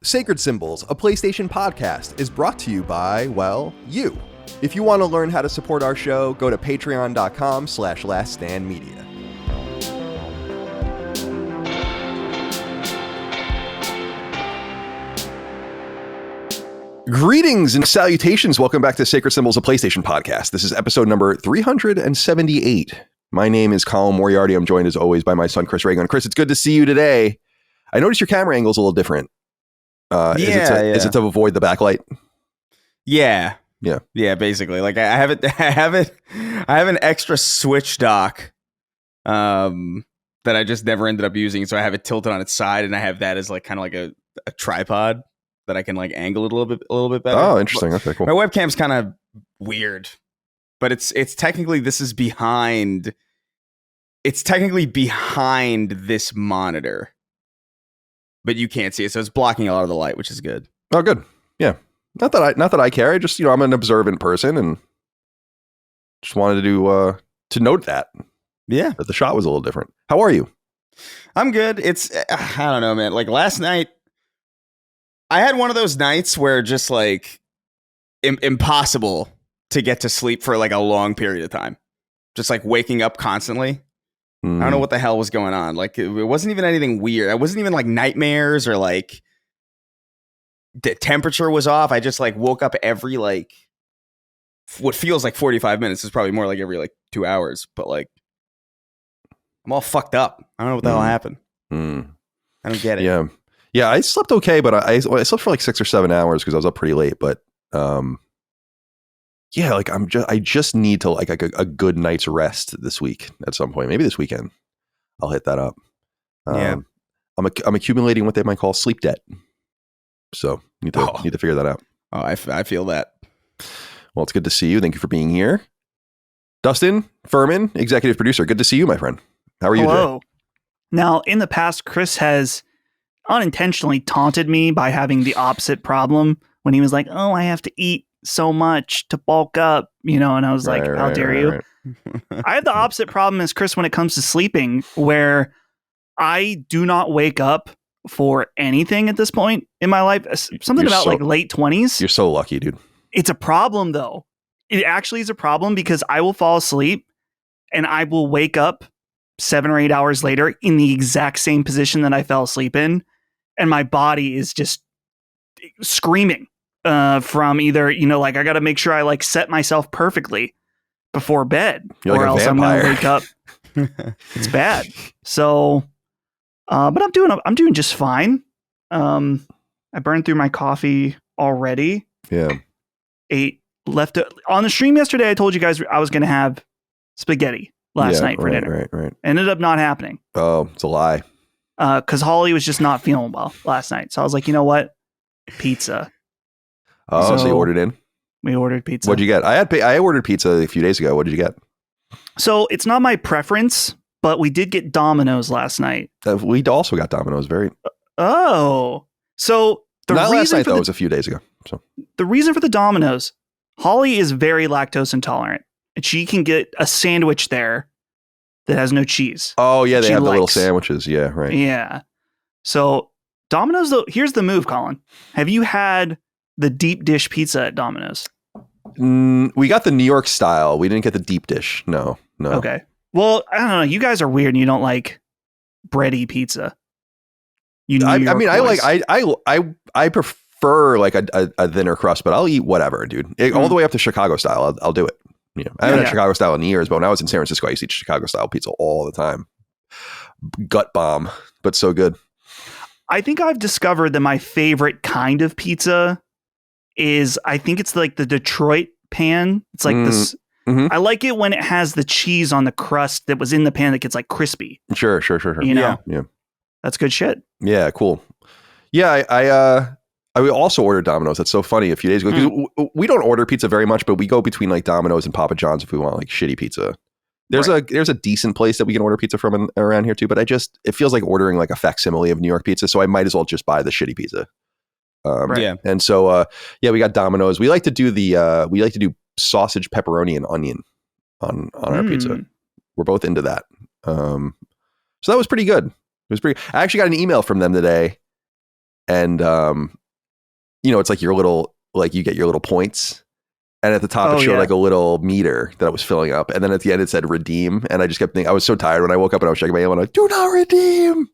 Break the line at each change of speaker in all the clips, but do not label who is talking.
Sacred Symbols, a PlayStation podcast, is brought to you by, well, you. If you want to learn how to support our show, go to patreon.com/laststandmedia. Greetings and salutations. Welcome back to Sacred Symbols, a PlayStation podcast. This is episode number 378. My name is Colin Moriarty. I'm joined as always by my son, Chris Reagan. Chris, it's good to see you today. I noticed your camera angle is a little different. Is it to avoid the backlight?
Yeah, basically. Like I have an extra switch dock that I just never ended up using, so I have it tilted on its side, and I have that as like kind of like a tripod that I can like angle it a little bit better.
Oh, interesting. Okay, cool.
My webcam's kind of weird, but it's technically behind this monitor. But you can't see it, so it's blocking a lot of the light, which is good.
Oh, good. Yeah. Not that I care. I just, I'm an observant person and just wanted to note that.
Yeah.
That the shot was a little different. How are you?
I'm good. It's, I don't know, man. Like last night, I had one of those nights where just like impossible to get to sleep for like a long period of time. Just like waking up constantly. I don't know what the hell was going on. Like, it wasn't even anything weird. I wasn't even like nightmares or like the temperature was off. I just like woke up every like what feels like 45 minutes is probably more like every like 2 hours. But like, I'm all fucked up. I don't know what the hell happened. I don't get it.
Yeah. I slept okay, but I slept for like 6 or 7 hours because I was up pretty late. But yeah, like I just need to like a good night's rest this week at some point. Maybe this weekend I'll hit that up. I'm accumulating what they might call sleep debt. So need to figure that out.
Oh, I feel that.
Well, it's good to see you. Thank you for being here. Dustin Furman, executive producer. Good to see you, my friend. How are you today?
Now, in the past, Chris has unintentionally taunted me by having the opposite problem when he was like, "Oh, I have to eat so much to bulk up," and I was like, how dare you? I have the opposite problem as Chris when it comes to sleeping, where I do not wake up for anything at this point in my life. Something about like late 20s.
You're so lucky, dude.
It's a problem though. It actually is a problem because I will fall asleep and I will wake up 7 or 8 hours later in the exact same position that I fell asleep in. And my body is just screaming. From either, like I got to make sure I like set myself perfectly before bed or else I'm going to wake up. It's bad. So, but I'm doing just fine. I burned through my coffee already.
Yeah.
Left on the stream yesterday. I told you guys I was going to have spaghetti last night for dinner.
Right.
Ended up not happening.
Oh, it's a lie.
Cause Holly was just not feeling well last night. So I was like, you know what? Pizza.
Oh, so you ordered in?
We ordered pizza.
What'd you get? I ordered pizza a few days ago. What did you get?
So it's not my preference, but we did get Domino's last night.
We also got Domino's.
So
not last night though. It was a few days ago. So
the reason for the Domino's, Holly is very lactose intolerant, and she can get a sandwich there that has no cheese.
Oh yeah, they have the little sandwiches. Yeah, right.
Yeah. So Domino's though, here's the move, Colin. Have you had the deep dish pizza at Domino's?
We got the New York style. We didn't get the deep dish. No.
Okay. Well, I don't know. You guys are weird and you don't like bready pizza.
I prefer like a thinner crust, but I'll eat whatever, dude. All the way up to Chicago style. I'll do it. I haven't had Chicago style in years, but when I was in San Francisco, I used to eat Chicago style pizza all the time. Gut bomb, but so good.
I think I've discovered that my favorite kind of pizza is, I think it's like the Detroit pan. It's like this. Mm-hmm. I like it when it has the cheese on the crust that was in the pan that gets like crispy.
Sure.
Yeah. That's good shit.
Yeah, cool. Yeah, I also ordered Domino's. That's so funny. A few days ago, because we don't order pizza very much, but we go between like Domino's and Papa John's if we want like shitty pizza. There's a decent place that we can order pizza from around here too, but it feels like ordering like a facsimile of New York pizza, so I might as well just buy the shitty pizza. And so we got Domino's. We like to do sausage, pepperoni, and onion on our pizza. We're both into that. So that was pretty good. I actually got an email from them today and it's like your little, like you get your little points, and at the top it showed like a little meter that I was filling up, and then at the end it said redeem, and I just kept thinking, I was so tired when I woke up and I was checking my email, and I'm like, do not redeem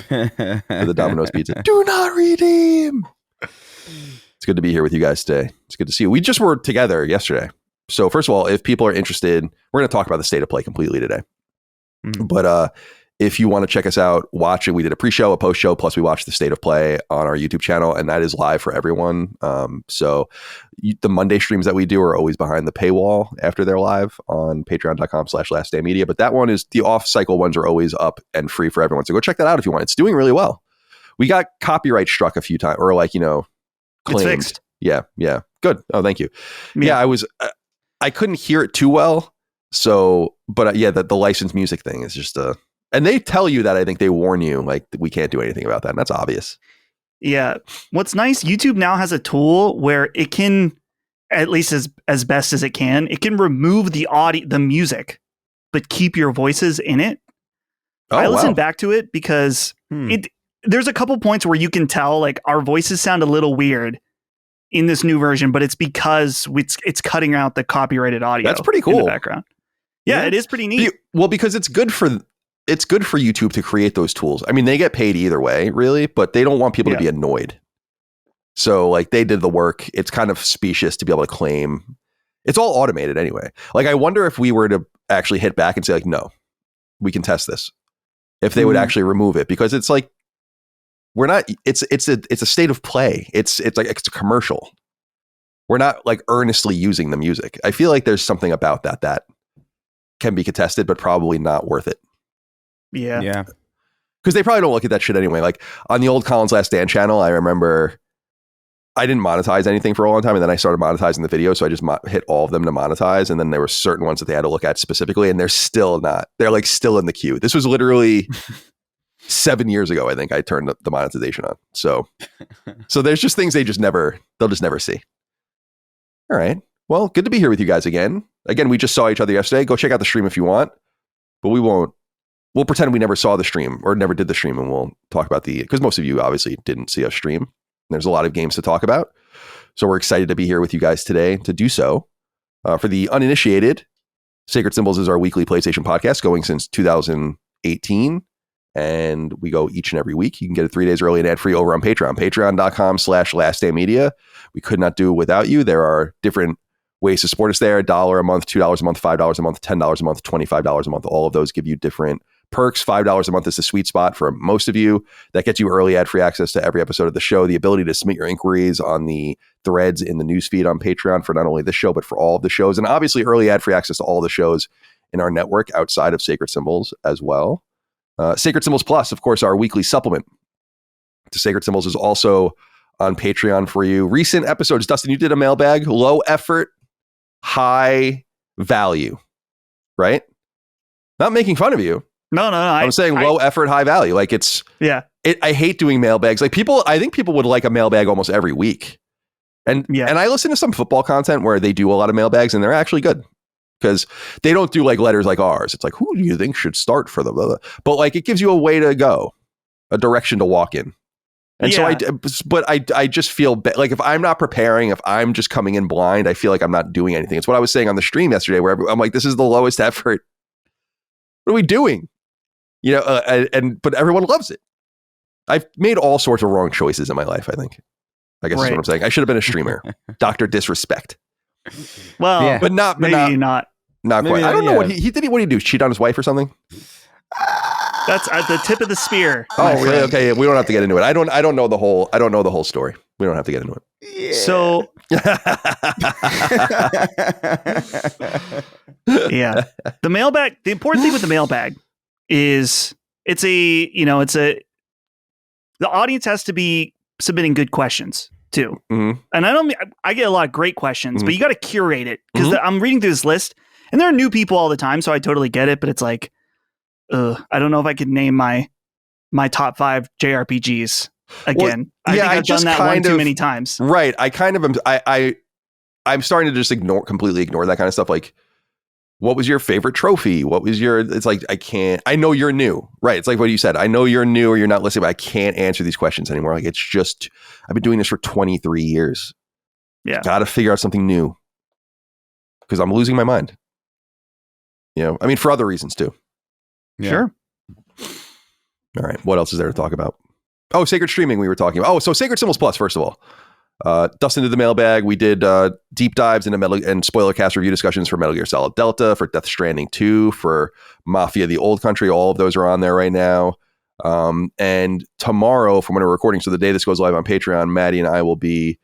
for the Domino's pizza. Do not redeem. It's good to be here with you guys today. It's good to see you. We just were together yesterday. So first of all, if people are interested, we're going to talk about the state of play completely today. But if you want to check us out, watch it. We did a pre-show, a post-show, plus we watched the state of play on our YouTube channel, and that is live for everyone. So the Monday streams that we do are always behind the paywall after they're live on patreon.com/lastdaymedia. But that one is, the off-cycle ones are always up and free for everyone. So go check that out if you want. It's doing really well. We got copyright struck a few times, or like, claimed.
It's fixed.
Yeah. Good. Oh, thank you. Yeah, I couldn't hear it too well. So, but the licensed music thing is just and they tell you that, I think they warn you, like, we can't do anything about that. And that's obvious.
Yeah. What's nice, YouTube now has a tool where it can, at least as best as it can remove the music, but keep your voices in it. I listened back to it because there's a couple points where you can tell, like, our voices sound a little weird in this new version, but it's because it's cutting out the copyrighted audio.
That's pretty cool.
In the background. Yeah, it is pretty neat.
Well, because it's good for YouTube to create those tools. I mean, they get paid either way, really, but they don't want people to be annoyed. So, like, they did the work. It's kind of specious to be able to claim. It's all automated anyway. Like, I wonder if we were to actually hit back and say, like, no, we can test this, if they would actually remove it, because it's like, we're not. It's a state of play. It's like, it's a commercial. We're not like earnestly using the music. I feel like there's something about that can be contested, but probably not worth it.
Yeah.
Because they probably don't look at that shit anyway. Like on the old Colin's Last Stand channel, I remember I didn't monetize anything for a long time, and then I started monetizing the video, so I just hit all of them to monetize, and then there were certain ones that they had to look at specifically, and they're still not. They're like still in the queue. This was literally 7 years ago, I think I turned the monetization on. So there's just things they'll just never see. All right. Well, good to be here with you guys again. Again, we just saw each other yesterday. Go check out the stream if you want, but we won't. We'll pretend we never saw the stream or never did the stream, and we'll talk about because most of you obviously didn't see us stream. There's a lot of games to talk about. So we're excited to be here with you guys today to do so. For the uninitiated, Sacred Symbols is our weekly PlayStation podcast going since 2018. And we go each and every week. You can get it 3 days early and ad-free over on Patreon. Patreon.com/lastdaymedia. We could not do it without you. There are different ways to support us there. $1 a month, $2 a month, $5 a month, $10 a month, $25 a month. All of those give you different perks. $5 a month is the sweet spot for most of you. That gets you early ad-free access to every episode of the show, the ability to submit your inquiries on the threads in the newsfeed on Patreon for not only this show, but for all of the shows, and obviously early ad-free access to all the shows in our network outside of Sacred Symbols as well. Sacred Symbols Plus, of course, our weekly supplement to Sacred Symbols is also on Patreon for you. Recent episodes, Dustin, you did a mailbag, low effort, high value, right? Not making fun of you.
No.
I'm saying low effort, high value. Like I hate doing mailbags. Like I think people would like a mailbag almost every week. And I listen to some football content where they do a lot of mailbags and they're actually good because they don't do like letters like ours. It's like, who do you think should start for them? But like, it gives you a way to go, a direction to walk in. And so I just feel like if I'm not preparing, if I'm just coming in blind, I feel like I'm not doing anything. It's what I was saying on the stream yesterday where I'm like, this is the lowest effort. What are we doing? But everyone loves it. I've made all sorts of wrong choices in my life, I think. I guess that's what I'm saying. I should have been a streamer. Dr. Disrespect.
Well,
but not
not
quite. I don't know what he did. What did he do? Cheat on his wife or something?
That's at the tip of the spear.
Oh, really? Okay. We don't have to get into it. I don't know the whole story. We don't have to get into it.
Yeah.
So yeah. The mailbag, the important thing with the mailbag is the audience has to be submitting good questions too. Mm-hmm. And I get a lot of great questions, but you got to curate it because I'm reading through this list and there are new people all the time. So I totally get it, but it's like, I don't know if I could name my top 5 JRPGs again. I think I've done that one too many times.
Right. I kind of am. I'm starting to just completely ignore that kind of stuff. Like What was your favorite trophy? What was your, it's like, I know you're new, right? It's like what you said. I know you're new or you're not listening, but I can't answer these questions anymore. Like, it's just, I've been doing this for 23 years.
Yeah.
Got to figure out something new because I'm losing my mind. I mean, for other reasons too.
Yeah.
Sure.
All right. What else is there to talk about? Oh, Sacred Streaming we were talking about. Oh, so Sacred Symbols Plus, first of all. Dustin did the mailbag. We did deep dives into Metal and spoiler cast review discussions for Metal Gear Solid Delta, for Death Stranding 2, for Mafia: The Old Country. All of those are on there right now. And tomorrow, from when we're recording, so the day this goes live on Patreon, Maddie and I will be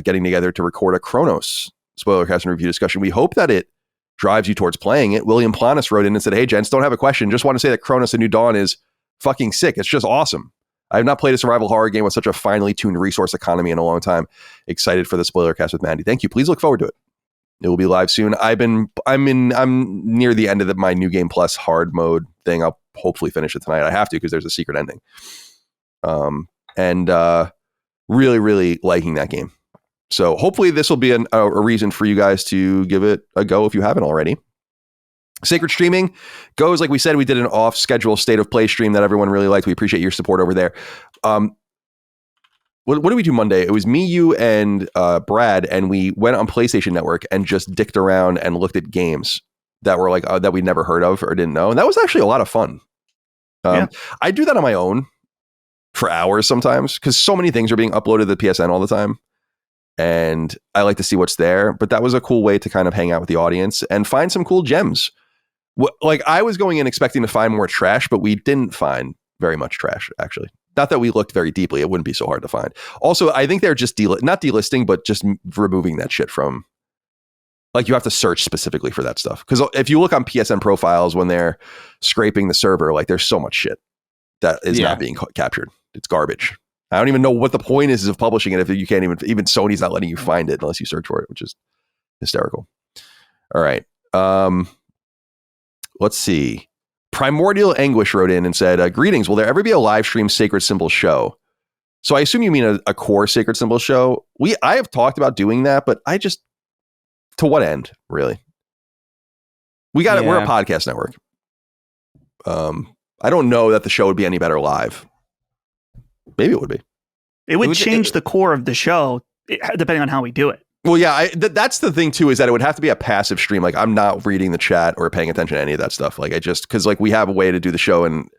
getting together to record a Cronos spoiler cast and review discussion. We hope that it drives you towards playing it. William Planis wrote in and said, "Hey, gents, don't have a question. Just want to say that Cronos: A New Dawn is fucking sick. It's just awesome. I have not played a survival horror game with such a finely tuned resource economy in a long time. Excited for the spoiler cast with Mandy. Thank you. Please look forward to it. It will be live soon. I'm near the end of my New Game Plus hard mode thing. I'll hopefully finish it tonight. I have to because there's a secret ending. Really, really liking that game. So hopefully this will be a reason for you guys to give it a go if you haven't already. Sacred Streaming goes, like we said, we did an off-schedule State of Play stream that everyone really liked. We appreciate your support over there. What did we do Monday? It was me, you, and Brad, and we went on PlayStation Network and just dicked around and looked at games that were like that we'd never heard of or didn't know. And that was actually a lot of fun. I do that on my own for hours sometimes because so many things are being uploaded to the PSN all the time. And I like to see what's there. But that was a cool way to kind of hang out with the audience and find some cool gems. Like I was going in expecting to find more trash, but we didn't find very much trash, actually. Not that we looked very deeply. It wouldn't be so hard to find. Also, I think they're just not delisting, but just removing that shit from, like, you have to search specifically for that stuff. Because if you look on PSN profiles when they're scraping the server, like there's so much shit that is not being captured. It's garbage. I don't even know what the point is of publishing it if you can't even Sony's not letting you find it unless you search for it, which is hysterical. All right. Let's see. Primordial Anguish wrote in and said, greetings. Will there ever be a live stream Sacred Symbols show? So I assume you mean a core Sacred Symbols show. I have talked about doing that, but to what end, really? We're a podcast network. I don't know that the show would be any better live. Maybe it would be.
It would change the core of the show depending on how we do it.
Well, yeah, that's the thing too, is that it would have to be a passive stream. Like I'm not reading the chat or paying attention to any of that stuff. Like because like we have a way to do the show and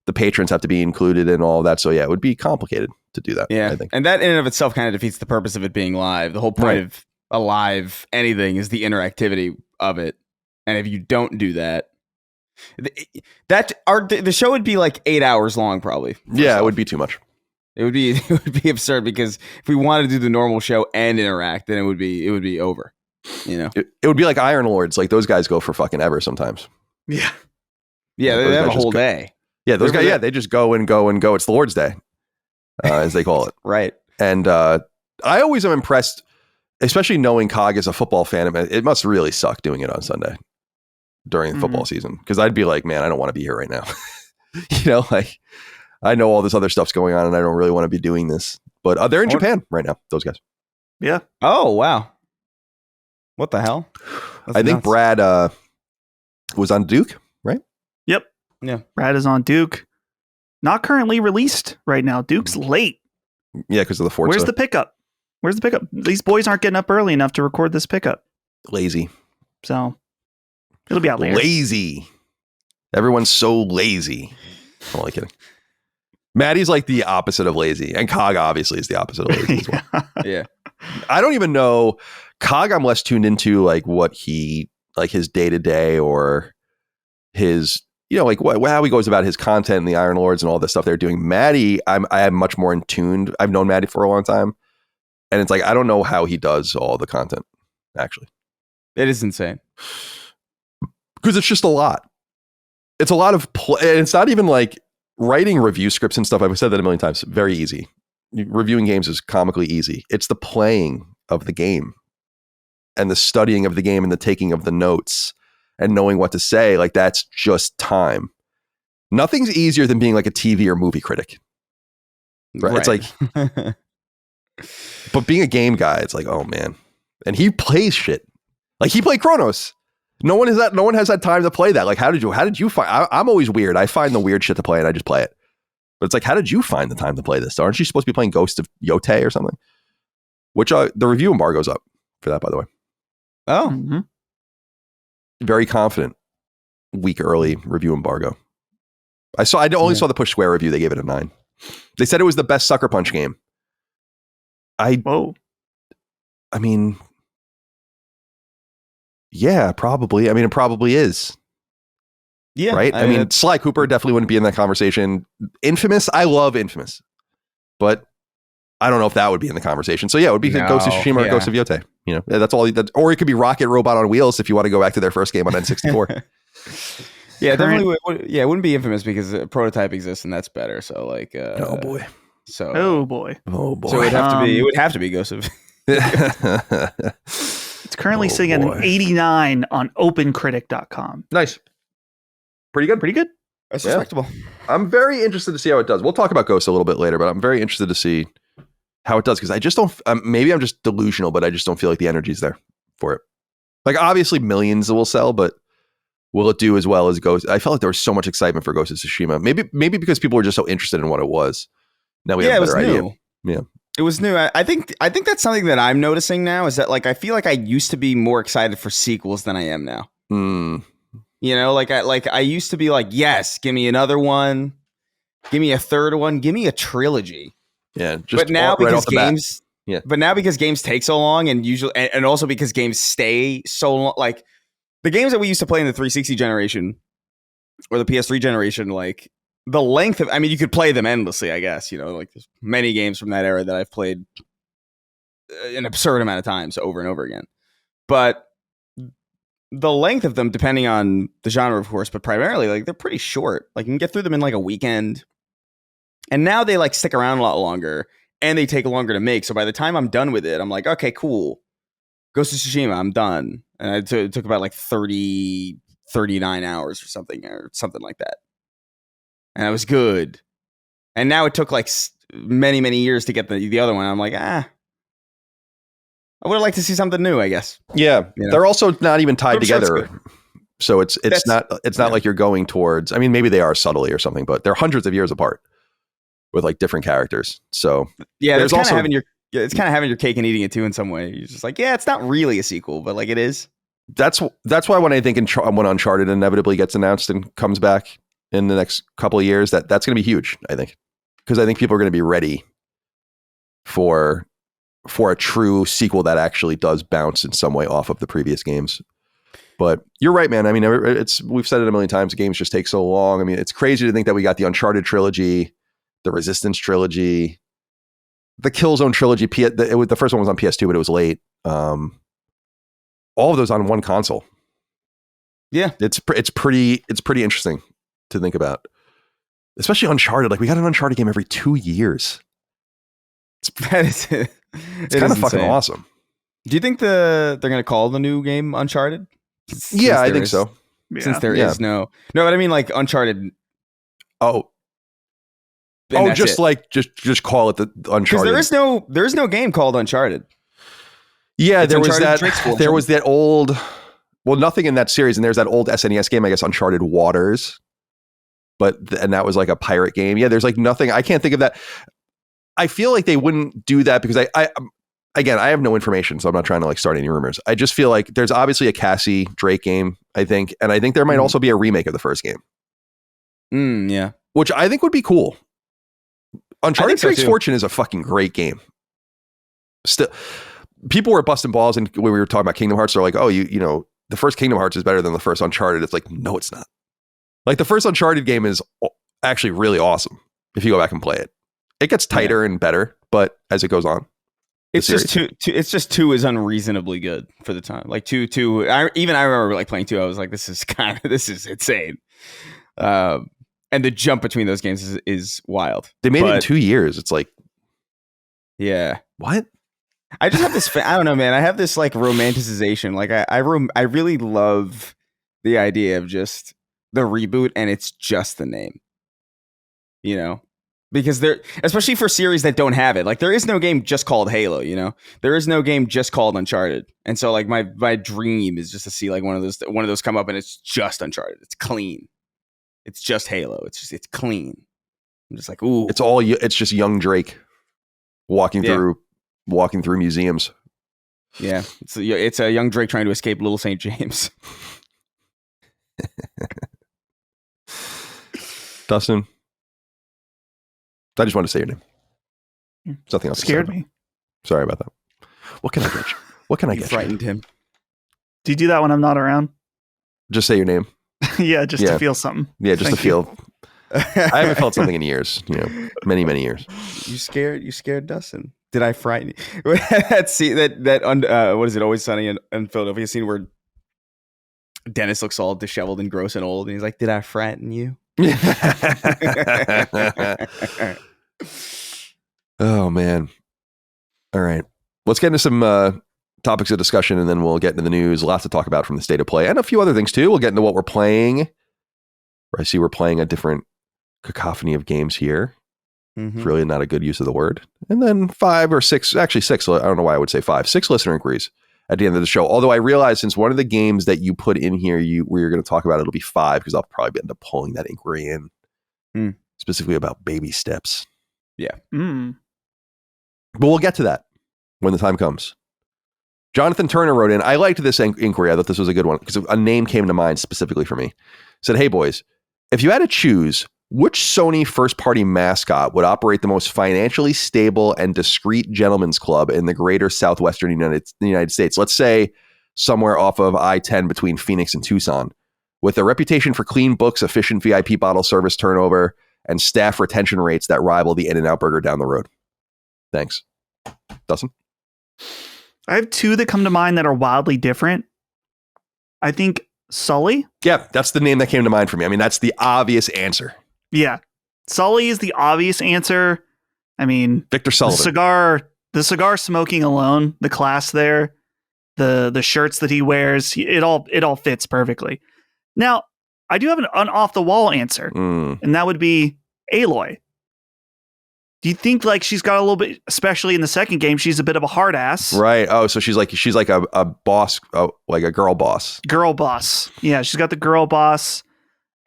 the patrons have to be included and all that. So yeah, it would be complicated to do that.
Yeah,
I think.
And that in and of itself kind of defeats the purpose of it being live. The whole point of a live anything is the interactivity of it. And if you don't do that, the show would be like 8 hours long, probably.
Yeah, it would be too much.
It would be absurd because if we wanted to do the normal show and interact, then it would be over. You know,
it would be like Iron Lords. Like those guys go for fucking ever sometimes.
Yeah, they have a whole day.
Yeah, those guys. Yeah, they just go and go and go. It's the Lord's Day, as they call it.
Right.
And I always am impressed, especially knowing Cog is a football fan. It must really suck doing it on Sunday during the football season because I'd be like, man, I don't want to be here right now. Like. I know all this other stuff's going on and I don't really want to be doing this, but they're in Japan right now. Those guys.
Yeah.
Oh, wow. What the hell?
I think Brad was on Duke, right?
Yep.
Yeah.
Brad is on Duke. Not currently released right now. Duke's late.
Yeah, because of the Forza.
Where's the pickup? These boys aren't getting up early enough to record this pickup.
Lazy.
So it'll be out later.
Lazy. Everyone's so lazy. I'm only kidding. Maddie's like the opposite of lazy, and Cog obviously is the opposite of lazy as well.
Yeah.
I don't even know. Cog, I'm less tuned into like what he, like his day to day or his, like how he goes about his content and the Iron Lords and all this stuff they're doing. Maddie, I am much more in tuned. I've known Maddie for a long time, and it's like I don't know how he does all the content. Actually,
it is insane
because it's just a lot. It's a lot of play, and it's not even like. Writing review scripts and stuff, I've said that a million times, very easy. Reviewing games is comically easy. It's the playing of the game and the studying of the game and the taking of the notes and knowing what to say. Like that's just time. Nothing's easier than being like a TV or movie critic. Right? It's like, but being a game guy, it's like, oh man. And he plays shit. Like he played Cronos. No one has that time to play that. Like, how did you find? I'm always weird. I find the weird shit to play and I just play it. But it's like, how did you find the time to play this? Aren't you supposed to be playing Ghost of Yotei or something? Which the review embargo's up for that, by the way.
Oh,
Mm-hmm.
Very confident. Week early review embargo. I only saw the Push Square review. They gave it a 9. They said it was the best Sucker Punch game. I mean, yeah, probably. I mean, it probably is.
Yeah.
Right? I mean, Sly Cooper definitely wouldn't be in that conversation. Infamous, I love Infamous. But I don't know if that would be in the conversation. So yeah, it would be Ghost of Tsushima or Ghost of Yotei. You know, that's all. Or it could be Rocket Robot on Wheels if you want to go back to their first game on N64.
Yeah, definitely. Yeah, it wouldn't be Infamous because a prototype exists and that's better. So like,
oh boy.
So
oh boy.
So it would have to be Ghost of.
It's currently sitting at an 89 on OpenCritic.com.
Nice. Pretty good.
Pretty good.
That's respectable.
I'm very interested to see how it does. We'll talk about Ghost a little bit later, but I'm very interested to see how it does because I just don't. Maybe I'm just delusional, but I just don't feel like the energy's there for it. Like obviously millions will sell, but will it do as well as Ghost? I felt like there was so much excitement for Ghost of Tsushima. Maybe because people were just so interested in what it was. Now we have a better idea.
New.
Yeah.
It was new. I think that's something that I'm noticing now is that like I feel like I used to be more excited for sequels than I am now. You know, like I used to be like, yes, give me another one, give me a third one, give me a trilogy.
Yeah,
but now because games,
yeah.
But now because games take so long, and usually, and also because games stay so long, like the games that we used to play in the 360 generation or the PS3 generation, like the length of, I mean, you could play them endlessly, I guess. You know, like there's many games from that era that I've played an absurd amount of times over and over again, but the length of them, depending on the genre, of course, but primarily, like they're pretty short. Like you can get through them in like a weekend. And now they like stick around a lot longer and they take longer to make. So by the time I'm done with it, I'm like, okay, cool. Ghost of Tsushima, I'm done. And it took about like 39 hours or something like that. And it was good. And now it took like many, many years to get the other one. I'm like, I would have liked to see something new, I guess.
Yeah, you know? They're also not even tied together, so it's not like you're going towards. I mean, maybe they are subtly or something, but they're hundreds of years apart with like different characters. So
yeah, there's also it's kind of having your cake and eating it too in some way. You're just like, yeah, it's not really a sequel, but like it is.
That's why when I think when Uncharted inevitably gets announced and comes back in the next couple of years, that's going to be huge. I think because I think people are going to be ready for a true sequel that actually does bounce in some way off of the previous games. But you're right, man. I mean, we've said it a million times. Games just take so long. I mean, it's crazy to think that we got the Uncharted trilogy, the Resistance trilogy, the Killzone trilogy. The first one was on PS2, but it was late. All of those on one console.
Yeah,
it's pretty interesting to think about, especially Uncharted. Like we got an Uncharted game every 2 years. It's kind of fucking awesome.
Do you think they're going to call the new game Uncharted?
Yeah, I think so.
Since there is no, but I mean like Uncharted.
Oh, just call it the Uncharted.
Because there is no game called Uncharted.
Yeah, there was that old. Well, nothing in that series, and there's that old SNES game, I guess, Uncharted Waters. And that was like a pirate game. Yeah, there's like nothing. I can't think of that. I feel like they wouldn't do that because I have no information, so I'm not trying to like start any rumors. I just feel like there's obviously a Cassie Drake game, I think, and I think there might also be a remake of the first game.
Yeah,
which I think would be cool. Uncharted Drake's Fortune is a fucking great game. Still, people were busting balls, and when we were talking about Kingdom Hearts, they're like, "Oh, you know, the first Kingdom Hearts is better than the first Uncharted." It's like, no, it's not. Like the first Uncharted game is actually really awesome if you go back and play it. It gets tighter and better, but as it goes on,
it's just two is unreasonably good for the time. Like two. I remember like playing 2. I was like, this is insane. And the jump between those games is wild.
They made it in 2 years. It's like,
yeah,
what?
I just have this. I don't know, man. I have this like romanticization. Like I really love the idea of just the reboot, and it's just the name. You know. Because especially for series that don't have it, like there is no game just called Halo, you know, there is no game just called Uncharted. And so like my dream is just to see like one of those come up and it's just Uncharted. It's clean. It's just Halo. It's clean. I'm just like, ooh,
it's just young Drake walking through museums.
Yeah, it's a young Drake trying to escape Little St. James.
Dustin, I just wanted to say your name. There's nothing else.
Scared me.
Sorry about that. What can I get you? What can I get you?
Frightened him.
Do you do that when I'm not around?
Just say your name.
Yeah, just to feel something.
Yeah, just to feel. I haven't felt something in years. You know, many years.
You scared Dustin. Did I frighten you? What is it? Always Sunny in Philadelphia scene where Dennis looks all disheveled and gross and old, and he's like, "Did I frighten you?"
Oh man! All right, let's get into some topics of discussion, and then we'll get into the news. Lots to talk about from the state of play, and a few other things too. We'll get into what we're playing. I see we're playing a different cacophony of games here.
Mm-hmm.
It's really not a good use of the word. And then 5 or 6, actually 6, I don't know why I would say 5, 6 listener inquiries at the end of the show. Although I realize since one of the games that you put in here, where you're going to talk about, it'll be 5 because I'll probably end up pulling that inquiry in specifically about baby steps.
Yeah.
Mm.
But we'll get to that when the time comes. Jonathan Turner wrote in, I liked this inquiry. I thought this was a good one because a name came to mind specifically for me. Said, hey boys, if you had to choose which Sony first-party mascot would operate the most financially stable and discreet gentleman's club in the greater southwestern United States? Let's say somewhere off of I-10 between Phoenix and Tucson, with a reputation for clean books, efficient VIP bottle service turnover, and staff retention rates that rival the In-N-Out Burger down the road. Thanks. Dustin?
I have 2 that come to mind that are wildly different. I think Sully.
Yeah, that's the name that came to mind for me. I mean, that's the obvious answer.
Yeah. Sully is the obvious answer. I mean,
Victor Sullivan.
The cigar smoking alone, the class there, the shirts that he wears, it all fits perfectly. Now, I do have an off the wall answer, and that would be Aloy. Do you think like she's got a little bit, especially in the second game, she's a bit of a hard ass?
Right. Oh, so she's like a boss, like a girl boss.
Girl boss. Yeah, she's got the girl boss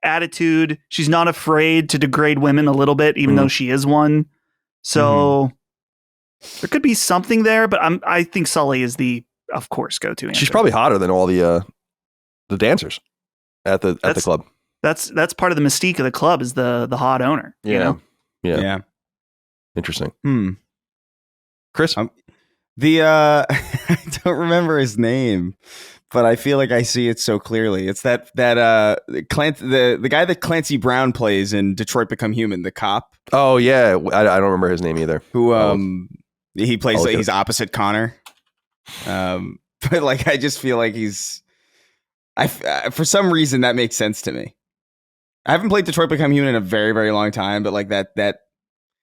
attitude. She's not afraid to degrade women a little bit, even though she is one. So there could be something there, but I think Sully is the, of course, go-to answer.
She's probably hotter than all the dancers at the club.
That's part of the mystique of the club is the hot owner.
Yeah.
You know?
Yeah. Interesting. Chris?
I don't remember his name, but I feel like I see it so clearly. It's the guy that Clancy Brown plays in Detroit Become Human, the cop.
Oh yeah, I don't remember his name either.
Who he plays he's opposite Connor. But like I just feel like for some reason that makes sense to me. I haven't played Detroit Become Human in a very, very long time, but like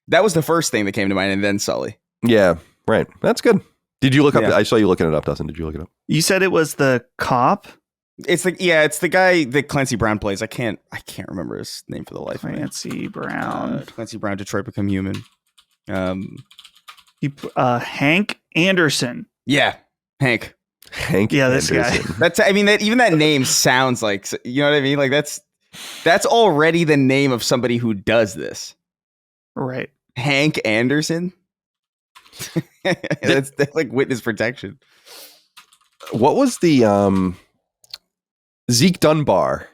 that was the first thing that came to mind, and then Sully.
Yeah, right. That's good. Did you look up? I saw you looking it up, Dustin. Did you look it up?
You said it was the cop?
It's the guy that Clancy Brown plays. I can't remember his name for the life of me.
Clancy Brown.
Clancy Brown, Detroit Become Human.
Hank Anderson.
Yeah, Hank.
Yeah, this
Anderson.
guy.
Even that name sounds like, you know what I mean? Like that's already the name of somebody who does this.
Right.
Hank Anderson. that's like witness protection.
What was the Zeke Dunbar,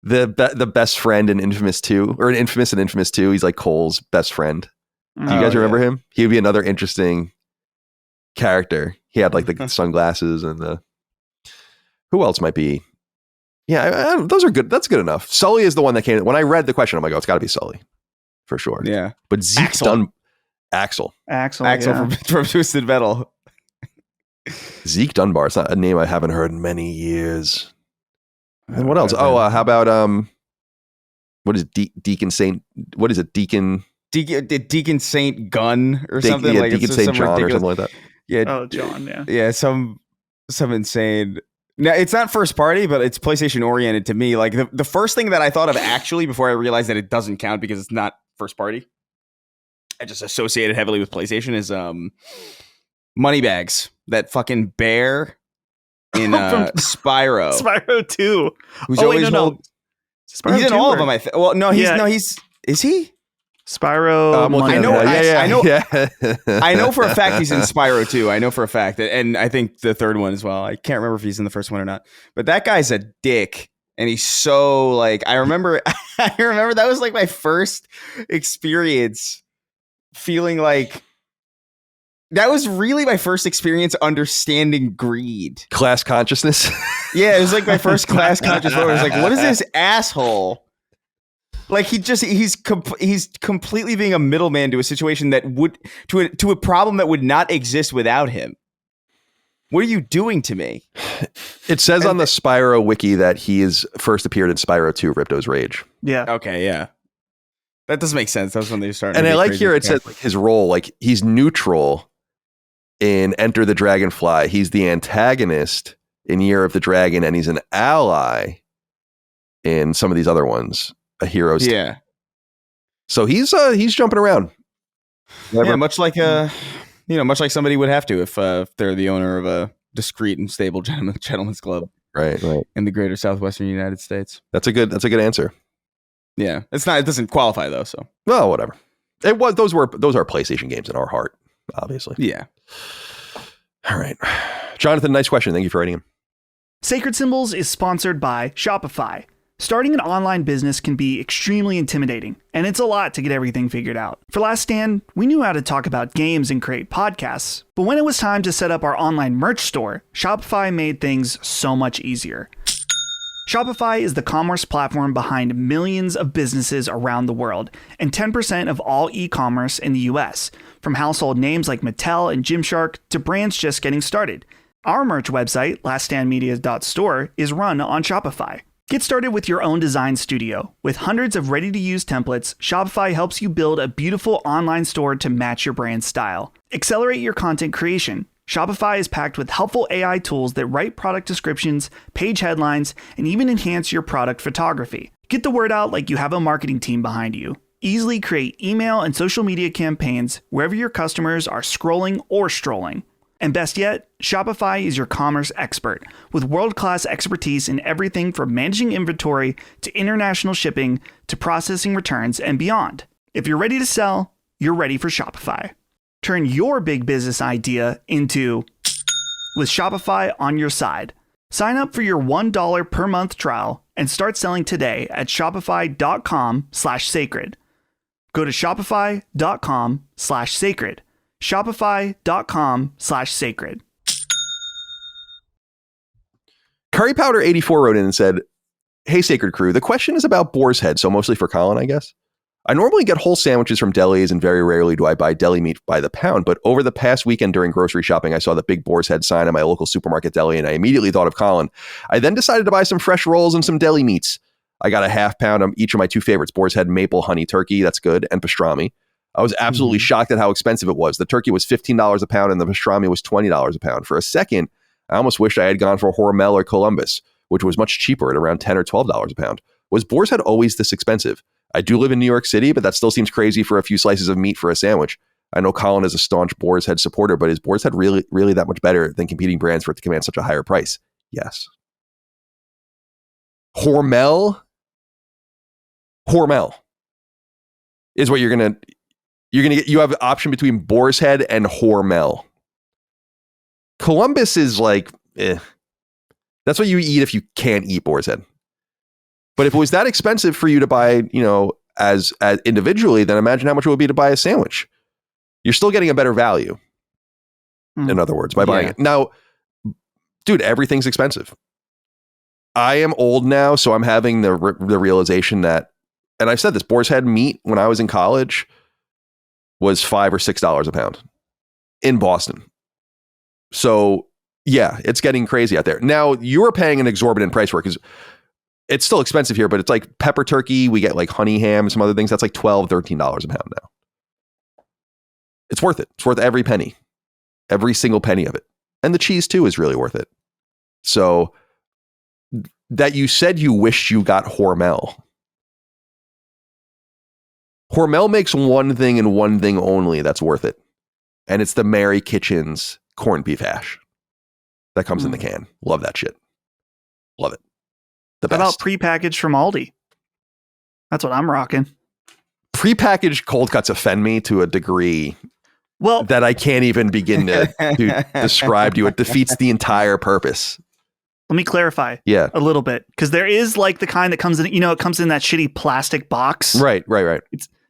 the best friend in Infamous 2, or in Infamous and Infamous 2? He's like Cole's best friend. Do you guys remember him? He would be another interesting character. He had like the sunglasses and the. Who else might be? Yeah, those are good. That's good enough. Sully is the one that came. When I read the question, I'm like, oh, it's got to be Sully for sure.
Yeah,
but Zeke Axel
from Twisted Metal.
Zeke Dunbar. It's not a name I haven't heard in many years. And what else? Oh, how about what is Deacon Saint? What is it? Deacon
Saint Gunn or something?
Yeah,
like
Deacon Saint John
ridiculous.
or something like that.
Yeah.
Oh, John. Yeah.
Yeah. Some insane. Now it's not first party, but it's PlayStation oriented to me. Like the first thing that I thought of actually before I realized that it doesn't count because it's not first party. I just associate it heavily with PlayStation is Moneybags, that fucking bear in Spyro.
Spyro 2.
Who's
Oh, wait,
always
no.
hold-
Spyro
He's in
2
all
or-
of them, I think. Well, no, he's
Yeah.
no, he's is he?
Spyro.
I'm looking
I
at
know-
that.
I know-
Yeah.
I know for a fact he's in Spyro 2. I know for a fact that, and I think the third one as well. I can't remember if he's in the first one or not. But that guy's a dick. And he's so like, I remember that was like my first experience feeling like that was really my first experience understanding greed.
Class consciousness.
Yeah, it was like my first class conscious moment. I was like, what is this asshole? Like he's completely being a middleman to a situation that would to a problem that would not exist without him. What are you doing to me?
It says on the Spyro wiki that he is first appeared in Spyro 2, Ripto's Rage.
Yeah.
Okay, yeah. That doesn't make sense. That was when they started.
And I like here it says like his role, like he's neutral in Enter the Dragonfly. He's the antagonist in Year of the Dragon, and he's an ally in some of these other ones. A hero's team.
Yeah.
So he's jumping around.
Yeah, much like much like somebody would have to if they're the owner of a discreet and stable gentleman's club
Right.
in the greater southwestern United States.
That's a good answer.
Yeah, it doesn't qualify though. So
Well, whatever. Those are PlayStation games in our heart, obviously.
yeah.
All right, Jonathan. Nice question. Thank you for writing him.
Sacred Symbols is sponsored by Shopify. Starting an online business can be extremely intimidating, and it's a lot to get everything figured out. For Last Stand, we knew how to talk about games and create podcasts, but when it was time to set up our online merch store, Shopify made things so much easier. Shopify is the commerce platform behind millions of businesses around the world, and 10% of all e-commerce in the US, from household names like Mattel and Gymshark to brands just getting started. Our merch website, laststandmedia.store, is run on Shopify. Get started with your own design studio. With hundreds of ready-to-use templates, Shopify helps you build a beautiful online store to match your brand's style. Accelerate your content creation. Shopify is packed with helpful AI tools that write product descriptions, page headlines, and even enhance your product photography. Get the word out like you have a marketing team behind you. Easily create email and social media campaigns wherever your customers are scrolling or strolling. And best yet, Shopify is your commerce expert with world-class expertise in everything from managing inventory to international shipping to processing returns and beyond. If you're ready to sell, you're ready for Shopify. Turn your big business idea into with Shopify on your side. Sign up for your $1 per month trial and start selling today at shopify.com/sacred. Go to shopify.com/sacred. Shopify.com/sacred.
Curry Powder 84 wrote in and said, "Hey, Sacred Crew, the question is about boar's head, so mostly for Colin, I guess. I normally get whole sandwiches from delis, and very rarely do I buy deli meat by the pound. But over the past weekend during grocery shopping, I saw the big boar's head sign at my local supermarket deli, and I immediately thought of Colin. I then decided to buy some fresh rolls and some deli meats. I got a half pound of each of my two favorites, boar's head maple honey turkey, that's good, and pastrami. I was absolutely shocked at how expensive it was. The turkey was $15 a pound, and the pastrami was $20 a pound. For a second, I almost wished I had gone for Hormel or Columbus, which was much cheaper at around $10 or $12 a pound. Was boar's head always this expensive? I do live in New York City, but that still seems crazy for a few slices of meat for a sandwich. I know Colin is a staunch boar's head supporter, but is boar's head really that much better than competing brands for it to command such a higher price? Yes. Hormel is what you're gonna get. You have an option between boar's head and Hormel. Columbus is like, that's what you eat if you can't eat boar's head. But if it was that expensive for you to buy, as individually, then imagine how much it would be to buy a sandwich. You're still getting a better value. In other words, by buying it. Now, dude, everything's expensive. I am old now, so I'm having the realization that, and I've said this, boar's head meat when I was in college was $5 or $6 a pound in Boston. So yeah, it's getting crazy out there. Now you're paying an exorbitant price for it because it's still expensive here, but it's like pepper turkey. We get like honey ham and some other things. That's like $12, $13 a pound now. It's worth it. It's worth every penny, every single penny of it. And the cheese too is really worth it. So that you said you wished you got Hormel. Hormel makes one thing and one thing only that's worth it. And it's the Mary Kitchen's corned beef hash that comes in the can. Love that shit. Love it. The best.
How about prepackaged from Aldi? That's what I'm rocking.
Prepackaged cold cuts offend me to a degree that I can't even begin to describe to you. It defeats the entire purpose.
Let me clarify a little bit, because there is like the kind that comes in, it comes in that shitty plastic box.
Right.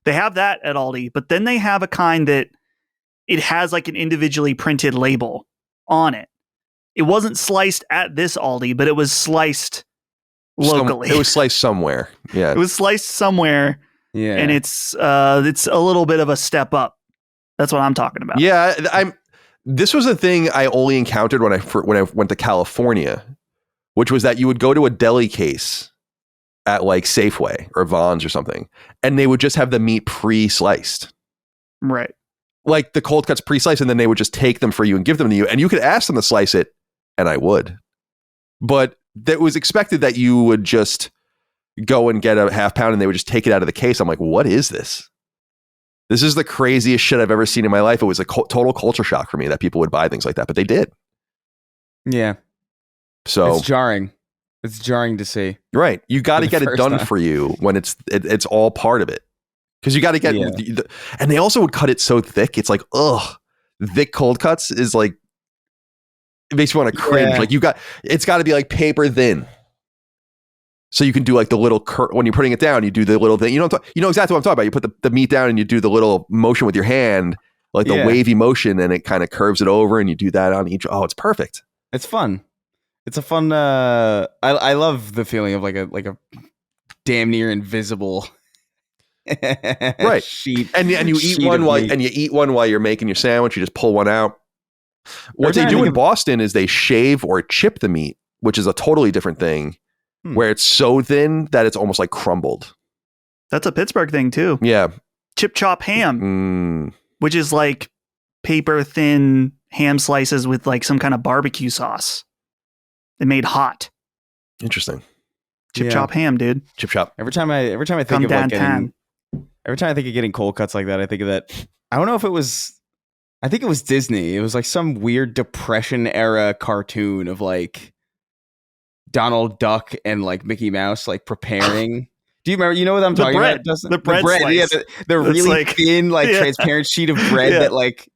They have that at Aldi, but then they have a kind that it has like an individually printed label on it. It wasn't sliced at this Aldi, but it was sliced locally.
It was sliced somewhere. Yeah.
It was sliced somewhere.
Yeah.
And it's a little bit of a step up. That's what I'm talking about.
Yeah. This was a thing I only encountered when I went to California, which was that you would go to a deli case at like Safeway or Vons or something, and they would just have the meat pre-sliced.
Right.
Like the cold cuts pre-sliced, and then they would just take them for you and give them to you, and you could ask them to slice it, and I would. But that was expected that you would just go and get a half pound and they would just take it out of the case. I'm like, what is this? This is the craziest shit I've ever seen in my life. It was a total culture shock for me that people would buy things like that, but they did.
Yeah.
So
it's jarring. It's jarring to see.
Right. You got to get it done for you when it's all part of it. Because you got to get, and they also would cut it so thick. It's like, thick cold cuts is like, it makes you want to cringe. Like it's got to be like paper thin. So you can do like the little when you're putting it down, you do the little thing. You know exactly what I'm talking about. You put the meat down and you do the little motion with your hand, like the wavy motion, and it kind of curves it over, and you do that on each. Oh, it's perfect.
It's fun. It's a fun. I love the feeling of like a damn near invisible
right
sheet.
And you eat one while you're making your sandwich. You just pull one out. What they do in Boston is they shave or chip the meat, which is a totally different thing. Where it's so thin that it's almost like crumbled.
That's a Pittsburgh thing too.
Yeah.
Chip chop ham, which is like paper thin ham slices with like some kind of barbecue sauce. They made hot.
Interesting.
Chip chop ham, dude.
Chip chop.
Every time I think of getting cold cuts like that, I think of that. I don't know if it was. I think it was Disney. It was like some weird Depression era cartoon of like Donald Duck and like Mickey Mouse like preparing. Do you remember? You know what I'm talking about?
The bread slice.
Yeah, the really like, thin, like transparent sheet of bread that like.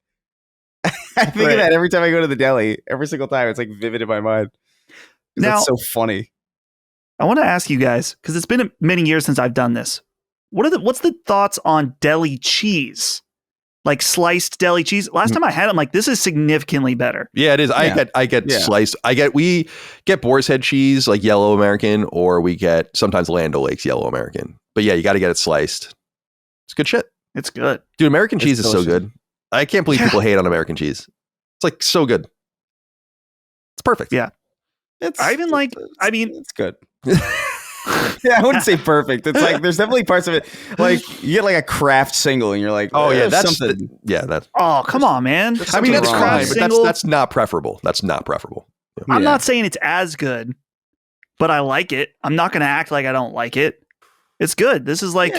I think of that every time I go to the deli. Every single time, it's like vivid in my mind. Now, that's so funny.
I want to ask you guys, because it's been many years since I've done this. What's the thoughts on deli cheese? Like sliced deli cheese. Last time I had it, I'm like, this is significantly better.
Yeah, it is. Yeah. I get sliced. We get Boar's Head cheese, like yellow American, or we get sometimes Land O'Lakes yellow American. But yeah, you got to get it sliced. It's good shit.
It's good.
Dude, American cheese is so good. I can't believe people hate on American cheese. It's like so good. It's perfect.
Yeah. It's
good. Yeah, I wouldn't say perfect. It's like there's definitely parts of it. Like you get like a Kraft single, and you're like,
that's
something.
Oh, come on, man.
I mean, that's fine, but that's not preferable. That's not preferable.
I'm not saying it's as good, but I like it. I'm not going to act like I don't like it. It's good. This is like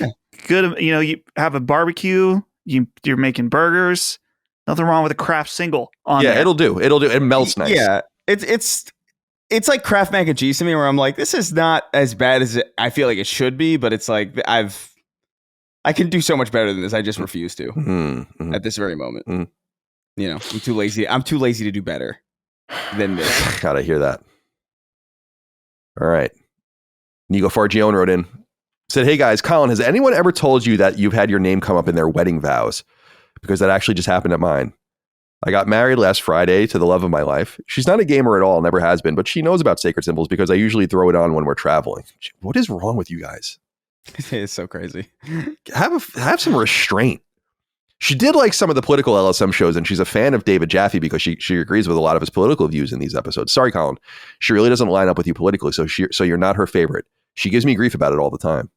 good. You have a barbecue. You're making burgers. Nothing wrong with a Kraft single on there.
It'll do. It melts nice.
Yeah, it's like Kraft mac and cheese to me, where I'm like, this is not as bad as I feel like it should be, but it's like I can do so much better than this. I just refuse to at this very moment. I'm too lazy. I'm too lazy to do better than this.
Gotta hear that. All right. Nigo Fargione wrote in, said, "Hey guys, Colin, has anyone ever told you that you've had your name come up in their wedding vows? Because that actually just happened at mine. I got married last Friday to the love of my life. She's not a gamer at all, never has been, but she knows about sacred symbols because I usually throw it on when we're traveling." What is wrong with you guys?
It's so crazy.
Have some restraint. She did like some of the political LSM shows, and she's a fan of David Jaffe because she agrees with a lot of his political views in these episodes. Sorry, Colin. She really doesn't line up with you politically, so you're not her favorite. She gives me grief about it all the time.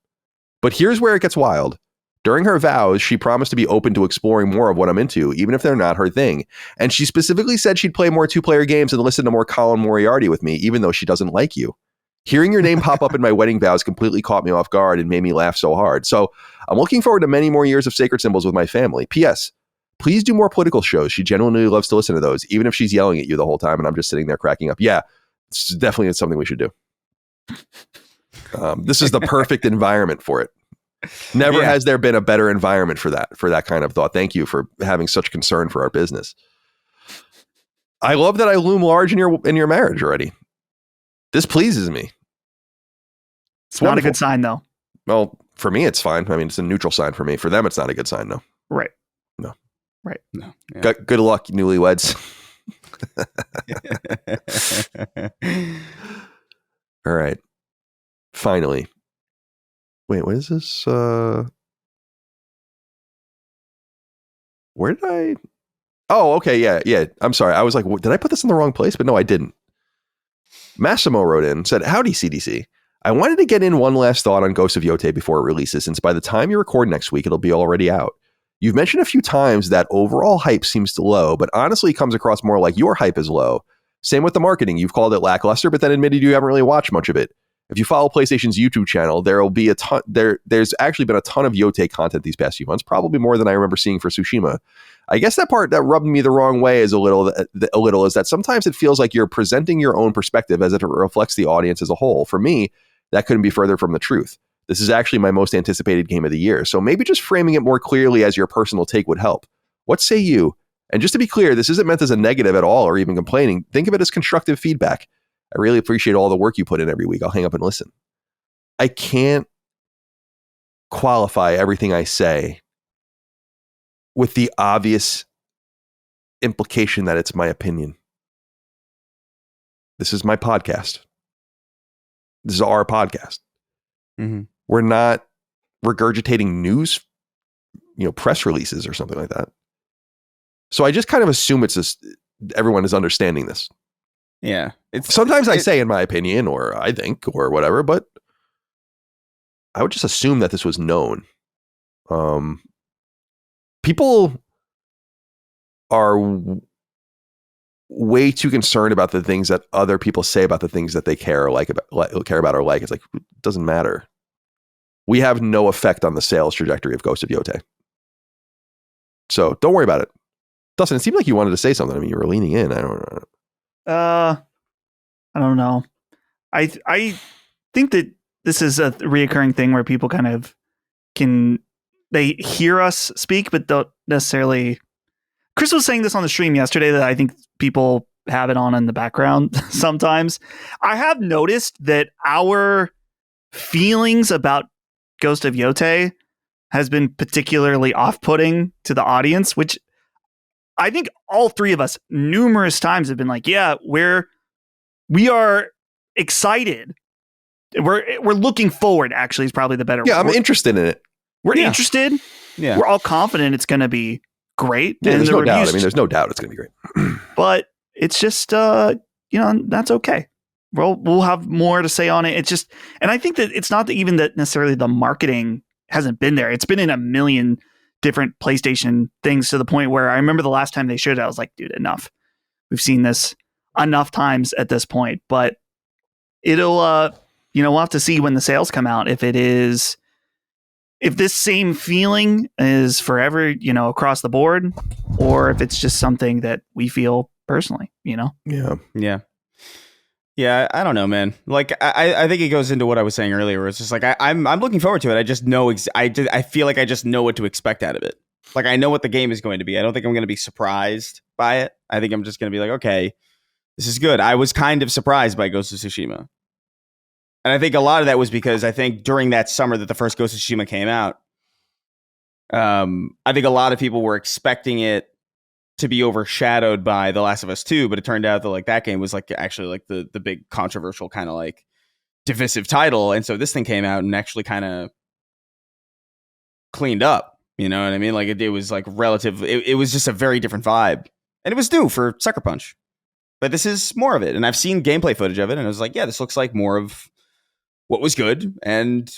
But here's where it gets wild. During her vows, she promised to be open to exploring more of what I'm into, even if they're not her thing. And she specifically said she'd play more 2-player games and listen to more Colin Moriarty with me, even though she doesn't like you. Hearing your name pop up in my wedding vows completely caught me off guard and made me laugh so hard. So I'm looking forward to many more years of Sacred Symbols with my family. P.S. Please do more political shows. She genuinely loves to listen to those, even if she's yelling at you the whole time and I'm just sitting there cracking up. Yeah, it's definitely something we should do. This is the perfect environment for it. Never has there been a better environment for that kind of thought. Thank you for having such concern for our business. I love that I loom large in your marriage already. This pleases me.
It's not a good sign, though.
Well, for me, it's fine. I mean, it's a neutral sign for me. For them, it's not a good sign, no.
Right.
No.
Right.
No. Yeah.
Good luck, newlyweds. All right. Finally. Wait, what is this? Where did I? Oh, okay. Yeah. I'm sorry. I was like, did I put this in the wrong place? But no, I didn't. Massimo wrote in, said, howdy, CDC. I wanted to get in one last thought on Ghost of Yotei before it releases, since by the time you record next week, it'll be already out. You've mentioned a few times that overall hype seems too low, but honestly comes across more like your hype is low. Same with the marketing. You've called it lackluster, but then admitted you haven't really watched much of it. If you follow PlayStation's YouTube channel, there'll be a ton. There's actually been a ton of Yotei content these past few months, probably more than I remember seeing for Tsushima. I guess that part that rubbed me the wrong way is a little is that sometimes it feels like you're presenting your own perspective as if it reflects the audience as a whole. For me, that couldn't be further from the truth. This is actually my most anticipated game of the year, so maybe just framing it more clearly as your personal take would help. What say you? And just to be clear, this isn't meant as a negative at all or even complaining. Think of it as constructive feedback. I really appreciate all the work you put in every week. I'll hang up and listen. I can't qualify everything I say with the obvious implication that it's my opinion. This is my podcast. This is our podcast.
Mm-hmm.
We're not regurgitating news, press releases or something like that. So I just kind of assume everyone is understanding this.
Yeah.
Sometimes I say in my opinion, or I think, or whatever, but I would just assume that this was known. People are way too concerned about the things that other people say about the things that they care about or like. It's like, it doesn't matter. We have no effect on the sales trajectory of Ghost of Yotei. So don't worry about it. Dustin, it seemed like you wanted to say something. I mean, you were leaning in. I don't know.
I don't know. I think that this is a reoccurring thing where people kind of they hear us speak, but don't necessarily. Chris was saying this on the stream yesterday that I think people have it on in the background sometimes. I have noticed that our feelings about Ghost of Yotei has been particularly off-putting to the audience, which I think all three of us numerous times have been like, yeah, we are excited. We're looking forward, actually, is probably the better word.
Yeah, I'm interested in it.
We're interested.
Yeah.
We're all confident it's going to be great.
Yeah,
and
there's no doubt. I mean, there's no doubt it's going to be great.
But it's just, that's okay. We'll have more to say on it. It's just, and I think that it's not even that necessarily the marketing hasn't been there. It's been in a million different PlayStation things to the point where I remember the last time they showed it, I was like, dude, enough. We've seen this enough times at this point, but it'll, we'll have to see when the sales come out if this same feeling is forever, across the board, or if it's just something that we feel personally,
Yeah.
Yeah, I don't know, man. Like, I think it goes into what I was saying earlier, where it's just like, I'm looking forward to it. I just know, I feel like I just know what to expect out of it. Like, I know what the game is going to be. I don't think I'm going to be surprised by it. I think I'm just going to be like, okay, this is good. I was kind of surprised by Ghost of Tsushima. And I think a lot of that was because I think during that summer that the first Ghost of Tsushima came out, I think a lot of people were expecting it to be overshadowed by The Last of Us 2, but it turned out that like that game was like actually like the big controversial kind of like divisive title. And so this thing came out and actually kind of cleaned up. You know what I mean? Like it was like it was just a very different vibe. And it was new for Sucker Punch. But this is more of it. And I've seen gameplay footage of it and I was like, yeah, this looks like more of what was good. And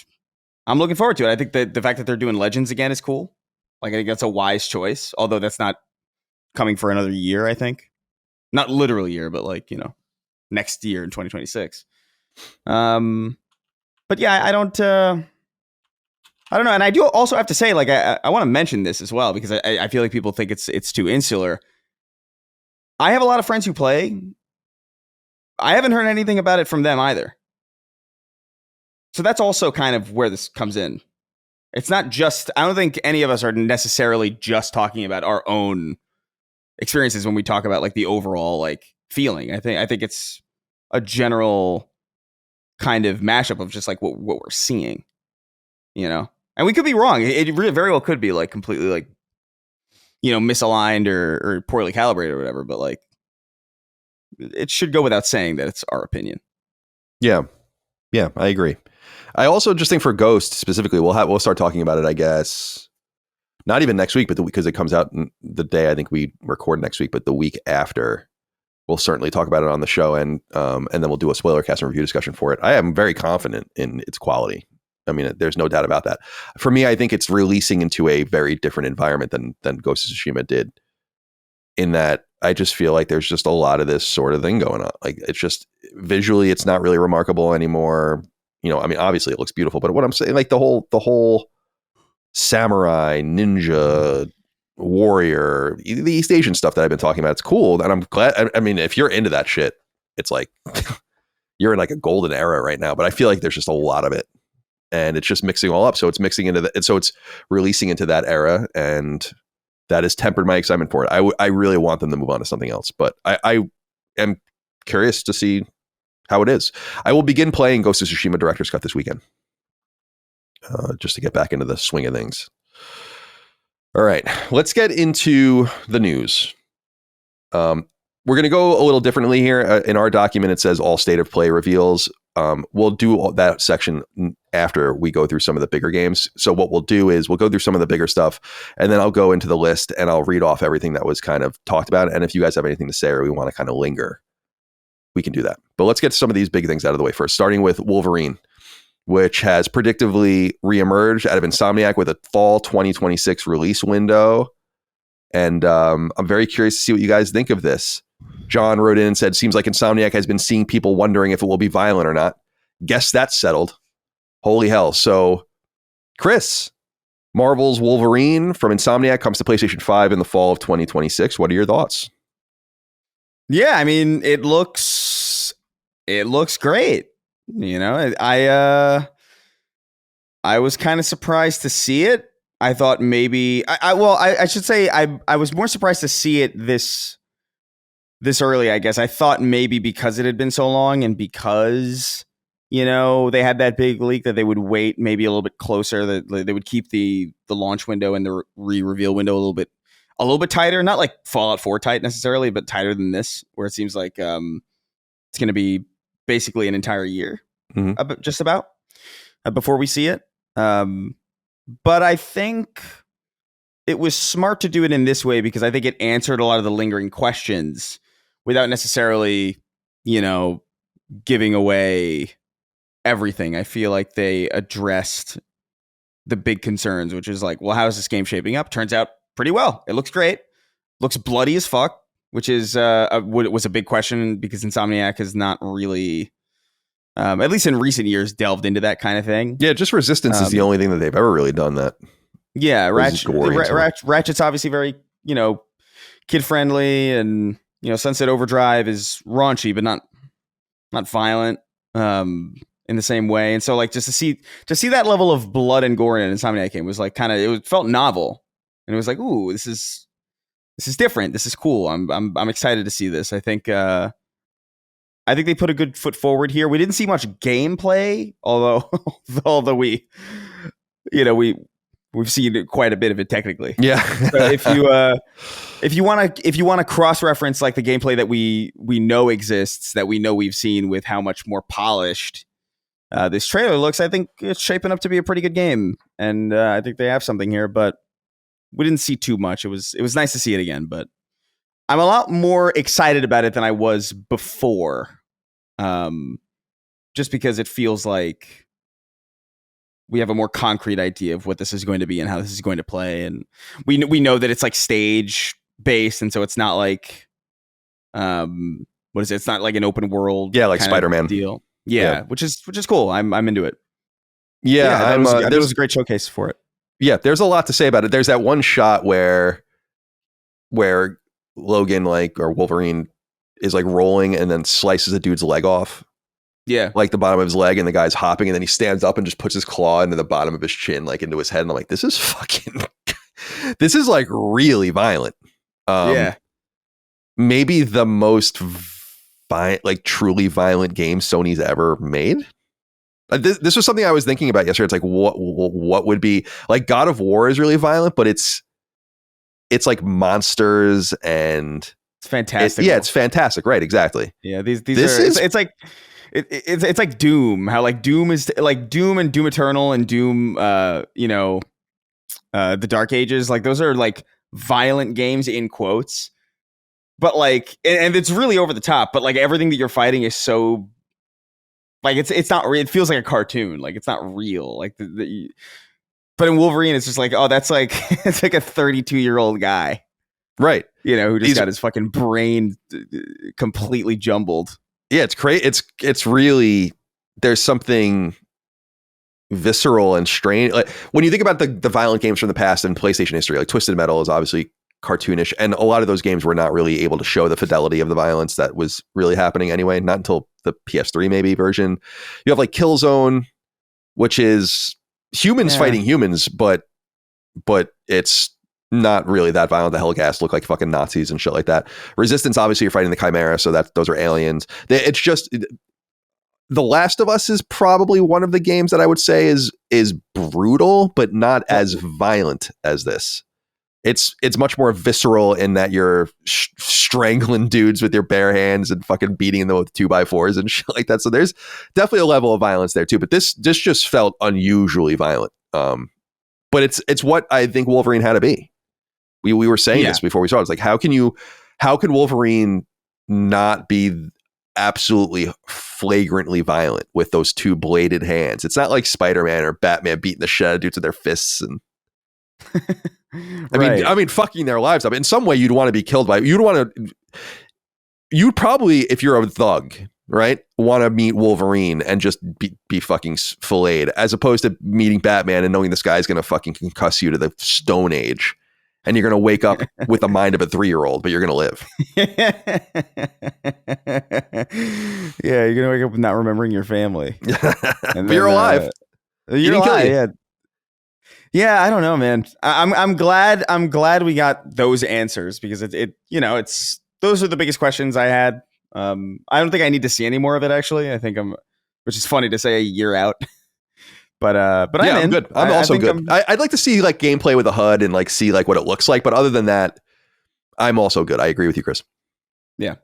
I'm looking forward to it. I think that the fact that they're doing Legends again is cool. Like I think that's a wise choice, although that's not coming for another year, I think. Not literal year, but like, next year in 2026. But yeah, I don't know. And I do also have to say, like, I want to mention this as well, because I feel like people think it's too insular. I have a lot of friends who play. I haven't heard anything about it from them either. So that's also kind of where this comes in. It's not just, I don't think any of us are necessarily just talking about our own experiences when we talk about like the overall like feeling. I think it's a general kind of mashup of just like what we're seeing, you know? And we could be wrong. It really very well could be like completely like, you know, misaligned or poorly calibrated or whatever, but like it should go without saying that it's our opinion.
Yeah. Yeah, I agree. I also just think for Ghost specifically, we'll start talking about it, I guess, not even next week, but because it comes out the day I think we record next week, but the week after, we'll certainly talk about it on the show, and then we'll do a spoiler cast and review discussion for it. I am very confident in its quality. I mean, there's no doubt about that. For me, I think it's releasing into a very different environment than Ghost of Tsushima did, in that I just feel like there's just a lot of this sort of thing going on. Like, it's just visually, it's not really remarkable anymore. You know, I mean, obviously it looks beautiful, but what I'm saying, like the whole samurai, ninja, warrior, the East Asian stuff that I've been talking about, it's cool. And I'm glad. I mean, if you're into that shit, it's like you're in like a golden era right now. But I feel like there's just a lot of it, and it's just mixing all up. So it's mixing into and so it's releasing into that era, and that has tempered my excitement for it. I really want them to move on to something else, but I am curious to see how it is. I will begin playing Ghost of Tsushima Director's Cut this weekend, just to get back into the swing of things. All right, let's get into the news. We're going to go a little differently here. In our document, it says all state of play reveals. We'll do that section after we go through some of the bigger games. So what we'll do is we'll go through some of the bigger stuff, and then I'll go into the list and I'll read off everything that was kind of talked about. And if you guys have anything to say or we want to kind of linger, we can do that. But let's get some of these big things out of the way first, starting with Wolverine, which has predictably reemerged out of Insomniac with a fall 2026 release window. And I'm very curious to see what you guys think of this. John wrote in and said, seems like Insomniac has been seeing people wondering if it will be violent or not. Guess that's settled. Holy hell. So, Chris, Marvel's Wolverine from Insomniac comes to PlayStation 5 in the fall of 2026. What are your thoughts?
Yeah, I mean, it looks great. You know, I was kind of surprised to see it. I thought maybe I should say I was more surprised to see it this early, I guess. I thought maybe because it had been so long and because, you know, they had that big leak that they would wait maybe a little bit closer, that they would keep the launch window and the reveal window a little bit tighter, not like Fallout 4 tight necessarily, but tighter than this, where it seems like it's going to be basically an entire year, just about, before we see it. But I think it was smart to do it in this way because I think it answered a lot of the lingering questions without necessarily, you know, giving away everything. I feel like they addressed the big concerns, which is like, well, how is this game shaping up? Turns out pretty well. It looks great. Looks bloody as fuck, which is was a big question because Insomniac has not really, at least in recent years, delved into that kind of thing.
Yeah, just Resistance is the only thing that they've ever really done that.
Yeah, Ratchet's obviously very, you know, kid friendly, and you know, Sunset Overdrive is raunchy but not violent in the same way. And so like just to see that level of blood and gore in an Insomniac game was like it felt novel, and it was like, ooh, this is different. This is cool. I'm excited to see this. I think they put a good foot forward here. We didn't see much gameplay, although we, you know, we've seen quite a bit of it technically.
Yeah.
So if you want to cross reference like the gameplay that we know exists, that we know we've seen, with how much more polished this trailer looks, I think it's shaping up to be a pretty good game, and I think they have something here. But we didn't see too much. It was nice to see it again, but I'm a lot more excited about it than I was before. Just because it feels like we have a more concrete idea of what this is going to be and how this is going to play. And we know that it's like stage based. And so it's not like, what is it? It's not like an open world.
Yeah. Like Spider-Man
deal. Yeah, which is cool. I'm into it.
Yeah,
I thought it was a great showcase for it.
Yeah, there's a lot to say about it. There's that one shot where Logan or Wolverine is like rolling and then slices a dude's leg off.
Yeah.
Like the bottom of his leg, and the guy's hopping, and then he stands up and just puts his claw into the bottom of his chin, like into his head. And I'm like, this is fucking this is like really violent.
Yeah.
Maybe the most truly violent game Sony's ever made. This was something I was thinking about yesterday. It's like what would be like God of War is really violent, but it's like monsters and
it's fantastic.
It's fantastic, right? Exactly.
Yeah, it's like it's like Doom. How like Doom is like Doom and Doom Eternal and Doom, the Dark Ages. Like those are like violent games in quotes, but like and it's really over the top. But like everything that you're fighting is so. Like it's not. It feels like a cartoon. Like it's not real. Like but in Wolverine, it's just like, oh, that's like it's like a 32-year-old guy,
right?
Who just got his fucking brain completely jumbled.
Yeah, it's crazy. It's really there's something visceral and strange. Like when you think about the violent games from the past in PlayStation history, like Twisted Metal is obviously cartoonish, and a lot of those games were not really able to show the fidelity of the violence that was really happening anyway, not until the PS3 maybe version. You have like Killzone, which is humans fighting humans, but it's not really that violent. The Hellgas look like fucking Nazis and shit like that. Resistance, obviously you're fighting the Chimera, so those are aliens. It's just The Last of Us is probably one of the games that I would say is brutal, but not as violent as this. It's much more visceral in that you're strangling dudes with your bare hands and fucking beating them with 2x4s and shit like that. So there's definitely a level of violence there too. But this just felt unusually violent. But it's what I think Wolverine had to be. We were saying this before we saw it. It's like how can Wolverine not be absolutely flagrantly violent with those two bladed hands? It's not like Spider-Man or Batman beating the shit out of dudes with their fists and. I mean, fucking their lives up. In some way, you'd want to be killed by. You'd probably, if you're a thug, right, want to meet Wolverine and just be fucking filleted, as opposed to meeting Batman and knowing this guy's going to fucking concuss you to the Stone Age, and you're going to wake up with the mind of a 3-year-old, but you're going to live.
Yeah, you're going to wake up not remembering your family,
but you're alive.
You're alive. Yeah. Yeah, I don't know, man. I'm glad we got those answers because it's those are the biggest questions I had. I don't think I need to see any more of it actually. I think which is funny to say a year out. but yeah, I'm good. I'm also good.
I'd like to see like gameplay with a HUD and like see like what it looks like, but other than that, I'm also good. I agree with you, Chris.
Yeah.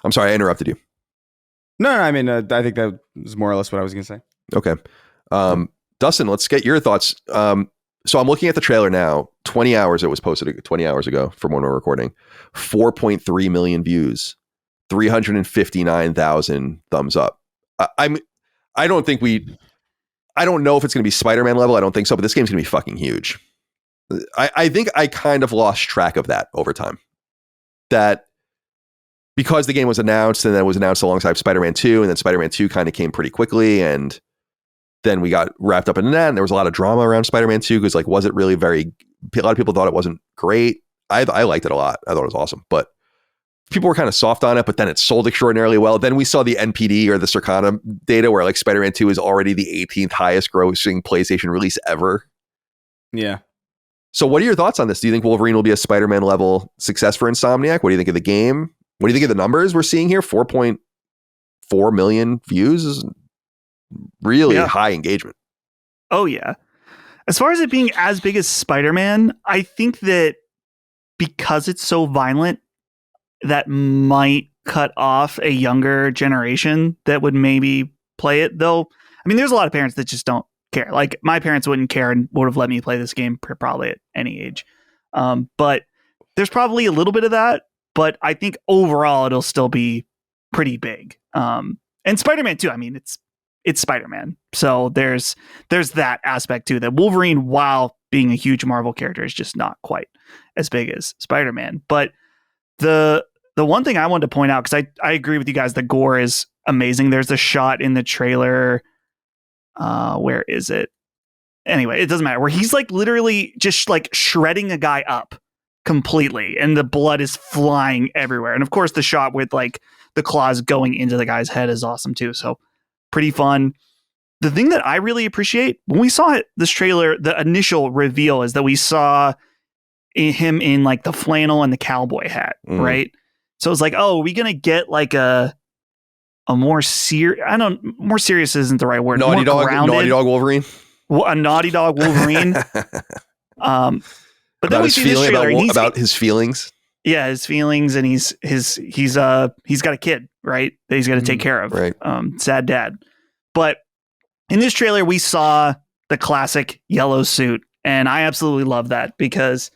I'm sorry I interrupted you.
No, I mean I think that was more or less what I was going to say.
Okay. Dustin, let's get your thoughts. So I'm looking at the trailer now. 20 hours it was posted 20 hours ago from when we're recording. 4.3 million views, 359,000 thumbs up. I don't know if it's going to be Spider-Man level. I don't think so, but this game's going to be fucking huge. I think I kind of lost track of that over time. That because the game was announced and then it was announced alongside Spider-Man 2, and then Spider-Man 2 kind of came pretty quickly, and then we got wrapped up in that, and there was a lot of drama around Spider-Man 2 because like, was it really a lot of people thought it wasn't great. I liked it a lot. I thought it was awesome, but people were kind of soft on it, but then it sold extraordinarily well. Then we saw the NPD or the Circana data where like Spider-Man 2 is already the 18th highest grossing PlayStation release ever.
Yeah.
So what are your thoughts on this? Do you think Wolverine will be a Spider-Man level success for Insomniac? What do you think of the game? What do you think of the numbers we're seeing here? 4.4 million views is really high engagement.
Oh, yeah. As far as it being as big as Spider-Man, I think that because it's so violent, that might cut off a younger generation that would maybe play it. Though, I mean, there's a lot of parents that just don't care. Like my parents wouldn't care and would have let me play this game probably at any age. But there's probably a little bit of that. But I think overall it'll still be pretty big. And Spider-Man 2, I mean, it's Spider-Man. So there's that aspect too, that Wolverine, while being a huge Marvel character, is just not quite as big as Spider-Man. But the one thing I wanted to point out, because I agree with you guys that gore is amazing. There's a shot in the trailer. Where is it? Anyway, it doesn't matter. Where he's like literally just like shredding a guy up completely, and the blood is flying everywhere. And of course, the shot with like the claws going into the guy's head is awesome too. So pretty fun. The thing that I really appreciate when we saw this trailer, the initial reveal is that we saw him in like the flannel and the cowboy hat, right? So it's like, oh, are we gonna get like a more serious? More serious isn't the right word.
Naughty Dog Wolverine.
A Naughty Dog Wolverine. But then we see this trailer
about his feelings.
Yeah, his feelings, and he's got a kid, right? That he's got to take care of.
Right.
Sad dad. But in this trailer, we saw the classic yellow suit, and I absolutely love that because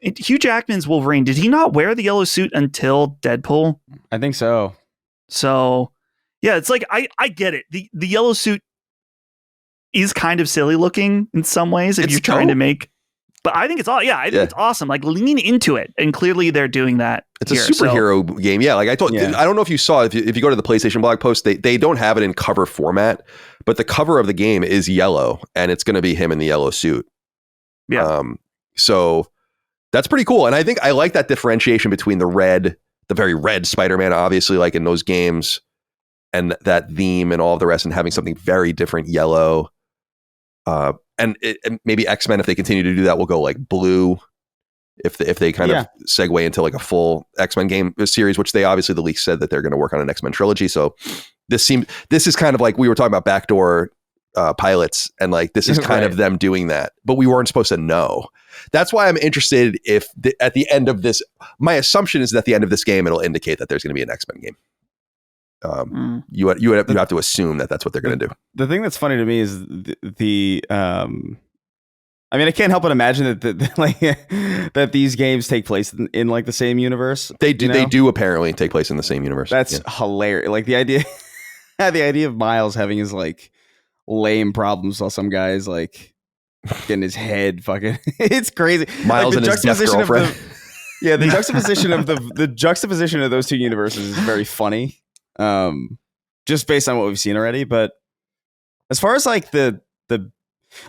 Hugh Jackman's Wolverine, did he not wear the yellow suit until Deadpool?
I think so.
So yeah, it's like I get it. The yellow suit is kind of silly looking in some ways if you're trying to make, but I think it's it's awesome. Like lean into it, and clearly they're doing that. It's a
superhero game, yeah. Like I don't know if you saw if you go to the PlayStation blog post, they don't have it in cover format, but the cover of the game is yellow, and it's going to be him in the yellow suit.
Yeah.
So that's pretty cool, and I think I like that differentiation between the very red Spider-Man, obviously, like in those games, and that theme and all of the rest, and having something very different yellow. And maybe X-Men, if they continue to do that, will go like blue. If they kind of segue into like a full X-Men game series, which they obviously, the leaks said that they're going to work on an X-Men trilogy. So this is kind of like we were talking about backdoor pilots, and like this is kind of them doing that, but we weren't supposed to know. That's why I'm interested if at the end of this, my assumption is that at the end of this game, it'll indicate that there's going to be an X-Men game. You have to assume that that's what they're going to do.
The thing that's funny to me is I mean, I can't help but imagine that these games take place in like the same universe.
They do. They do apparently take place in the same universe.
That's hilarious. Like the idea of Miles having his like lame problems while some guy is like getting his head fucking. It's crazy.
Miles and his deaf girlfriend.
The juxtaposition of those two universes is very funny. Just based on what we've seen already, but as far as like the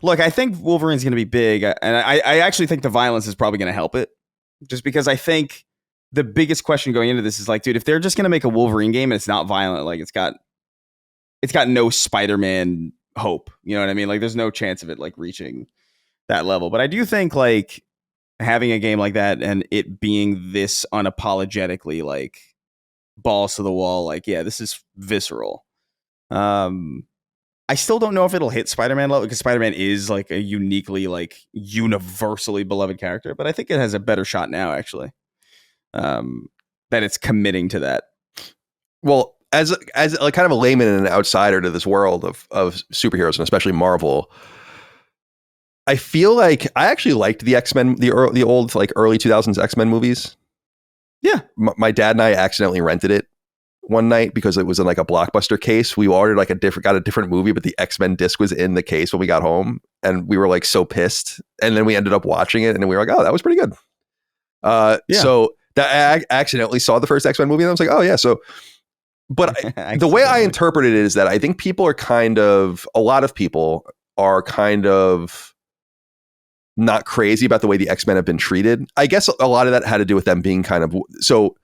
look, I think Wolverine's going to be big, and I actually think the violence is probably going to help it, just because I think the biggest question going into this is like, dude, if they're just going to make a Wolverine game and it's not violent, like it's got no Spider-Man hope, you know what I mean? Like there's no chance of it like reaching that level. But I do think like having a game like that and it being this unapologetically like balls to the wall, like, yeah, this is visceral. I still don't know if it'll hit Spider-Man level, because Spider-Man is like a uniquely like universally beloved character, but I think it has a better shot now actually, that it's committing to that.
Well, as like kind of a layman and an outsider to this world of superheroes, and especially Marvel, I feel like I actually liked the X-Men, the old like early 2000s X-Men movies.
Yeah.
My dad and I accidentally rented it one night because it was in like a Blockbuster case. We ordered like got a different movie, but the X-Men disc was in the case when we got home, and we were like so pissed. And then we ended up watching it, and we were like, oh, that was pretty good. So that I accidentally saw the first X-Men movie, and I was like, oh yeah. So, but the way I interpreted it is that I think a lot of people are kind of not crazy about the way the X-Men have been treated. I guess a lot of that had to do with them being kind of, so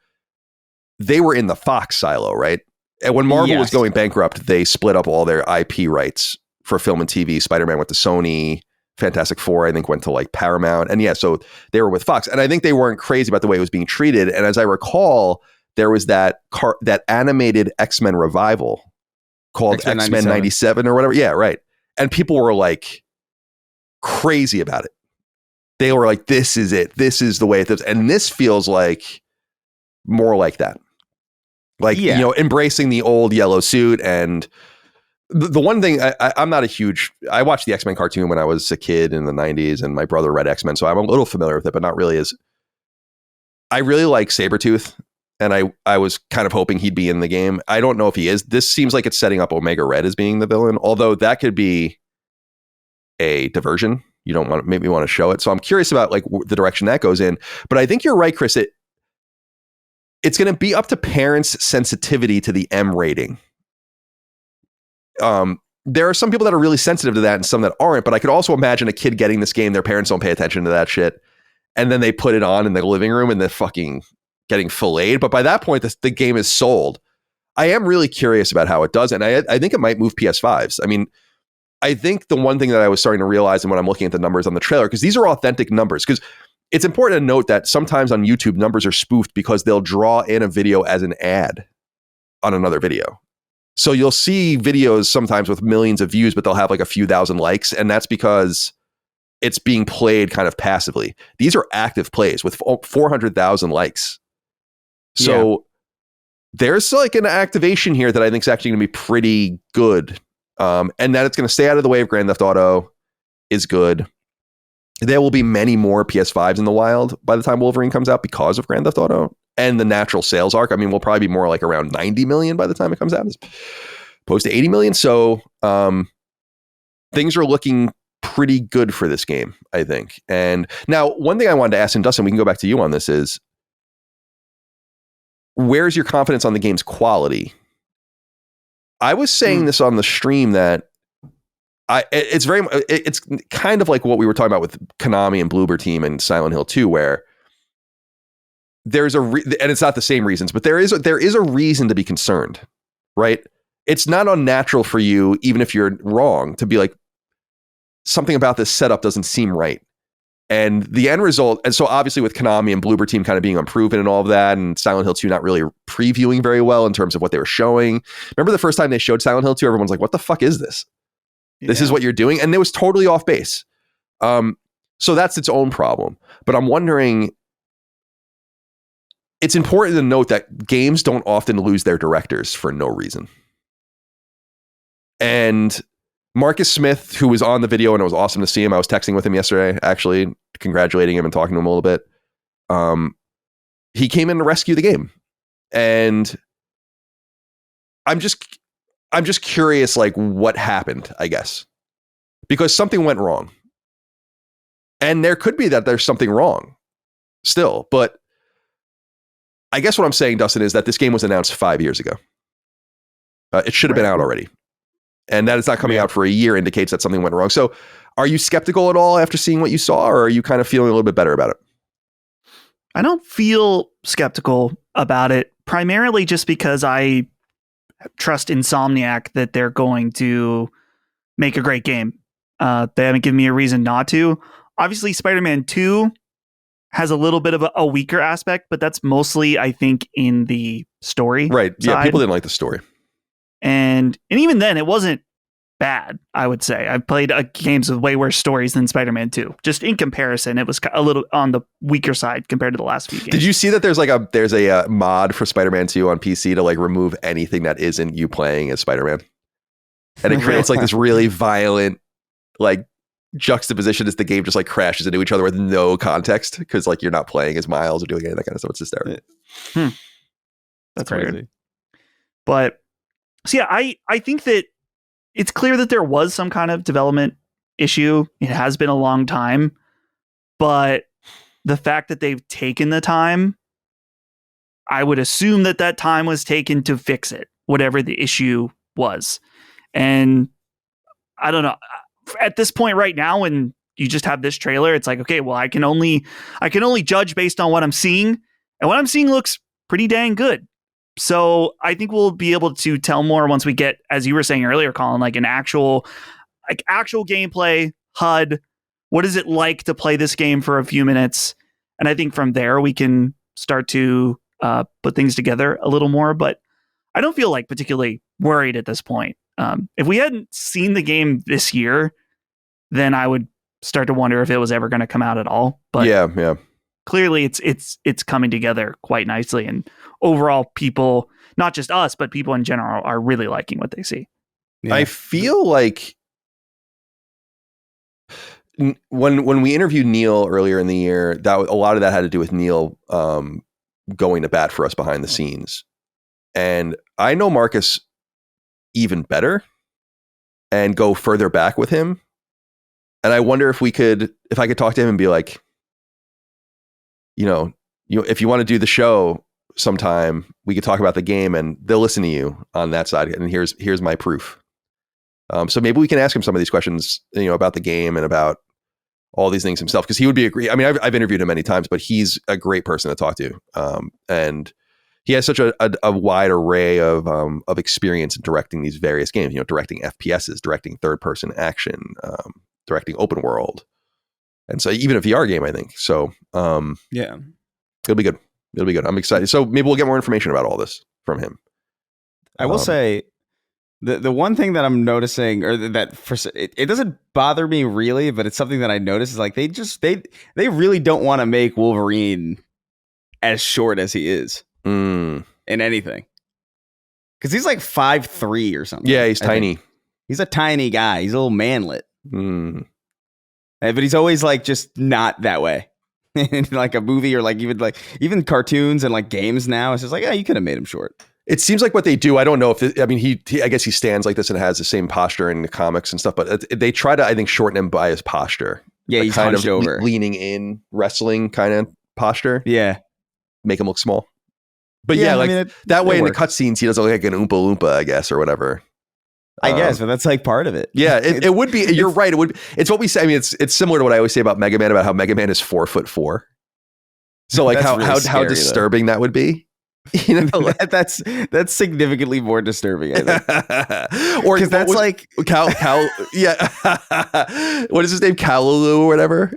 they were in the Fox silo, right? And when Marvel was going bankrupt, they split up all their IP rights for film and TV. Spider-Man went to Sony, Fantastic Four, I think, went to like Paramount. And so they were with Fox. And I think they weren't crazy about the way it was being treated. And as I recall, there was that animated X-Men revival called X-Men 97 or whatever. Yeah, right. And people were like crazy about it. They were like, this is it. This is the way it is. And this feels like more like that. Like, embracing the old yellow suit. And the one thing, I'm not I watched the X-Men cartoon when I was a kid in the 90s, and my brother read X-Men, so I'm a little familiar with it, but not really I really like Sabretooth, and I was kind of hoping he'd be in the game. I don't know if he is. This seems like it's setting up Omega Red as being the villain, although that could be a diversion. You don't want to show it. So I'm curious about like the direction that goes in. But I think you're right, Chris. it's going to be up to parents' sensitivity to the M rating. There are some people that are really sensitive to that and some that aren't, but I could also imagine a kid getting this game, their parents don't pay attention to that shit, and then they put it on in the living room and they're fucking getting filleted. But by that point, the game is sold. I am really curious about how it does, and I think it might move PS5s. I mean, I think the one thing that I was starting to realize, and when I'm looking at the numbers on the trailer, because these are authentic numbers, because it's important to note that sometimes on YouTube, numbers are spoofed because they'll draw in a video as an ad on another video. So you'll see videos sometimes with millions of views, but they'll have like a few thousand likes. And that's because it's being played kind of passively. These are active plays with 400,000 likes. So there's like an activation here that I think is actually going to be pretty good. And that it's going to stay out of the way of Grand Theft Auto is good. There will be many more PS5s in the wild by the time Wolverine comes out because of Grand Theft Auto and the natural sales arc. I mean, we'll probably be more like around 90 million by the time it comes out as opposed to 80 million. So things are looking pretty good for this game, I think. And now one thing I wanted to ask, and Dustin, we can go back to you on this, is where's your confidence on the game's quality? I was saying this on the stream that it's kind of like what we were talking about with Konami and Bloober Team and Silent Hill 2, where there's and it's not the same reasons, but there is a reason to be concerned, right? It's not unnatural for you, even if you're wrong, to be like, something about this setup doesn't seem right. And the end result, and so obviously with Konami and Bloober Team kind of being unproven and all of that, and Silent Hill 2 not really previewing very well in terms of what they were showing. Remember the first time they showed Silent Hill 2, everyone's like, what the fuck is this? This is what you're doing. And it was totally off base. So that's its own problem. But I'm wondering, it's important to note that games don't often lose their directors for no reason. And Marcus Smith, who was on the video, and it was awesome to see him. I was texting with him yesterday, actually, congratulating him and talking to him a little bit. He came in to rescue the game. And I'm just curious, like, what happened, I guess. Because something went wrong. And there could be that there's something wrong still. But I guess what I'm saying, Dustin, is that this game was announced 5 years ago. It should have been out already. And that it's not coming out for a year indicates that something went wrong. So are you skeptical at all after seeing what you saw, or are you kind of feeling a little bit better about it?
I don't feel skeptical about it, primarily just because I trust Insomniac that they're going to make a great game. They haven't given me a reason not to. Obviously, Spider-Man 2 has a little bit of a weaker aspect, but that's mostly, I think, in the story.
Right. Yeah,
side.
People didn't like the story.
And even then, it wasn't bad, I would say. I've played games with way worse stories than Spider-Man 2. Just in comparison, it was a little on the weaker side compared to the last few games.
Did you see that there's a mod for Spider-Man 2 on PC to like remove anything that isn't you playing as Spider-Man? And it creates like this really violent like juxtaposition as the game just like crashes into each other with no context because like you're not playing as Miles or doing any of that kind of stuff. It's hysterical.
That's crazy. Weird. But so yeah, I think that it's clear that there was some kind of development issue. It has been a long time, but the fact that they've taken the time, I would assume that time was taken to fix it, whatever the issue was. And I don't know, at this point right now, when you just have this trailer, it's like, okay, well, I can only judge based on what I'm seeing, and what I'm seeing looks pretty dang good. So I think we'll be able to tell more once we get, as you were saying earlier, Colin, like an actual gameplay, HUD. What is it like to play this game for a few minutes? And I think from there we can start to put things together a little more. But I don't feel like particularly worried at this point. If we hadn't seen the game this year, then I would start to wonder if it was ever going to come out at all. But
yeah.
Clearly it's coming together quite nicely, and overall people, not just us, but people in general, are really liking what they see.
Yeah. I feel like when we interviewed Neil earlier in the year, that a lot of that had to do with Neil going to bat for us behind the scenes. And I know Marcus even better and go further back with him. And I wonder if I could talk to him and be like, if you want to do the show, sometime, we could talk about the game, and they'll listen to you on that side. And here's my proof. So maybe we can ask him some of these questions, about the game and about all these things himself, because he would be I mean, I've interviewed him many times, but he's a great person to talk to, and he has such a wide array of experience in directing these various games. Directing FPSs, directing third person action, directing open world, and so even a VR game, I think. So
yeah,
it'll be good. It'll be good. I'm excited. So maybe we'll get more information about all this from him.
I will say the one thing that I'm noticing, or that it doesn't bother me really, but it's something that I notice is like they really don't want to make Wolverine as short as he is in anything, because he's like 5'3" or something.
Yeah, he's tiny.
He's a tiny guy. He's a little manlet. But he's always like just not that way. In like a movie, or like even cartoons and like games now, it's just like, yeah, you could have made him short.
It seems like what they do. I don't know if he I guess he stands like this and has the same posture in the comics and stuff, but they try to, I think, shorten him by his posture.
Yeah, he's
kind
hunched
of
over,
leaning in, wrestling kind of posture.
Yeah,
make him look small. But yeah, like that way in the cutscenes, he doesn't look like an Oompa Loompa, I guess, or whatever.
I guess, but that's like part of it.
Yeah, it would be. You're right. It would. It's what we say. I mean, it's similar to what I always say about Mega Man, about how Mega Man is 4'4". So like how disturbing that would be.
That's significantly more disturbing, I think.
Or because that's like Cal. Yeah. What is his name? Calulu or whatever.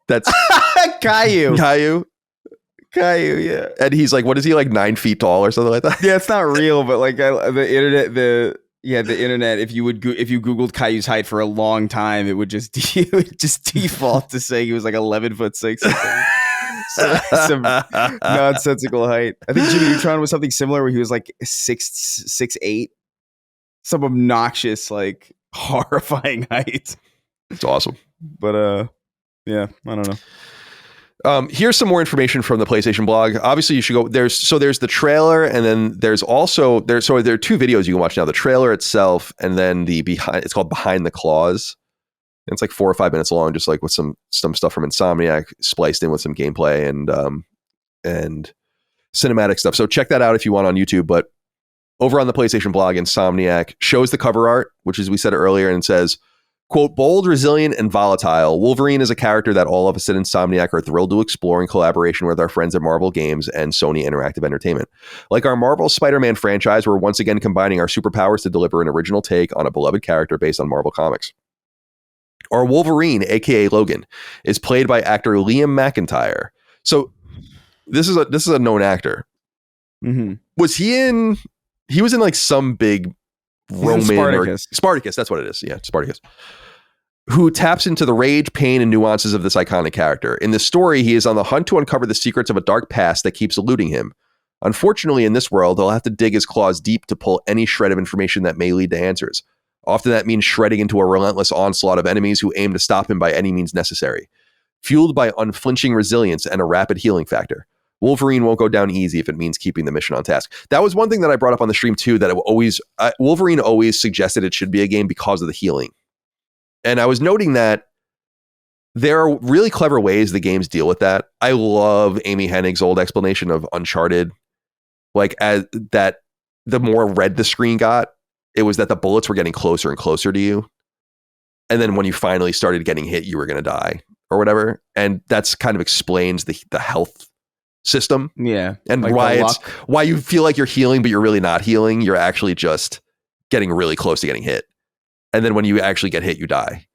That's Caillou. Yeah. And he's like, what is he, like 9 feet tall or something like that?
Yeah, it's not real, but like the internet, if you Googled Caillou's height for a long time, it would just default to saying he was like 11'6". Some nonsensical height. I think Jimmy Neutron was something similar, where he was like 6'8". Some obnoxious, like horrifying height.
It's awesome.
But yeah, I don't know.
Here's some more information from the PlayStation blog. Obviously, you should go. There's the trailer, and then there's also there are 2 videos you can watch now. The trailer itself, and then it's called Behind the Claws. And it's like 4 or 5 minutes long, just like with some stuff from Insomniac spliced in with some gameplay and cinematic stuff. So check that out if you want on YouTube. But over on the PlayStation blog, Insomniac shows the cover art, which, as we said earlier, and it says, quote, bold, resilient, and volatile, Wolverine is a character that all of us at Insomniac are thrilled to explore in collaboration with our friends at Marvel Games and Sony Interactive Entertainment. Like our Marvel Spider-Man franchise, we're once again combining our superpowers to deliver an original take on a beloved character based on Marvel Comics. Our Wolverine, aka Logan, is played by actor Liam McIntyre. So this is a known actor.
Mm-hmm.
He was in like some big Roman Spartacus, that's what it is. Yeah, Spartacus. Who taps into the rage, pain, and nuances of this iconic character. In this story, he is on the hunt to uncover the secrets of a dark past that keeps eluding him. Unfortunately, in this world, he'll have to dig his claws deep to pull any shred of information that may lead to answers. Often that means shredding into a relentless onslaught of enemies who aim to stop him by any means necessary. Fueled by unflinching resilience and a rapid healing factor, Wolverine won't go down easy if it means keeping the mission on task. That was one thing that I brought up on the stream too, that Wolverine always suggested it should be a game because of the healing. And I was noting that there are really clever ways the games deal with that. I love Amy Hennig's old explanation of Uncharted. Like, as that the more red the screen got, it was that the bullets were getting closer and closer to you. And then when you finally started getting hit, you were going to die or whatever. And that's kind of explains the health system.
Yeah.
And like why you feel like you're healing, but you're really not healing. You're actually just getting really close to getting hit. And then when you actually get hit, you die.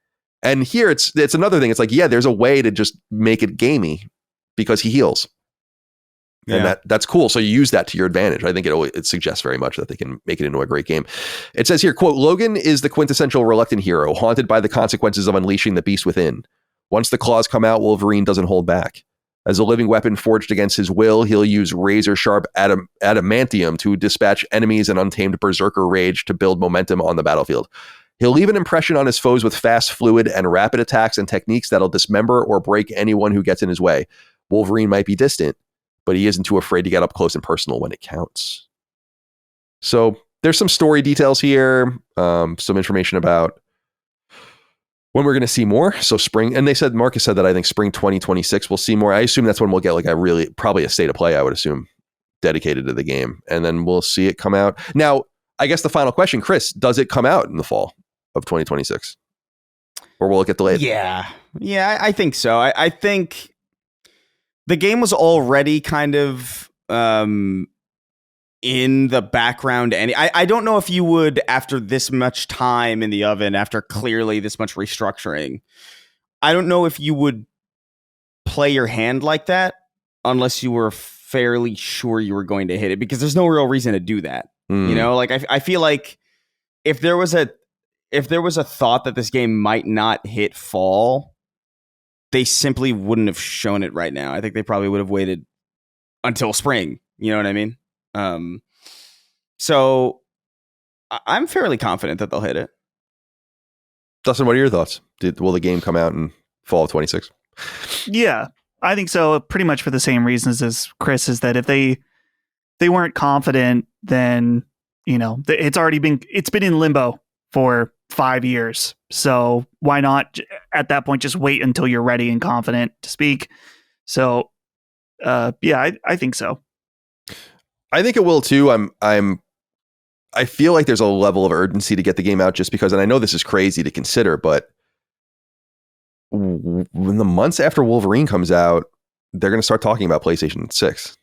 And here it's another thing. It's like, yeah, there's a way to just make it gamey because he heals. And that's cool. So you use that to your advantage. I think it suggests very much that they can make it into a great game. It says here, quote, Logan is the quintessential reluctant hero, haunted by the consequences of unleashing the beast within. Once the claws come out, Wolverine doesn't hold back. As a living weapon forged against his will, he'll use razor-sharp adamantium to dispatch enemies and untamed berserker rage to build momentum on the battlefield. He'll leave an impression on his foes with fast, fluid, and rapid attacks and techniques that'll dismember or break anyone who gets in his way. Wolverine might be distant, but he isn't too afraid to get up close and personal when it counts. So there's some story details here, some information about when we're going to see more. So spring, and Marcus said that I think spring 2026 we'll see more. I assume that's when we'll get like probably a state of play, I would assume. dedicated to the game, and then we'll see it come out. Now, I guess the final question, Chris, does it come out in the fall of 2026? Or will it get delayed?
Yeah, I think so. I think the game was already kind of in the background. I don't know if you would, after this much time in the oven, after clearly this much restructuring, I don't know if you would play your hand like that unless you were fairly sure you were going to hit it, because there's no real reason to do that. You know, like I feel like if there was a thought that this game might not hit fall, they simply wouldn't have shown it right now. I think they probably would have waited until spring. You know what I mean? So I'm fairly confident that they'll hit it.
Dustin, what are your thoughts? Will the game come out in fall of 26?
Yeah, I think so. Pretty much for the same reasons as Chris, is that if they weren't confident, then, you know, it's been in limbo for 5 years. So why not at that point just wait until you're ready and confident to speak? So yeah, I think so.
I think it will too. I feel like there's a level of urgency to get the game out, just because, and I know this is crazy to consider, but when the months after Wolverine comes out, they're going to start talking about PlayStation 6.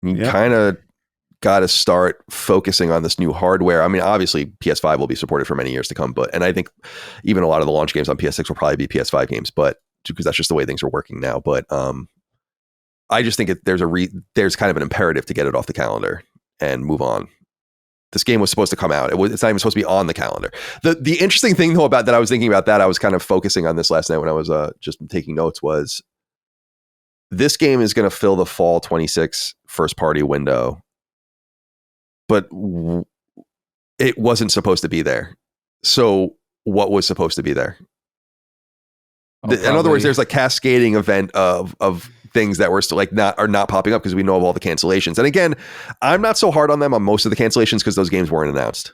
You kind of got to start focusing on this new hardware. I mean, obviously PS5 will be supported for many years to come, and I think even a lot of the launch games on PS6 will probably be PS5 games, but because that's just the way things are working now. But I just think there's kind of an imperative to get it off the calendar and move on. This game was supposed to come out. It's not even supposed to be on the calendar. The interesting thing though about that, I was thinking about that, I was kind of focusing on this last night when I was just taking notes, was this game is going to fill the fall 26 first party window, but it wasn't supposed to be there. So what was supposed to be there? In other words, there's a cascading event of things that were still not popping up because we know of all the cancellations. And again, I'm not so hard on them on most of the cancellations because those games weren't announced.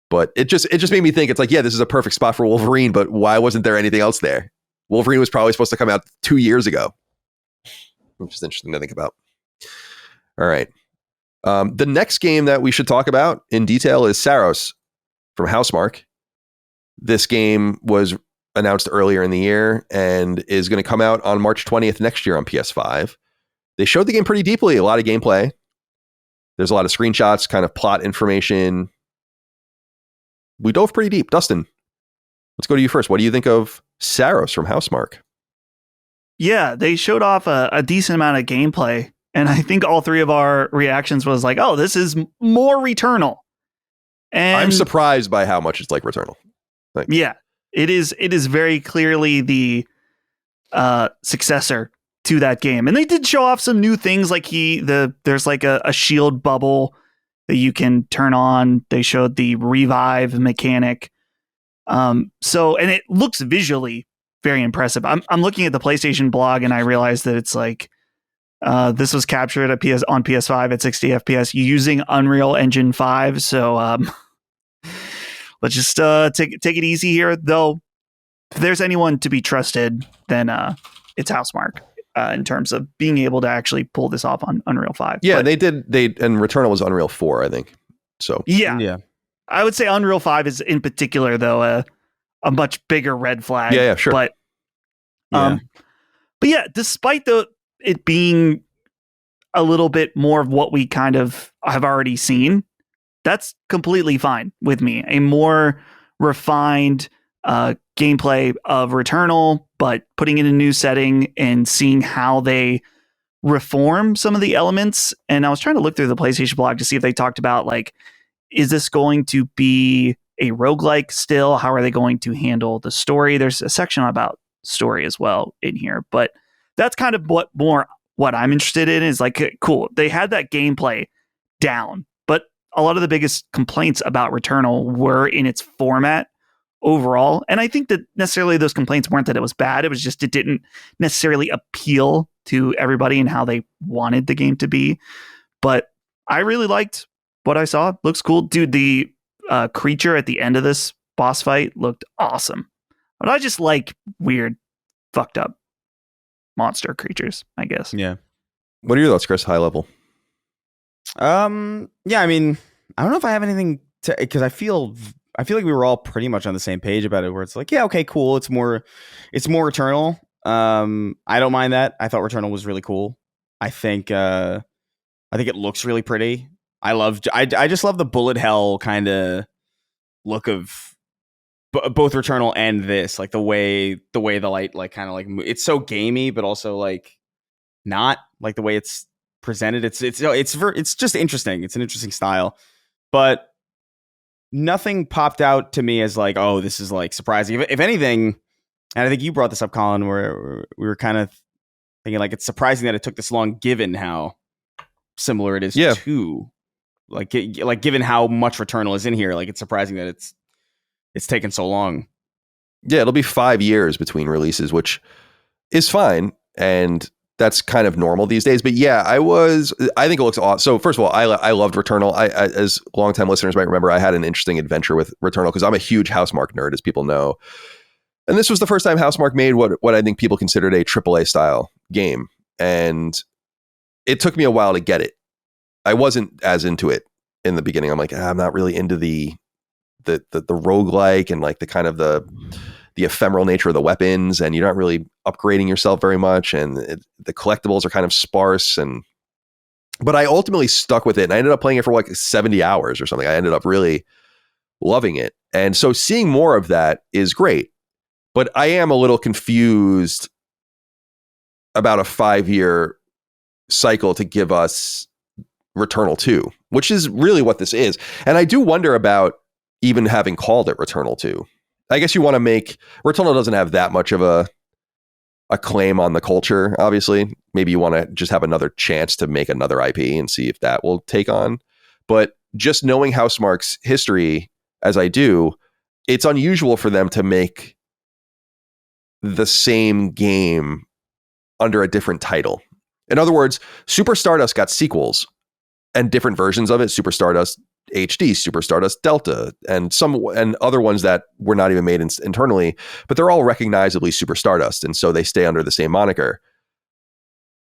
But it just made me think, it's like, yeah, this is a perfect spot for Wolverine, but why wasn't there anything else there? Wolverine was probably supposed to come out 2 years ago. Which is interesting to think about. All right. The next game that we should talk about in detail is Saros from Housemarque. This game was announced earlier in the year and is going to come out on March 20th next year on PS5. They showed the game pretty deeply, a lot of gameplay. There's a lot of screenshots, kind of plot information. We dove pretty deep. Dustin, let's go to you first. What do you think of Saros from Housemarque?
Yeah, they showed off a decent amount of gameplay, and I think all three of our reactions was like, oh, this is more Returnal. And
I'm surprised by how much it's like Returnal.
Yeah, it is very clearly the successor to that game. And they did show off some new things, like there's like a shield bubble that you can turn on. They showed the revive mechanic. And it looks visually very impressive. I'm looking at the PlayStation blog and I realized that it's like this was captured on PS5 at 60 FPS using Unreal Engine 5. So let's just take it easy here. Though, if there's anyone to be trusted, then it's Housemarque in terms of being able to actually pull this off on Unreal 5.
Yeah, and Returnal was Unreal 4, I think. So
yeah. I would say Unreal 5 is in particular, though, a much bigger red flag.
Yeah, sure.
But yeah, despite it being a little bit more of what we kind of have already seen, that's completely fine with me. A more refined gameplay of Returnal, but putting in a new setting and seeing how they reform some of the elements. And I was trying to look through the PlayStation blog to see if they talked about, like, is this going to be a roguelike still? How are they going to handle the story? There's a section about story as well in here, but that's kind of what I'm interested in, is like, cool, they had that gameplay down, but a lot of the biggest complaints about Returnal were in its format overall. And I think that necessarily those complaints weren't that it was bad. It was just, it didn't necessarily appeal to everybody and how they wanted the game to be. But I really liked what I saw. Looks cool. Dude, the creature at the end of this boss fight looked awesome. But I just like weird, fucked up monster creatures, I guess.
Yeah.
What are your thoughts, Chris? High level.
Yeah, I mean, I don't know if I have anything to, because I feel like we were all pretty much on the same page about it, where it's like, yeah, okay, cool. It's more Returnal. I don't mind that. I thought Returnal was really cool. I think it looks really pretty. I just love the bullet hell kind of look of both Returnal and this, like the way the light like kind of like it's so gamey, but also like not like the way it's presented. It's just interesting. It's an interesting style, but nothing popped out to me as like, oh, this is like surprising. If anything, and I think you brought this up, Colin, where we were kind of thinking like it's surprising that it took this long, given how similar it is to like given how much Returnal is in here. Like it's surprising that it's taken so long.
Yeah, it'll be 5 years between releases, which is fine, and that's kind of normal these days. But yeah, I think it looks awesome. So first of all, I loved Returnal. I as longtime listeners might remember, I had an interesting adventure with Returnal because I'm a huge Housemarque nerd, as people know. And this was the first time Housemarque made what I think people considered a AAA style game. And it took me a while to get it. I wasn't as into it in the beginning. I'm like, I'm not really into the roguelike and like the kind of the ephemeral nature of the weapons, and you're not really upgrading yourself very much, and the collectibles are kind of sparse. But I ultimately stuck with it, and I ended up playing it for like 70 hours or something. I ended up really loving it. And so seeing more of that is great. But I am a little confused about a 5-year cycle to give us Returnal 2, which is really what this is. And I do wonder about even having called it Returnal 2. I guess you want to make... Returnal doesn't have that much of a claim on the culture, obviously. Maybe you want to just have another chance to make another IP and see if that will take on. But just knowing Housemarque's history, as I do, it's unusual for them to make the same game under a different title. In other words, Super Stardust got sequels and different versions of it. Super Stardust HD, Super Stardust Delta, and other ones that were not even made internally, but they're all recognizably Super Stardust, and so they stay under the same moniker.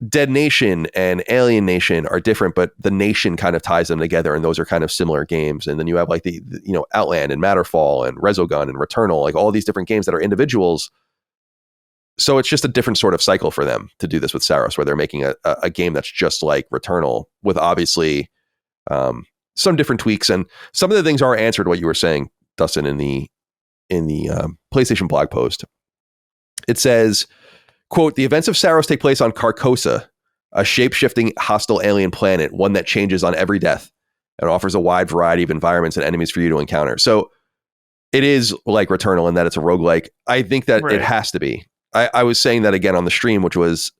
Dead Nation and Alien Nation are different, but the Nation kind of ties them together, and those are kind of similar games. And then you have like the Outland and Matterfall and Resogun and Returnal, like all these different games that are individuals. So it's just a different sort of cycle for them to do this with Saros, where they're making a game that's just like Returnal with obviously some different tweaks, and some of the things are answered what you were saying, Dustin, in the PlayStation blog post. It says, quote, "The events of Saros take place on Carcosa, a shape-shifting hostile alien planet, one that changes on every death and offers a wide variety of environments and enemies for you to encounter." So it is like Returnal in that it's a roguelike. I think that It has to be. I was saying that again on the stream, which was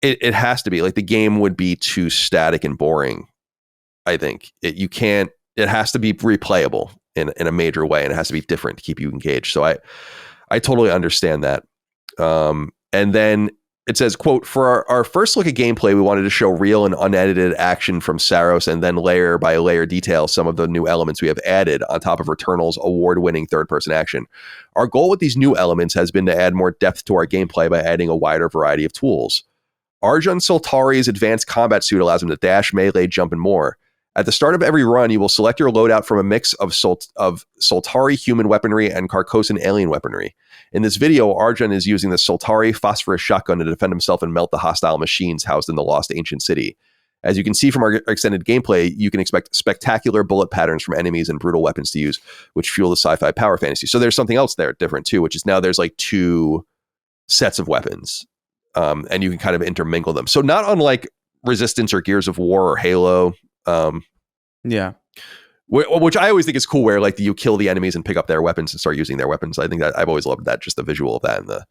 it has to be. Like the game would be too static and boring. I think it has to be replayable in a major way, and it has to be different to keep you engaged. So I totally understand that. And then it says, quote, "For our first look at gameplay, we wanted to show real and unedited action from Saros, and then layer by layer detail some of the new elements we have added on top of Returnal's award-winning third-person action. Our goal with these new elements has been to add more depth to our gameplay by adding a wider variety of tools. Arjun Soltari's advanced combat suit allows him to dash, melee, jump, and more. At the start of every run, you will select your loadout from a mix of Soltari human weaponry and Carcosan alien weaponry. In this video, Arjun is using the Soltari phosphorus shotgun to defend himself and melt the hostile machines housed in the lost ancient city. As you can see from our extended gameplay, you can expect spectacular bullet patterns from enemies and brutal weapons to use, which fuel the sci-fi power fantasy." So there's something else there different too, which is now there's like 2 sets of weapons, and you can kind of intermingle them. So not unlike Resistance or Gears of War or Halo.
Yeah.
Which I always think is cool, where like you kill the enemies and pick up their weapons and start using their weapons. I think that I've always loved that, just the visual of that and the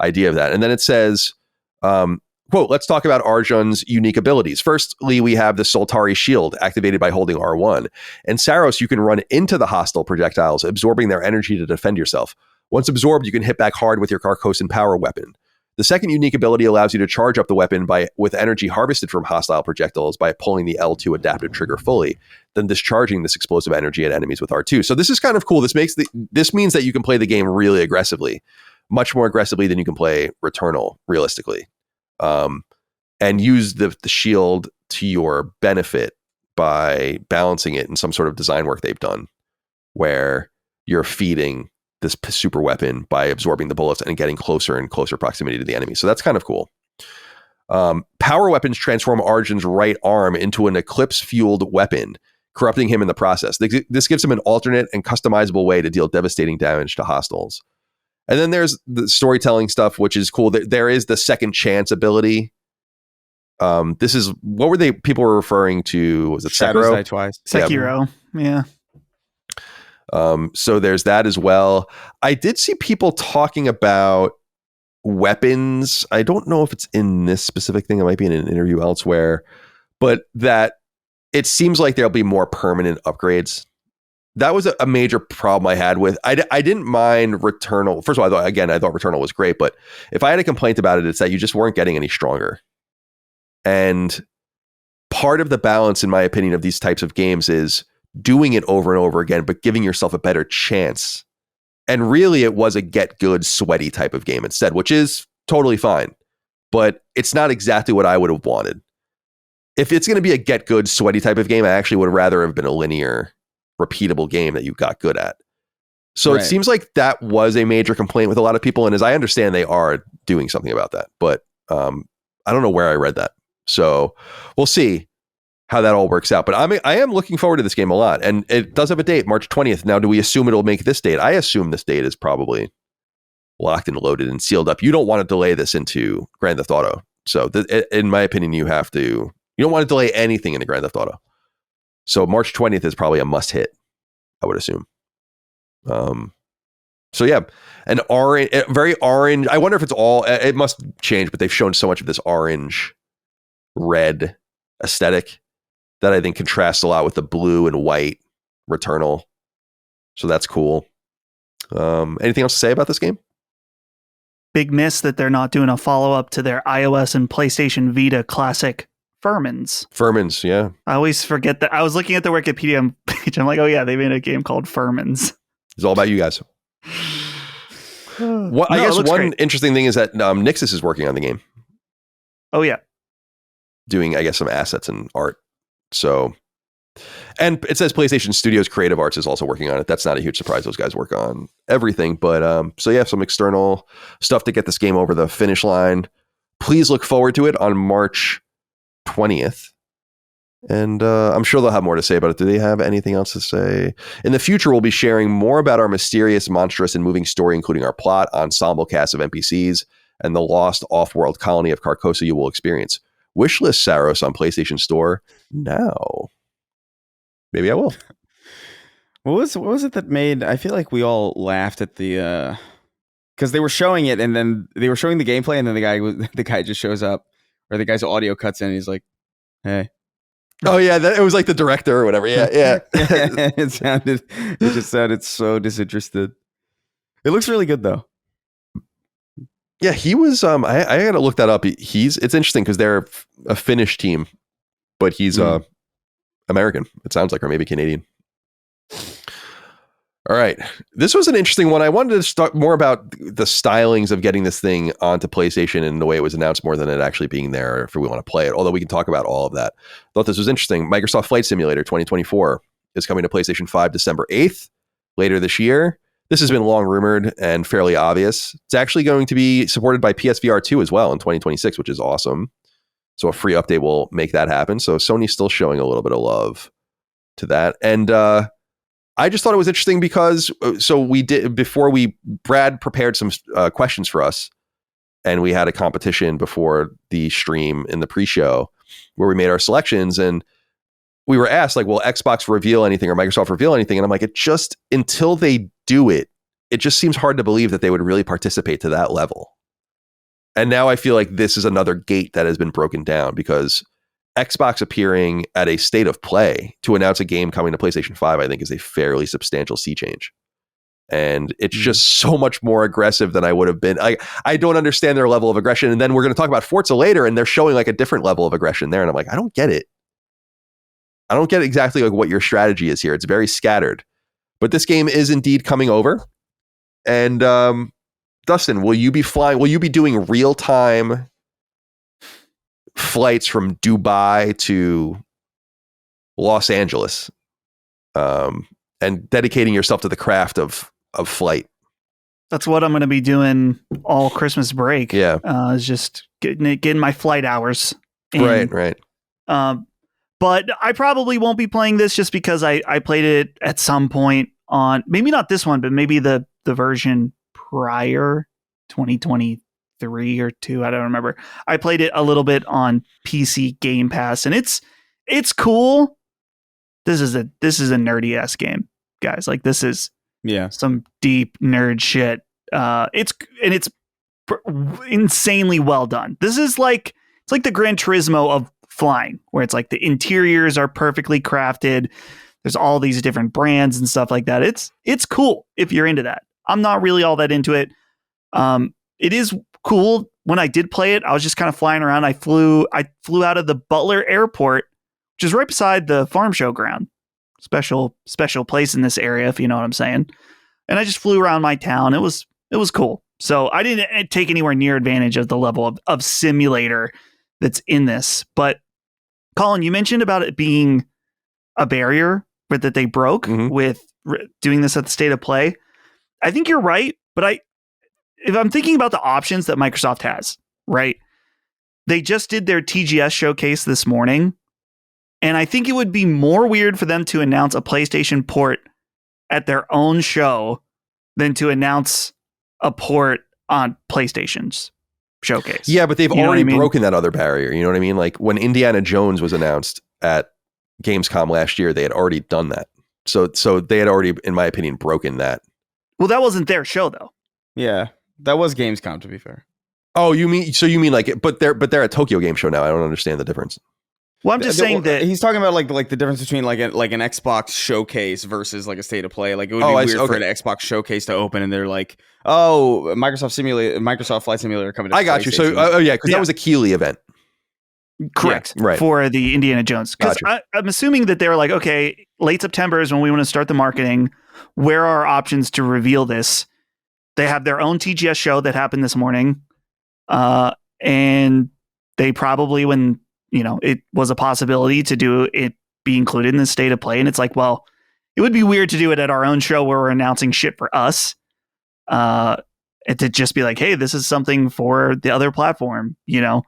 idea of that. And then it says, quote, "Let's talk about Arjun's unique abilities. Firstly, we have the Soltari shield activated by holding R1. In Saros, you can run into the hostile projectiles, absorbing their energy to defend yourself. Once absorbed, you can hit back hard with your Carcosan power weapon. The second unique ability allows you to charge up the weapon with energy harvested from hostile projectiles by pulling the L2 adaptive trigger fully, then discharging this explosive energy at enemies with R2. So this is kind of cool. This means that you can play the game really aggressively, much more aggressively than you can play Returnal realistically, and use the shield to your benefit by balancing it in some sort of design work they've done, where you're feeding this super weapon by absorbing the bullets and getting closer and closer proximity to the enemy. So that's kind of cool. Power weapons transform Arjun's right arm into an eclipse-fueled weapon, corrupting him in the process. This gives him an alternate and customizable way to deal devastating damage to hostiles. And then there's the storytelling stuff, which is cool. There is the second chance ability. This is, what were people were referring to? Was it
Shadows
Sekiro?
Die Twice.
Sekiro, yeah.
So there's that as well. I did see people talking about weapons. I don't know if it's in this specific thing. It might be in an interview elsewhere, but that it seems like there'll be more permanent upgrades. That was a major problem I had with. I didn't mind Returnal. First of all, I thought Returnal was great, but if I had a complaint about it, it's that you just weren't getting any stronger. And part of the balance, in my opinion, of these types of games is doing it over and over again, but giving yourself a better chance. And really, it was a get good, sweaty type of game instead, which is totally fine. But it's not exactly what I would have wanted. If it's going to be a get good, sweaty type of game, I actually would rather have been a linear, repeatable game that you got good at. So It seems like that was a major complaint with a lot of people. And as I understand, they are doing something about that. But I don't know where I read that. So we'll see how that all works out. But I am looking forward to this game a lot. And it does have a date, March 20th. Now, do we assume it'll make this date? I assume this date is probably locked and loaded and sealed up. You don't want to delay this into Grand Theft Auto. So in my opinion, you don't want to delay anything in the Grand Theft Auto. So March 20th is probably a must hit, I would assume. So yeah, an orange, very orange. I wonder if it must change, but they've shown so much of this orange red aesthetic that I think contrasts a lot with the blue and white Returnal. So that's cool. Anything else to say about this game?
Big miss that they're not doing a follow-up to their iOS and PlayStation Vita classic Furmans,
yeah.
I always forget that. I was looking at the Wikipedia page. I'm like, oh yeah, they made a game called Furmans.
It's all about you guys. I guess one interesting thing is that Nixus is working on the game.
Oh yeah.
Doing, I guess, some assets and art. So, and it says PlayStation Studios Creative Arts is also working on it. That's not a huge surprise. Those guys work on everything. But so yeah, some external stuff to get this game over the finish line. Please look forward to it on March 20th. And I'm sure they'll have more to say about it. Do they have anything else to say? In the future, we'll be sharing more about our mysterious, monstrous, and moving story, including our plot, ensemble cast of NPCs, and the lost off-world colony of Carcosa you will experience. Wishlist Saros on PlayStation Store now. Maybe I will.
What was it that made? I feel like we all laughed at the because they were showing it, and then they were showing the gameplay, and then the guy just shows up, or the guy's audio cuts in, and he's like, "Hey."
Oh yeah, it was like the director or whatever. Yeah.
It just sounded so disinterested. It looks really good though.
Yeah, he was. I gotta look that up. It's interesting because they're a Finnish team, but he's American. It sounds like, or maybe Canadian. All right, this was an interesting one. I wanted to talk more about the stylings of getting this thing onto PlayStation and the way it was announced, more than it actually being there if we want to play it. Although we can talk about all of that. Thought this was interesting. Microsoft Flight Simulator 2024 is coming to PlayStation 5 December 8th, later this year. This has been long rumored and fairly obvious. It's actually going to be supported by PSVR 2 as well in 2026, which is awesome. So a free update will make that happen. So Sony's still showing a little bit of love to that. And I just thought it was interesting because Brad prepared some questions for us, and we had a competition before the stream in the pre-show where we made our selections, and we were asked, like, will Xbox reveal anything or Microsoft reveal anything? And I'm like, it just, until they do it, it just seems hard to believe that they would really participate to that level. And now I feel like this is another gate that has been broken down, because Xbox appearing at a state of play to announce a game coming to PlayStation 5, I think, is a fairly substantial sea change. And it's just so much more aggressive than I would have been. I don't understand their level of aggression. And then we're going to talk about Forza later, and they're showing like a different level of aggression there. And I'm like, I don't get it. I don't get exactly like what your strategy is here. It's very scattered. But this game is indeed coming over. And Dustin, will you be flying? Will you be doing real-time flights from Dubai to Los Angeles, and dedicating yourself to the craft of flight.
That's what I'm going to be doing all Christmas break.
Yeah.
Is just getting my flight hours in.
Right.
But I probably won't be playing this just because I played it at some point on, maybe not this one, but maybe the version prior, 2023 or 2. I don't remember. I played it a little bit on PC Game Pass, and it's cool. This is a nerdy ass game, guys. Like, this is some deep nerd shit. It's insanely well done. This is like, it's like the Gran Turismo of flying, where it's like the interiors are perfectly crafted. There's all these different brands and stuff like that. It's cool if you're into that. I'm not really all that into it. It is cool. When I did play it, I was just kind of flying around. I flew out of the Butler Airport, which is right beside the farm show ground. Special place in this area, if you know what I'm saying. And I just flew around my town. It was cool. So I didn't take anywhere near advantage of the level of simulator that's in this. But Colin, you mentioned about it being a barrier that they broke with doing this at the state of play. I think you're right, but if I'm thinking about the options that Microsoft has, right? They just did their TGS showcase this morning, and I think it would be more weird for them to announce a PlayStation port at their own show than to announce a port on PlayStation's showcase.
Yeah, but they've already broken that other barrier. You know what I mean? Like when Indiana Jones was announced at Gamescom last year, they had already done that. So they had already, in my opinion, broken that.
Well, that wasn't their show though.
Yeah, that was Gamescom, to be fair.
Oh, you mean like, but they're at Tokyo Game Show now. I don't understand the difference.
Well, I'm just saying that
he's talking about like the difference between like an Xbox showcase versus like a state of play. Like it would be weird for an Xbox showcase to open and they're like, oh, Microsoft Flight Simulator coming to
I got you. So because that was a Keighley event.
Correct.
Yeah, right.
For the Indiana Jones. Because I'm assuming that they're like, okay, late September is when we want to start the marketing. Where are our options to reveal this? They have their own TGS show that happened this morning. And they probably, when it was a possibility to do it, be included in the state of play. And it's like, well, it would be weird to do it at our own show where we're announcing shit for us. And to just be like, hey, this is something for the other platform, Yeah.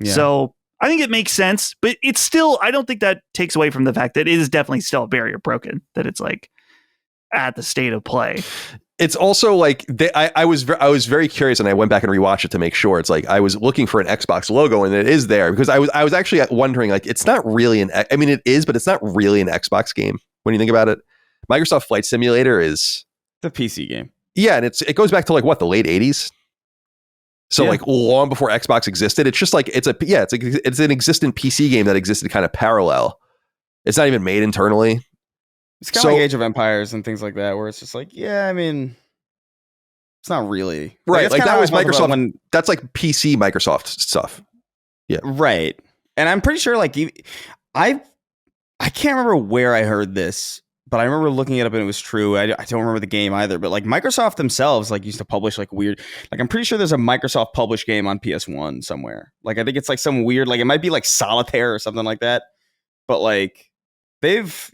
So I think it makes sense, but it's still, I don't think that takes away from the fact that it is definitely still a barrier broken, that it's like at the state of play.
It's also like I was very curious, and I went back and rewatched it to make sure. It's like I was looking for an Xbox logo, and it is there, because I was actually wondering, like, it's not really it is, but it's not really an Xbox game when you think about it. Microsoft Flight Simulator is
the PC game. Yeah,
and it goes back to like what, the late 80s. So like long before Xbox existed. It's just like it's an existent PC game that existed kind of parallel. It's not even made internally.
It's kind of like Age of Empires and things like that, where it's just like, it's not really
right. Like that was Microsoft. That's like PC Microsoft stuff. Yeah,
right. And I'm pretty sure, like, I can't remember where I heard this, but I remember looking it up and it was true. I don't remember the game either, but like Microsoft themselves like used to publish like weird, like I'm pretty sure there's a Microsoft published game on PS1 somewhere. Like I think it's like some weird, like it might be like Solitaire or something like that. But like they've,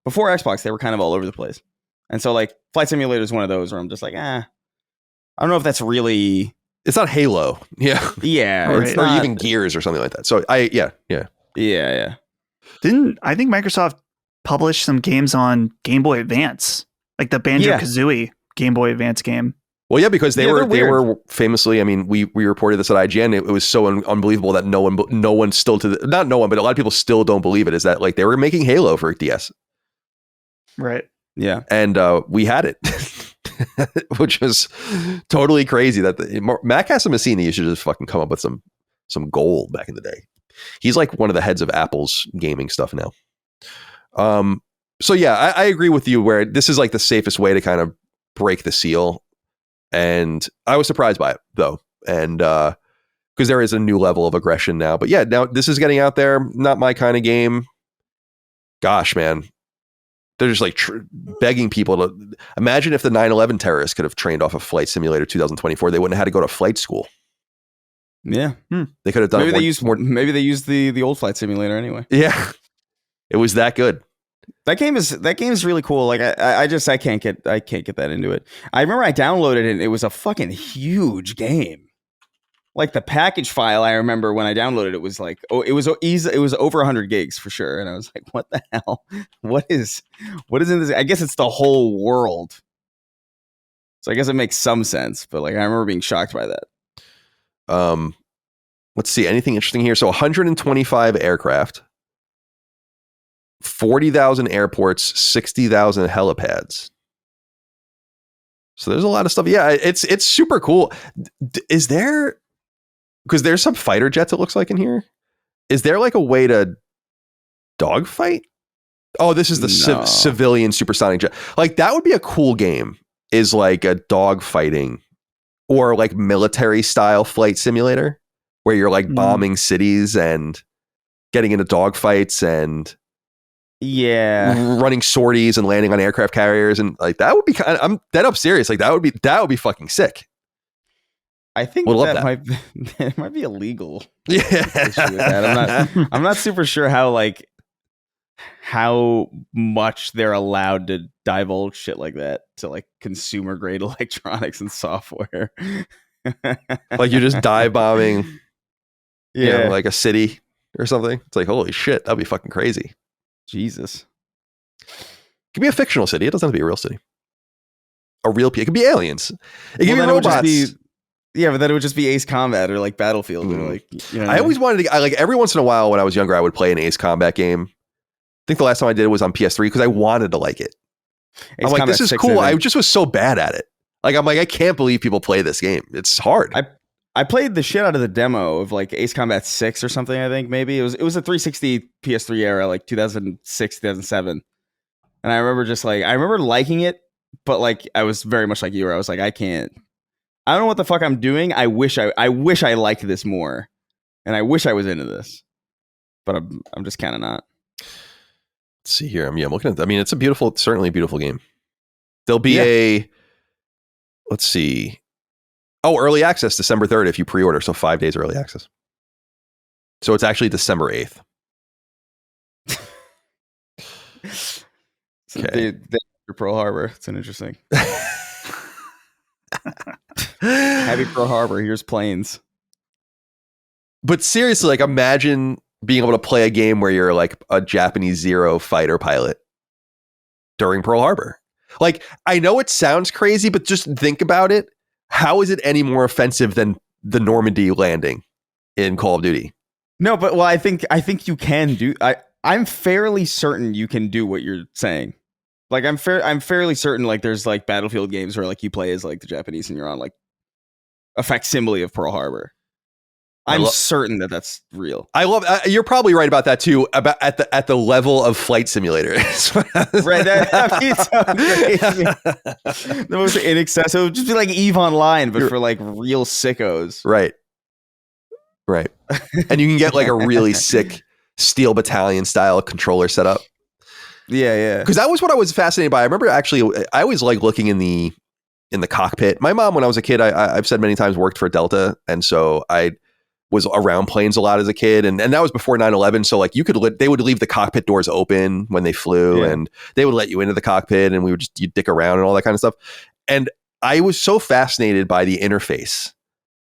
before Xbox, they were kind of all over the place. And so like Flight Simulator is one of those where I'm just like, I don't know if that's really.
It's not Halo. Yeah.
Yeah.
Or even Gears or something like that. So Yeah.
Didn't I think Microsoft published some games on Game Boy Advance, like the Banjo-Kazooie Game Boy Advance game?
Well, yeah, because they were famously. I mean, we reported this at IGN. It was so unbelievable that no one still not no one, but a lot of people still don't believe it. Is that like they were making Halo for DS? Right.
Yeah.
And we had it, which was totally crazy. That Mac Casamassini should just fucking come up with some gold back in the day. He's like one of the heads of Apple's gaming stuff now. So yeah, I agree with you where this is like the safest way to kind of break the seal. And I was surprised by it though. And, because there is a new level of aggression now, but yeah, now this is getting out there. Not my kind of game. Gosh, man, they're just like begging people to imagine if the 9/11 terrorists could have trained off of Flight Simulator 2024, they wouldn't have had to go to flight school.
Yeah.
They could have done
Maybe
more.
Maybe they used the old flight simulator anyway.
Yeah, it was that good.
That game is really cool. Like I can't get that into it. I remember I downloaded it and it was a fucking huge game. Like the package file, I remember when I downloaded it was like, it was over 100 gigs for sure. And I was like, what the hell? What is in this? I guess it's the whole world. So I guess it makes some sense, but like I remember being shocked by that.
Let's see, anything interesting here? So 125 aircraft, 40,000 airports, 60,000 helipads. So there's a lot of stuff. Yeah, it's super cool. Is there, because there's some fighter jets it looks like in here. Is there like a way to dogfight? Oh, this is the civilian supersonic jet. Like that would be a cool game, is like a dogfighting or like military style flight simulator where you're like bombing cities and getting into dogfights and running sorties and landing on aircraft carriers, and like that would be kind of, I'm dead up serious. Like that would be fucking sick.
I think that might be illegal.
Yeah.
I'm not super sure how much they're allowed to divulge shit like that to like consumer grade electronics and software.
Like you're just dive bombing, like a city or something. It's like, holy shit, that'd be fucking crazy.
Jesus.
It could be a fictional city. It doesn't have to be a real city. It could be aliens. It could be robots.
But then it would just be Ace Combat or like Battlefield. Or like,
I always wanted to, like every once in a while when I was younger, I would play an Ace Combat game. I think the last time I did it was on PS3 because I wanted to like it. I'm like, this is cool. I just was so bad at it. Like, I'm like, I can't believe people play this game. It's hard.
I played the shit out of the demo of like Ace Combat 6 or something, I think maybe. It was a 360 PS3 era, like 2006, 2007. And I remember liking it, but like I was very much like you were. I was like, I don't know what the fuck I'm doing. I wish I liked this more. And I wish I was into this. But I'm just kind of not.
Let's see here. I'm looking at, I mean, it's certainly a beautiful game. There'll be let's see. Oh, early access December 3rd if you pre-order. So 5 days early access. So it's actually December 8th.
Okay. Pearl Harbor. It's an interesting. Happy Pearl Harbor. Here's planes.
But seriously, like imagine being able to play a game where you're like a Japanese Zero fighter pilot during Pearl Harbor. Like, I know it sounds crazy, but just think about it. How is it any more offensive than the Normandy landing in Call of Duty?
No, but I think you can do. I'm fairly certain you can do what you're saying. Like I'm fairly certain like there's like Battlefield games where like you play as like the Japanese and you're on like a facsimile of Pearl Harbor. I'm certain that's real.
I love. You're probably right about that too. About at the level of flight simulator,
right? The most inaccessible. It would just be like EVE Online, but for like real sickos.
Right. And you can get like a really sick Steel Battalion style controller setup.
Yeah.
Because that was what I was fascinated by. I remember actually, I always like looking in the cockpit. My mom, when I was a kid, I've said many times, worked for Delta, and so I was around planes a lot as a kid, and that was before 9/11. So like they would leave the cockpit doors open when they flew, and they would let you into the cockpit, and you'd dick around and all that kind of stuff. And I was so fascinated by the interface,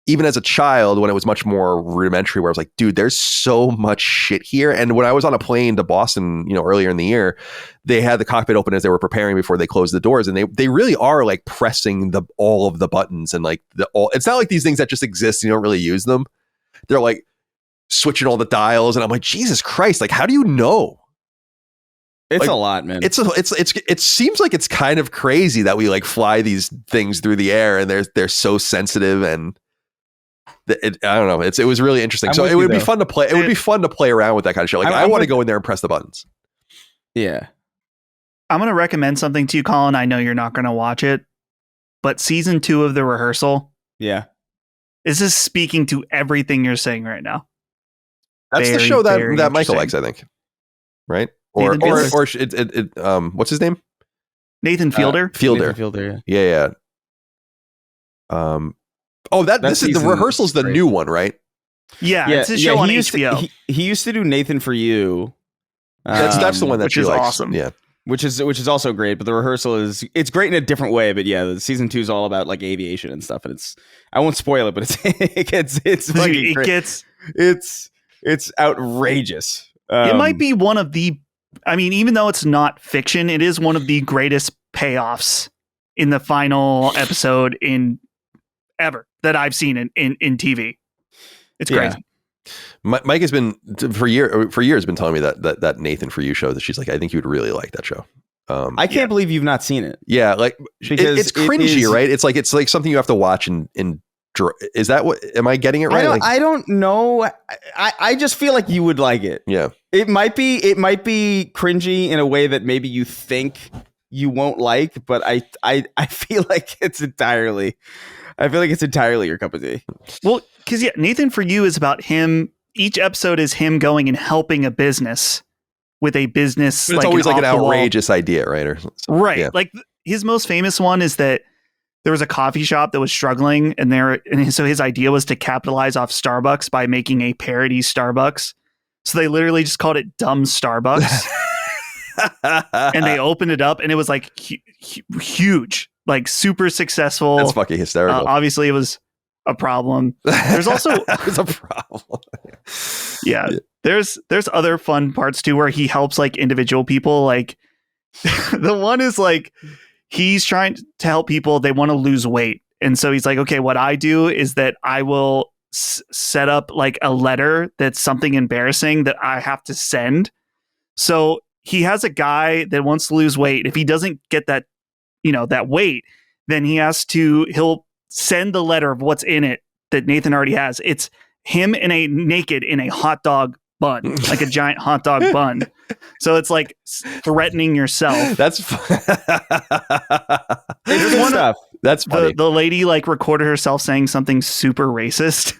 even as a child, when it was much more rudimentary, where I was like, dude, there's so much shit here. And when I was on a plane to Boston, earlier in the year, they had the cockpit open as they were preparing before they closed the doors, and they really are like pressing all of the buttons, and like it's not like these things that just exist and you don't really use them. They're like switching all the dials, and I'm like, Jesus Christ! Like, how do you know?
It's
like,
a lot, man.
It seems like it's kind of crazy that we like fly these things through the air, and they're so sensitive, and I don't know. It was really interesting. So it would be fun to play. It would be fun to play around with that kind of shit. Like, I want to go in there and press the buttons.
Yeah,
I'm going to recommend something to you, Colin. I know you're not going to watch it, but season 2 of The Rehearsal.
Yeah.
This is speaking to everything you're saying right now.
That's the show that Michael likes, I think. Right? Or what's his name?
Nathan Fielder.
Nathan Fielder.
Yeah. Oh, this is the rehearsal's the new one, right?
Yeah, it's a show on HBO.
He used to do Nathan For You.
That's the one that
which
she
is
likes.
awesome.
Yeah,
which is also great. But the rehearsal it's great in a different way. But yeah, the season 2 is all about like aviation and stuff. And I won't spoil it, but it's fucking great. It's outrageous.
It might be one of the. I mean, even though it's not fiction, it is one of the greatest payoffs in the final episode ever that I've seen in TV. It's crazy.
Mike has been for years been telling me that Nathan For You show that she's like, I think you would really like that show.
I can't believe you've not seen it.
Yeah, like it's cringy, right? It's like something you have to watch and is that what? Am I getting it right?
I don't know. I just feel like you would like it.
Yeah,
it might be cringy in a way that maybe you think you won't like, but I feel like it's entirely your cup of tea.
Well, because Nathan For You is about him. Each episode is him going and helping a business with a business.
But it's always like an outrageous idea, right?
Right. Yeah. Like his most famous one is that there was a coffee shop that was struggling, and so his idea was to capitalize off Starbucks by making a parody Starbucks. So they literally just called it Dumb Starbucks, and they opened it up, and it was like huge, like super successful.
That's fucking hysterical.
Obviously, it was a problem. There's also
it's a problem.
Yeah, there's other fun parts too where he helps like individual people. Like the one is like he's trying to help people. They want to lose weight, and so he's like, okay, what I do is that I will set up like a letter that's something embarrassing that I have to send. So he has a guy that wants to lose weight. If he doesn't get that, that weight, then he'll send the letter of what's in it that Nathan already has. It's him naked in a hot dog bun, like a giant hot dog bun. So it's like threatening yourself.
That's That's funny.
The lady like recorded herself saying something super racist.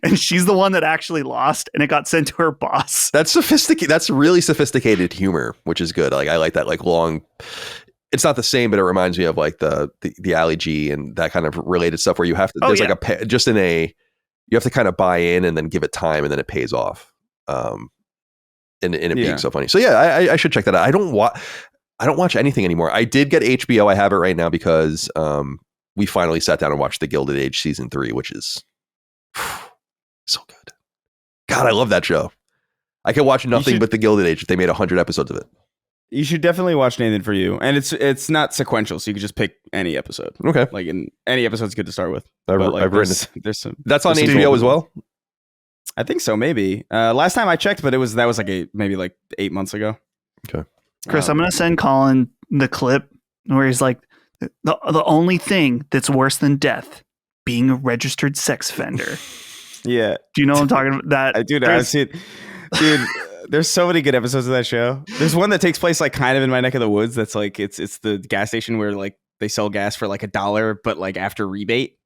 And she's the one that actually lost, and it got sent to her boss.
That's sophisticated. That's really sophisticated humor, which is good. Like I like that. Like long. It's not the same, but it reminds me of like the Ali G and that kind of related stuff where you have to. There's like you have to kind of buy in and then give it time, and then it pays off. In it being so funny. So yeah, I should check that out. I don't watch anything anymore. I did get HBO. I have it right now because we finally sat down and watched The Gilded Age season 3, which is so good. God, I love that show. I could watch nothing but The Gilded Age if they made 100 episodes of it.
You should definitely watch Nathan For You, and it's not sequential, so you can just pick any episode.
Okay,
like any episode's good to start with.
I've written
there's some.
That's on HBO as well.
I think so, maybe. Last time I checked, but that was maybe 8 months ago.
Okay,
Chris, I'm gonna send Colin the clip where he's like, the only thing that's worse than death, being a registered sex offender.
Yeah.
Do you know what I'm talking about? That
I do know. I've seen, dude. There's so many good episodes of that show. There's one that takes place like kind of in my neck of the woods. That's like it's the gas station where like they sell gas for like $1, but like after rebate,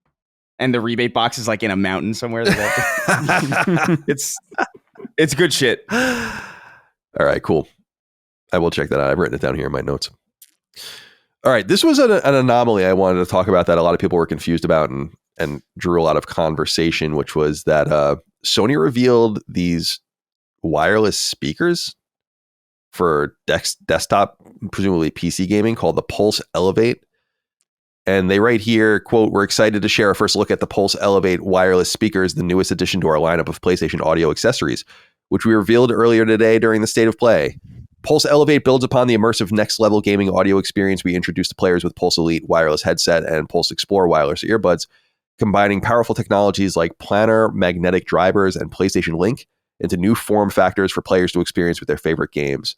and the rebate box is like in a mountain somewhere. It's good shit.
All right, cool. I will check that out. I've written it down here in my notes. All right, this was an anomaly I wanted to talk about that a lot of people were confused about and drew a lot of conversation, which was that Sony revealed these wireless speakers for desktop, presumably PC gaming, called the Pulse Elevate. And they write here, quote, "We're excited to share a first look at the Pulse Elevate wireless speakers, the newest addition to our lineup of PlayStation audio accessories, which we revealed earlier today during the State of Play. Pulse Elevate builds upon the immersive next-level gaming audio experience we introduced to players with Pulse Elite wireless headset and Pulse Explore wireless earbuds, combining powerful technologies like planar magnetic drivers and PlayStation Link into new form factors for players to experience with their favorite games.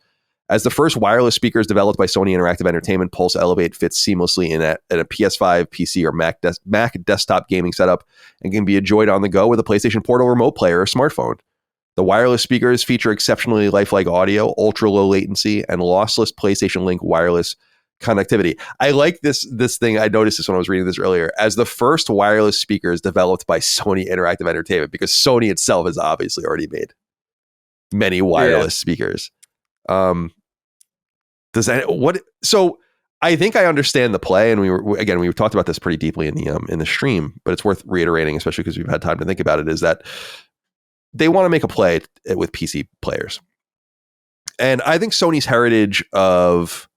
As the first wireless speakers developed by Sony Interactive Entertainment, Pulse Elevate fits seamlessly in at a PS5, PC, or Mac desktop gaming setup and can be enjoyed on the go with a PlayStation Portal remote player or smartphone. The wireless speakers feature exceptionally lifelike audio, ultra-low latency, and lossless PlayStation Link wireless connectivity." I like this thing. I noticed this when I was reading this earlier. As the first wireless speakers developed by Sony Interactive Entertainment, because Sony itself has obviously already made many wireless speakers. So I think I understand the play, and we talked about this pretty deeply in the stream, but it's worth reiterating, especially because we've had time to think about it, is that they want to make a play with PC players. And I think Sony's heritage of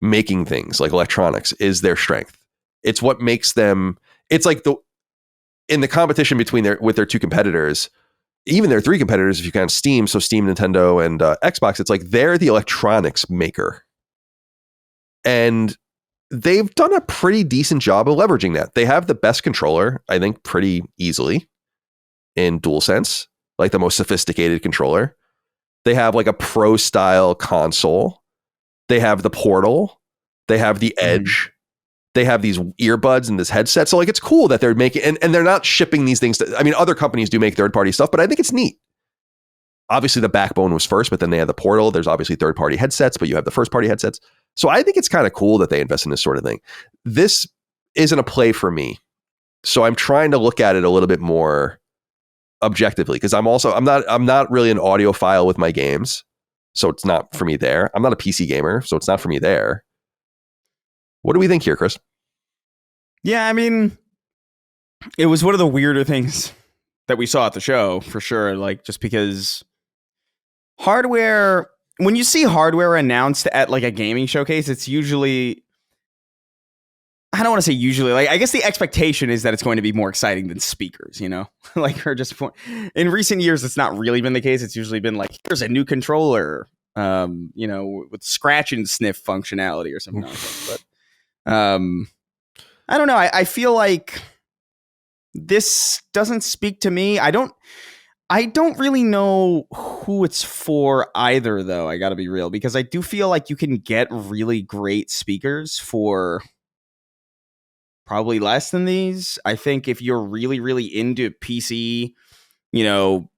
making things like electronics is their strength. It's what makes them, it's like in the competition with their two competitors, even their three competitors, if you count Steam, so Steam, Nintendo, and Xbox, it's like they're the electronics maker. And they've done a pretty decent job of leveraging that. They have the best controller, I think, pretty easily in DualSense, like the most sophisticated controller. They have like a pro style console. They have the Portal. They have the Edge. They have these earbuds and this headset. So like, it's cool that they're making, and they're not shipping these things to, I mean, other companies do make third-party stuff, but I think it's neat. Obviously the backbone was first, but then they have the Portal. There's obviously third-party headsets, but you have the first-party headsets. So I think it's kind of cool that they invest in this sort of thing. This isn't a play for me. So I'm trying to look at it a little bit more objectively, because I'm not really an audiophile with my games. So it's not for me there. I'm not a PC gamer, so it's not for me there. What do we think here, Chris?
Yeah, I mean, it was one of the weirder things that we saw at the show, for sure. Like, just because hardware, when you see hardware announced at like a gaming showcase, it's usually, I don't want to say usually, like, I guess the expectation is that it's going to be more exciting than speakers, you know? Like, or just in recent years, it's not really been the case. It's usually been like, here's a new controller, you know, with scratch and sniff functionality or something like that. But I don't know. I feel like this doesn't speak to me. I don't really know who it's for either, though. I gotta be real, because I do feel like you can get really great speakers for probably less than these. I think if you're really, really into PC, you know,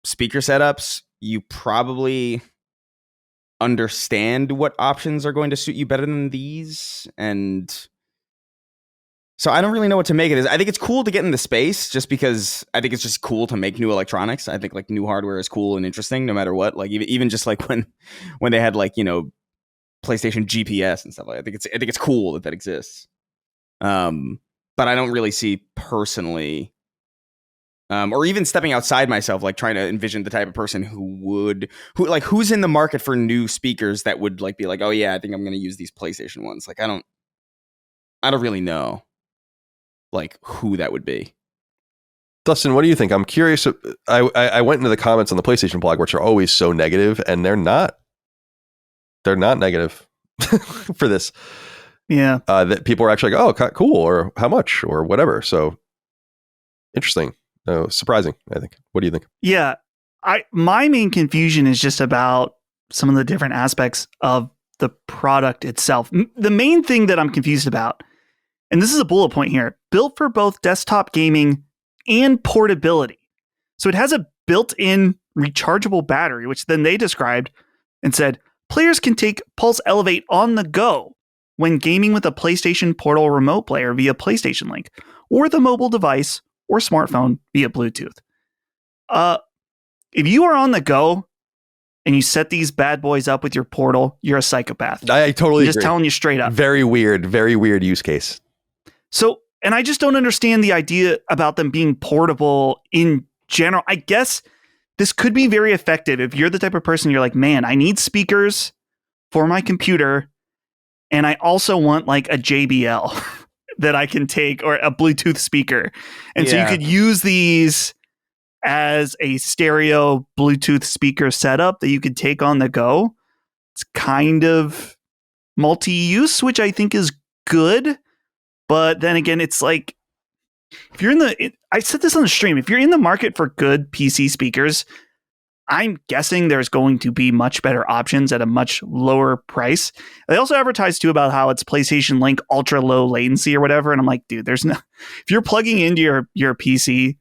speaker setups, you probably understand what options are going to suit you better than these. And so I don't really know what to make of this. I think it's cool to get in the space, just because I think it's just cool to make new electronics. I think like new hardware is cool and interesting no matter what. Like even just like when they had like, you know, PlayStation GPS and stuff like that. I think it's cool that exists. But I don't really see personally, or even stepping outside myself, like trying to envision the type of person who's in the market for new speakers that would like be like, oh yeah, I think I'm going to use these PlayStation ones. Like, I don't really know like who that would be.
Dustin, what do you think? I'm curious. I went into the comments on the PlayStation blog, which are always so negative, and they're not negative for this.
Yeah.
That people are actually like, oh, cool, or how much, or whatever. So interesting. Surprising, I think. What do you think?
Yeah. My main confusion is just about some of the different aspects of the product itself. The main thing that I'm confused about, and this is a bullet point here, built for both desktop gaming and portability. So it has a built-in rechargeable battery, which then they described and said, players can take Pulse Elevate on the go when gaming with a PlayStation Portal remote player via PlayStation Link, or the mobile device or smartphone via Bluetooth. If you are on the go and you set these bad boys up with your Portal, you're a psychopath.
I totally agree.
Just telling you straight up.
Very weird use case.
So, and I just don't understand the idea about them being portable in general. I guess this could be very effective if you're the type of person you're like, man, I need speakers for my computer, and I also want like a JBL that I can take, or a Bluetooth speaker. And so you could use these as a stereo Bluetooth speaker setup that you could take on the go. It's kind of multi-use, which I think is good. But then again, it's like, if you're I said this on the stream, if you're in the market for good PC speakers, I'm guessing there's going to be much better options at a much lower price. They also advertise too about how it's PlayStation Link ultra low latency or whatever. And I'm like, dude, there's no, if you're plugging into your PC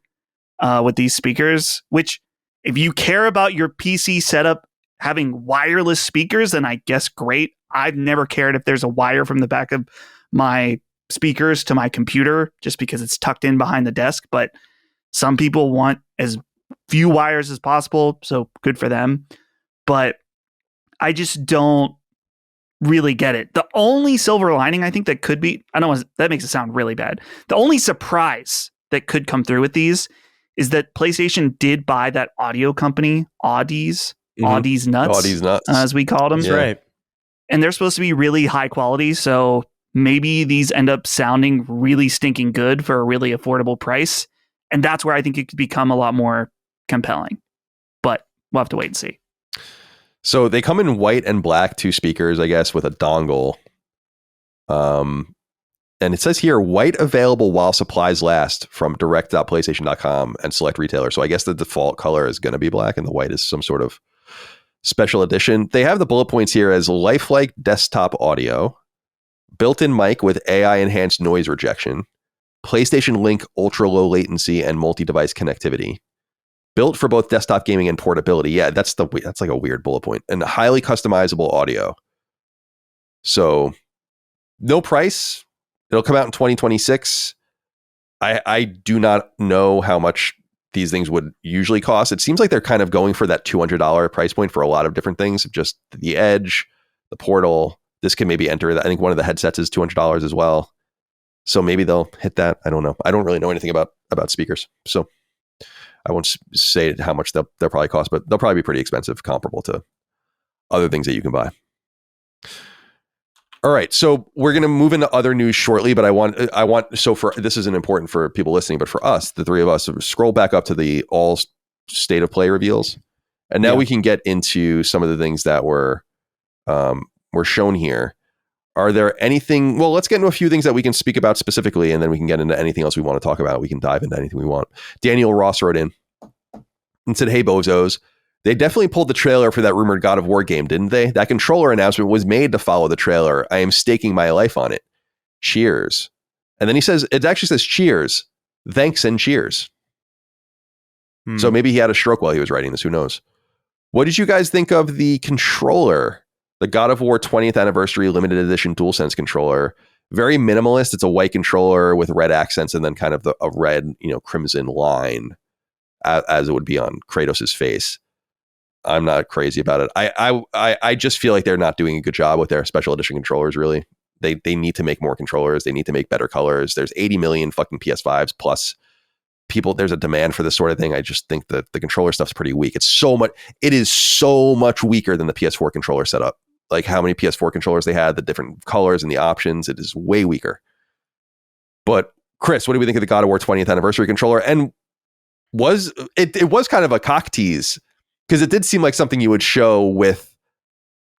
with these speakers, which if you care about your PC setup having wireless speakers, then I guess great. I've never cared if there's a wire from the back of my speakers to my computer just because it's tucked in behind the desk. But some people want as few wires as possible, so good for them. But I just don't really get it. The only silver lining I think that could be, I don't want that makes it sound really bad. The only surprise that could come through with these is that PlayStation did buy that audio company, Audie's Nuts,
Audie's Nuts,
as we called them.
That's right.
And they're supposed to be really high quality. So maybe these end up sounding really stinking good for a really affordable price. And that's where I think it could become a lot more compelling. But we'll have to wait and see.
So they come in white and black, 2 speakers, I guess, with a dongle. And it says here, white available while supplies last from direct.playstation.com and select retailer. So I guess the default color is going to be black and the white is some sort of special edition. They have the bullet points here as lifelike desktop audio, built-in mic with AI enhanced noise rejection, PlayStation Link ultra low latency and multi-device connectivity, built for both desktop gaming and portability. Yeah, that's like a weird bullet point. And highly customizable audio. So no price. It'll come out in 2026. I do not know how much these things would usually cost. It seems like they're kind of going for that $200 price point for a lot of different things. Just the Edge, the Portal. This can maybe enter that. I think one of the headsets is $200 as well. So maybe they'll hit that. I don't know. I don't really know anything about speakers. So I won't say how much they'll probably cost, but they'll probably be pretty expensive, comparable to other things that you can buy. All right, so we're going to move into other news shortly, but I want for this isn't important for people listening, but for us, the three of us, scroll back up to the all state of play reveals, and now we can get into some of the things that were shown here. Are there anything? Well, let's get into a few things that we can speak about specifically, and then we can get into anything else we want to talk about. We can dive into anything we want. Daniel Ross wrote in and said, "Hey, bozos. They definitely pulled the trailer for that rumored God of War game, didn't they? That controller announcement was made to follow the trailer. I am staking my life on it. Cheers." And then he says, it actually says cheers. Thanks and cheers. So maybe he had a stroke while he was writing this. Who knows? What did you guys think of the controller? The God of War 20th anniversary limited edition DualSense controller. Very minimalist. It's a white controller with red accents and then kind of a red, crimson line as it would be on Kratos' face. I'm not crazy about it. I just feel like they're not doing a good job with their special edition controllers, really. They need to make more controllers. They need to make better colors. There's 80 million fucking PS5s plus people. There's a demand for this sort of thing. I just think that the controller stuff's pretty weak. It is so much weaker than the PS4 controller setup. Like how many PS4 controllers they had, the different colors and the options. It is way weaker. But Chris, what do we think of the God of War 20th anniversary controller? And it was kind of a cock tease, because it did seem like something you would show with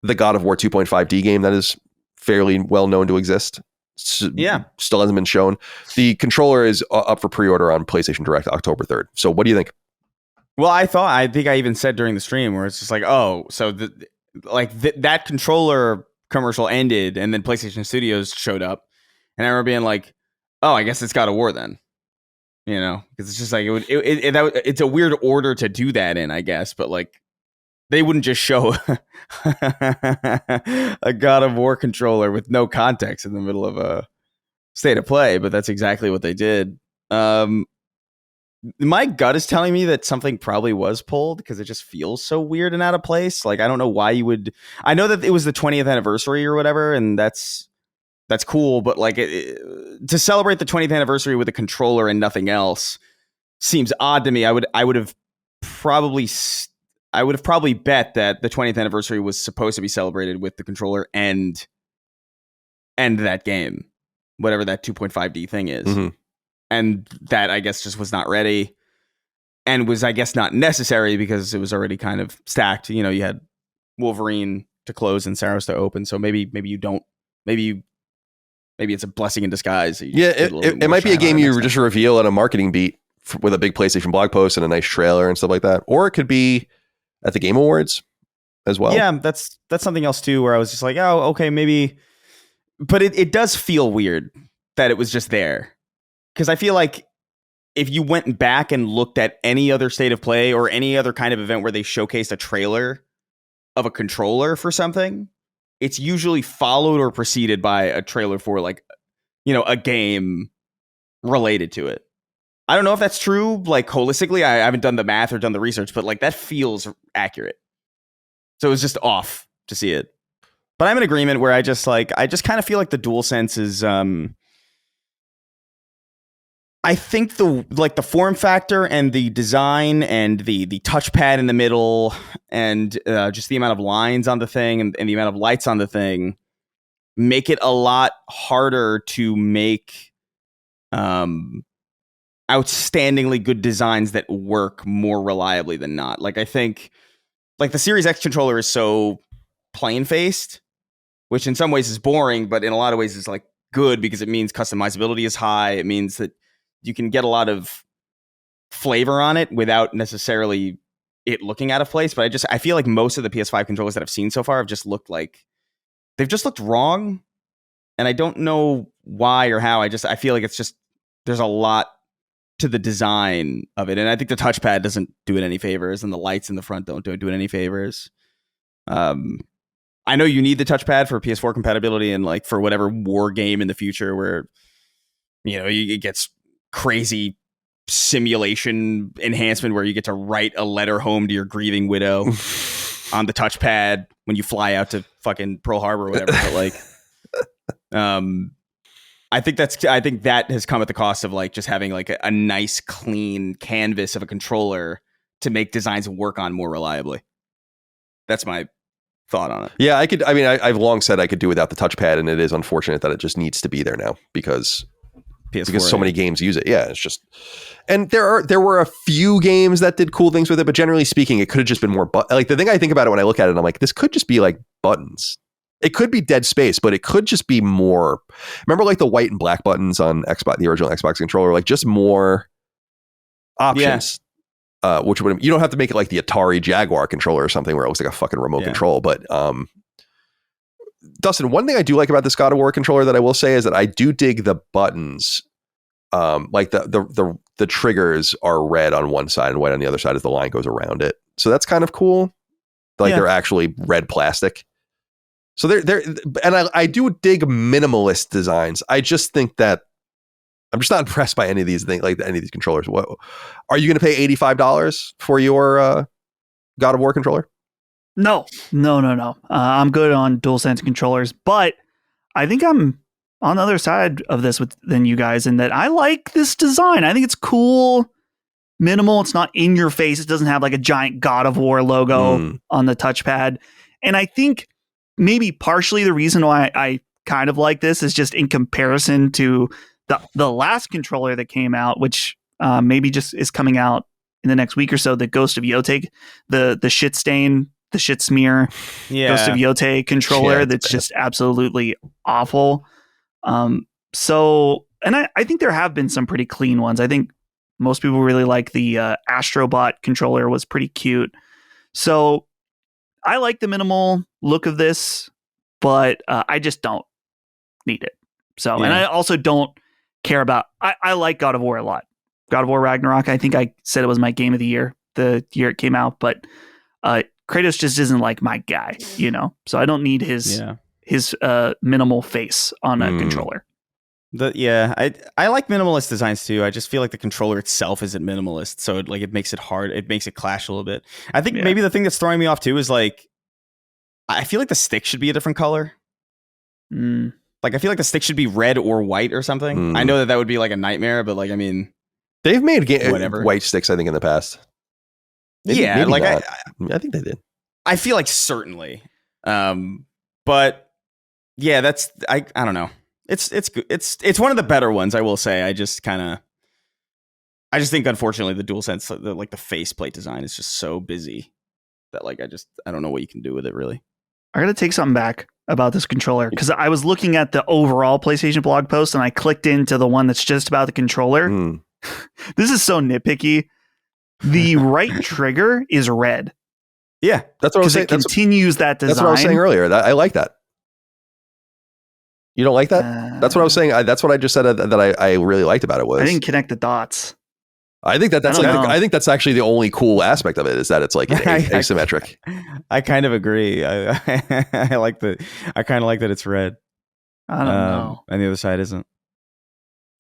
the God of War 2.5D game that is fairly well known to exist.
Yeah.
Still hasn't been shown. The controller is up for pre-order on PlayStation Direct October 3rd. So what do you think?
Well, I think I even said during the stream where it's just like, oh, so that controller commercial ended and then PlayStation Studios showed up. And I remember being like, oh, I guess it's God of War then. Because it's just like it's a weird order to do that in, I guess. But like, they wouldn't just show a God of War controller with no context in the middle of a state of play. But that's exactly what they did. My gut is telling me that something probably was pulled because it just feels so weird and out of place. Like, I don't know why you would. I know that it was the 20th anniversary or whatever, and that's cool, but like to celebrate the 20th anniversary with a controller and nothing else seems odd to me. I would have probably bet that the 20th anniversary was supposed to be celebrated with the controller and that game, whatever that 2.5D thing is. Mm-hmm. And that, I guess, just was not ready and was, I guess, not necessary because it was already kind of stacked. You had Wolverine to close and Saros to open. So maybe you don't, maybe it's a blessing in disguise.
Yeah, it might be a game you just reveal at a marketing beat with a big PlayStation blog post and a nice trailer and stuff like that. Or it could be at the Game Awards as well.
Yeah, that's something else too, where I was just like, oh, okay, maybe. But it does feel weird that it was just there. Because I feel like if you went back and looked at any other state of play or any other kind of event where they showcased a trailer of a controller for something, it's usually followed or preceded by a trailer for like, a game related to it. I don't know if that's true, like holistically. I haven't done the math or done the research, but like that feels accurate. So it was just off to see it. But I'm in agreement where I just kind of feel like the DualSense is I think the form factor and the design and the touchpad in the middle and just the amount of lines on the thing and the amount of lights on the thing make it a lot harder to make outstandingly good designs that work more reliably than not. Like I think like the Series X controller is so plain faced, which in some ways is boring, but in a lot of ways is like good because it means customizability is high. It means that you can get a lot of flavor on it without necessarily it looking out of place. But I feel like most of the PS5 controllers that I've seen so far have just looked like they've just looked wrong. And I don't know why or how. I feel like it's just there's a lot to the design of it. And I think the touchpad doesn't do it any favors, and the lights in the front don't do it any favors. I know you need the touchpad for PS4 compatibility and like for whatever war game in the future where, you know, it gets crazy simulation enhancement where you get to write a letter home to your grieving widow on the touchpad when you fly out to fucking Pearl Harbor or whatever. But like, I think that has come at the cost of like just having like a nice clean canvas of a controller to make designs work on more reliably. That's my thought on it.
Yeah, I've long said I could do without the touchpad, and it is unfortunate that it just needs to be there now because so many games use it. Yeah, it's just, and there were a few games that did cool things with it, but generally speaking, it could have just been more. Like the thing I think about it when I look at it, I'm like, this could just be like buttons. It could be dead space, but it could just be more. Remember, like the white and black buttons on Xbox, the original Xbox controller, like just more options. Yeah. Which would you don't have to make it like the Atari Jaguar controller or something where it looks like a fucking remote control, but Dustin, one thing I do like about this God of War controller that I will say is that I do dig the buttons. Like the triggers are red on one side and white on the other side as the line goes around it. So that's kind of cool. Like they're actually red plastic. So they're and I do dig minimalist designs. I just think that I'm just not impressed by any of these things, like any of these controllers. What are you going to pay $85 for your God of War controller?
No. I'm good on DualSense controllers, but I think I'm on the other side of this than you guys in that I like this design. I think it's cool, minimal. It's not in your face. It doesn't have like a giant God of War logo on the touchpad. And I think maybe partially the reason why I kind of like this is just in comparison to the last controller that came out, which maybe just is coming out in the next week or so, the Ghost of Yotei, the shit stain, the shit smear Ghost of Yotei controller that's just absolutely awful. So, and I think there have been some pretty clean ones. I think most people really like the Astrobot controller, was pretty cute. So I like the minimal look of this, but I just don't need it. So, and I also don't care about, I like God of War a lot. God of War Ragnarok, I think I said it was my game of the year, the year it came out, but Kratos just isn't like my guy, you know? So I don't need his minimal face on a controller.
I like minimalist designs too. I just feel like the controller itself isn't minimalist, so it makes it hard. It makes it clash a little bit. I think maybe the thing that's throwing me off too is like, I feel like the stick should be a different color. Like I feel like the stick should be red or white or something. I know that would be like a nightmare, but like I mean,
they've made white sticks I think in the past.
Maybe like
I think they did.
I feel like certainly, but yeah, that's I don't know. It's good. It's one of the better ones, I will say. I just think unfortunately the DualSense, like the faceplate design is just so busy that like I don't know what you can do with it really.
I gotta take something back about this controller because I was looking at the overall PlayStation blog post and I clicked into the one that's just about the controller. This is so nitpicky. The right trigger is red.
Yeah, that's what I was saying.
It continues that design.
That's what I was saying earlier. I like that. You don't like that? That's what I was saying. That's what I just said that I really liked about it was.
I didn't connect the dots.
I think that's like I think that's actually the only cool aspect of it is that it's like asymmetric.
I kind of agree. I kind of like that it's red.
I don't know.
And the other side isn't.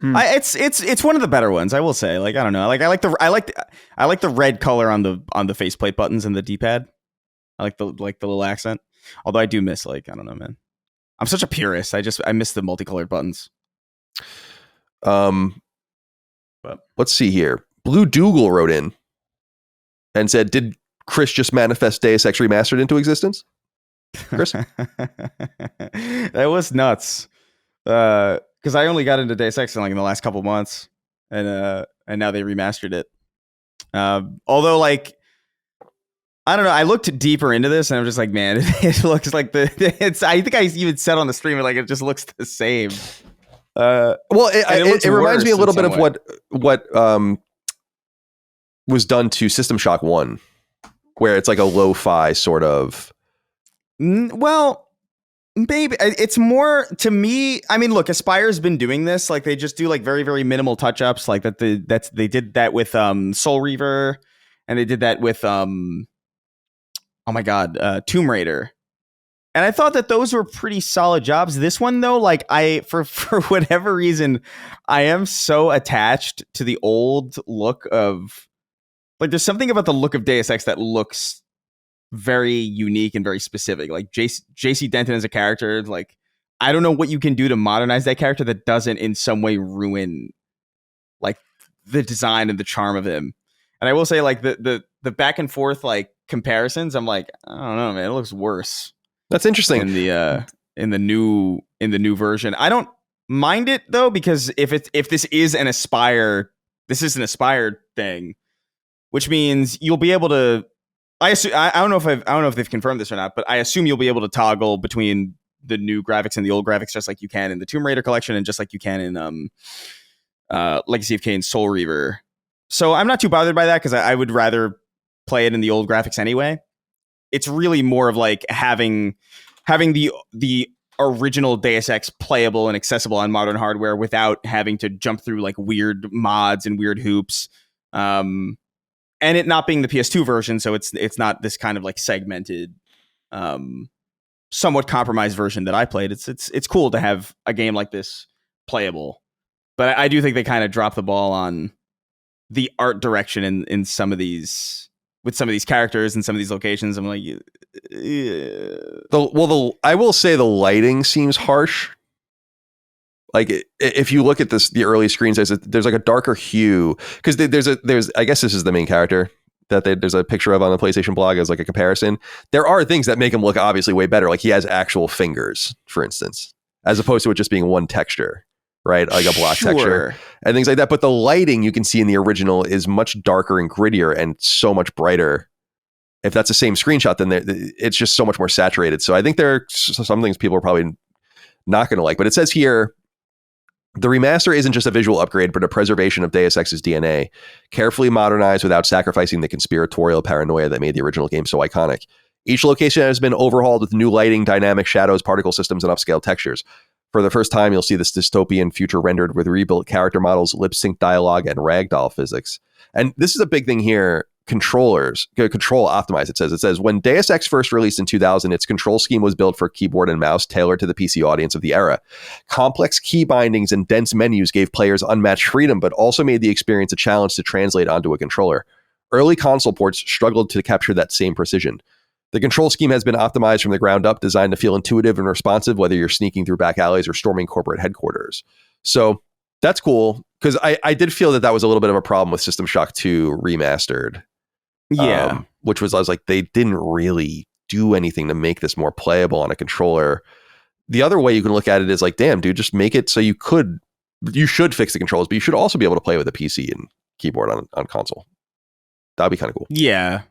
It's one of the better ones, I will say. Like I don't know. Like I like the red color on the faceplate buttons and the D-pad. I like the little accent. Although I do miss, like, I don't know, man. I'm such a purist. I miss the multicolored buttons.
But let's see here. Blue Dougal wrote in and said, "Did Chris just manifest Deus Ex Remastered into existence?" Chris,
that was nuts. Because I only got into Deus Ex in the last couple months, and now they remastered it. Although, like, I don't know, I looked deeper into this, and I'm just like, man, it looks like it's. I think I even said on the stream, like, it just looks the same.
Well, it reminds me a little bit of what was done to System Shock 1, where it's like a lo-fi sort of.
Well, maybe it's more to me. I mean, look, Aspire's been doing this. Like, they just do like very, very minimal touch-ups. Like they did that with Soul Reaver, and they did that with oh my god, Tomb Raider. And I thought that those were pretty solid jobs. This one, though, like, for whatever reason, I am so attached to the old look of, like, there's something about the look of Deus Ex that looks very unique and very specific. Like, JC Denton as a character, like, I don't know what you can do to modernize that character that doesn't in some way ruin, like, the design and the charm of him. And I will say, like, the back and forth, like, comparisons, I'm like, I don't know, man, it looks worse.
That's interesting.
In the new version, I don't mind it though, because if this is an Aspire, this is an Aspire thing, which means you'll be able to. I don't know if they've confirmed this or not, but I assume you'll be able to toggle between the new graphics and the old graphics, just like you can in the Tomb Raider collection, and just like you can in Legacy of Kain Soul Reaver. So I'm not too bothered by that, because I would rather play it in the old graphics anyway. It's really more of like having the original Deus Ex playable and accessible on modern hardware without having to jump through like weird mods and weird hoops, and it not being the PS2 version, so it's not this kind of like segmented, somewhat compromised version that I played. It's cool to have a game like this playable, but I do think they kind of dropped the ball on the art direction in some of these. With some of these characters and some of these locations, I'm like, yeah.
I will say the lighting seems harsh. Like, if you look at the early screens, there's like a darker hue, because there's I guess this is the main character that there's a picture of on the PlayStation blog as like a comparison. There are things that make him look obviously way better. Like, he has actual fingers, for instance, as opposed to it just being one texture. Right, like a block texture and things like that. But the lighting you can see in the original is much darker and grittier and so much brighter. If that's the same screenshot, then it's just so much more saturated. So I think there are some things people are probably not going to like. But it says here, the remaster isn't just a visual upgrade, but a preservation of Deus Ex's DNA, carefully modernized without sacrificing the conspiratorial paranoia that made the original game so iconic. Each location has been overhauled with new lighting, dynamic shadows, particle systems, and upscale textures. For the first time, you'll see this dystopian future rendered with rebuilt character models, lip sync dialogue, and ragdoll physics. And this is a big thing here. Control optimized. It says when Deus Ex first released in 2000, its control scheme was built for keyboard and mouse, tailored to the PC audience of the era. Complex key bindings and dense menus gave players unmatched freedom, but also made the experience a challenge to translate onto a controller. Early console ports struggled to capture that same precision. The control scheme has been optimized from the ground up, designed to feel intuitive and responsive, whether you're sneaking through back alleys or storming corporate headquarters. So that's cool, because I did feel that was a little bit of a problem with System Shock 2 Remastered.
Yeah.
I was like, they didn't really do anything to make this more playable on a controller. The other way you can look at it is like, damn, dude, just make it so you should fix the controls, but you should also be able to play with a PC and keyboard on console. That'd be kind of cool.
Yeah.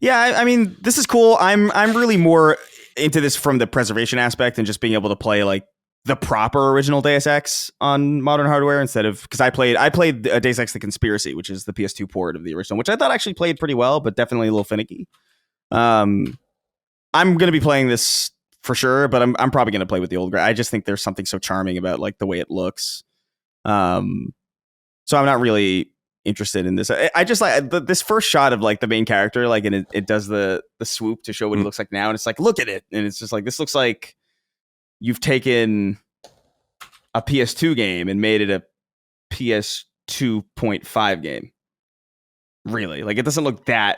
Yeah, I mean, this is cool. I'm really more into this from the preservation aspect and just being able to play like the proper original Deus Ex on modern hardware instead of, because I played Deus Ex: The Conspiracy, which is the PS2 port of the original, which I thought actually played pretty well, but definitely a little finicky. I'm gonna be playing this for sure, but I'm probably gonna play with the old guy. I just think there's something so charming about like the way it looks. So I'm not really interested in this. I just like this first shot of like the main character, like, and it does the swoop to show what he looks like now, and it's like, look at it, and it's just like, this looks like you've taken a PS2 game and made it a PS 2.5 game. Really, like, it doesn't look that.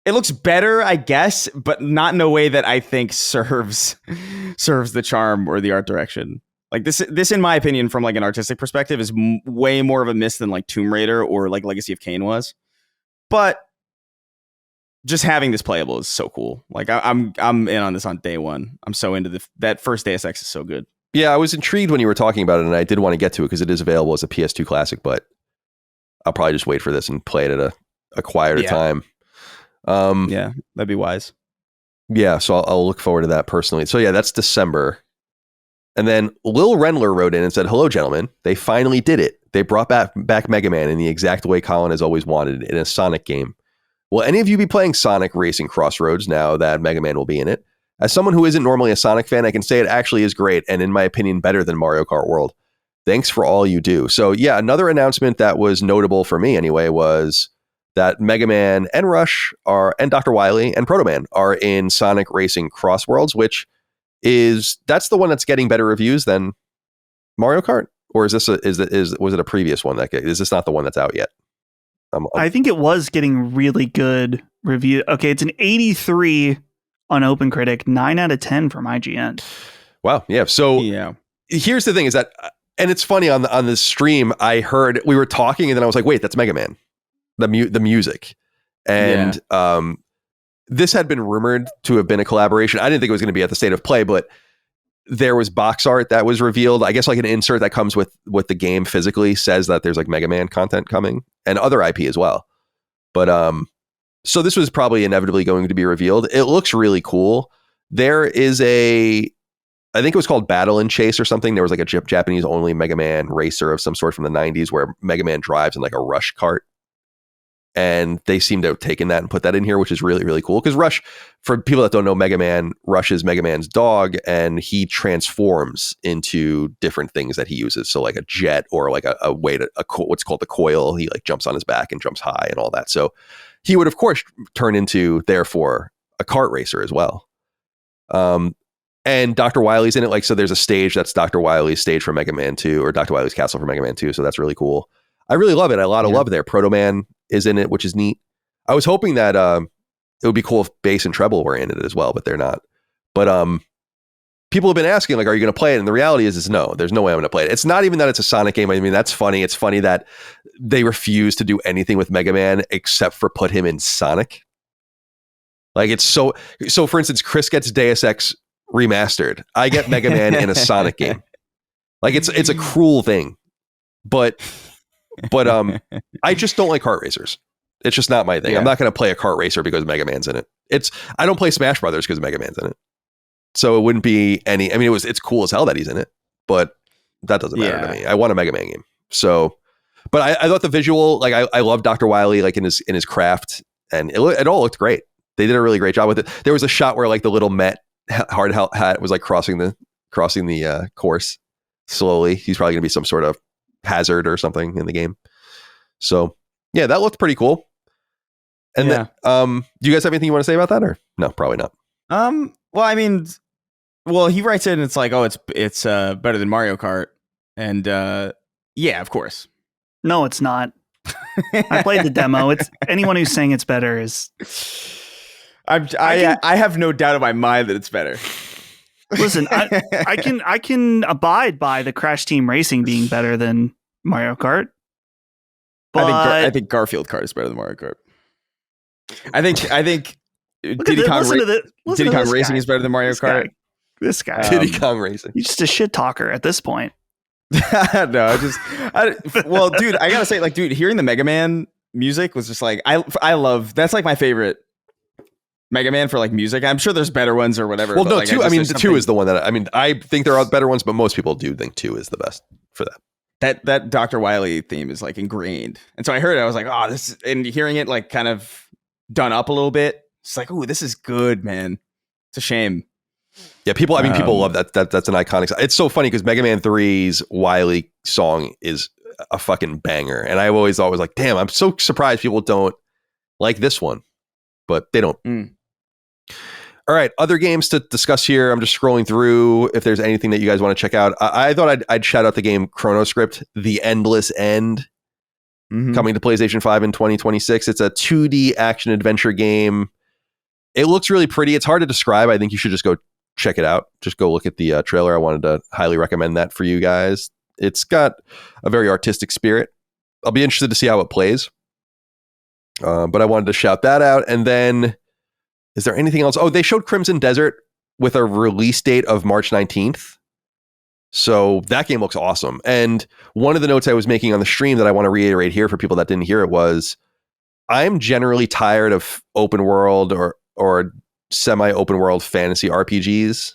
It looks better, I guess, but not in a way that I think serves the charm or the art direction. Like this, in my opinion, from like an artistic perspective, is way more of a miss than like Tomb Raider or like Legacy of Kain was. But just having this playable is so cool. Like I'm in on this on day one. I'm so into that first Deus Ex is so good.
Yeah, I was intrigued when you were talking about it, and I did want to get to it because it is available as a PS2 classic, but I'll probably just wait for this and play it at a quieter time.
Yeah, that'd be wise.
Yeah, so I'll look forward to that personally. So yeah, that's December. And then Lil Rendler wrote in and said, "Hello, gentlemen. They finally did it. They brought back Mega Man in the exact way Colin has always wanted in a Sonic game. Will any of you be playing Sonic Racing Crossroads now that Mega Man will be in it? As someone who isn't normally a Sonic fan, I can say it actually is great and, in my opinion, better than Mario Kart World. Thanks for all you do." So yeah, another announcement that was notable for me anyway was that Mega Man and Rush and Dr. Wily and Proto Man are in Sonic Racing Crossworlds, which that's the one that's getting better reviews than Mario Kart, or was it a previous one is this not the one that's out yet?
I think it was getting really good review. Okay, it's an 83 on OpenCritic, 9 out of 10 from IGN.
Wow, yeah. So here's the thing: is that, and it's funny on this stream, I heard we were talking, and then I was like, wait, that's Mega Man, the music, and this had been rumored to have been a collaboration. I didn't think it was going to be at the State of Play, but there was box art that was revealed. I guess like an insert that comes with the game physically says that there's like Mega Man content coming and other IP as well. But so this was probably inevitably going to be revealed. It looks really cool. There is I think it was called Battle and Chase or something. There was like a Japanese only Mega Man racer of some sort from the 90s where Mega Man drives in like a Rush cart. And they seem to have taken that and put that in here, which is really, really cool. Because Rush, for people that don't know Mega Man, Rush is Mega Man's dog, and he transforms into different things that he uses. So like a jet or like a way to what's called the coil. He like jumps on his back and jumps high and all that. So he would, of course, turn into, therefore, a kart racer as well. And Dr. Wily's in it. Like, so there's a stage that's Dr. Wily's stage for Mega Man 2, or Dr. Wily's castle for Mega Man 2. So that's really cool. I really love it. A lot of love there. Proto Man is in it, which is neat. I was hoping that it would be cool if bass and treble were in it as well, but they're not. But people have been asking, like, are you going to play it? And the reality is no, there's no way I'm going to play it. It's not even that it's a Sonic game. I mean, that's funny. It's funny that they refuse to do anything with Mega Man except for put him in Sonic. Like, it's so for instance, Chris gets Deus Ex remastered. I get Mega Man in a Sonic game. Like, it's a cruel thing, but I just don't like kart racers. It's just not my thing. I'm not going to play a kart racer because Mega Man's in it. I don't play Smash Brothers because Mega Man's in it. So it wouldn't be any. I mean, it's cool as hell that he's in it, but that doesn't matter to me. I want a Mega Man game. So, but I thought the visual, like I love Dr. Wily, like in his craft, and it all looked great. They did a really great job with it. There was a shot where like the little Met hard hat was like crossing the course slowly. He's probably going to be some sort of hazard or something in the game. So yeah, that looked pretty cool. And then, do you guys have anything you want to say about that, or no? Probably not.
Well, I mean, he writes it and it's like, oh, it's better than Mario Kart, and yeah, of course.
No, it's not. I played the demo. It's anyone who's saying it's better is.
I have no doubt in my mind that it's better.
Listen, I can abide by the Crash Team Racing being better than Mario Kart. But
I think Garfield Kart is better than Mario Kart. I think Diddy Kong Racing is better than Mario Kart.
This guy,
Diddy Kong Racing.
He's just a shit talker at this point.
No, dude, I gotta say, like, dude, hearing the Mega Man music was just like, I love. That's like my favorite Mega Man for like music. I'm sure there's better ones or whatever.
Well, no, like, the 2 is the one that I think there are better ones, but most people do think 2 is the best for that.
That Dr. Wily theme is like ingrained. And so I heard it, I was like, oh, this is, and hearing it like kind of done up a little bit, it's like, oh, this is good, man. It's a shame.
Yeah, people love that. That's an iconic. It's so funny because Mega Man 3's Wily song is a fucking banger. And I've always thought, was like, damn, I'm so surprised people don't like this one. But they don't. All right, other games to discuss here. I'm just scrolling through if there's anything that you guys want to check out. I thought I'd shout out the game Chronos Script, The Endless End, coming to PlayStation 5 in 2026. It's a 2D action adventure game It looks really pretty. It's hard to describe. I think you should just go check it out. Just go look at the trailer. I wanted to highly recommend that for you guys. It's got a very artistic spirit. I'll be interested to see how it plays. But I wanted to shout that out. And then, is there anything else? Oh, they showed Crimson Desert with a release date of March 19th. So that game looks awesome. And one of the notes I was making on the stream that I want to reiterate here for people that didn't hear it was, I'm generally tired of open world or semi-open world fantasy RPGs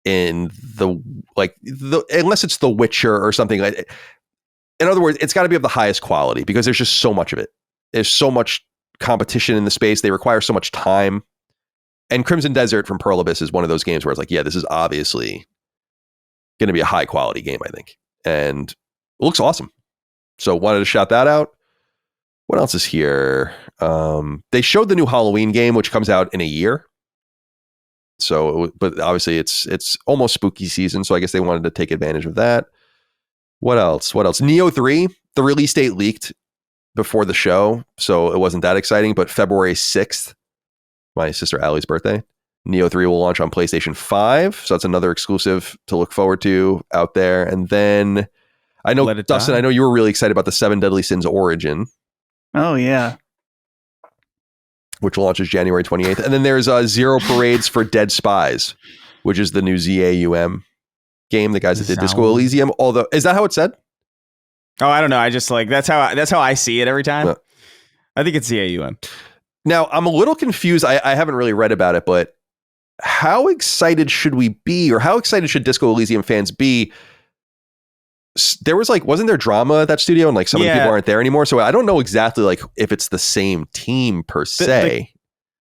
in unless it's The Witcher or something like. In other words, it's got to be of the highest quality because there's just so much of it. There's so much competition in the space. They require so much time. And Crimson Desert from Pearl Abyss is one of those games where it's like, yeah, this is obviously going to be a high quality game, I think. And it looks awesome. So wanted to shout that out. What else is here? They showed the new Halloween game, which comes out in a year. So, but obviously it's almost spooky season. So I guess they wanted to take advantage of that. What else? Neo 3, the release date leaked before the show. So it wasn't that exciting, but February 6th, my sister Allie's birthday, Neo 3 will launch on PlayStation 5. So that's another exclusive to look forward to out there. And then I know, Dustin, I know you were really excited about the 7 Deadly Sins Origin.
Oh, yeah.
Which launches January 28th. And then there's Zero Parades for Dead Spies, which is the new ZAUM game, the guys that did Disco Elysium. Although, is that how it's said?
Oh, I don't know. I just that's how I see it every time. I think it's ZAUM.
Now, I'm a little confused. I haven't really read about it, but how excited should we be, or how excited should Disco Elysium fans be? There was wasn't there drama at that studio, and some of the people aren't there anymore. So I don't know exactly if it's the same team per se.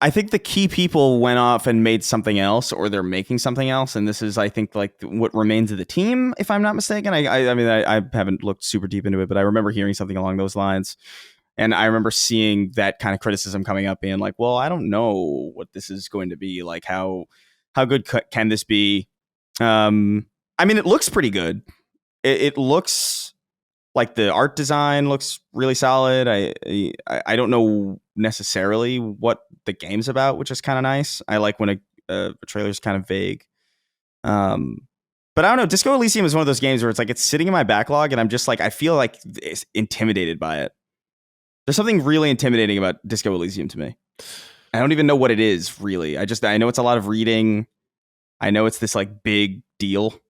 I think the key people went off and made something else, or they're making something else. And this is, I think, what remains of the team, if I'm not mistaken. I mean, I haven't looked super deep into it, but I remember hearing something along those lines. And I remember seeing that kind of criticism coming up, being like, well, I don't know what this is going to be. How good can this be? I mean, it looks pretty good. It looks like the art design looks really solid. I don't know necessarily what the game's about, which is kind of nice. I like when a trailer's kind of vague. But I don't know. Disco Elysium is one of those games where it's sitting in my backlog, and I'm just I feel it's intimidated by it. There's something really intimidating about Disco Elysium to me. I don't even know what it is, really. I know it's a lot of reading. I know it's this big deal.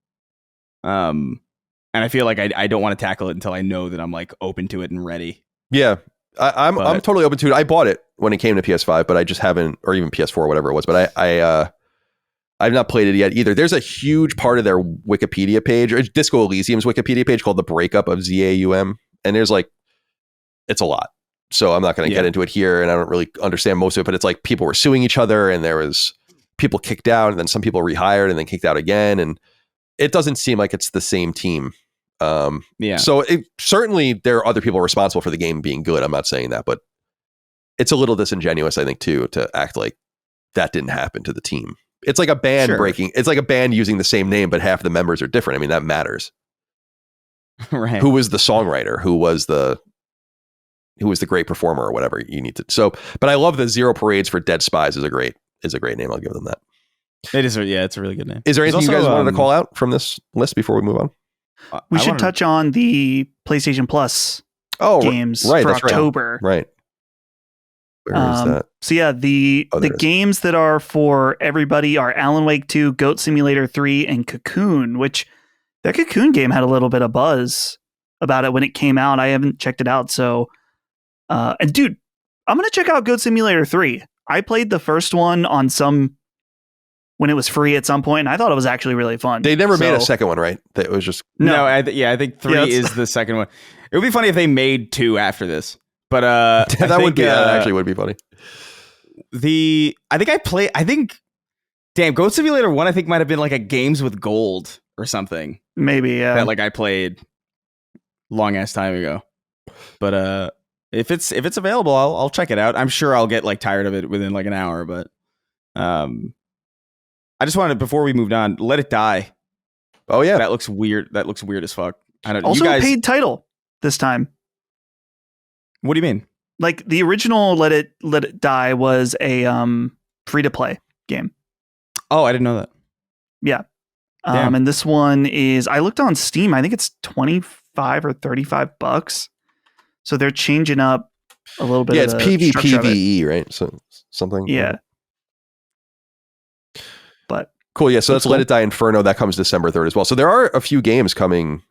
And I feel I don't want to tackle it until I know that I'm open to it and ready.
Yeah, I'm totally open to it. I bought it when it came to PS5, but I just haven't, or even PS4 or whatever it was. But I've not played it yet either. There's a huge part of their Wikipedia page, or Disco Elysium's Wikipedia page, called The Breakup of ZAUM. And there's it's a lot. So I'm not going to get into it here, and I don't really understand most of it, but it's people were suing each other, and there was people kicked out, and then some people rehired and then kicked out again. And it doesn't seem like it's the same team. So certainly there are other people responsible for the game being good. I'm not saying that, but it's a little disingenuous, I think, too, to act like that didn't happen to the team. It's like a band breaking. It's like a band using the same name, but half the members are different. I mean, that matters.
Right.
Who was the songwriter? Who was the great performer, or whatever you need to. So, but I love the Zero Parades for Dead Spies is a great name. I'll give them that.
It is. Yeah, it's a really good name.
Is there anything you guys wanted to call out from this list before we move on?
We should touch on the PlayStation Plus games for October.
Right. Where is that?
So yeah, the games that are for everybody are Alan Wake 2, Goat Simulator 3, and Cocoon, which that Cocoon game had a little bit of buzz about it when it came out. I haven't checked it out. So, and dude, I'm going to check out Goat Simulator 3. I played the first one on when it was free at some point, and I thought it was actually really fun.
They never made a second one, right? It was just...
No, I think 3 is the second one. It would be funny if they made 2 after this. But
that actually would be funny.
Damn, Goat Simulator 1 I think might have been a Games with Gold or something.
Maybe, yeah.
That I played long ass time ago. But if it's available, I'll check it out. I'm sure I'll get tired of it within an hour, but I just wanted, before we moved on, Let It Die.
Oh yeah,
that looks weird. That looks weird as fuck. I don't.
Also, a paid title this time.
What do you mean?
The original Let It Die was a free-to-play game.
Oh, I didn't know that.
Yeah.
Damn.
And this one is, I looked on Steam, I think it's $25 or $35. So they're changing up a little bit.
Yeah,
of
it's
the structure of it.
PvPvE, right? So something.
Yeah. But
Cool. Yeah. So that's
cool.
Let It Die Inferno. That comes December 3rd as well. So there are a few games coming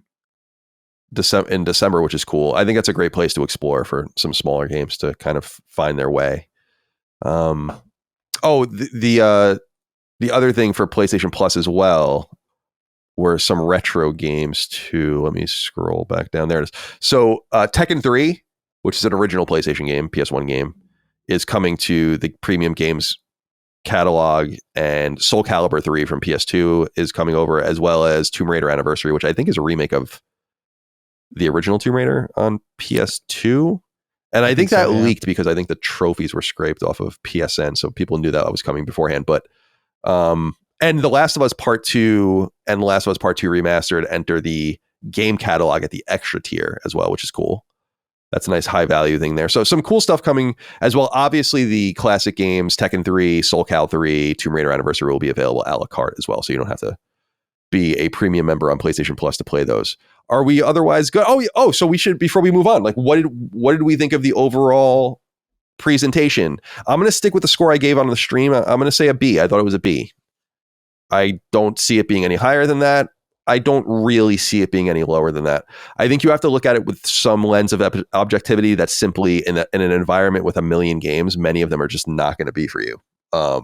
in December, which is cool. I think that's a great place to explore for some smaller games to kind of find their way. The other thing for PlayStation Plus as well were some retro games too. Let me scroll back down. There it is. So Tekken 3, which is an original PlayStation game, PS1 game, is coming to the premium games catalog, and Soul Calibur 3 from PS2 is coming over, as well as Tomb Raider Anniversary, which I think is a remake of the original Tomb Raider on PS2. And I think that leaked because I think the trophies were scraped off of PSN, so people knew that was coming beforehand. But and The Last of Us Part 2 and The Last of Us Part 2 Remastered enter the game catalog at the extra tier as well, which is cool. That's a nice high value thing there. So some cool stuff coming as well. Obviously, the classic games, Tekken 3, Soul Cal 3, Tomb Raider Anniversary will be available a la carte as well. So you don't have to be a premium member on PlayStation Plus to play those. Are we otherwise good? So we should, before we move on, like what did we think of the overall presentation? I'm going to stick with the score I gave on the stream. I'm going to say a B. I thought it was a B. I don't see it being any higher than that. I don't really see it being any lower than that. I think you have to look at it with some lens of objectivity. That's simply in an environment with a million games, many of them are just not going to be for you. But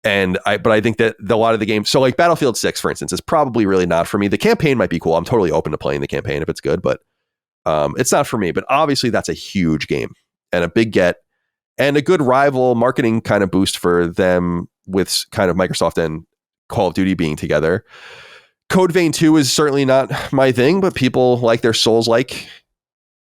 I think that a lot of the games, so like Battlefield 6, for instance, is probably really not for me. The campaign might be cool. I'm totally open to playing the campaign if it's good, but it's not for me. But obviously that's a huge game and a big get and a good rival marketing kind of boost for them with kind of Microsoft and Call of Duty being together. Code Vein 2 is certainly not my thing, but people like their Souls-like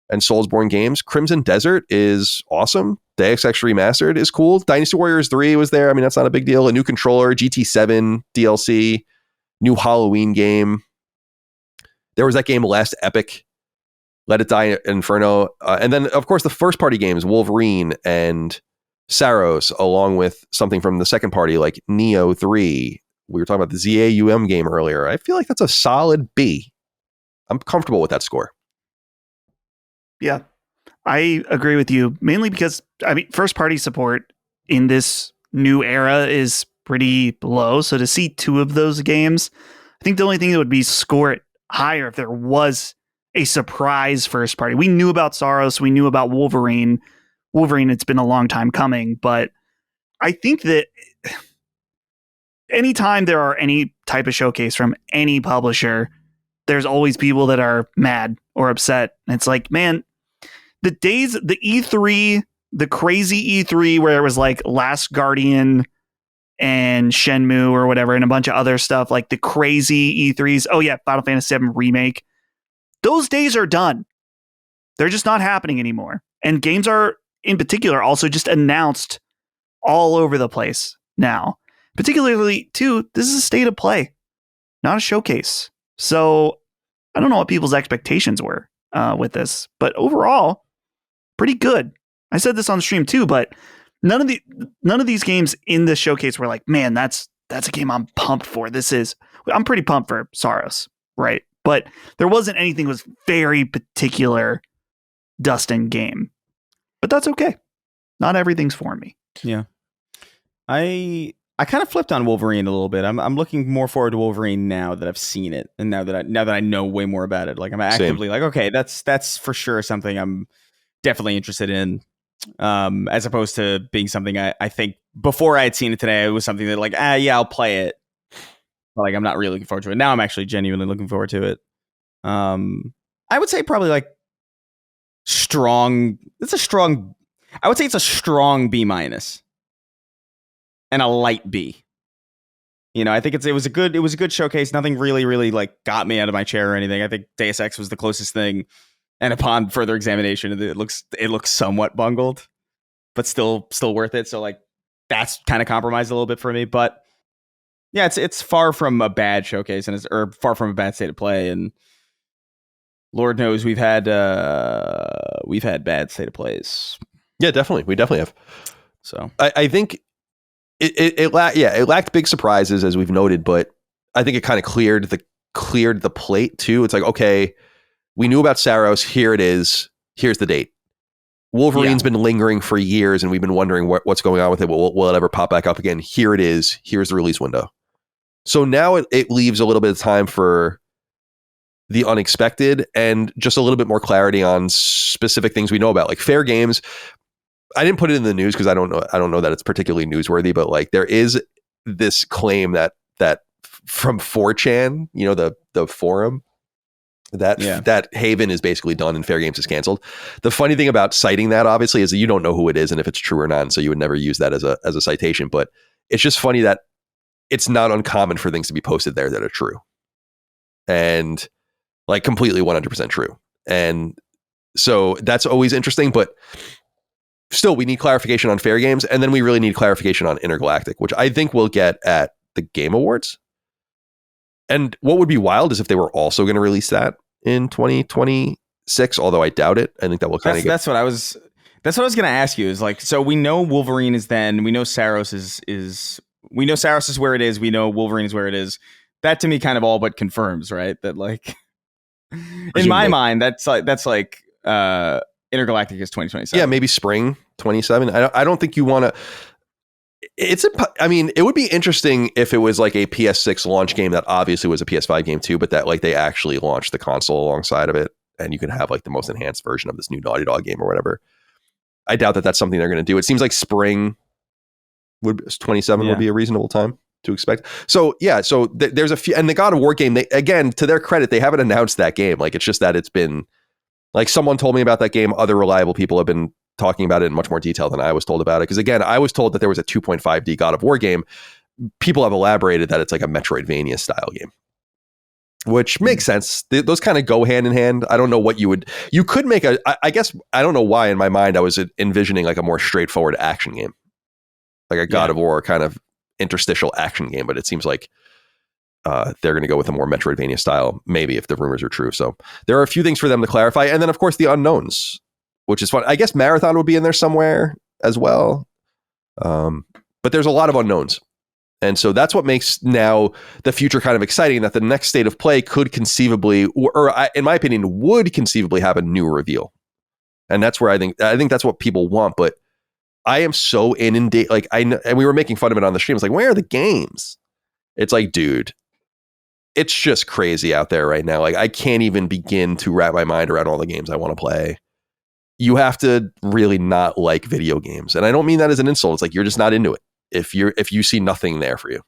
and Soulsborne games. Crimson Desert is awesome. Deus Ex Remastered is cool. Dynasty Warriors 3 was there. I mean, that's not a big deal. A new controller, GT7 DLC, new Halloween game. There was that game Last Epic, Let It Die Inferno. And then, of course, the first party games, Wolverine and Saros, along with something from the second party like Neo 3. We were talking about the ZAUM game earlier. I feel like that's a solid B. I'm comfortable with that score.
Yeah, I agree with you, mainly because, I mean, first party support in this new era is pretty low. So to see two of those games, I think the only thing that would be score it higher if there was a surprise first party. We knew about Saros. We knew about Wolverine. It's been a long time coming, but I think that anytime there are any type of showcase from any publisher, there's always people that are mad or upset. And it's like, man, the E3, the crazy E3 where it was like Last Guardian and Shenmue or whatever, and a bunch of other stuff, like the crazy E3s. Oh yeah, Final Fantasy VII Remake. Those days are done. They're just not happening anymore. And games are, in particular, also just announced all over the place now. Particularly, too, this is a state of play, not a showcase. So I don't know what people's expectations were with this, but overall, pretty good. I said this on the stream too, but none of these games in this showcase were like, man, that's a game I'm pumped for. I'm pretty pumped for Saros, right? But there wasn't anything that was very particular Dustin game. But that's okay. Not everything's for me.
Yeah. I kind of flipped on Wolverine a little bit. I'm looking more forward to Wolverine now that I've seen it, and now that I know way more about it. Like I'm actively like, okay, that's for sure something I'm definitely interested in. As opposed to being something I think before I had seen it today, it was something that like, yeah, I'll play it. But like I'm not really looking forward to it. Now I'm actually genuinely looking forward to it. I would say probably like strong. I would say it's a strong B- and a light B. You know, I think it was a good showcase. Nothing really like got me out of my chair or anything. I think Deus Ex was the closest thing. And upon further examination, it looks somewhat bungled, but still worth it. So like that's kind of compromised a little bit for me. But yeah, it's far from a bad showcase or far from a bad state of play. And Lord knows we've had bad state of plays.
Yeah, definitely. We definitely have.
So
I think it lacked big surprises, as we've noted, but I think it kind of cleared the plate too. It's like, okay, we knew about Saros. Here it is. Here's the date. Wolverine's been lingering for years, and we've been wondering what's going on with it. Will it ever pop back up again? Here it is. Here's the release window. So now it leaves a little bit of time for the unexpected and just a little bit more clarity on specific things we know about, like fair games. I didn't put it in the news because I don't know that it's particularly newsworthy, but like there is this claim that from 4chan, the forum, that Haven is basically done and fair games is canceled. The funny thing about citing that, obviously, is that you don't know who it is and if it's true or not, and so you would never use that as a citation. But it's just funny that it's not uncommon for things to be posted there that are true and like completely 100% true. And so that's always interesting, but still, we need clarification on fair games, and then we really need clarification on Intergalactic, which I think we'll get at the Game Awards. And what would be wild is if they were also going to release that in 2026, although I doubt it. I think that will kind of
That's what I was going to ask you, is like, so we know Wolverine is then, we know Saros is we know Saros is where it is, we know Wolverine is where it is. That to me kind of all but confirms, right? That like in my mind, that's like Intergalactic is 2027.
Yeah, maybe spring 27. I don't think you want to. It would be interesting if it was like a PS6 launch game that obviously was a PS5 game too, but that like they actually launched the console alongside of it, and you could have like the most enhanced version of this new Naughty Dog game or whatever. I doubt that that's something they're going to do. It seems like spring 27 would be a reasonable time to expect. So yeah, there's a few, and the God of War game, they, again, to their credit, they haven't announced that game. Like it's just that it's been like someone told me about that game. Other reliable people have been talking about it in much more detail than I was told about it. Because again, I was told that there was a 2.5D God of War game. People have elaborated that it's like a Metroidvania style game, which makes sense. Those kind of go hand in hand. I don't know what you could make I guess, I don't know why in my mind I was envisioning like a more straightforward action game, like a God of War kind of interstitial action game. But it seems like they're going to go with a more Metroidvania style, maybe, if the rumors are true. So there are a few things for them to clarify. And then, of course, the unknowns, which is fun. I guess Marathon would be in there somewhere as well. But there's a lot of unknowns. And so that's what makes now the future kind of exciting, that the next state of play could conceivably, or in my opinion, would conceivably have a new reveal. And that's where I think that's what people want. But I am so inundated. Like and we were making fun of it on the stream. It's like, where are the games? It's like, dude, it's just crazy out there right now. Like I can't even begin to wrap my mind around all the games I want to play. You have to really not like video games. And I don't mean that as an insult. It's like, you're just not into it. If you see nothing there for you,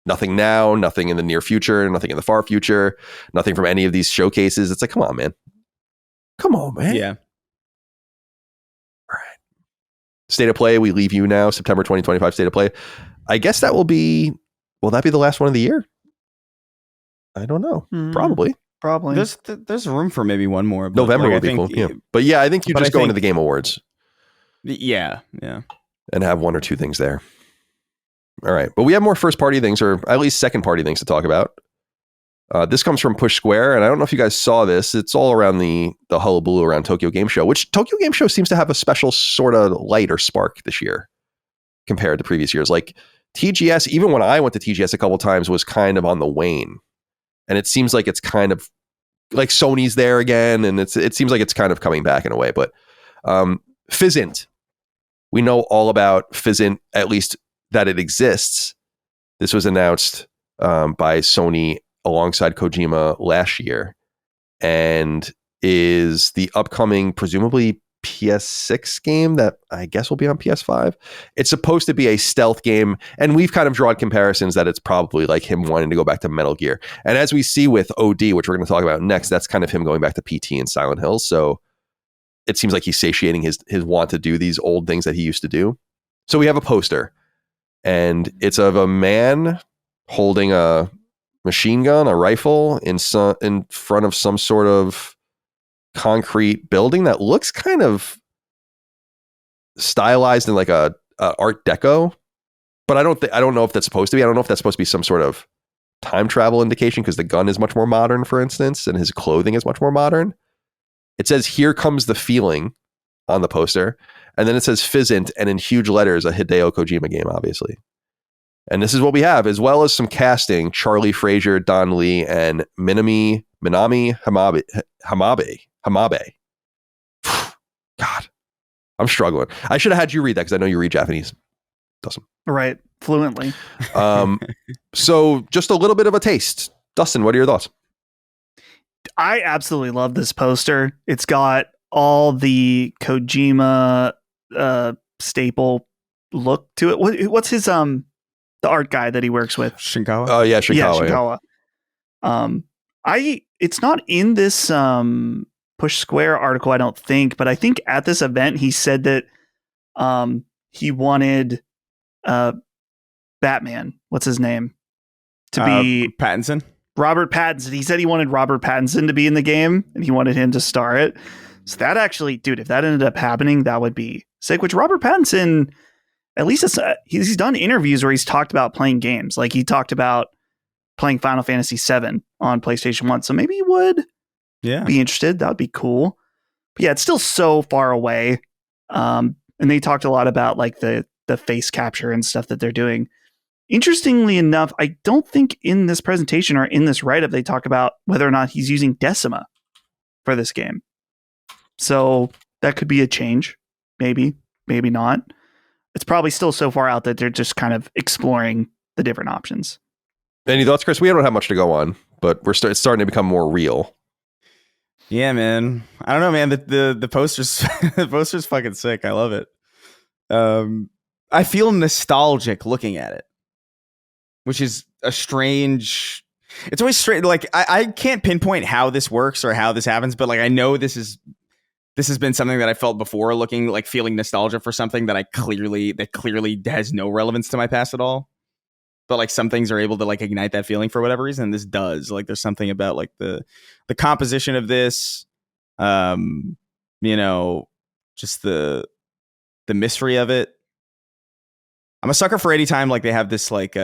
nothing now, nothing in the near future, nothing in the far future, nothing from any of these showcases. It's like, come on, man.
Yeah.
All right. State of play. We leave you now. September 2025 state of play. I guess will that be the last one of the year? I don't know. Probably.
There's room for maybe one more.
November would be cool. Yeah. But yeah, I think you just go into the Game Awards.
Yeah.
And have one or two things there. All right. But we have more first party things, or at least second party things to talk about. This comes from Push Square, and I don't know if you guys saw this. It's all around the hullabaloo around Tokyo Game Show, which Tokyo Game Show seems to have a special sort of light or spark this year compared to previous years. Like TGS, even when I went to TGS a couple times, was kind of on the wane. And it seems like it's kind of like Sony's there again, and it seems like it's kind of coming back in a way. But Fizzint, we know all about Fizzint, at least that it exists. This was announced by Sony alongside Kojima last year, and is the upcoming, presumably PS6 game that I guess will be on PS5. It's supposed to be a stealth game, and we've kind of drawn comparisons that it's probably like him wanting to go back to Metal Gear. And as we see with OD, which we're going to talk about next, that's kind of him going back to PT and Silent Hill. So it seems like he's satiating his want to do these old things that he used to do. So we have a poster, and it's of a man holding a machine gun, a rifle in front of some sort of concrete building that looks kind of stylized in like a Art Deco, but I don't know if that's supposed to be. I don't know if that's supposed to be some sort of time travel indication, because the gun is much more modern, for instance, and his clothing is much more modern. It says "Here Comes the Feeling" on the poster, And then it says Fizzant, and in huge letters, a Hideo Kojima game, obviously. And this is what we have, as well as some casting: Charlie Frazier, Don Lee, and Minami Hamabe. God, I'm struggling. I should have had you read that because I know you read Japanese. Dustin.
Right. Fluently.
So just a little bit of a taste. Dustin, what are your thoughts?
I absolutely love this poster. It's got all the Kojima staple look to it. What's his the art guy that he works with?
Shinkawa.
Oh yeah, Shinkawa.
It's not in this Push Square article, I don't think, but I think at this event he said that he wanted Batman. What's his name? To be
Pattinson.
Robert Pattinson. He said he wanted Robert Pattinson to be in the game and he wanted him to star it. So that actually, dude, if that ended up happening, that would be sick. Which Robert Pattinson, at least he's done interviews where he's talked about playing games. Like he talked about playing Final Fantasy VII on PlayStation 1. So maybe he would be interested. That would be cool. But yeah, it's still so far away. And they talked a lot about like the face capture and stuff that they're doing. Interestingly enough, I don't think in this presentation or in this write-up they talk about whether or not he's using Decima for this game. So that could be a change. Maybe not. It's probably still so far out that they're just kind of exploring the different options.
Any thoughts, Chris? We don't have much to go on, but it's starting to become more real.
Yeah, man. I don't know, man. The posters, the poster's fucking sick. I love it. I feel nostalgic looking at it, which is a strange. It's always strange. Like I can't pinpoint how this works or how this happens, but like I know this has been something that I felt before, feeling nostalgia for something that clearly has no relevance to my past at all. But like some things are able to like ignite that feeling for whatever reason. And this does. Like there's something about like the composition of this, just the mystery of it. I'm a sucker for any time like they have this like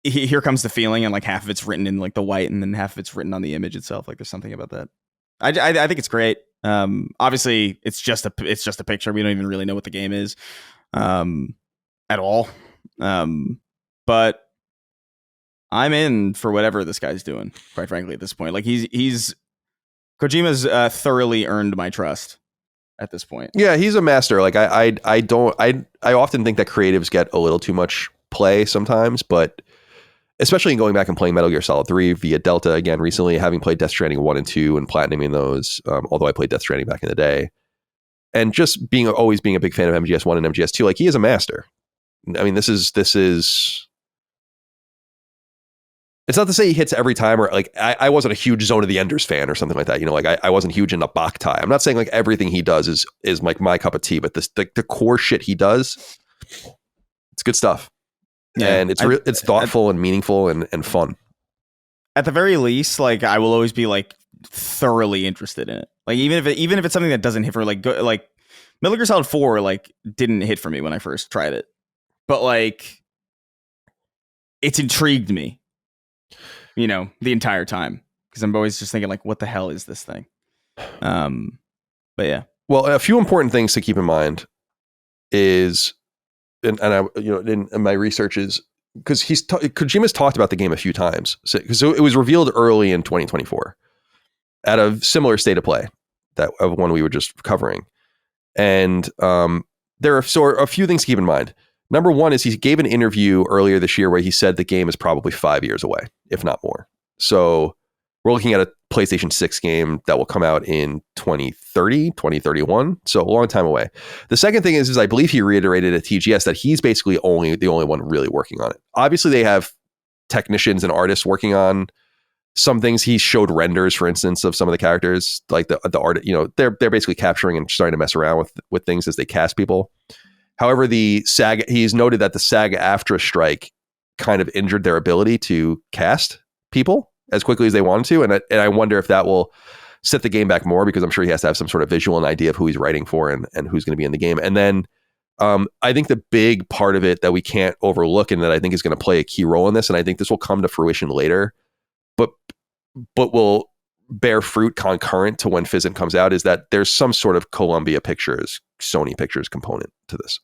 here comes the feeling, and like half of it's written in like the white and then half of it's written on the image itself. Like there's something about that. I think it's great. Obviously it's just a picture. We don't even really know what the game is at all. But I'm in for whatever this guy's doing, quite frankly, at this point. Like he's Kojima's thoroughly earned my trust at this point.
Yeah, he's a master. Like I often think that creatives get a little too much play sometimes, but especially in going back and playing Metal Gear Solid 3 via Delta again recently, having played Death Stranding 1 and 2 and platinuming those, although I played Death Stranding back in the day, and just always being a big fan of MGS1 and MGS2, like he is a master. I mean, this is it's not to say he hits every time, or like I wasn't a huge Zone of the Enders fan or something like that. You know, like I wasn't huge into Boktai. I'm not saying like everything he does is like my cup of tea, but the core shit he does, it's good stuff. Yeah, and it's thoughtful and meaningful and fun.
At the very least, like I will always be like thoroughly interested in it. Like even if it's something that doesn't hit for like Metal Gear Solid 4 like didn't hit for me when I first tried it, but like it's intrigued me. The entire time, because I'm always just thinking like, what the hell is this thing? But yeah.
Well, a few important things to keep in mind is, and I, in my research is because Kojima's talked about the game a few times. So it was revealed early in 2024 at a similar state of play of one we were just covering, and there are a few things to keep in mind. Number one is he gave an interview earlier this year where he said the game is probably 5 years away, if not more. So we're looking at a PlayStation 6 game that will come out in 2030, 2031. So a long time away. The second thing is I believe he reiterated at TGS that he's basically the only one really working on it. Obviously, they have technicians and artists working on some things. He showed renders, for instance, of some of the characters, like the art. They're basically capturing and starting to mess around with things as they cast people. However, he's noted that the SAG-AFTRA strike kind of injured their ability to cast people as quickly as they wanted to. And I wonder if that will set the game back more, because I'm sure he has to have some sort of visual and idea of who he's writing for and who's going to be in the game. And then I think the big part of it that we can't overlook and that I think is going to play a key role in this, and I think this will come to fruition later, but will bear fruit concurrent to when Physint comes out is that there's some sort of Columbia Pictures, Sony Pictures component to this.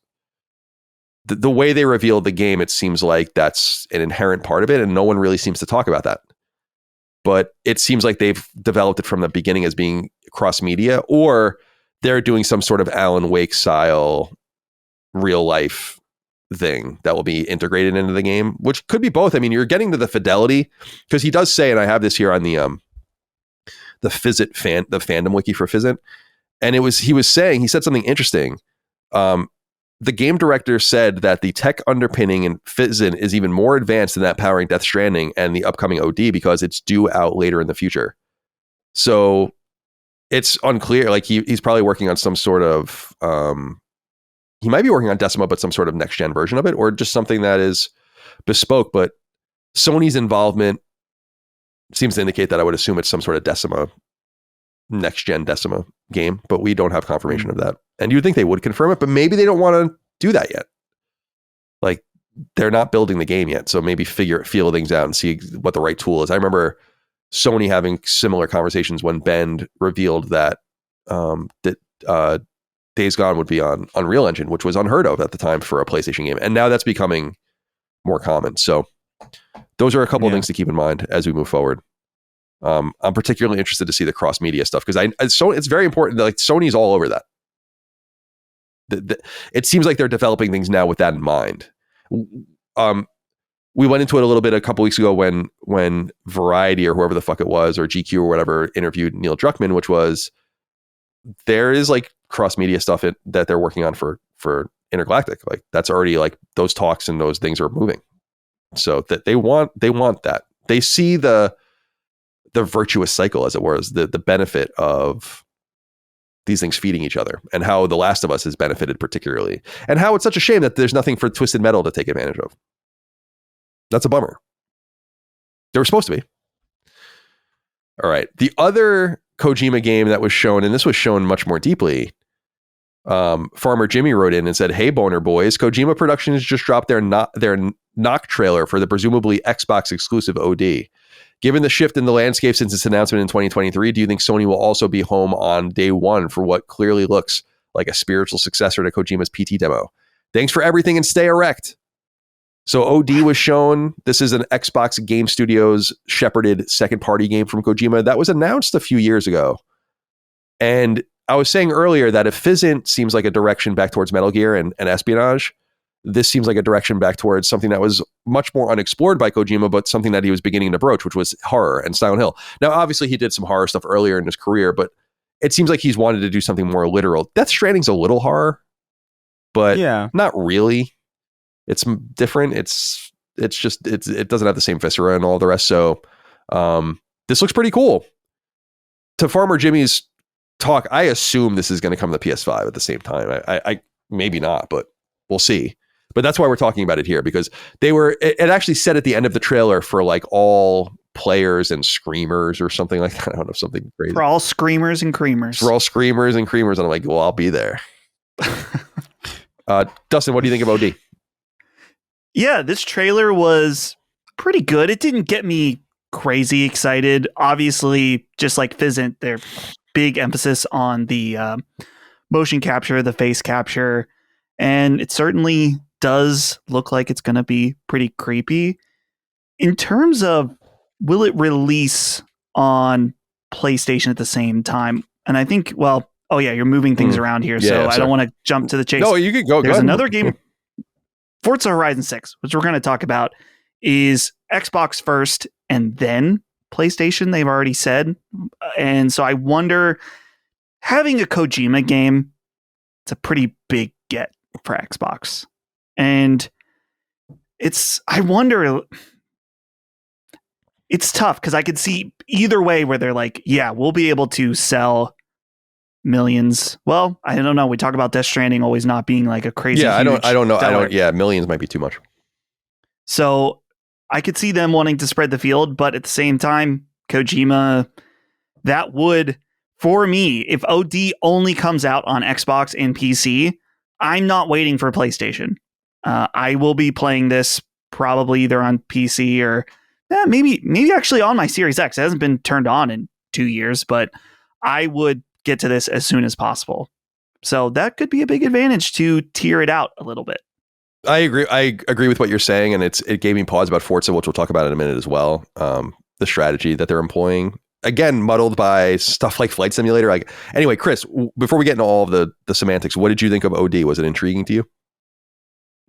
The way they revealed the game, it seems like that's an inherent part of it, and no one really seems to talk about that. But it seems like they've developed it from the beginning as being cross-media, or they're doing some sort of Alan Wake style real life thing that will be integrated into the game, which could be both. I mean, you're getting to the fidelity, because he does say, and I have this here on the Physint the fandom wiki for Physint, and he said something interesting. The game director said that the tech underpinning in Physint is even more advanced than that powering Death Stranding and the upcoming OD, because it's due out later in the future. So it's unclear. Like he's probably working on some sort of, he might be working on Decima, but some sort of next gen version of it, or just something that is bespoke. But Sony's involvement seems to indicate that I would assume it's some sort of Decima, next gen Decima game, but we don't have confirmation of that. And you'd think they would confirm it, but maybe they don't want to do that yet. Like, they're not building the game yet, so maybe feel things out and see what the right tool is. I remember Sony having similar conversations when Bend revealed that Days Gone would be on Unreal Engine, which was unheard of at the time for a PlayStation game, and now that's becoming more common. So those are a couple of things to keep in mind as we move forward. I'm particularly interested to see the cross media stuff, because it's very important that, like, Sony's all over that. It seems like they're developing things now with that in mind. We went into it a little bit a couple weeks ago when Variety or whoever the fuck it was, or GQ or whatever, interviewed Neil Druckmann, which was, there is like cross media stuff that they're working on for Intergalactic. Like, that's already, like, those talks and those things are moving. So that they want that. They see the virtuous cycle, as it were, as the benefit of these things feeding each other, and how The Last of Us has benefited particularly, and how it's such a shame that there's nothing for Twisted Metal to take advantage of. That's a bummer. There were supposed to be. All right. The other Kojima game that was shown, and this was shown much more deeply, Farmer Jimmy wrote in and said, "Hey, Boner Boys, Kojima Productions just dropped their knock trailer for the presumably Xbox exclusive OD. Given the shift in the landscape since its announcement in 2023, do you think Sony will also be home on day one for what clearly looks like a spiritual successor to Kojima's PT demo? Thanks for everything and stay erect." So OD was shown. This is an Xbox Game Studios shepherded second party game from Kojima that was announced a few years ago. And I was saying earlier that if Physint seems like a direction back towards Metal Gear and espionage, this seems like a direction back towards something that was much more unexplored by Kojima, but something that he was beginning to broach, which was horror and Silent Hill. Now, obviously, he did some horror stuff earlier in his career, but it seems like he's wanted to do something more literal. Death Stranding's a little horror, but not really. It's different. It doesn't have the same viscera and all the rest. So this looks pretty cool. To Farmer Jimmy's talk, I assume this is going to come to PS5 at the same time. I maybe not, but we'll see. But that's why we're talking about it here, because it actually said at the end of the trailer for like all players and screamers or something like that. I don't know, something crazy.
For all screamers and creamers.
For all screamers and creamers. And I'm like, well, I'll be there. Dustin, what do you think of OD?
Yeah, this trailer was pretty good. It didn't get me crazy excited. Obviously, just like Physint, their big emphasis on the motion capture, the face capture, and it certainly does look like it's going to be pretty creepy. In terms of, will it release on PlayStation at the same time? And I think, you're moving things around here, so I don't want to jump to the chase.
No, you can go.
There's another game, Forza Horizon 6, which we're going to talk about, is Xbox first and then PlayStation, they've already said. And so I wonder, having a Kojima game, it's a pretty big get for Xbox. And I wonder, it's tough because I could see either way where they're like, yeah, we'll be able to sell millions. Well, I don't know. We talk about Death Stranding always not being like a crazy.
Yeah, I don't know. Millions might be too much.
So I could see them wanting to spread the field, but at the same time, Kojima, that would, for me, if OD only comes out on Xbox and PC, I'm not waiting for PlayStation. I will be playing this probably either on PC or maybe actually on my Series X. It hasn't been turned on in 2 years, but I would get to this as soon as possible. So that could be a big advantage to tier it out a little bit.
I agree with what you're saying, and it gave me pause about Forza, which we'll talk about in a minute as well. The strategy that they're employing, again, muddled by stuff like Flight Simulator. Like, anyway, Chris, before we get into all of the semantics, what did you think of OD? Was it intriguing to you?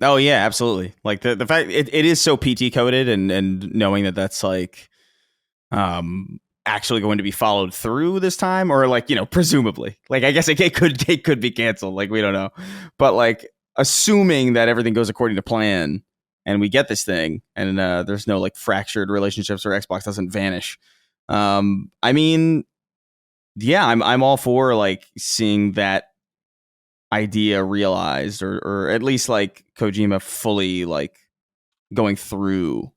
Oh yeah, absolutely. Like the fact it is so PT coded, and knowing that that's like actually going to be followed through this time, or like, you know, presumably, like I guess it could be canceled. Like, we don't know, but like assuming that everything goes according to plan and we get this thing, and there's no like fractured relationships, or Xbox doesn't vanish. I mean, yeah, I'm all for like seeing that idea realized, or at least like Kojima fully like going through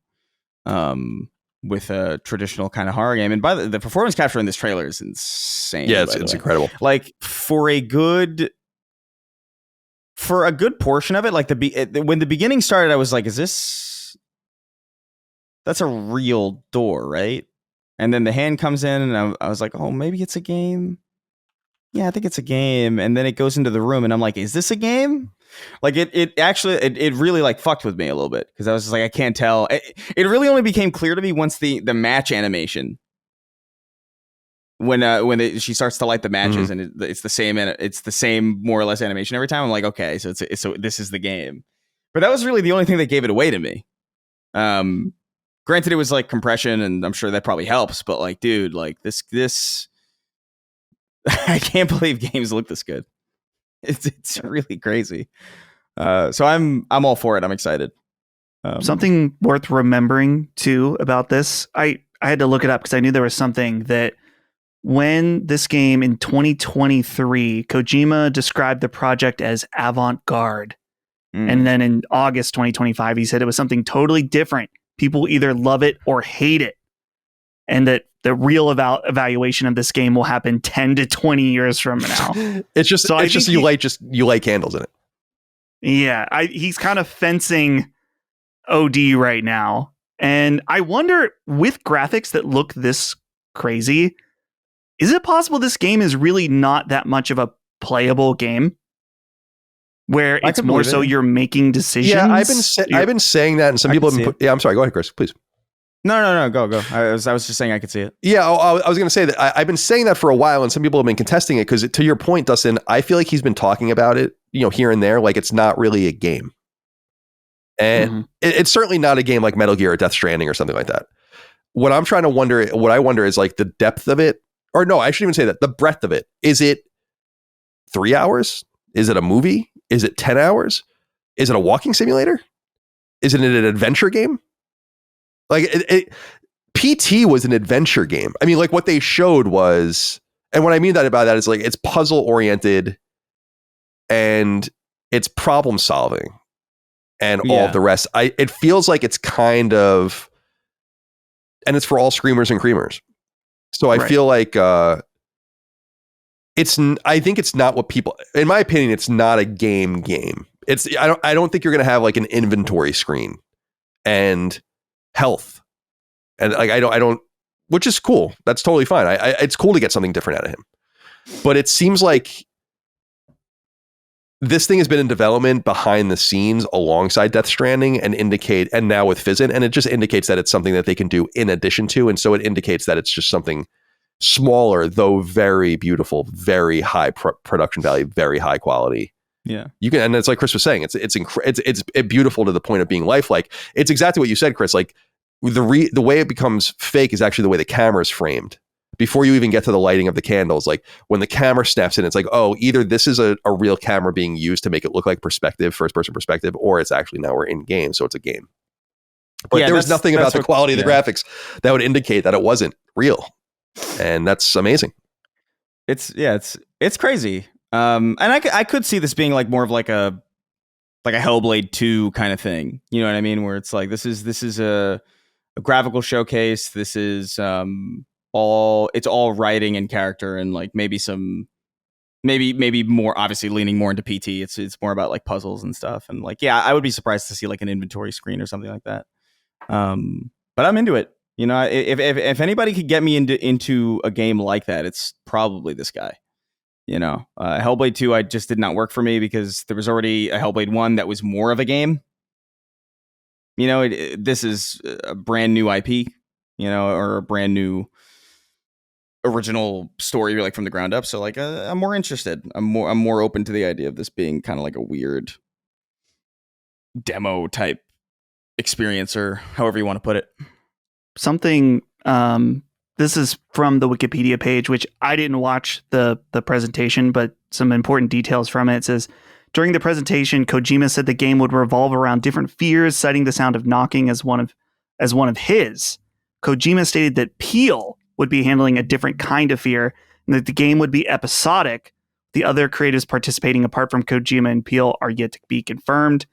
with a traditional kind of horror game. And by the performance capture in this trailer is insane.
Yeah, it's incredible.
Like for a good portion of it, like when the beginning started, I was like, that's a real door, right? And then the hand comes in, and I was like, oh, maybe it's a game. Yeah, I think it's a game. And then it goes into the room, and I'm like, is this a game? Like it actually really like fucked with me a little bit, because I was just like, I can't tell. It really only became clear to me once the match animation, when she starts to light the matches, and it's the same more or less animation every time. I'm like, okay, so this is the game. But that was really the only thing that gave it away to me. Granted, it was like compression, and I'm sure that probably helps. But like, dude, like this. I can't believe games look this good. It's really crazy. So I'm all for it. I'm excited.
Something worth remembering too about this, I had to look it up because I knew there was something that when this game in 2023, Kojima described the project as avant-garde. And then in August 2025, he said it was something totally different. People either love it or hate it. And that the real evaluation of this game will happen 10 to 20 years from now.
It's just you light candles in it.
Yeah, he's kind of fencing OD right now. And I wonder, with graphics that look this crazy, is it possible this game is really not that much of a playable game? Where it's more so you're making decisions?
Yeah, I've been saying that, and some people have been yeah, I'm sorry, go ahead, Chris, please.
No, go. I was just saying I could see it.
Yeah, I was going to say that I've been saying that for a while, and some people have been contesting it, because to your point, Dustin, I feel like he's been talking about it, you know, here and there, like it's not really a game. And it's certainly not a game like Metal Gear or Death Stranding or something like that. What I wonder is like the depth of it, or no, I shouldn't even say that, the breadth of it. Is it 3 hours? Is it a movie? Is it 10 hours? Is it a walking simulator? Is it an adventure game? Like PT was an adventure game. I mean, like what they showed was, and what I mean by that is like it's puzzle oriented, and it's problem solving, and all of the rest. It feels like it's kind of, and it's for all screamers and creamers. So I feel like I think it's not what people, in my opinion, it's not a game. I don't think you're going to have like an inventory screen and health, and like I don't, which is cool. That's totally fine. It's cool to get something different out of him, but it seems like this thing has been in development behind the scenes alongside Death Stranding, and now with Fizzit, and it just indicates that it's something that they can do in addition to, and so it indicates that it's just something smaller, though very beautiful, very high production value, very high quality.
Yeah,
you can, and it's like Chris was saying, it's beautiful to the point of being lifelike. It's exactly what you said, Chris. Like the way it becomes fake is actually the way the camera is framed. Before you even get to the lighting of the candles, like when the camera snaps in, it's like, oh, either this is a real camera being used to make it look like first person perspective, or it's actually now we're in game, so it's a game. But there was nothing about the quality of the graphics that would indicate that it wasn't real, and that's amazing.
It's crazy. And I could see this being like more of like a Hellblade 2 kind of thing. You know what I mean? Where it's like this is a graphical showcase. This is it's all writing and character, and like maybe more obviously leaning more into PT. It's more about like puzzles and stuff, and like I would be surprised to see like an inventory screen or something like that. But I'm into it. You know, if anybody could get me into a game like that, it's probably this guy. You know, Hellblade 2, I just did not work for me because there was already a Hellblade 1 that was more of a game. You know, this is a brand new IP, you know, or a brand new original story, like from the ground up. So, like, I'm more interested. I'm more open to the idea of this being kind of like a weird demo type experience, or however you want to put it.
Something. This is from the Wikipedia page, which I didn't watch the presentation, but some important details from it. It says, during the presentation, Kojima said the game would revolve around different fears, citing the sound of knocking as one of his. Kojima stated that Pule would be handling a different kind of fear, and that the game would be episodic. The other creatives participating apart from Kojima and Pule are yet to be confirmed.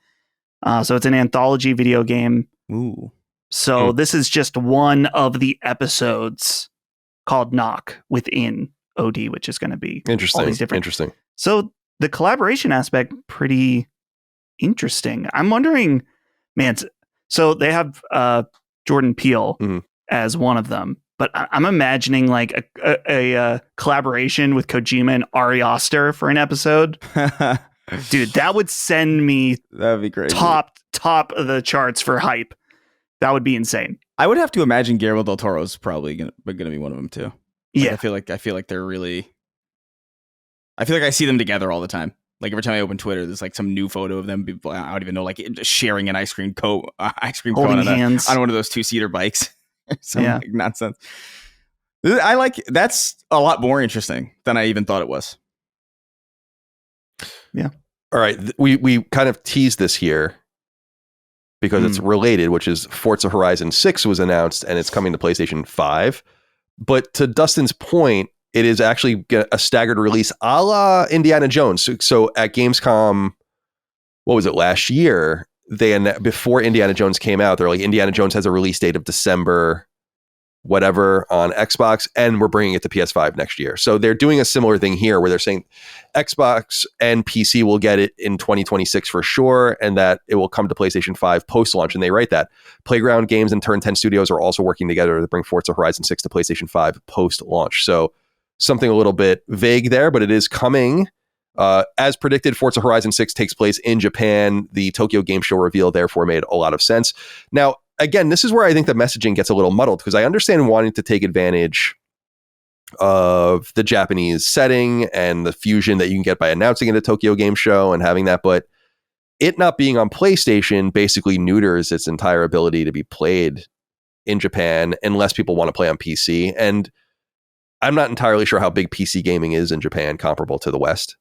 So it's an anthology video game.
Ooh.
So this is just one of the episodes called Knock within OD, which is going to be
Interesting.
all these different.
Interesting.
So the collaboration aspect, pretty interesting. I'm wondering, man. So they have Jordan Peele as one of them, but I'm imagining like a collaboration with Kojima and Ari Aster for an episode. Dude, that would send me
That'd be great.
Top of the charts for hype. That would be insane.
I would have to imagine Guillermo del Toro is probably gonna be one of them too. Like,
Yeah,
I feel like they're really. I feel like I see them together all the time. Like every time I open Twitter, there's like some new photo of them. I don't even know, like sharing an ice cream cone
holding
on
hands
on one of those 2-seater bikes. Some like nonsense. That's a lot more interesting than I even thought it was.
Yeah.
All right. We kind of teased this here because it's related, which is Forza Horizon 6 was announced and it's coming to PlayStation 5. But to Dustin's point, it is actually a staggered release a la Indiana Jones. So at Gamescom, what was it, last year? Before Indiana Jones came out, they're like, Indiana Jones has a release date of December, whatever, on Xbox, and we're bringing it to PS5 next year. So they're doing a similar thing here where they're saying Xbox and PC will get it in 2026 for sure, and that it will come to PlayStation 5 post-launch. And they write that. Playground Games and Turn 10 Studios are also working together to bring Forza Horizon 6 to PlayStation 5 post-launch. So something a little bit vague there, but it is coming. As predicted, Forza Horizon 6 takes place in Japan. The Tokyo Game Show reveal therefore made a lot of sense. Now, again, this is where I think the messaging gets a little muddled, because I understand wanting to take advantage of the Japanese setting and the fusion that you can get by announcing it at Tokyo Game Show and having that, but it not being on PlayStation basically neuters its entire ability to be played in Japan unless people want to play on PC. And I'm not entirely sure how big PC gaming is in Japan comparable to the West,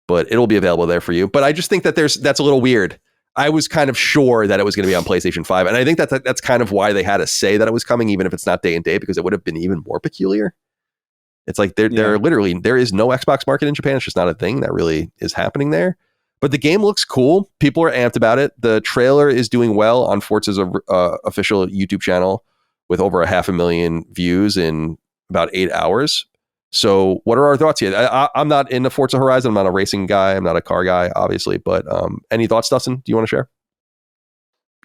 but it'll be available there for you. But I just think that that's a little weird. I was kind of sure that it was going to be on PlayStation 5. And I think that's kind of why they had to say that it was coming, even if it's not day and date, because it would have been even more peculiar. It's like they're literally, there is no Xbox market in Japan. It's just not a thing that really is happening there. But the game looks cool. People are amped about it. The trailer is doing well on Forza's official YouTube channel with over 500,000 views in about 8 hours. So what are our thoughts here? I'm not into Forza Horizon. I'm not a racing guy. I'm not a car guy, obviously. But any thoughts, Dustin? Do you want to share?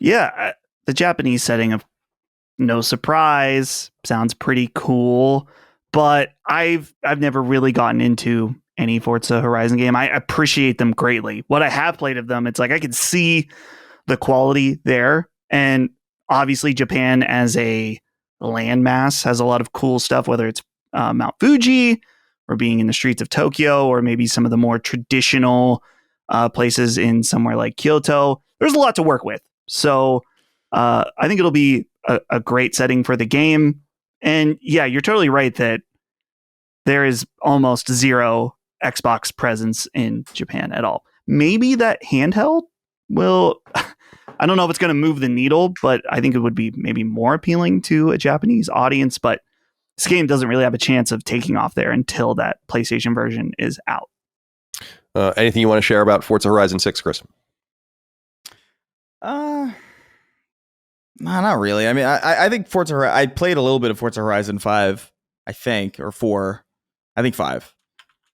Yeah, the Japanese setting of no surprise sounds pretty cool. But I've never really gotten into any Forza Horizon game. I appreciate them greatly. What I have played of them, it's like I can see the quality there. And obviously Japan as a landmass has a lot of cool stuff, whether it's Mount Fuji or being in the streets of Tokyo, or maybe some of the more traditional places in somewhere like Kyoto. There's a lot to work with. So I think it'll be a great setting for the game. And yeah, you're totally right that there is almost zero Xbox presence in Japan at all. Maybe that handheld will, I don't know if it's going to move the needle, but I think it would be maybe more appealing to a Japanese audience. But this game doesn't really have a chance of taking off there until that PlayStation version is out.
Anything you want to share about Forza Horizon 6, Chris?
No, not really. I mean, I think I played a little bit of Forza Horizon 5, I think, or 4. I think 5.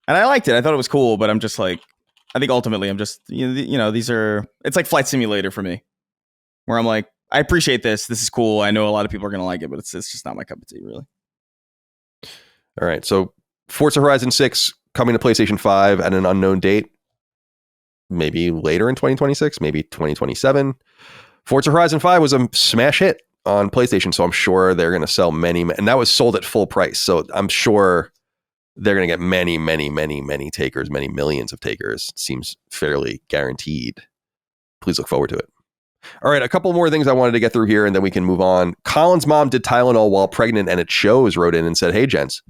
And I liked it. I thought it was cool, but I'm just like, I think ultimately I'm just, you know, these are, it's like Flight Simulator for me, where I'm like, I appreciate this. This is cool. I know a lot of people are going to like it, but it's just not my cup of tea, really.
All right. So Forza Horizon 6 coming to PlayStation 5 at an unknown date. Maybe later in 2026, maybe 2027. Forza Horizon 5 was a smash hit on PlayStation, so I'm sure they're going to sell many, and that was sold at full price. So I'm sure they're going to get many takers, many millions of takers. It seems fairly guaranteed. Please look forward to it. All right, a couple more things I wanted to get through here, and then we can move on. Colin's mom did Tylenol while pregnant, and it shows, wrote in and said, "Hey, gents.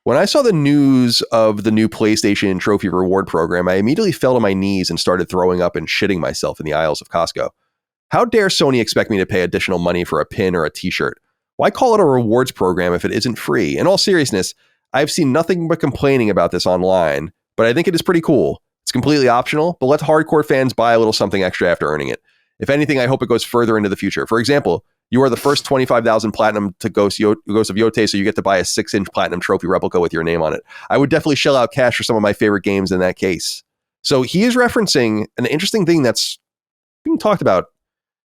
When I saw the news of the new PlayStation Trophy Reward program, I immediately fell to my knees and started throwing up and shitting myself in the aisles of Costco. How dare Sony expect me to pay additional money for a pin or a t-shirt? Why call it a rewards program if it isn't free? In all seriousness, I've seen nothing but complaining about this online, but I think it is pretty cool. It's completely optional, but let hardcore fans buy a little something extra after earning it. If anything, I hope it goes further into the future. For example, you are the first 25,000 platinum to Ghost of Yotei, so you get to buy a 6-inch platinum trophy replica with your name on it. I would definitely shell out cash for some of my favorite games in that case." So he is referencing an interesting thing that's being talked about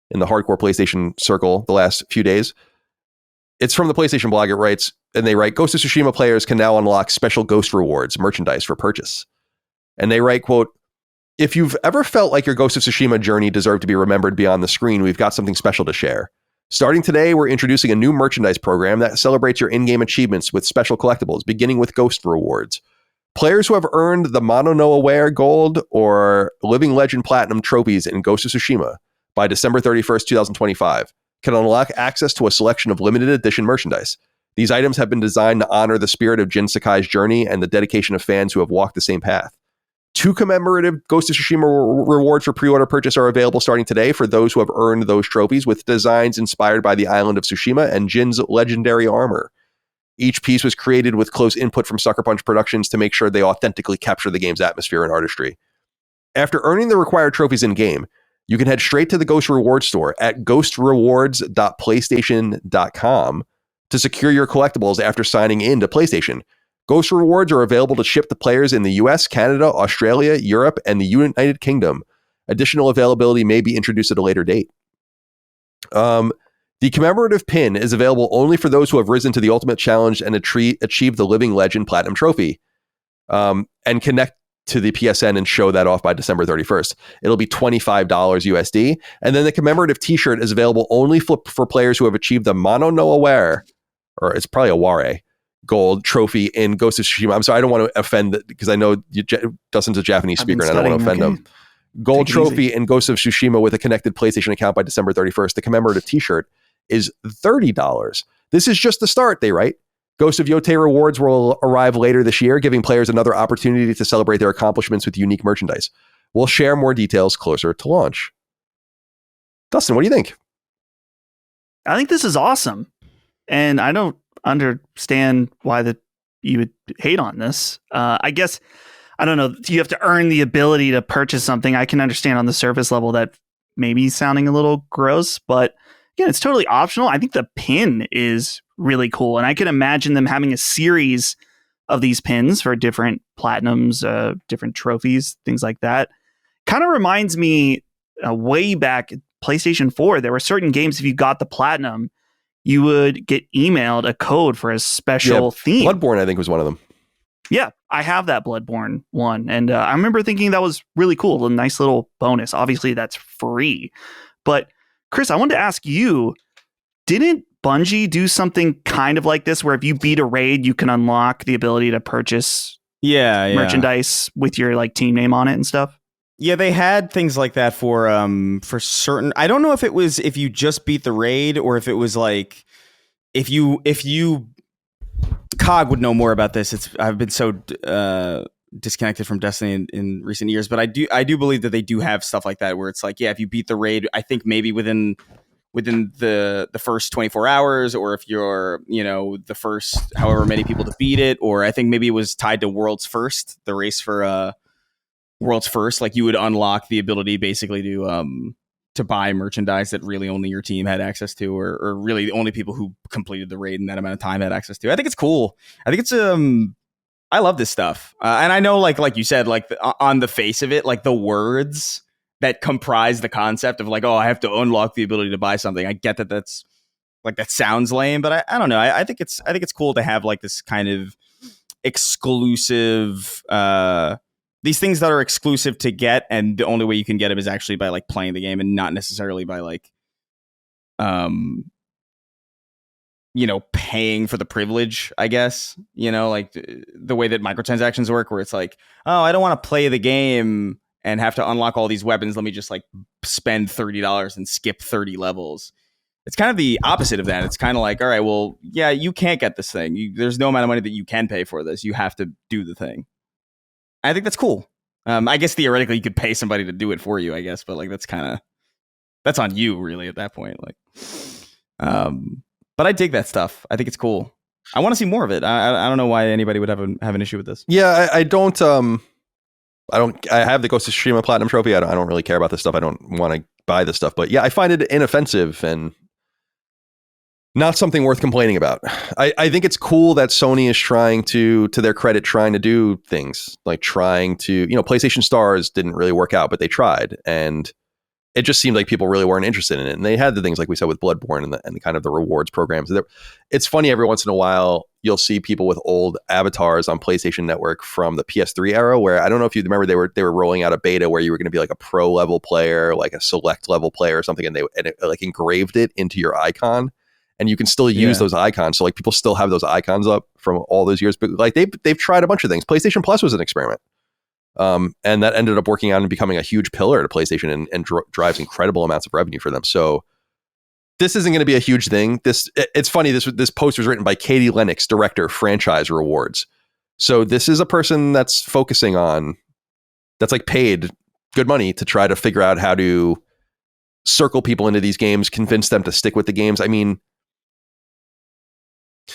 in the hardcore PlayStation circle the last few days. It's from the PlayStation blog. It writes, and they write, "Ghost of Tsushima players can now unlock special Ghost rewards merchandise for purchase." And they write, quote, "If you've ever felt like your Ghost of Tsushima journey deserved to be remembered beyond the screen, we've got something special to share. Starting today, we're introducing a new merchandise program that celebrates your in-game achievements with special collectibles, beginning with Ghost rewards. Players who have earned the Mono no Aware Gold or Living Legend Platinum trophies in Ghost of Tsushima by December 31st, 2025, can unlock access to a selection of limited edition merchandise. These items have been designed to honor the spirit of Jin Sakai's journey and the dedication of fans who have walked the same path. 2 commemorative Ghost of Tsushima rewards for pre-order purchase are available starting today for those who have earned those trophies, with designs inspired by the island of Tsushima and Jin's legendary armor. Each piece was created with close input from Sucker Punch Productions to make sure they authentically capture the game's atmosphere and artistry. After earning the required trophies in-game, you can head straight to the Ghost Rewards store at ghostrewards.playstation.com to secure your collectibles after signing in to PlayStation. Ghost Rewards are available to ship to players in the US, Canada, Australia, Europe, and the United Kingdom. Additional availability may be introduced at a later date. The commemorative pin is available only for those who have risen to the ultimate challenge and achieve the Living Legend Platinum Trophy, and connect to the PSN and show that off by December 31st. It'll be $25 USD. And then the commemorative t-shirt is available only for players who have achieved the Mono no Aware, or it's probably Aware, Gold trophy in Ghost of Tsushima. I'm sorry, I don't want to offend, because I know Dustin's a Japanese speaker and I don't want to offend him. Gold trophy in Ghost of Tsushima with a connected PlayStation account by December 31st. The commemorative t-shirt is $30. This is just the start, they write. Ghost of Yotei rewards will arrive later this year, giving players another opportunity to celebrate their accomplishments with unique merchandise. We'll share more details closer to launch. Dustin, what do you think?
I think this is awesome. And I don't understand why you would hate on this. I guess, I don't know, you have to earn the ability to purchase something. I can understand on the surface level that maybe sounding a little gross, but again, it's totally optional. I think the pin is really cool. And I can imagine them having a series of these pins for different platinums, different trophies, things like that. Kind of reminds me way back at PlayStation 4, there were certain games, if you got the platinum, you would get emailed a code for a special theme.
Bloodborne, I think, was one of them.
Yeah, I have that Bloodborne one. And I remember thinking that was really cool. A nice little bonus. Obviously, that's free. But Chris, I wanted to ask you, didn't Bungie do something kind of like this, where if you beat a raid, you can unlock the ability to purchase merchandise with your like team name on it and stuff?
Yeah, they had things like that for certain. I don't know if it was if you just beat the raid or if it was like if you Cog would know more about this. I've been so disconnected from Destiny in recent years, but I do believe that they do have stuff like that where it's like, yeah, if you beat the raid, I think maybe within the first 24 hours, or if you're, the first however many people to beat it, or I think maybe it was tied to World's First, the race for World's First, like you would unlock the ability basically to buy merchandise that really only your team had access to, or really only people who completed the raid in that amount of time had access to. I think it's cool. I think it's I love this stuff. And I know like you said, like on the face of it, like the words that comprise the concept of like, oh, I have to unlock the ability to buy something. I get that that's like, that sounds lame, but I don't know. I think it's cool to have like this kind of exclusive, these things that are exclusive to get, and the only way you can get them is actually by like playing the game and not necessarily by like, paying for the privilege, I guess, like the way that microtransactions work, where it's like, oh, I don't want to play the game and have to unlock all these weapons. Let me just like spend $30 and skip 30 levels. It's kind of the opposite of that. It's kind of like, all right, well, yeah, you can't get this thing. There's no amount of money that you can pay for this. You have to do the thing. I think that's cool. I guess theoretically you could pay somebody to do it for you, I guess, but like that's on you really at that point. Like, but I dig that stuff. I think it's cool. I want to see more of it. I don't know why anybody would have an issue with this.
Yeah, I don't. I have the Ghost of Tsushima Platinum Trophy. I don't really care about this stuff. I don't want to buy this stuff. But yeah, I find it inoffensive and not something worth complaining about. I think it's cool that Sony is trying to their credit, trying to do things like trying to, PlayStation Stars didn't really work out, but they tried. And it just seemed like people really weren't interested in it. And they had the things like we said with Bloodborne and the kind of the rewards programs. It's funny, every once in a while, you'll see people with old avatars on PlayStation Network from the PS3 era, where I don't know if you remember, they were rolling out a beta where you were going to be like a pro level player, like a select level player or something. And it like engraved it into your icon. And you can still use those icons. So like people still have those icons up from all those years. But like they've tried a bunch of things. PlayStation Plus was an experiment. And that ended up working out and becoming a huge pillar to PlayStation and drives incredible amounts of revenue for them. So this isn't going to be a huge thing. It's funny. This post was written by Katie Lennox, director, franchise rewards. So this is a person that's focusing on, that's like paid good money to try to figure out how to circle people into these games, convince them to stick with the games. I mean,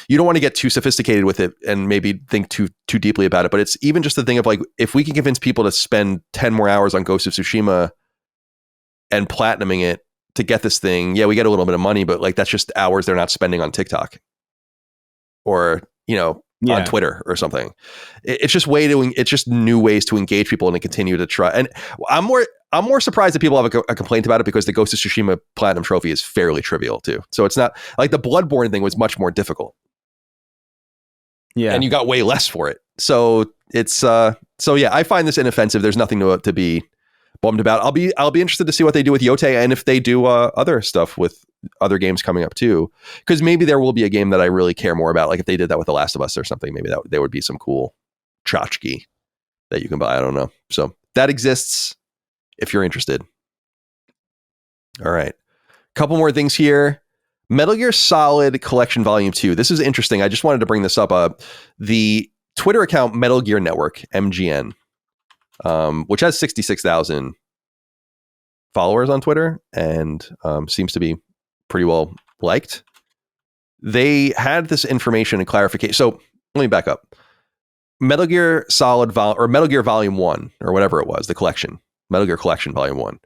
you don't want to get too sophisticated with it and maybe think too deeply about it, but it's even just the thing of like, if we can convince people to spend 10 more hours on Ghost of Tsushima and platinuming it to get this thing, yeah, we get a little bit of money, but like that's just hours they're not spending on TikTok or on Twitter or something. It's just new ways to engage people and to continue to try. And I'm more surprised that people have a complaint about it, because the Ghost of Tsushima Platinum Trophy is fairly trivial too. So it's not like the Bloodborne thing was much more difficult. Yeah. And you got way less for it. So it's yeah, I find this inoffensive. There's nothing to be bummed about. I'll be interested to see what they do with Yotei, and if they do other stuff with other games coming up too, because maybe there will be a game that I really care more about. Like if they did that with The Last of Us or something, maybe that there would be some cool tchotchke that you can buy. I don't know. So that exists if you're interested. All right. Couple more things here. Metal Gear Solid Collection Volume 2. This is interesting. I just wanted to bring this up. The Twitter account Metal Gear Network, MGN, which has 66,000 followers on Twitter and seems to be pretty well liked. They had this information and clarification. So let me back up. Metal Gear Solid or Metal Gear Volume 1, or whatever it was, the collection, Metal Gear Collection Volume 1.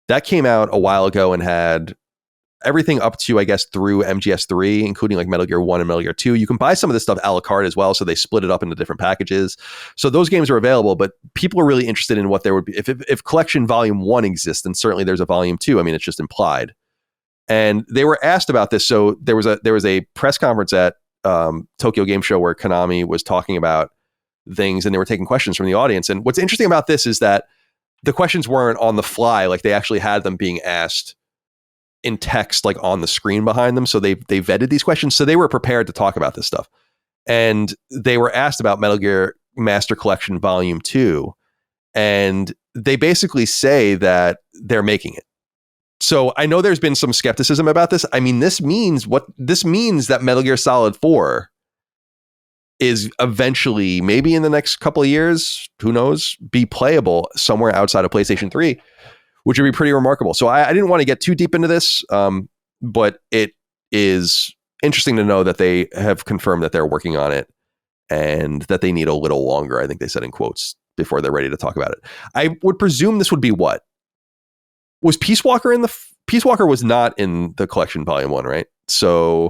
That came out a while ago and had everything up to, I guess, through MGS3, including like Metal Gear 1 and Metal Gear 2. You can buy some of this stuff a la carte as well, so they split it up into different packages. So those games are available, but people are really interested in what there would be. If Collection Volume 1 exists, then certainly there's a Volume 2. I mean, it's just implied. And they were asked about this. So there was a press conference at Tokyo Game Show where Konami was talking about things, and they were taking questions from the audience. And what's interesting about this is that the questions weren't on the fly. Like they actually had them being asked in text, like on the screen behind them. So they vetted these questions. So they were prepared to talk about this stuff. And they were asked about Metal Gear Master Collection Volume 2. And they basically say that they're making it. So I know there's been some skepticism about this. I mean, this means that Metal Gear Solid 4 is eventually, maybe in the next couple of years, who knows, be playable somewhere outside of PlayStation 3, which would be pretty remarkable. So I didn't want to get too deep into this, but it is interesting to know that they have confirmed that they're working on it and that they need a little longer, I think they said in quotes, before they're ready to talk about it. I would presume this would be what? Was Peace Walker Peace Walker was not in the Collection Volume 1, right? So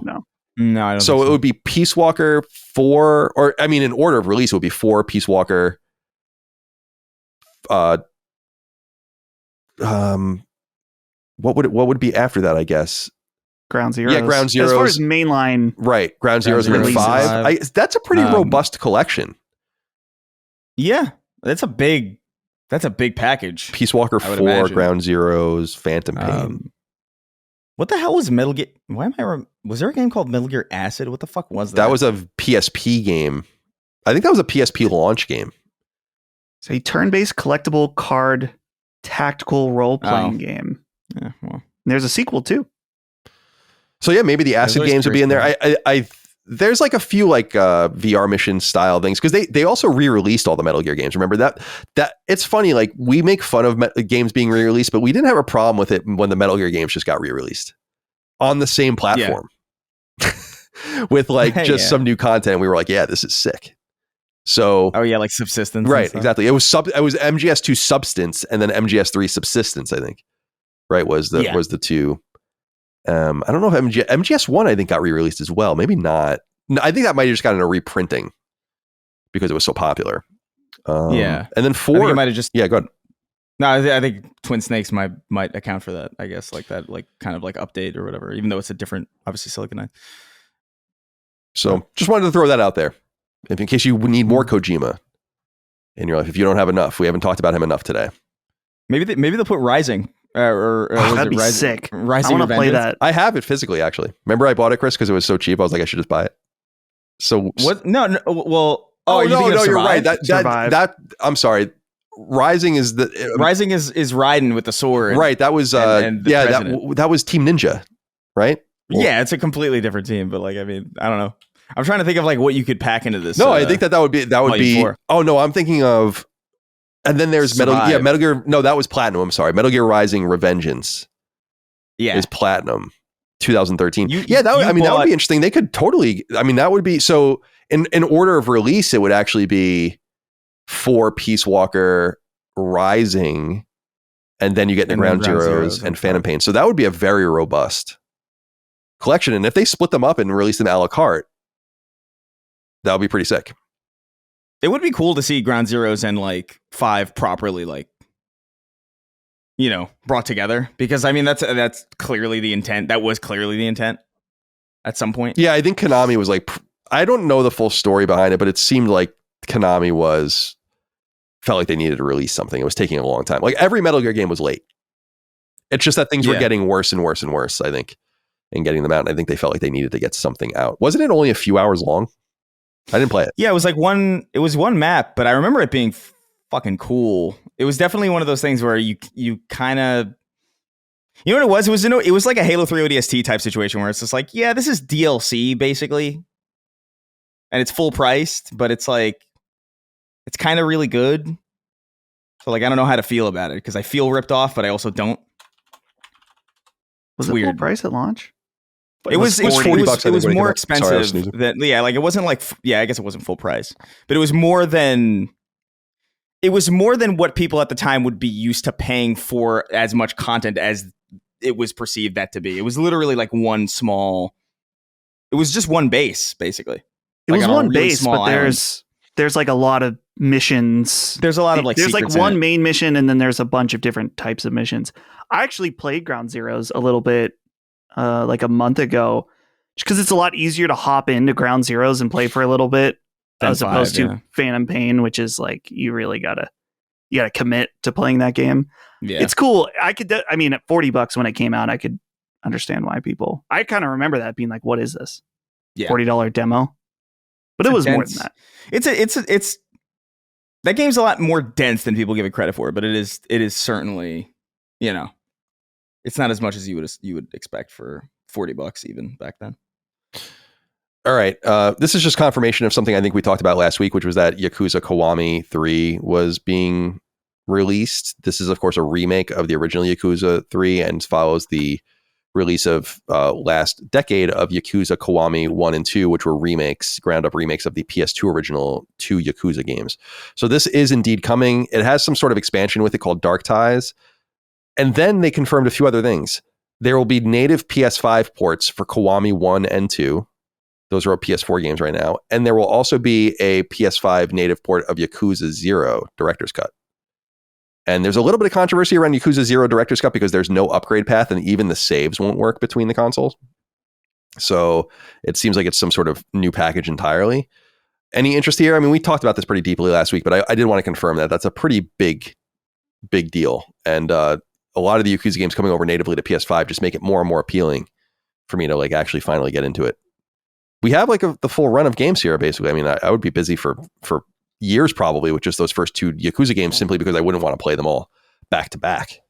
No,
I don't
so
think
it would be Peace Walker 4, or I mean, in order of release, it would be 4, Peace Walker, what would be after that? I guess
Ground Zeroes.
Yeah, Ground Zeroes.
As far as mainline,
right? Ground Zeroes and then
releases.
5. That's a pretty robust collection.
Yeah, that's a big package.
Peace Walker 4,
imagine.
Ground Zeroes, Phantom Pain.
What the hell was Metal Gear? Why am I? Was there a game called Metal Gear Acid? What the fuck was that?
That was a PSP game. I think that was a PSP launch game.
It's a turn-based collectible card tactical role-playing game.
Yeah, well.
And there's a sequel too.
So yeah, maybe the Acid games would be in there. I there's like a few like VR mission style things because they also re-released all the Metal Gear games. Remember that it's funny, like we make fun of games being re-released, but we didn't have a problem with it when the Metal Gear games just got re-released on the same platform with like just some new content. We were like, yeah, this is sick. So
like Subsistence,
right? Exactly. It was MGS2 Substance and then MGS3 Subsistence. I think was the two. I don't know if MGS1 I think got re-released as well. Maybe not. No, I think that might have just gotten a reprinting because it was so popular. And then 4
might have just
go ahead.
No, I think Twin Snakes might account for that. I guess like that, like kind of like update or whatever. Even though it's a different, obviously Silicon Knight.
So just wanted to throw that out there, in case you need more Kojima in your life. If you don't have enough, we haven't talked about him enough today.
Maybe they'll put Rising.
That'd be sick.
Rising
I want to play that.
I have it physically, actually. Remember I bought it, Chris, because it was so cheap. I was like, I should just buy it. So
what? No. Well,
no, you're right. That I'm sorry. Rising is
Raiden with the sword.
Right. That was that was Team Ninja, right?
Yeah, it's a completely different team, but like, I mean, I don't know. I'm trying to think of like what you could pack into this.
No, I think that would be.
4.
Oh no, I'm thinking of. And then there's Metal Gear. No, that was Platinum. I'm sorry. Metal Gear Rising Revengeance.
Yeah.
Is Platinum 2013. That would be interesting. They could totally, that would be, so in order of release, it would actually be 4 Peace Walker Rising, and then you get the Ground Zeroes and Phantom Pain. So that would be a very robust collection. And if they split them up and release them a la carte, that would be pretty sick.
It would be cool to see Ground Zeroes and like 5 properly, like, brought together, because I mean that's clearly the intent. That was clearly the intent at some point.
Yeah, I think Konami was like, I don't know the full story behind it, but it seemed like Konami felt like they needed to release something. It was taking a long time. Like every Metal Gear game was late. It's just that things were getting worse and worse and worse, I think, in getting them out. And I think they felt like they needed to get something out. Wasn't it only a few hours long? I didn't play it. Yeah,
it was like one map, but I remember it being fucking cool. It was definitely one of those things where you kind of, what it was? It was like a Halo 3 ODST type situation where it's just like, yeah, this is DLC basically, and it's full priced, but it's like, it's kind of really good. So like, I don't know how to feel about it because I feel ripped off, but I also don't.
Was it full price at launch?
It was $40. It was more expensive than like it wasn't like I guess it wasn't full price, but it was more than what people at the time would be used to paying for as much content as it was perceived that to be. It was literally like it was just one base basically.
It was one base, but there's like a lot of missions.
There's a lot of like
there's like one main mission, and then there's a bunch of different types of missions. I actually played Ground Zeroes a little bit. Like a month ago, just because it's a lot easier to hop into Ground Zeroes and play for a little bit as opposed to Phantom Pain, which is like you gotta commit to playing that game. Yeah, it's cool. At $40 when it came out, I could understand why people. I kind of remember that being like, "What is this? $40 demo?" But it was more than that.
It's that game's a lot more dense than people give it credit for, but it is certainly it's not as much as you would expect for $40 even back then.
All right. This is just confirmation of something I think we talked about last week, which was that Yakuza Kiwami 3 was being released. This is, of course, a remake of the original Yakuza 3 and follows the release of last decade of Yakuza Kiwami 1 and 2, which were ground up remakes of the PS2 original 2 Yakuza games. So this is indeed coming. It has some sort of expansion with it called Dark Ties. And then they confirmed a few other things. There will be native PS5 ports for Kiwami 1 and 2. Those are all PS4 games right now. And there will also be a PS5 native port of Yakuza 0 Director's Cut. And there's a little bit of controversy around Yakuza 0 Director's Cut because there's no upgrade path and even the saves won't work between the consoles. So it seems like it's some sort of new package entirely. Any interest here? I mean, we talked about this pretty deeply last week, but I did want to confirm that that's a pretty big deal. And a lot of the Yakuza games coming over natively to PS5 just make it more and more appealing for me to like actually finally get into it. We have like the full run of games here, basically. I mean, I would be busy for years probably with just those first 2 Yakuza games simply because I wouldn't want to play them all back to back.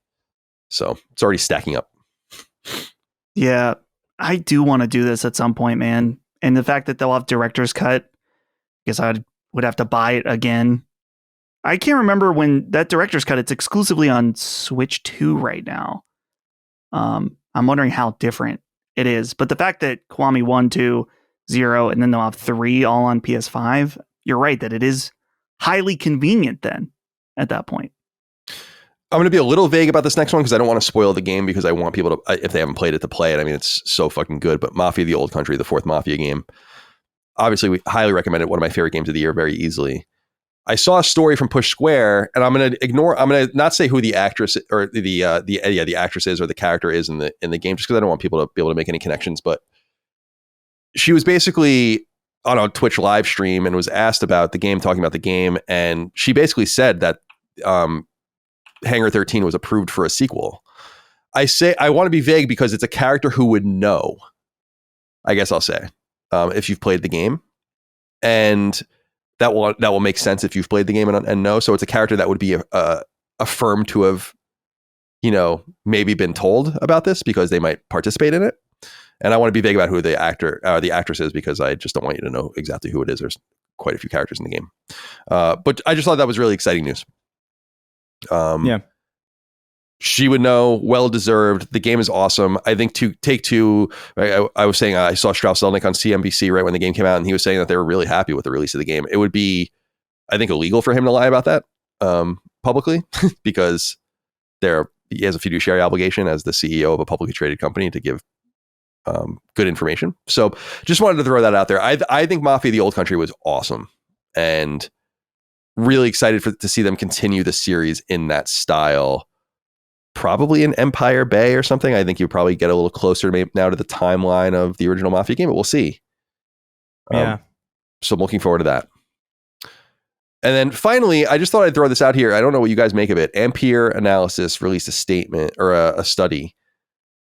So it's already stacking up.
Yeah, I do want to do this at some point, man. And the fact that they'll have director's cut, I guess I would have to buy it again. I can't remember when that director's cut, it's exclusively on Switch 2 right now. I'm wondering how different it is. But the fact that Kiwami 1, 2, 0, and then they'll have 3 all on PS5, you're right that it is highly convenient then at that point.
I'm going to be a little vague about this next one because I don't want to spoil the game because I want people to, if they haven't played it, to play it. I mean, it's so fucking good. But Mafia: The Old Country, the 4th Mafia game, obviously we highly recommend it. One of my favorite games of the year, very easily. I saw a story from Push Square, and I'm going to not say who the actress or the actress is or the character is in the game, just because I don't want people to be able to make any connections. But she was basically on a Twitch live stream and was asked about the game, talking about the game, and she basically said that Hangar 13 was approved for a sequel. I say I want to be vague because it's a character who would know, I guess I'll say, if you've played the game, and that will make sense if you've played the game and know. So it's a character that would be affirmed to have, maybe been told about this because they might participate in it. And I want to be vague about who the actress is because I just don't want you to know exactly who it is. There's quite a few characters in the game, but I just thought that was really exciting news.
Yeah,
she would know, well deserved. The game is awesome. I think Take-Two. I was saying I saw Strauss Zelnick on CNBC right when the game came out, and he was saying that they were really happy with the release of the game. It would be, I think, illegal for him to lie about that publicly because he has a fiduciary obligation as the CEO of a publicly traded company to give good information. So just wanted to throw that out there. I think Mafia: The Old Country was awesome, and really excited to see them continue the series in that style. Probably in Empire Bay or something. I think you probably get a little closer maybe now to the timeline of the original Mafia game, but we'll see.
Yeah.
So I'm looking forward to that. And then finally, I just thought I'd throw this out here. I don't know what you guys make of it. Ampere Analysis released a statement or a study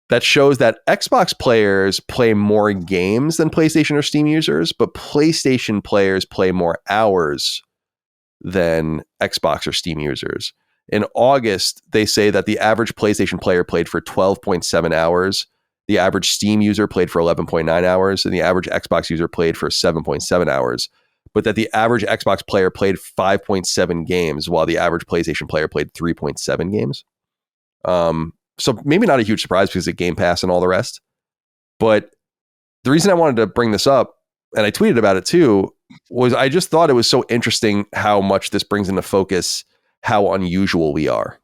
that shows that Xbox players play more games than PlayStation or Steam users, but PlayStation players play more hours than Xbox or Steam users. In August, they say that the average PlayStation player played for 12.7 hours, the average Steam user played for 11.9 hours, and the average Xbox user played for 7.7 hours, but that the average Xbox player played 5.7 games, while the average PlayStation player played 3.7 games. So maybe not a huge surprise because of Game Pass and all the rest. But the reason I wanted to bring this up, and I tweeted about it too, was I just thought it was so interesting how much this brings into focus how unusual we are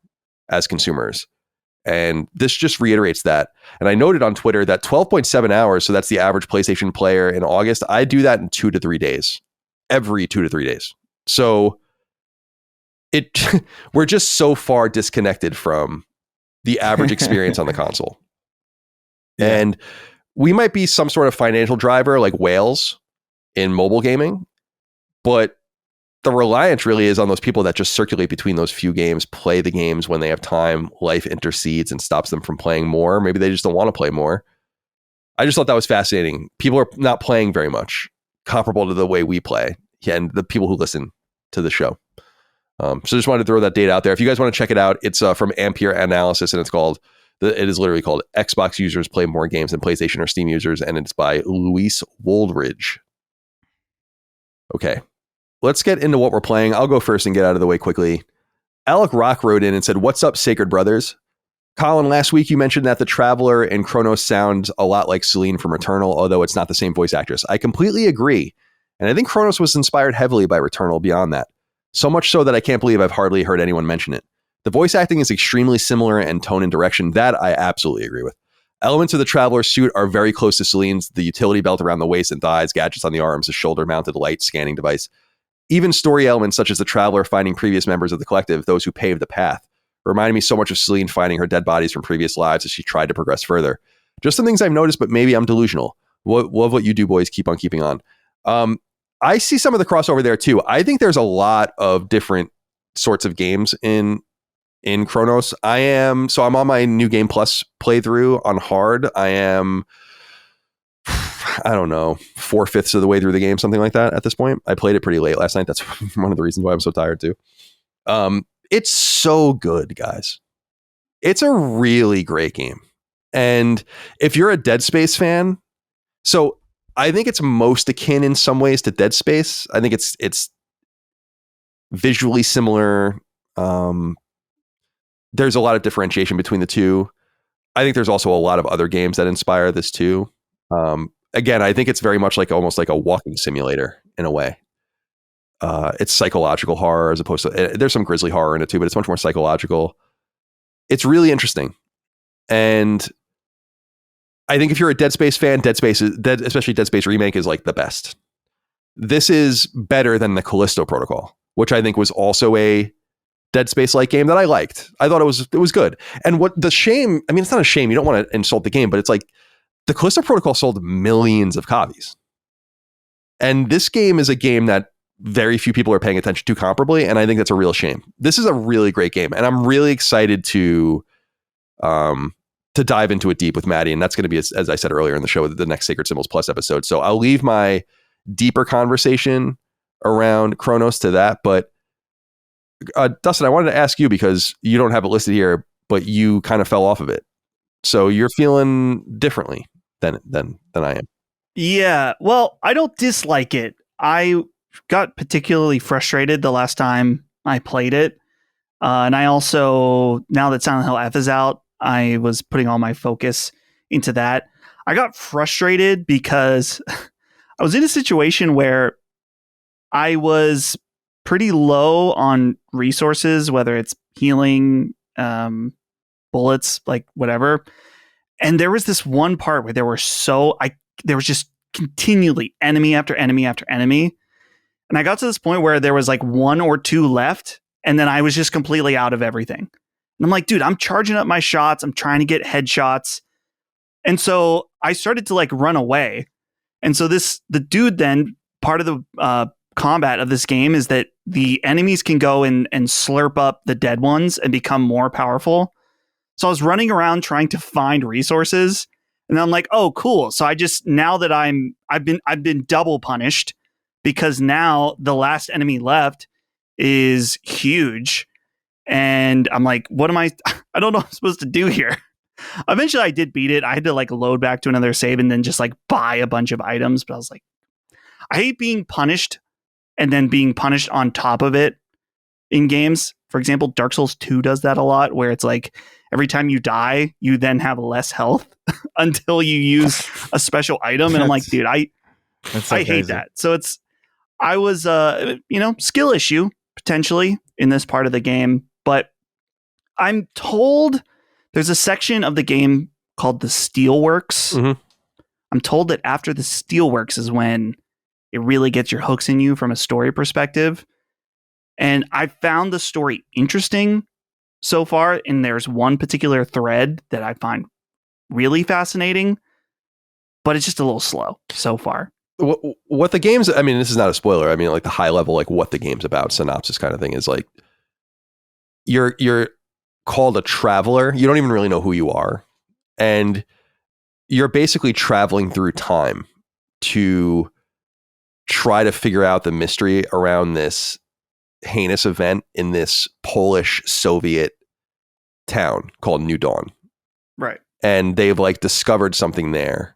as consumers. And this just reiterates that. And I noted on Twitter that 12.7 hours, so that's the average PlayStation player in August, I do that in 2 to 3 days. Every 2 to 3 days. So we're just so far disconnected from the average experience on the console. Yeah. And we might be some sort of financial driver like whales in mobile gaming, but the reliance really is on those people that just circulate between those few games, play the games when they have time, life intercedes and stops them from playing more. Maybe they just don't want to play more. I just thought that was fascinating. People are not playing very much, comparable to the way we play and the people who listen to the show. So just wanted to throw that data out there. If you guys want to check it out, it's from Ampere Analysis, and it is literally called Xbox users play more games than PlayStation or Steam users, and it's by Luis Woldridge. Okay. Let's get into what we're playing. I'll go first and get out of the way quickly. Alec Rock wrote in and said, "What's up, Sacred Brothers? Colin, last week you mentioned that the Traveler in Cronos sounds a lot like Celine from Returnal, although it's not the same voice actress. I completely agree. And I think Cronos was inspired heavily by Returnal beyond that. So much so that I can't believe I've hardly heard anyone mention it. The voice acting is extremely similar in tone and direction. That I absolutely agree with. Elements of the Traveler's suit are very close to Celine's, the utility belt around the waist and thighs, gadgets on the arms, a shoulder-mounted light scanning device. Even story elements such as the Traveler finding previous members of the collective, those who paved the path, Reminded me so much of Celine finding her dead bodies from previous lives as she tried to progress further. Just some things I've noticed, but maybe I'm delusional. Love what you do, boys. Keep on keeping on. I see some of the crossover there too. I think there's a lot of different sorts of games in Cronos. I'm on my New Game Plus playthrough on hard. I don't know, 4/5 of the way through the game, something like that at this point. I played it pretty late last night. That's one of the reasons why I'm so tired too. It's so good, guys. It's a really great game. And if you're a Dead Space fan, so I think it's most akin in some ways to Dead Space. I think it's visually similar. There's a lot of differentiation between the two. I think there's also a lot of other games that inspire this too. Again, I think it's very much like almost like a walking simulator in a way. It's psychological horror as opposed to, there's some grisly horror in it too, but it's much more psychological. It's really interesting. And I think if you're a Dead Space fan, especially Dead Space Remake is like the best. This is better than the Callisto Protocol, which I think was also a Dead Space-like game that I liked. I thought it was good. And what the shame, I mean, it's not a shame. You don't want to insult the game, but it's like the Callisto Protocol sold millions of copies. And this game is a game that very few people are paying attention to comparably, and I think that's a real shame. This is a really great game, and I'm really excited to dive into it deep with Maddie, and that's going to be, as I said earlier in the show, the next Sacred Symbols Plus episode. So I'll leave my deeper conversation around Cronos to that. But Dustin, I wanted to ask you, because you don't have it listed here, but you kind of fell off of it. So you're feeling differently than I am. Yeah.
Well, I don't dislike it. I got particularly frustrated the last time I played it. And I also, now that Silent Hill F is out, I was putting all my focus into that. I got frustrated because I was in a situation where I was pretty low on resources, whether it's healing, bullets, like whatever. And there was this one part where there was just continually enemy after enemy after enemy. And I got to this point where there was like 1 or 2 left. And then I was just completely out of everything. And I'm like, dude, I'm charging up my shots. I'm trying to get headshots. And so I started to like run away. And so the dude then, part of the combat of this game is that the enemies can go and slurp up the dead ones and become more powerful. So I was running around trying to find resources. And I'm like, oh, cool. So now that I've been double punished, because now the last enemy left is huge. And I'm like, I don't know what I'm supposed to do here. Eventually I did beat it. I had to like load back to another save and then just like buy a bunch of items. But I was like, I hate being punished and then being punished on top of it in games. For example, Dark Souls 2 does that a lot, where it's like every time you die, you then have less health until you use a special item. And I'm like, dude, I hate that. So I was, skill issue potentially in this part of the game, but I'm told there's a section of the game called the Steelworks. Mm-hmm. I'm told that after the Steelworks is when it really gets your hooks in you from a story perspective. And I found the story interesting so far. And there's one particular thread that I find really fascinating, but it's just a little slow so far.
What the game's, I mean, this is not a spoiler. I mean, like the high level, like what the game's about, synopsis kind of thing is like, you're called a traveler. You don't even really know who you are. And you're basically traveling through time to try to figure out the mystery around this heinous event in this Polish Soviet town called New Dawn.
Right.
And they've like discovered something there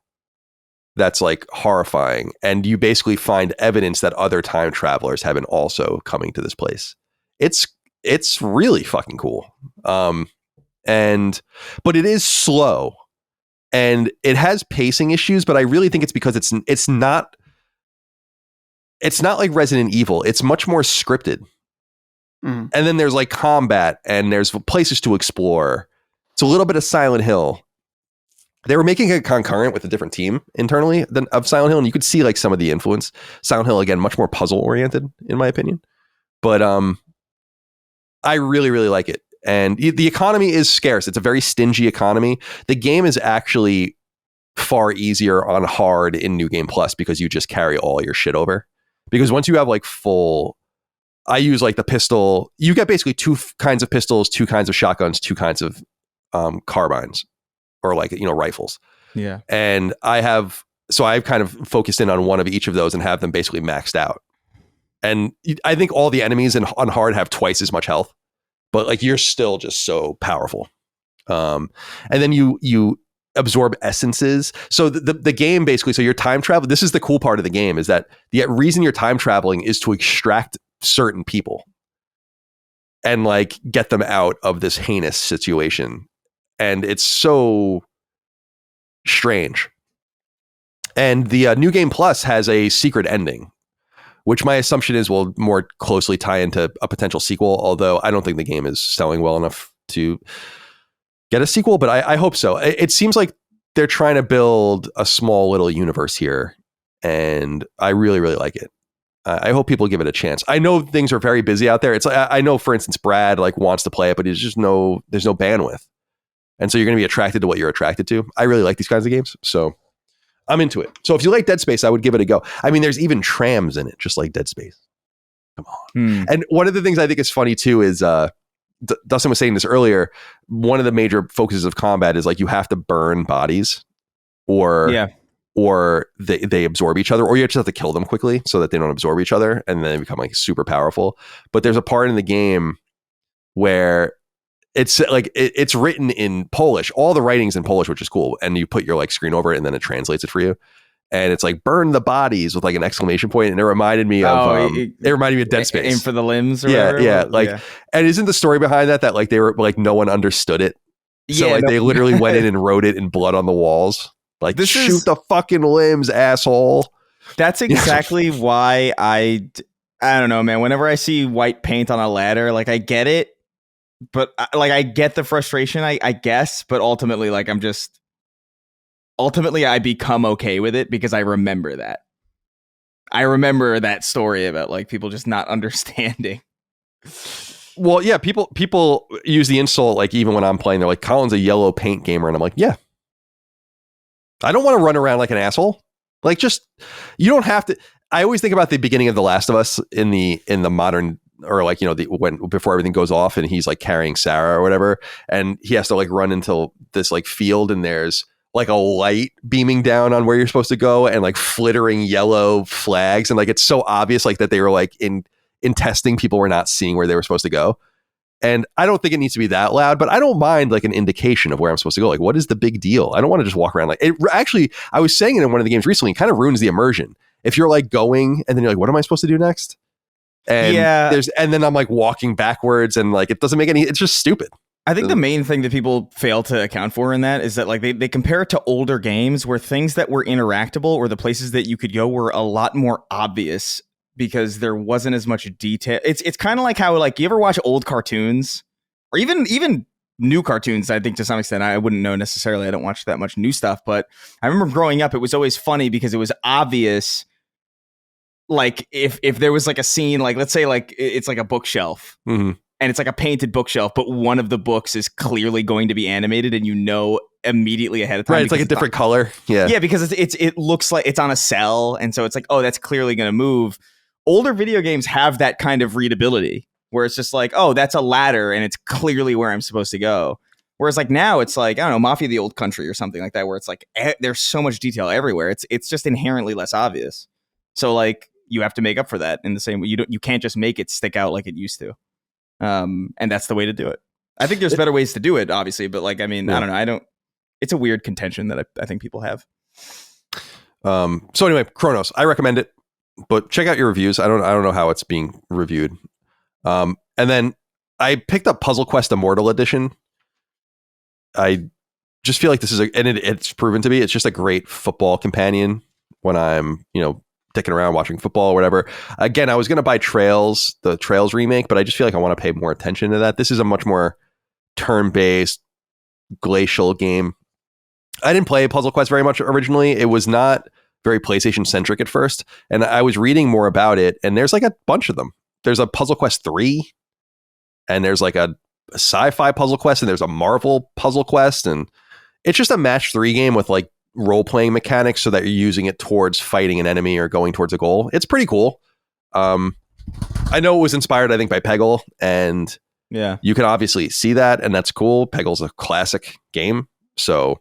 that's like horrifying. And you basically find evidence that other time travelers have been also coming to this place. It's really fucking cool. But it is slow and it has pacing issues, but I really think it's because it's not like Resident Evil. It's much more scripted. Mm. And then there's like combat and there's places to explore. It's a little bit of Silent Hill. They were making it concurrent with a different team internally of Silent Hill, and you could see like some of the influence. Silent Hill, again, much more puzzle oriented in my opinion. But I really, really like it. And the economy is scarce. It's a very stingy economy. The game is actually far easier on hard in New Game Plus because you just carry all your shit over. Because once you have like full, I use like the pistol, you get basically two kinds of pistols, two kinds of shotguns, two kinds of carbines, or like, rifles.
Yeah.
And I've kind of focused in on one of each of those and have them basically maxed out. And I think all the enemies on hard have twice as much health, but like you're still just so powerful. And then you absorb essences. So the game basically, so your time travel, this is the cool part of the game, is that the reason you're time traveling is to extract certain people and like get them out of this heinous situation. And it's so strange. And the New Game Plus has a secret ending, which my assumption is will more closely tie into a potential sequel, although I don't think the game is selling well enough to get a sequel, but I hope so. It seems like they're trying to build a small little universe here, and I really, really like it. I hope people give it a chance. I know things are very busy out there. It's like, I know, for instance, Brad like wants to play it, but there's no bandwidth. And so you're going to be attracted to what you're attracted to. I really like these kinds of games, so I'm into it. So if you like Dead Space, I would give it a go. I mean, there's even trams in it, just like Dead Space. Come on. And one of the things I think is funny too is Dustin was saying this earlier. One of the major focuses of combat is like you have to burn bodies, or they absorb each other, or you just have to kill them quickly so that they don't absorb each other, and then they become like super powerful. But there's a part in the game where it's like it's written in Polish. All the writing's in Polish, which is cool. And you put your like screen over it, and then it translates it for you. And it's like burn the bodies with like an exclamation point, and it reminded me of Dead Space.
Aim for the limbs, or
whatever.
Yeah.
And isn't the story behind that like they were like no one understood it, so they literally went in and wrote it in blood on the walls, like shoot the fucking limbs, asshole.
That's exactly why I don't know, man. Whenever I see white paint on a ladder, like I get it. But like I get the frustration, I guess, but ultimately, like I become okay with it because I remember that. I remember that story about like people just not understanding.
Well, yeah, people use the insult like even when I'm playing, they're like, Colin's a yellow paint gamer, and I'm like, yeah. I don't want to run around like an asshole. Like, just you don't have to. I always think about the beginning of The Last of Us in the modern. Or like, before everything goes off and he's like carrying Sarah or whatever, and he has to like run into this like field, and there's like a light beaming down on where you're supposed to go, and like flittering yellow flags, and like it's so obvious like that they were like in testing, people were not seeing where they were supposed to go. And I don't think it needs to be that loud, but I don't mind like an indication of where I'm supposed to go. Like, what is the big deal? I don't want to just walk around like it. Actually, I was saying it in one of the games recently, it kind of ruins the immersion if you're like going and then you're like, what am I supposed to do next? And and then I'm like walking backwards, and like it doesn't make it's just stupid.
I think the main thing that people fail to account for in that is that like they compare it to older games where things that were interactable or the places that you could go were a lot more obvious because there wasn't as much detail. It's kind of like how like you ever watch old cartoons or even new cartoons. I think to some extent I wouldn't know necessarily. I don't watch that much new stuff, but I remember growing up, it was always funny because it was obvious. Like if there was like a scene, like let's say like it's like a bookshelf and it's like a painted bookshelf, but one of the books is clearly going to be animated, and immediately ahead of time.
Right, it's like a different color.
Yeah, because it looks like it's on a cell, and so it's like, oh, that's clearly going to move. Older video games have that kind of readability where it's just like, oh, that's a ladder, and it's clearly where I'm supposed to go. Whereas like now it's like, I don't know, Mafia the Old Country or something like that, where it's like there's so much detail everywhere. It's just inherently less obvious. So like, you have to make up for that in the same way. You can't just make it stick out like it used to. And that's the way to do it. I think there's better ways to do it, obviously, but like, I mean, I don't know. It's a weird contention that I think people have.
So anyway, Cronos, I recommend it, but check out your reviews. I don't know how it's being reviewed. And then I picked up Puzzle Quest Immortal Edition. I just feel like this is it's proven to be, it's just a great football companion when I'm, dicking around watching football or whatever. Again, I was going to buy the Trails remake, but I just feel like I want to pay more attention to that. This is a much more turn-based glacial game. I didn't play Puzzle Quest very much originally. It was not very PlayStation centric at first. And I was reading more about it, and there's like a bunch of them. There's a Puzzle Quest 3, and there's like a sci-fi puzzle quest and there's a Marvel puzzle quest, and it's just a match 3 game with like role-playing mechanics so that you're using it towards fighting an enemy or going towards a goal. It's pretty cool. I know it was inspired, I think, by Peggle, and you can obviously see that, and that's cool. Peggle's a classic game, so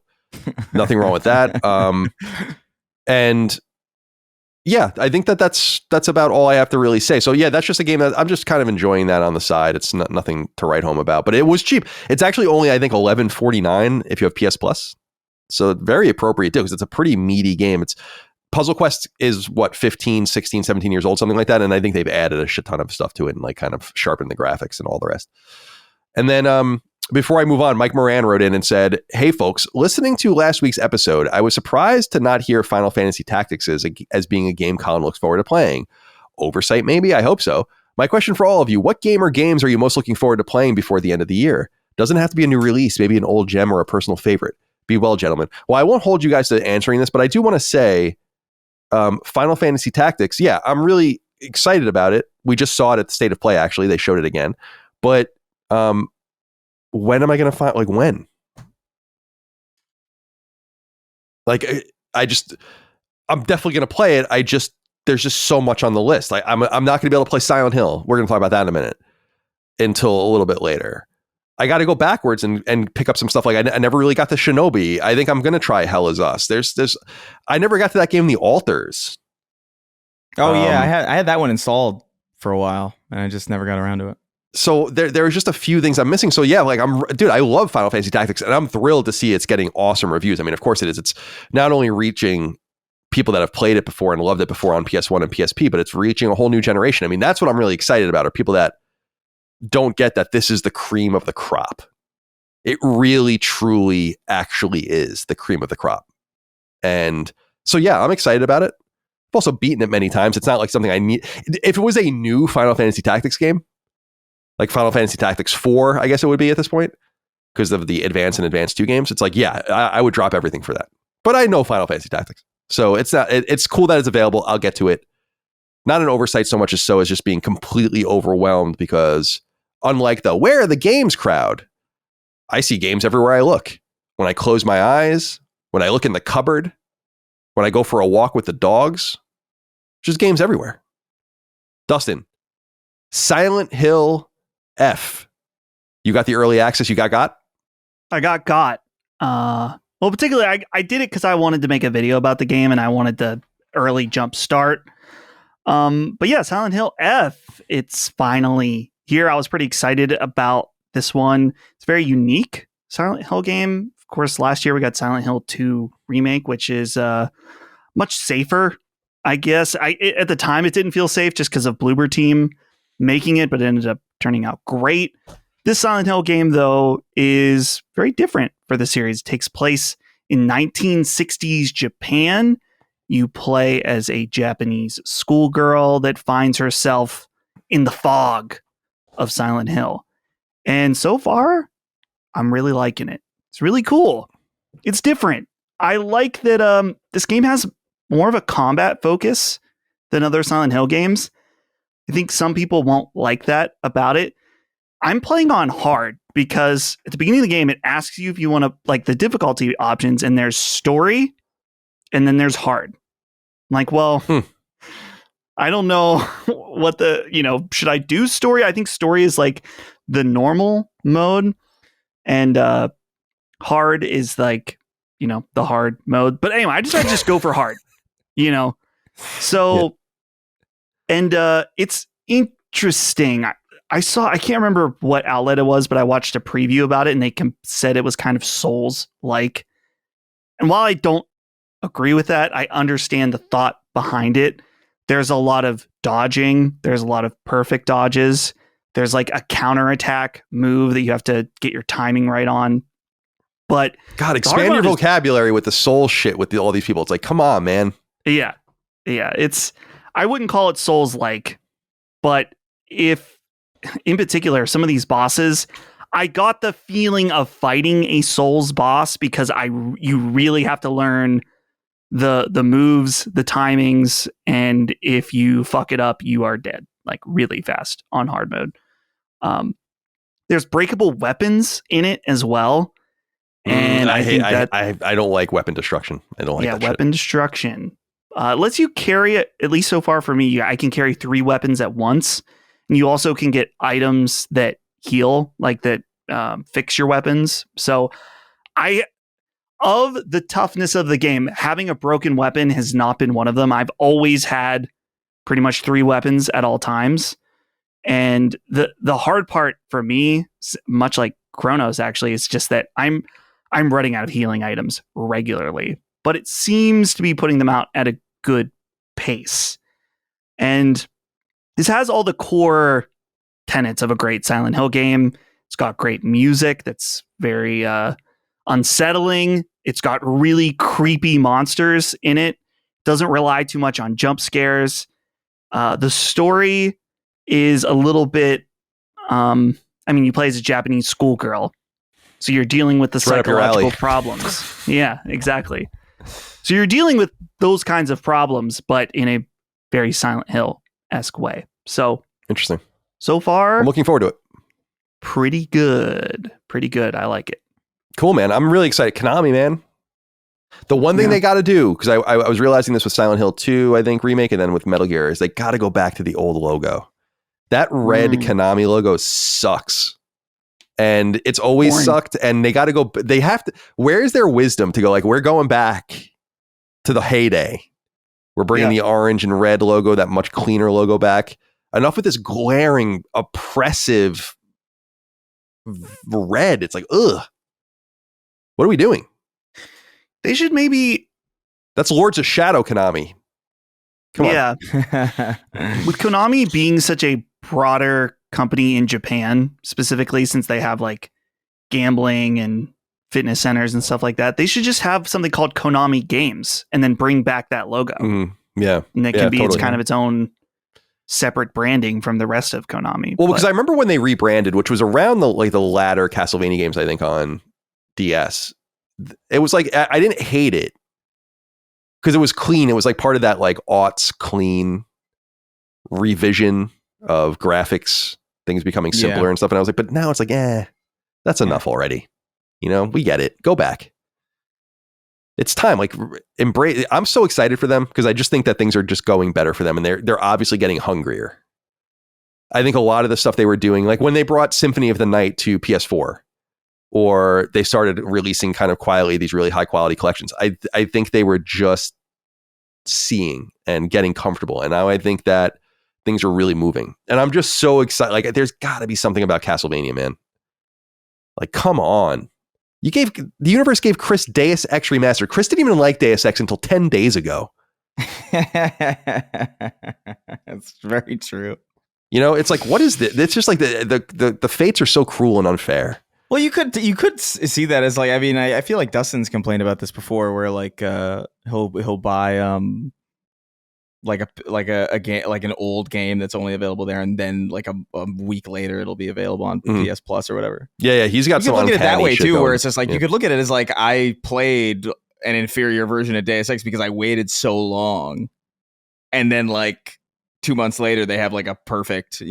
nothing wrong with that. And yeah, I think that's about all I have to really say. So yeah, that's just a game that I'm just kind of enjoying that on the side. It's nothing to write home about, but it was cheap. It's actually only, I think, $11.49 if you have PS Plus. So very appropriate too, because it's a pretty meaty game. It's Puzzle Quest is what, 15, 16, 17 years old, something like that. And I think they've added a shit ton of stuff to it and like kind of sharpened the graphics and all the rest. And then before I move on, Mike Moran wrote in and said, "Hey folks, listening to last week's episode, I was surprised to not hear Final Fantasy Tactics as being a game Colin looks forward to playing. Oversight maybe? I hope so. My question for all of you, what game or games are you most looking forward to playing before the end of the year? Doesn't have to be a new release, maybe an old gem or a personal favorite. Be well, gentlemen." Well, I won't hold you guys to answering this, but I do want to say Final Fantasy Tactics, yeah, I'm really excited about it. We just saw it at the State of Play, actually. They showed it again. But when am I going to find, like, when? Like, I'm definitely going to play it. There's just so much on the list. Like, I'm not going to be able to play Silent Hill. We're going to talk about that in a minute until a little bit later. I got to go backwards and pick up some stuff. Like I never really got to Shinobi. I think I'm going to try Hell Is Us. I never got to that game, The Alters.
Oh yeah. I had that one installed for a while and I just never got around to it.
So there are just a few things I'm missing. So yeah, like I love Final Fantasy Tactics and I'm thrilled to see it's getting awesome reviews. I mean, of course it is. It's not only reaching people that have played it before and loved it before on PS1 and PSP, but it's reaching a whole new generation. I mean, that's what I'm really excited about, are people that don't get that this is the cream of the crop. It really, truly, actually is the cream of the crop. And so, yeah, I'm excited about it. I've also beaten it many times. It's not like something I need. If it was a new Final Fantasy Tactics game, like Final Fantasy Tactics 4, I guess it would be at this point, because of the Advance and Advance 2 games, it's like, yeah, I would drop everything for that. But I know Final Fantasy Tactics. So it's cool that it's available. I'll get to it. Not an oversight so much as just being completely overwhelmed, because unlike the "where are the games" crowd, I see games everywhere I look. When I close my eyes, when I look in the cupboard, when I go for a walk with the dogs, just games everywhere. Dustin, Silent Hill F. You got the early access? You got?
I got. Well, particularly, I did it because I wanted to make a video about the game and I wanted the early jump start. But yeah, Silent Hill F, it's finally here. I was pretty excited about this one. It's a very unique Silent Hill game. Of course, last year we got Silent Hill 2 Remake, which is much safer, I guess. At the time, it didn't feel safe just because of Bloober Team making it, but it ended up turning out great. This Silent Hill game, though, is very different for the series. It takes place in 1960s Japan. You play as a Japanese schoolgirl that finds herself in the fog of Silent Hill. And so far, I'm really liking it. It's really cool. It's different. I like that this game has more of a combat focus than other Silent Hill games. I think some people won't like that about it. I'm playing on hard because at the beginning of the game, it asks you if you want to, like, the difficulty options, and there's story and then there's hard. I'm like, well, I don't know what should I do story? I think story is like the normal mode, and hard is like, the hard mode. But anyway, I decided to just go for hard, So, yeah. And it's interesting. I can't remember what outlet it was, but I watched a preview about it and they said it was kind of Souls-like. And while I don't agree with that, I understand the thought behind it. There's a lot of dodging. There's a lot of perfect dodges. There's like a counterattack move that you have to get your timing right on. But
God, expand your vocabulary with the Souls shit with all these people. It's like, come on, man.
Yeah. I wouldn't call it Souls-like, but if in particular, some of these bosses, I got the feeling of fighting a Souls boss because you really have to learn the moves, the timings, and if you fuck it up, you are dead, like, really fast on hard mode. There's breakable weapons in it as well. And
I don't like weapon destruction. I don't like that
weapon destruction. Lets you carry it, at least so far for me. I can carry 3 weapons at once. And you also can get items that heal, like that fix your weapons. So of the toughness of the game, having a broken weapon has not been one of them. I've always had pretty much 3 weapons at all times. And the hard part for me, much like Cronos actually, is just that I'm running out of healing items regularly, but it seems to be putting them out at a good pace. And this has all the core tenets of a great Silent Hill game. It's got great music that's very unsettling. It's got really creepy monsters in it. Doesn't rely too much on jump scares. The story is a little bit, you play as a Japanese schoolgirl, so you're dealing with the psychological problems. Yeah, exactly. So you're dealing with those kinds of problems, but in a very Silent Hill-esque way. So
interesting.
So far,
I'm looking forward to it.
Pretty good. I like it.
Cool, man. I'm really excited. Konami, man. The one thing they got to do, because I was realizing this with Silent Hill 2, I think, remake, and then with Metal Gear, is they got to go back to the old logo. That red Konami logo sucks. And it's always sucked. And they got to go, they have to, where's their wisdom to go, like, we're going back to the heyday. We're bringing the orange and red logo, that much cleaner logo back. Enough with this glaring, oppressive red. It's like, ugh. What are we doing?
They should maybe...
That's Lords of Shadow Konami. Come on.
With Konami being such a broader company in Japan, specifically since they have like gambling and fitness centers and stuff like that, they should just have something called Konami Games and then bring back that logo.
Mm-hmm. Yeah.
And it can be totally. It's kind of its own separate branding from the rest of Konami.
Well, because I remember when they rebranded, which was around the latter Castlevania games, I think, on DS. It was like, I didn't hate it because it was clean. It was like part of that like aughts clean revision of graphics, things becoming simpler and stuff. And I was like, but now it's like, that's enough already. You know, we get it. Go back. It's time. Like, embrace. I'm so excited for them because I just think that things are just going better for them, and they're obviously getting hungrier. I think a lot of the stuff they were doing, like when they brought Symphony of the Night to PS4, or they started releasing kind of quietly these really high quality collections, I think they were just seeing and getting comfortable, and now I think that things are really moving, and I'm just so excited. Like, there's got to be something about Castlevania, man. Like, come on. The universe gave Chris Deus Ex Remastered. Chris didn't even like Deus Ex until 10 days ago.
That's very true.
You know, it's like, what is this? It's just like the fates are so cruel and unfair.
Well, you could see that as like, I mean, I feel like Dustin's complained about this before, where like he'll buy like a game, like an old game that's only available there, and then like a week later it'll be available on PS Plus or whatever.
Yeah, he's got some.
You could look at it that way too,
going.
where it's just like you could look at it as like, I played an inferior version of Deus Ex because I waited so long, and then like 2 months later they have like a perfect,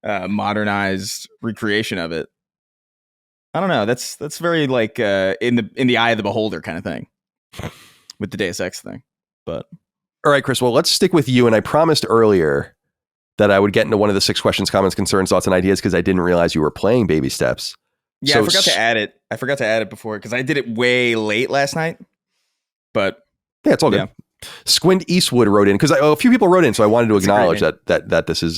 modernized recreation of it. I don't know. That's very like in the eye of the beholder kind of thing with the Deus Ex thing, but.
All right, Chris, well, let's stick with you. And I promised earlier that I would get into one of the 6 questions, comments, concerns, thoughts, and ideas because I didn't realize you were playing Baby Steps.
Yeah, so, I forgot to add it before because I did it way late last night. But
yeah, it's all good. Yeah. Squint Eastwood wrote in because a few people wrote in, so I wanted to acknowledge that this is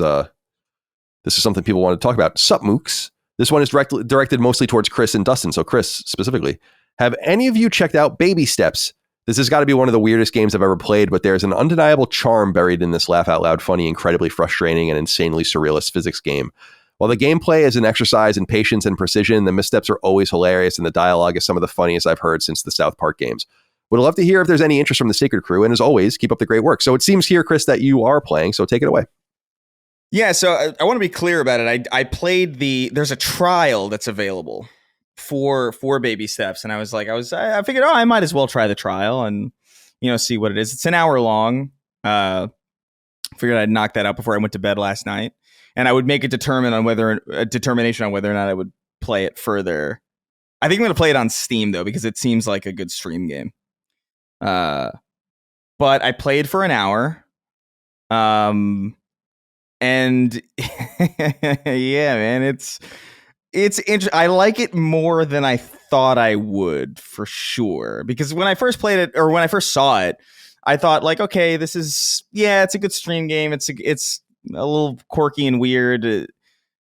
something people want to talk about. Sup, Mooks. This one is directed mostly towards Chris and Dustin. So Chris specifically, have any of you checked out Baby Steps? This has got to be one of the weirdest games I've ever played, but there's an undeniable charm buried in this laugh out loud, funny, incredibly frustrating, and insanely surrealist physics game. While the gameplay is an exercise in patience and precision, the missteps are always hilarious, and the dialogue is some of the funniest I've heard since the South Park games. Would love to hear if there's any interest from the Sacred Crew, and as always, keep up the great work. So it seems here, Chris, that you are playing, so take it away.
Yeah, so I want to be clear about it. I played there's a trial that's available for Baby Steps, and I figured, I might as well try the trial and see what it is. It's an hour long. Figured I'd knock that out before I went to bed last night, and I would make a determination on whether or not I would play it further. I think I'm going to play it on Steam though, because it seems like a good stream game. But I played for an hour. And yeah, man, it's I like it more than I thought I would, for sure. Because when I first played it, or when I first saw it, I thought like, okay, it's a good stream game. It's a little quirky and weird,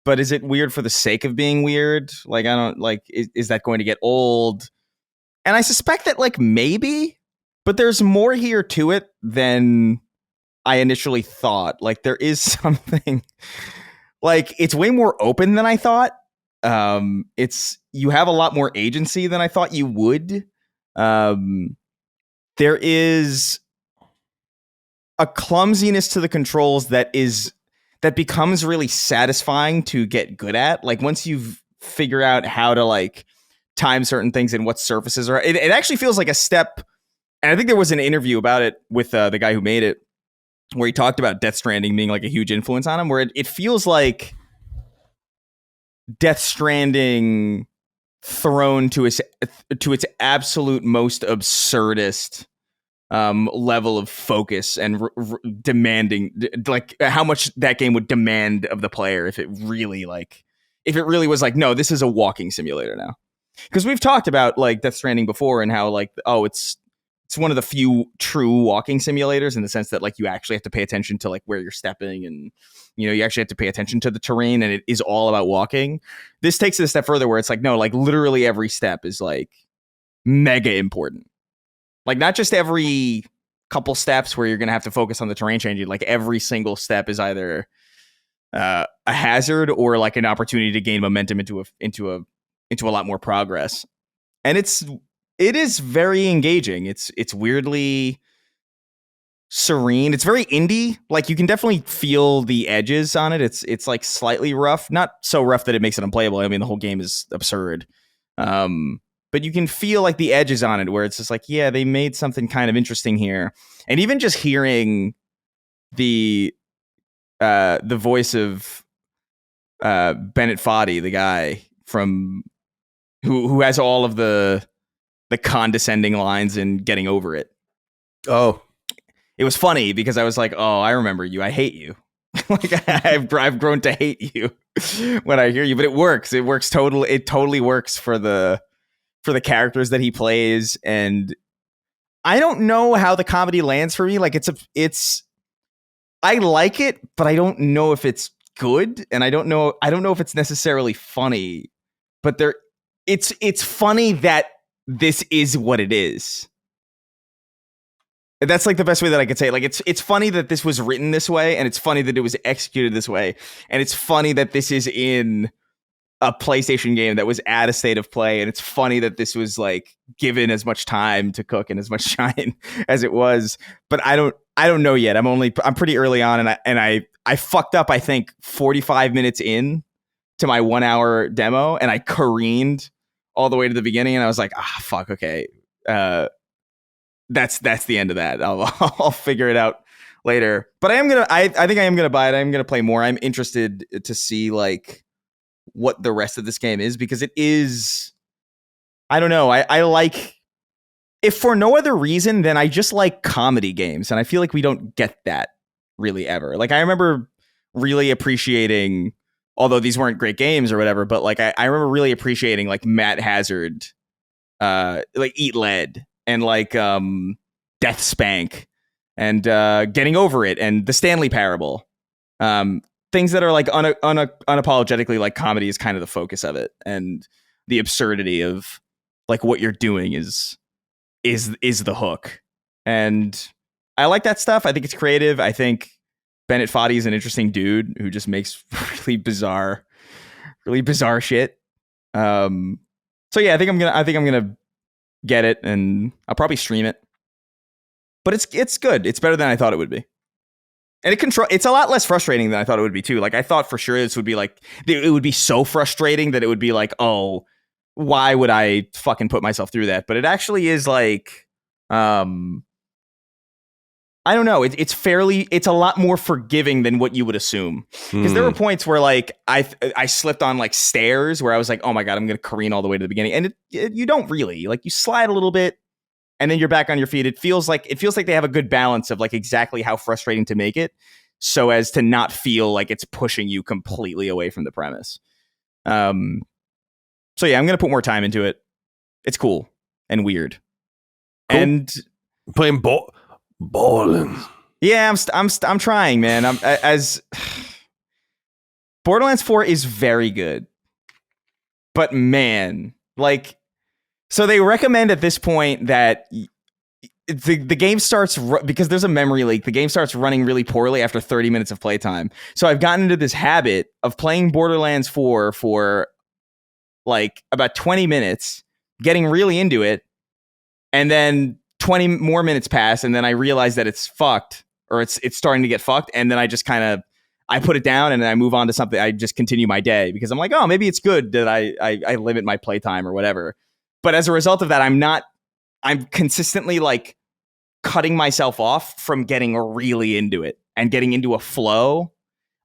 but is it weird for the sake of being weird? Like, I don't like, is that going to get old? And I suspect that like maybe, but there's more here to it than I initially thought. Like, there is something, like, it's way more open than I thought. You have a lot more agency than I thought you would. There is a clumsiness to the controls that becomes really satisfying to get good at. Like, once you've figured out how to like time certain things and what surfaces are, it actually feels like a step. And I think there was an interview about it with the guy who made it, where he talked about Death Stranding being like a huge influence on him, where it feels like Death Stranding thrown to its absolute most absurdist level of focus and demanding, like how much that game would demand of the player if it really was like, no, this is a walking simulator now. Because we've talked about like Death Stranding before and how like, oh, it's one of the few true walking simulators in the sense that like you actually have to pay attention to like where you're stepping, and you know, you actually have to pay attention to the terrain, and it is all about walking. This takes it a step further where it's like, no, like literally every step is like mega important. Like, not just every couple steps where you're going to have to focus on the terrain changing. Like, every single step is either a hazard or like an opportunity to gain momentum into a lot more progress. And it is very engaging. It's weirdly serene. It's very indie. Like, you can definitely feel the edges on it. It's like slightly rough, not so rough that it makes it unplayable. I mean, the whole game is absurd. But you can feel like the edges on it, where it's just like, yeah, they made something kind of interesting here. And even just hearing the voice of Bennett Foddy, the guy from who has all of the condescending lines in Getting Over It.
Oh,
it was funny because I was like, oh, I remember you. I hate you. Like, I've grown to hate you when I hear you. But it works. It works totally. It totally works for the characters that he plays. And I don't know how the comedy lands for me. Like, I like it, but I don't know if it's good, and I don't know if it's necessarily funny. But it's funny that this is what it is. That's like the best way that I could say it. Like, it's funny that this was written this way, and it's funny that it was executed this way, and it's funny that this is in a PlayStation game that was at a state of play, and it's funny that this was like given as much time to cook and as much shine as it was. But I don't know yet. I'm pretty early on, and I fucked up, I think 45 minutes in to my 1 hour demo, and I careened all the way to the beginning, and I was like, fuck, okay. That's the end of that. I'll figure it out later. But I think I am gonna buy it. I'm gonna play more. I'm interested to see like what the rest of this game is, because it is, I don't know. I like, if for no other reason than I just like comedy games, and I feel like we don't get that really ever. Like, I remember really appreciating, although these weren't great games or whatever, but like I remember really appreciating like Matt Hazard, like Eat Lead, and like Death Spank, and Getting Over It, and The Stanley Parable. Things that are like unapologetically like comedy is kind of the focus of it, and the absurdity of like what you're doing is the hook. And I like that stuff. I think it's creative. I think Bennett Foddy is an interesting dude who just makes really bizarre shit. So yeah, I think I'm gonna get it, and I'll probably stream it. But it's good. It's better than I thought it would be. And it's a lot less frustrating than I thought it would be too. Like, I thought for sure this would be like, it would be so frustrating that it would be like, oh, why would I fucking put myself through that? But it actually is like, I don't know. It's a lot more forgiving than what you would assume. Because there were points where like I slipped on like stairs where I was like, oh my God, I'm going to careen all the way to the beginning. And you don't really. Like you slide a little bit and then you're back on your feet. It feels like they have a good balance of like exactly how frustrating to make it so as to not feel like it's pushing you completely away from the premise. So yeah, I'm going to put more time into it. It's cool and weird. Cool. And
playing Borderlands.
Yeah, I'm trying, man. As Borderlands 4 is very good. But man, like, so they recommend at this point that the game starts, because there's a memory leak, the game starts running really poorly after 30 minutes of playtime. So I've gotten into this habit of playing Borderlands 4 for like about 20 minutes, getting really into it, and then 20 more minutes pass, and then I realize that it's fucked, or it's starting to get fucked, and then I just kind of I put it down and then I move on to something. I just continue my day because I'm like, oh, maybe it's good that I limit my playtime or whatever. But as a result of that, I'm consistently like cutting myself off from getting really into it and getting into a flow.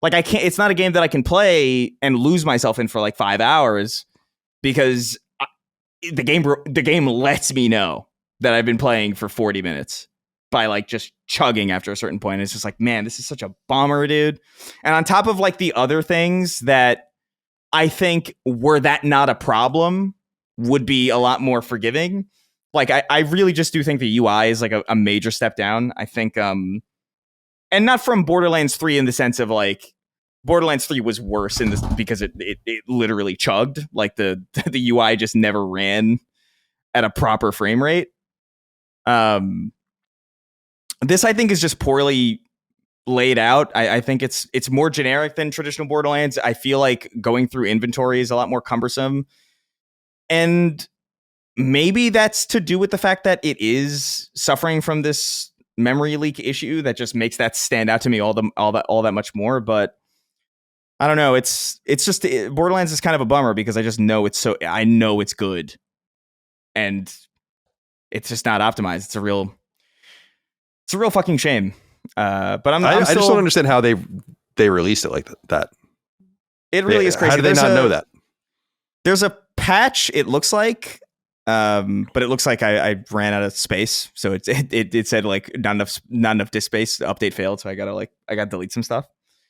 Like I can't. It's not a game that I can play and lose myself in for like 5 hours because the game lets me know that I've been playing for 40 minutes by like just chugging after a certain point. It's just like, man, this is such a bummer, dude. And on top of like the other things that I think were that not a problem would be a lot more forgiving. Like I really just do think the UI is like a major step down. I think, and not from Borderlands 3 in the sense of like Borderlands 3 was worse in this because it literally chugged. Like the UI just never ran at a proper frame rate. This I think is just poorly laid out. I think it's more generic than traditional Borderlands. I feel like going through inventory is a lot more cumbersome. And maybe that's to do with the fact that it is suffering from this memory leak issue that just makes that stand out to me all that much more. But I don't know. It's just Borderlands is kind of a bummer because I just know I know it's good, and it's just not optimized. It's a real fucking shame. But I
just don't understand how they released it like that.
It really is crazy.
How did they not know that?
There's a patch. It looks like, but it looks like I ran out of space. So it said like not enough disk space. The update failed, so I gotta delete some stuff.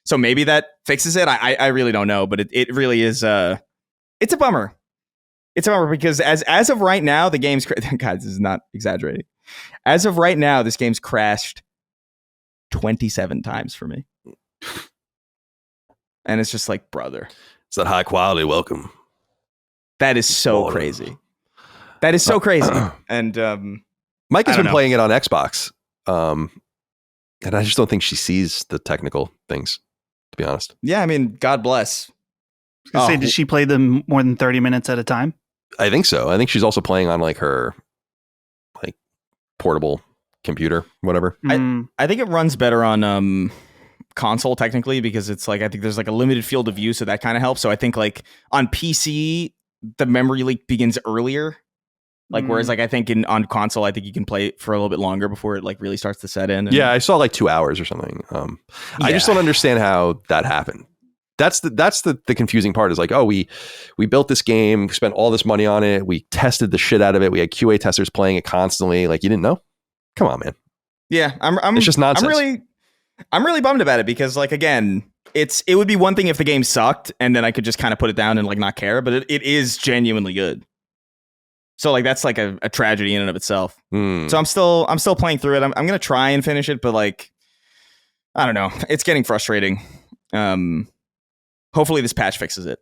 So maybe that fixes it. I really don't know, but it really is. It's a bummer. It's a bummer because as of right now, the game's God, this is not exaggerating. As of right now, this game's crashed 27 times for me. And it's just like, brother.
It's that high quality welcome.
That is so crazy. That is so crazy. And
Mike has been playing it on Xbox. And I just don't think she sees the technical things, to be honest.
Yeah, I mean, God bless.
I was gonna say, did she play them more than 30 minutes at a time?
I think so. I think she's also playing on like her like portable computer, whatever.
I think it runs better on console technically because it's like I think there's like a limited field of view, so that kind of helps. So I think like on PC the memory leak begins earlier. Like whereas like I think on console I think you can play it for a little bit longer before it like really starts to set in.
Yeah, I saw like 2 hours or something. I just don't understand how that happened. That's the confusing part is like, oh, we built this game, we spent all this money on it, we tested the shit out of it, we had QA testers playing it constantly. Like, you didn't know? Come on, man.
Yeah,
it's just nonsense.
I'm really bummed about it because like again, it would be one thing if the game sucked and then I could just kind of put it down and like not care, but it is genuinely good. So like that's like a tragedy in and of itself. So I'm still playing through it. I'm gonna try and finish it, but like I don't know, it's getting frustrating. Hopefully this patch fixes it.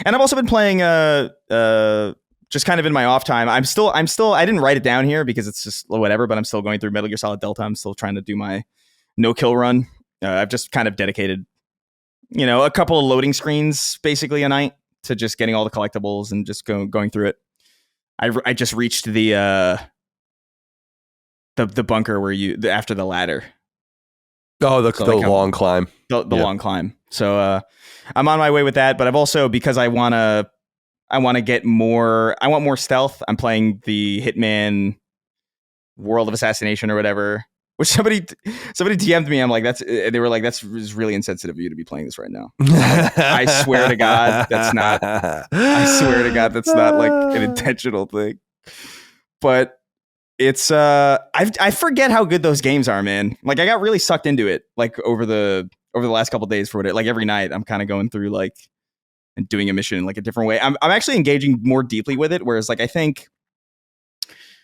And I've also been playing just kind of in my off time. I'm still I didn't write it down here because it's just whatever, but I'm still going through Metal Gear Solid Delta. I'm still trying to do my no kill run. I've just kind of dedicated, a couple of loading screens basically a night to just getting all the collectibles and just going through it. I just reached the bunker where after the ladder.
Oh, the long climb.
The long climb. So I'm on my way with that, but I've also, because I want to get more, I want more stealth. I'm playing the Hitman World of Assassination or whatever. Which somebody DM'd me. I'm like, they were like, that's really insensitive of you to be playing this right now. I swear to God, that's not. I swear to God, that's not like an intentional thing. But it's I forget how good those games are, man. Like I got really sucked into it like over the last couple of days for it. Like every night, I'm kind of going through like and doing a mission in like a different way. I'm actually engaging more deeply with it. Whereas like I think.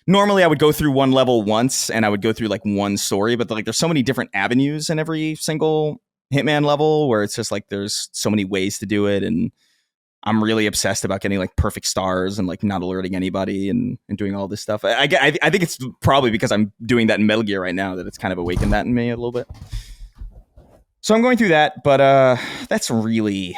Normally, I would go through one level once, and I would go through like one story. But like, there's so many different avenues in every single Hitman level, where it's just like there's so many ways to do it, and I'm really obsessed about getting like perfect stars and like not alerting anybody and doing all this stuff. I think it's probably because I'm doing that in Metal Gear right now that it's kind of awakened that in me a little bit. So I'm going through that, but that's really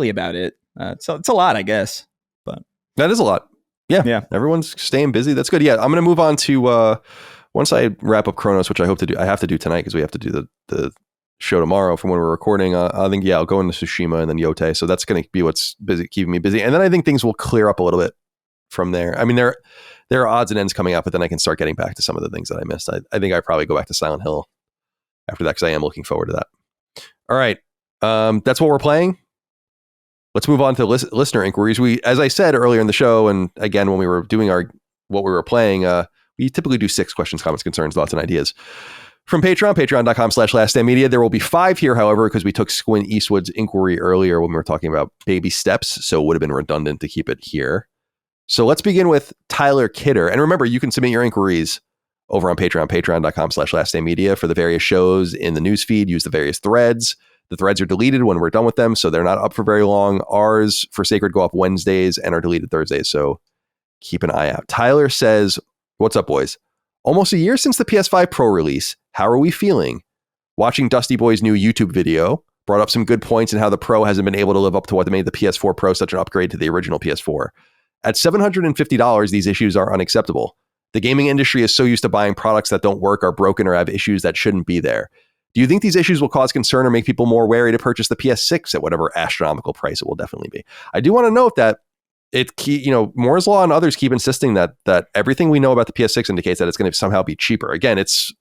about it. So it's a lot, I guess. But
that is a lot. Yeah. Everyone's staying busy. That's good. Yeah. I'm going to move on to once I wrap up Cronos, which I hope to do. I have to do tonight because we have to do the show tomorrow from when we're recording. I think, I'll go into Tsushima and then Yotei. So that's going to be what's keeping me busy. And then I think things will clear up a little bit from there. I mean, there are odds and ends coming up, but then I can start getting back to some of the things that I missed. I think I probably go back to Silent Hill after that because I am looking forward to that. All right. That's what we're playing. Let's move on to listener inquiries. As I said earlier in the show, and again, when we were doing what we were playing, we typically do 6 questions, comments, concerns, thoughts, and ideas. From patreon.com/laststandmedia. There will be 5 here, however, because we took Squint Eastwood's inquiry earlier when we were talking about baby steps. So it would have been redundant to keep it here. So let's begin with Tyler Kidder. And remember, you can submit your inquiries over on Patreon, patreon.com/laststandmedia for the various shows in the newsfeed. Use the various threads. The threads are deleted when we're done with them, so they're not up for very long. Ours for Sacred go up Wednesdays and are deleted Thursdays, so keep an eye out. Tyler says, what's up, boys? Almost a year since the PS5 Pro release. How are we feeling? Watching Dusty Boy's new YouTube video brought up some good points in how the Pro hasn't been able to live up to what made the PS4 Pro such an upgrade to the original PS4. At $750, these issues are unacceptable. The gaming industry is so used to buying products that don't work, are broken, or have issues that shouldn't be there. Do you think these issues will cause concern or make people more wary to purchase the PS6 at whatever astronomical price it will definitely be? I do want to note that Moore's Law and others keep insisting that everything we know about the PS6 indicates that it's going to somehow be cheaper. Again, it's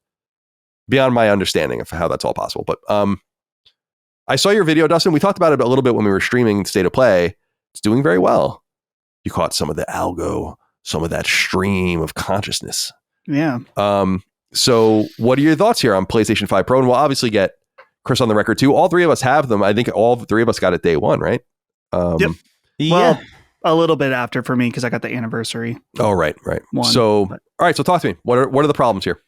beyond my understanding of how that's all possible. But I saw your video, Dustin. We talked about it a little bit when we were streaming State of Play. It's doing very well. You caught some of the algo, some of that stream of consciousness.
Yeah.
So what are your thoughts here on PlayStation 5 Pro? And we'll obviously get Chris on the record too. All 3 of us have them. I think all 3 of us got it day one, right?
Yep. Well, a little bit after for me because I got the anniversary.
Oh, right.
One,
all right. So talk to me. What are the problems here?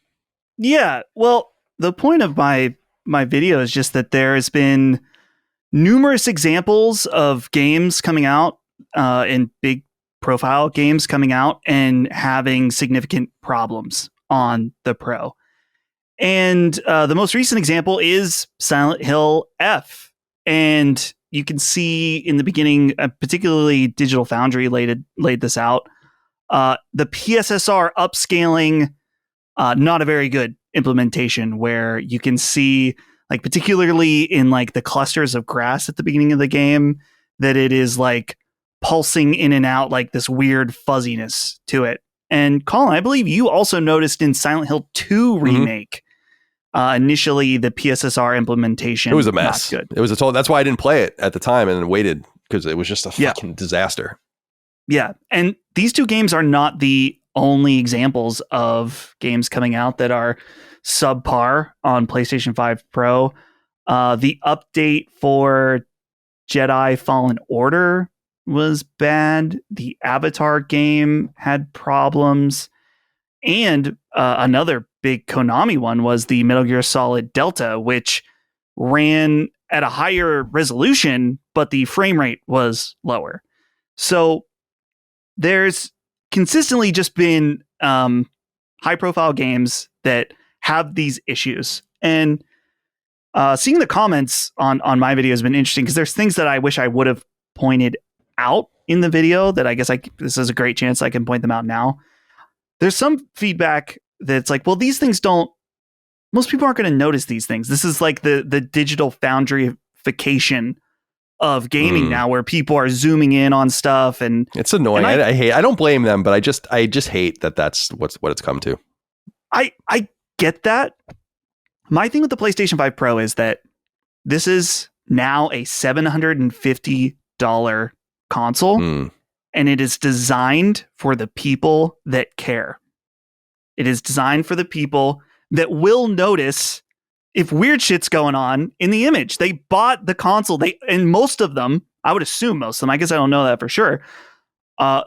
Yeah. Well, the point of my video is just that there has been numerous examples of games coming out and big profile games coming out and having significant problems on the Pro. And the most recent example is Silent Hill F. And you can see in the beginning, particularly Digital Foundry laid this out. The PSSR upscaling, not a very good implementation, where you can see, like, particularly in like the clusters of grass at the beginning of the game, that it is like pulsing in and out, like this weird fuzziness to it. And Colin, I believe you also noticed in Silent Hill 2 remake, initially the PSSR implementation.
It was a mess.
Not good.
It was that's why I didn't play it at the time and waited, because it was just a fucking disaster.
Yeah. And these 2 games are not the only examples of games coming out that are subpar on PlayStation 5 Pro. The update for Jedi Fallen Order was bad. The Avatar game had problems. And another big Konami one was the Metal Gear Solid Delta, which ran at a higher resolution, but the frame rate was lower. So there's consistently just been high-profile games that have these issues. And seeing the comments on my video has been interesting, because there's things that I wish I would have pointed out in the video that I guess this is a great chance I can point them out now. There's some feedback that's like, well, these things most people aren't going to notice these things. This is like the Digital Foundry-fication of gaming now, where people are zooming in on stuff, and
it's annoying. I hate. I don't blame them, but I just hate that that's what it's come to.
I get that. My thing with the PlayStation 5 Pro is that this is now a $750 console, and it is designed for the people that care. It is designed for the people that will notice if weird shit's going on in the image. They bought the console, and most of them, I would assume most of them, I guess I don't know that for sure,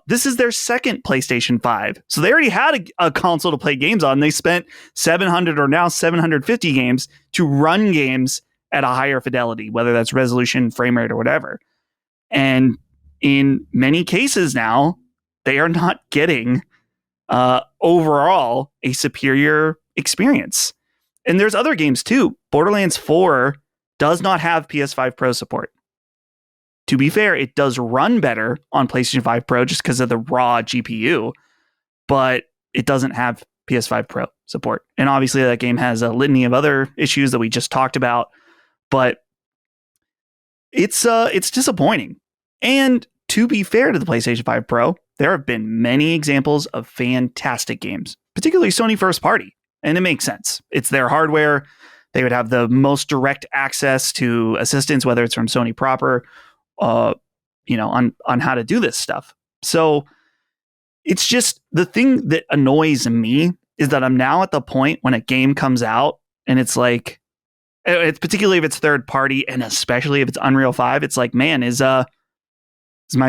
this is their second PlayStation 5. So they already had a console to play games on. They spent 700 or now 750 games to run games at a higher fidelity, whether that's resolution, frame rate, or whatever. And in many cases now, they are not getting overall a superior experience. And there's other games too. Borderlands 4 does not have PS5 Pro support. To be fair, it does run better on PlayStation 5 Pro just because of the raw GPU, but it doesn't have PS5 Pro support. And obviously that game has a litany of other issues that we just talked about, but it's disappointing. And to be fair to the PlayStation 5 Pro, there have been many examples of fantastic games, particularly Sony first party, and it makes sense. It's their hardware. They would have the most direct access to assistance, whether it's from Sony proper, on how to do this stuff. So it's just the thing that annoys me is that I'm now at the point when a game comes out and it's like, it's particularly if it's third party and especially if it's Unreal 5, it's like, man, is my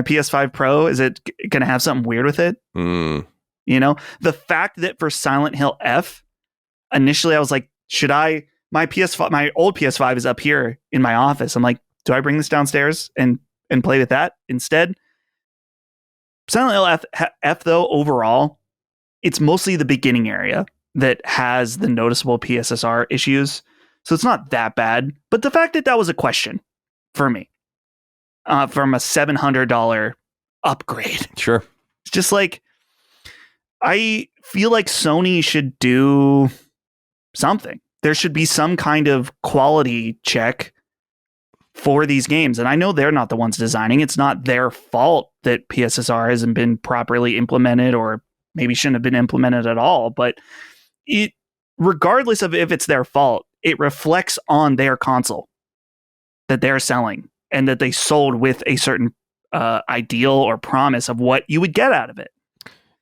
PS5 Pro, is it going to have something weird with it? The fact that for Silent Hill F, initially I was like, my old PS5 is up here in my office. I'm like, do I bring this downstairs and play with that instead? Silent Hill F though, overall, it's mostly the beginning area that has the noticeable PSSR issues. So it's not that bad. But the fact that was a question for me from a $700 upgrade.
Sure.
It's just like, I feel like Sony should do something. There should be some kind of quality check for these games. And I know they're not the ones designing. It's not their fault that PSSR hasn't been properly implemented or maybe shouldn't have been implemented at all. But it, regardless of if it's their fault, it reflects on their console that they're selling and that they sold with a certain ideal or promise of what you would get out of it.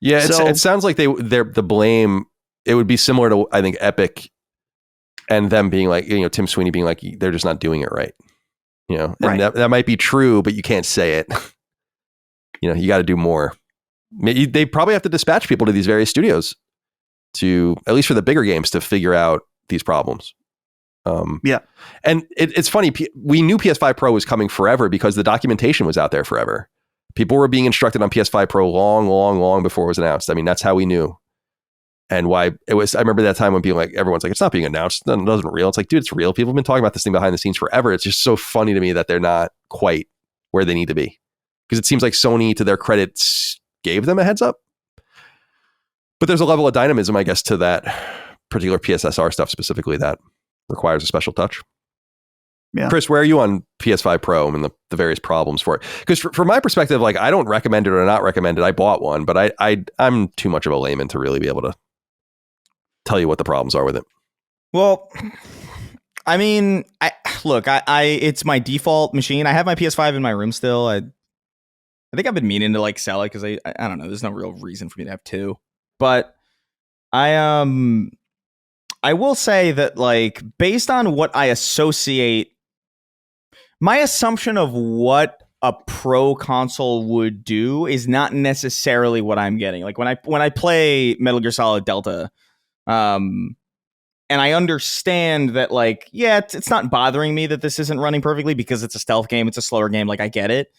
Yeah, it sounds like they're the blame. It would be similar to, I think, Epic and them being like, Tim Sweeney being like, they're just not doing it right. And right. that might be true, but you can't say it. You got to do more. They probably have to dispatch people to these various studios to, at least for the bigger games, to figure out these problems.
Yeah.
And it's funny. We knew PS5 Pro was coming forever because the documentation was out there forever. People were being instructed on PS5 Pro long before it was announced. I mean, that's how we knew. And why it was, I remember that time when everyone's like, it's not being announced. It doesn't real. It's like, dude, it's real. People have been talking about this thing behind the scenes forever. It's just so funny to me that they're not quite where they need to be. Because it seems like Sony, to their credit, gave them a heads up. But there's a level of dynamism, I guess, to that particular PSSR stuff specifically that requires a special touch. Yeah. Chris, where are you on PS5 Pro and the various problems for it? Because from my perspective, like, I don't recommend it or not recommend it. I bought one, but I'm too much of a layman to really be able to tell you what the problems are with it.
Well, I mean, it's my default machine. I have my PS5 in my room still. I think I've been meaning to like sell it because I don't know. There's no real reason for me to have two, but I will say that, like, based on what I associate, my assumption of what a pro console would do is not necessarily what I'm getting. Like when I play Metal Gear Solid Delta, and I understand that, like, yeah, it's not bothering me that this isn't running perfectly because it's a stealth game, it's a slower game. Like, I get it.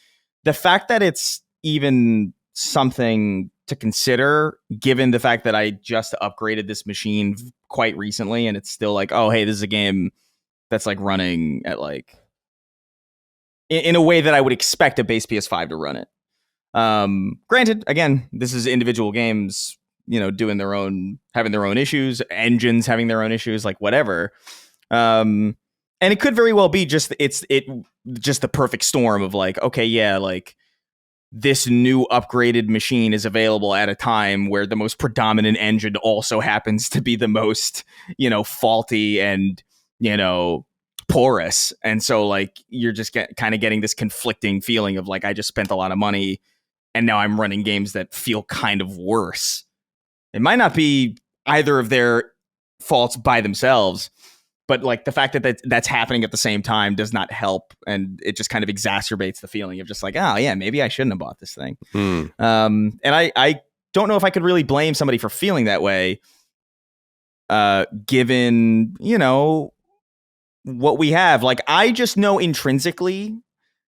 The fact that it's even something to consider, given the fact that I just upgraded this machine quite recently, and it's still like, oh, hey, this is a game that's like running at like in a way that I would expect a base PS5 to run it. Granted, again, this is individual games, having their own issues, engines having their own issues, like whatever. And it could very well be just the perfect storm of like, okay, yeah, like this new upgraded machine is available at a time where the most predominant engine also happens to be the most, faulty and, porous. And so like you're just kind of getting this conflicting feeling of like, I just spent a lot of money and now I'm running games that feel kind of worse. It might not be either of their faults by themselves, but like the fact that that's happening at the same time does not help, and it just kind of exacerbates the feeling of just like, oh yeah, maybe I shouldn't have bought this thing. And I don't know if I could really blame somebody for feeling that way, given what we have. Like, I just know intrinsically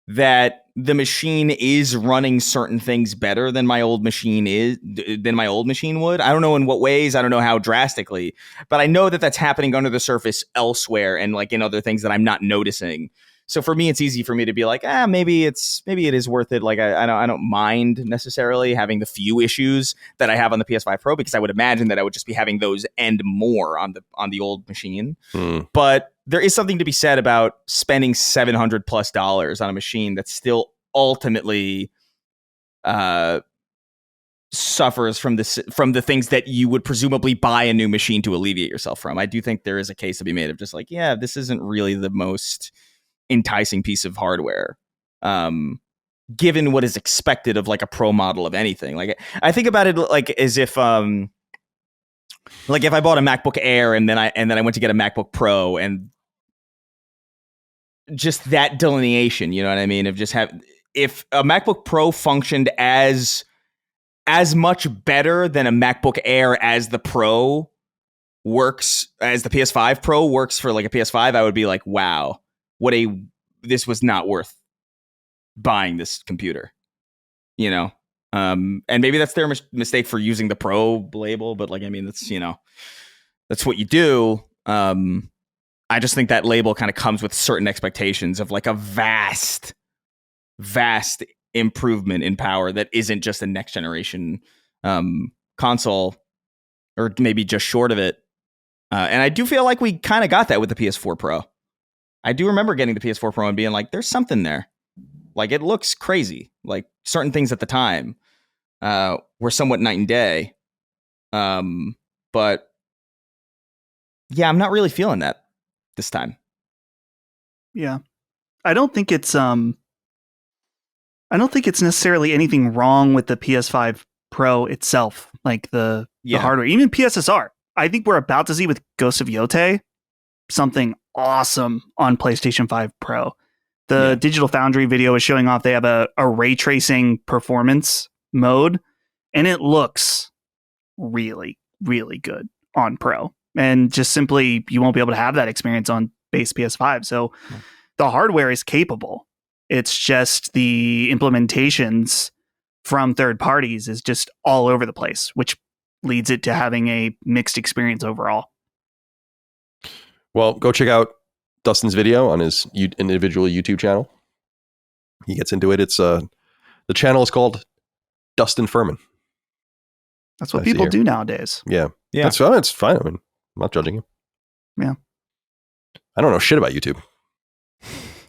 that the machine is running certain things better than my old machine would. I don't know in what ways, I don't know how drastically, but I know that that's happening under the surface elsewhere and like in other things that I'm not noticing. So for me, it's easy for me to be like, maybe it is worth it. Like I don't mind necessarily having the few issues that I have on the PS5 Pro, because I would imagine that I would just be having those and more on the old machine. But there is something to be said about spending $700+ on a machine that still ultimately suffers from the things that you would presumably buy a new machine to alleviate yourself from. I do think there is a case to be made of just like, yeah, this isn't really the most enticing piece of hardware, given what is expected of like a pro model of anything. Like, I think about it like as if like if I bought a MacBook Air and then I went to get a MacBook Pro, and just that delineation, you know what I mean? Of just if a MacBook Pro functioned as much better than a MacBook Air as the Pro works, as the PS5 Pro works for like a PS5, I would be like, wow, this was not worth buying this computer, and maybe that's their mistake for using the Pro label, but like, I mean, that's what you do. I just think that label kind of comes with certain expectations of like a vast improvement in power that isn't just a next generation console, or maybe just short of it. And I do feel like we kind of got that with the PS4 Pro. I do remember getting the PS4 Pro and being like, there's something there. Like, it looks crazy. Like, certain things at the time were somewhat night and day. But yeah, I'm not really feeling that this time.
Yeah. I don't think it's necessarily anything wrong with the PS5 Pro itself, like the hardware, even PSSR. I think we're about to see with Ghost of Yotei something awesome on PlayStation 5 Pro. The Digital Foundry video is showing off they have a ray tracing performance mode, and it looks really, really good on Pro. And just simply, you won't be able to have that experience on base PS5. So the hardware is capable. It's just the implementations from third parties is just all over the place, which leads it to having a mixed experience overall.
Well, go check out Dustin's video on his individual YouTube channel. He gets into it. It's the channel is called Dustin Furman.
That's what people do nowadays.
Yeah. That's fine. It's fine. I mean, I'm not judging him.
Yeah.
I don't know shit about YouTube.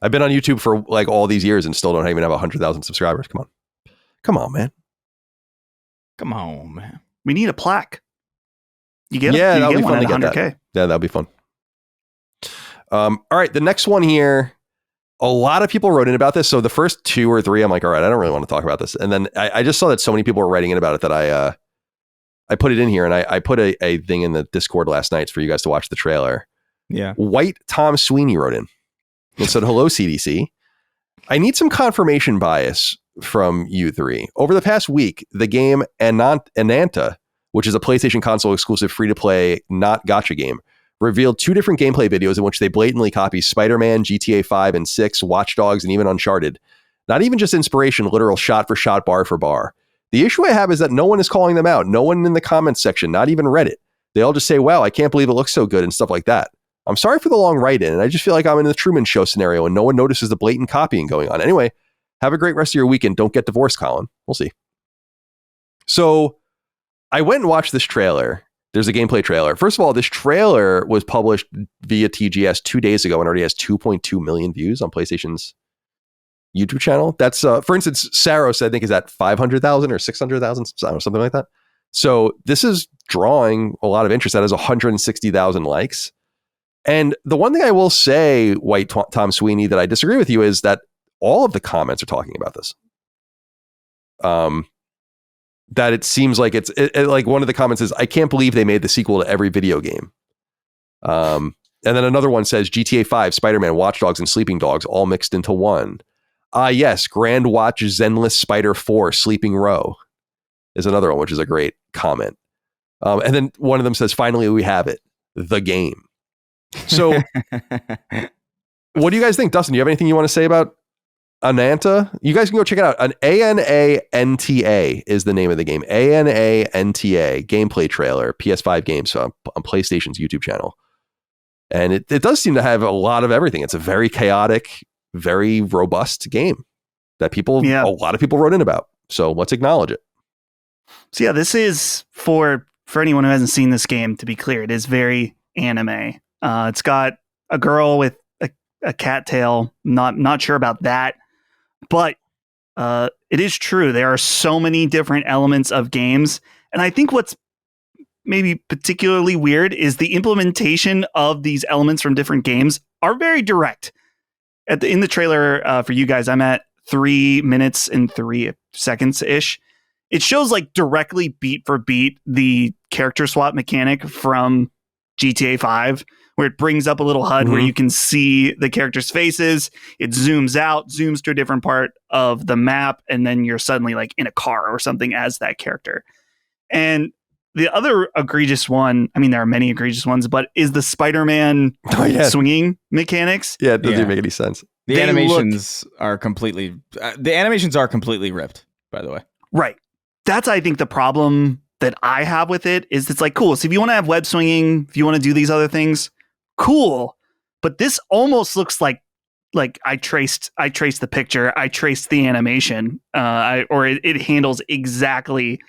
I've been on YouTube for like all these years and still don't even have 100,000 subscribers. Come on, man.
We need a plaque. You get
that'll be fun to get
100K.
that. Yeah, that'll be fun. All right, the next one here. A lot of people wrote in about this. So the first 2 or 3, I'm like, all right, I don't really want to talk about this. And then I just saw that so many people were writing in about it that I put it in here, and I put a thing in the Discord last night for you guys to watch the trailer.
Yeah.
White Tom Sweeney wrote in and said, hello, CDC. I need some confirmation bias from you three. Over the past week, the game Ananta, which is a PlayStation console exclusive free-to-play, not gacha game, revealed 2 different gameplay videos in which they blatantly copy Spider-Man, GTA 5 and 6, Watch Dogs, and even Uncharted. Not even just inspiration, literal shot for shot, bar for bar. The issue I have is that no one is calling them out. No one in the comments section, not even Reddit. They all just say, wow, I can't believe it looks so good and stuff like that. I'm sorry for the long write-in, and I just feel like I'm in the Truman Show scenario and no one notices the blatant copying going on. Anyway, have a great rest of your weekend. Don't get divorced, Colin. We'll see. So I went and watched this trailer. There's a gameplay trailer. First of all, this trailer was published via TGS 2 days ago and already has 2.2 million views on PlayStation's YouTube channel. That's for instance, Saros, I think, is at 500,000 or 600,000, something like that. So this is drawing a lot of interest. That has 160,000 likes. And the one thing I will say, White Tom Sweeney, that I disagree with you is that all of the comments are talking about this. That it seems like it's like one of the comments is, I can't believe they made the sequel to every video game. And then another one says GTA 5, Spider-Man, Watch Dogs, and Sleeping Dogs all mixed into one. Yes, Grand Watch Zenless Spider 4 Sleeping Row is another one, which is a great comment. And then one of them says, finally, we have it, the game. So what do you guys think? Dustin, do you have anything you want to say about Ananta? You guys can go check it out. An ANANTA is the name of the game. ANANTA gameplay trailer, PS5 games on PlayStation's YouTube channel. And it does seem to have a lot of everything. It's a very chaotic, very robust game that a lot of people wrote in about. So let's acknowledge it.
So yeah, this is for anyone who hasn't seen this game, to be clear, it is very anime. It's got a girl with a cattail. Not sure about that, but it is true. There are so many different elements of games. And I think what's maybe particularly weird is the implementation of these elements from different games are very direct. In the trailer for you guys, I'm at 3 minutes and 3 seconds ish. It shows like directly beat for beat the character swap mechanic from GTA 5, where it brings up a little HUD where you can see the characters' faces. It zooms out, zooms to a different part of the map, and then you're suddenly like in a car or something as that character. And the other egregious one, I mean, there are many egregious ones, but is the Spider-Man swinging mechanics.
Yeah, it doesn't make any sense.
The animations are completely ripped, by the way.
Right. That's, I think, the problem that I have with it is it's like, cool. So if you want to have web swinging, if you want to do these other things, cool. But this almost looks like I traced the picture, I traced the animation, it handles exactly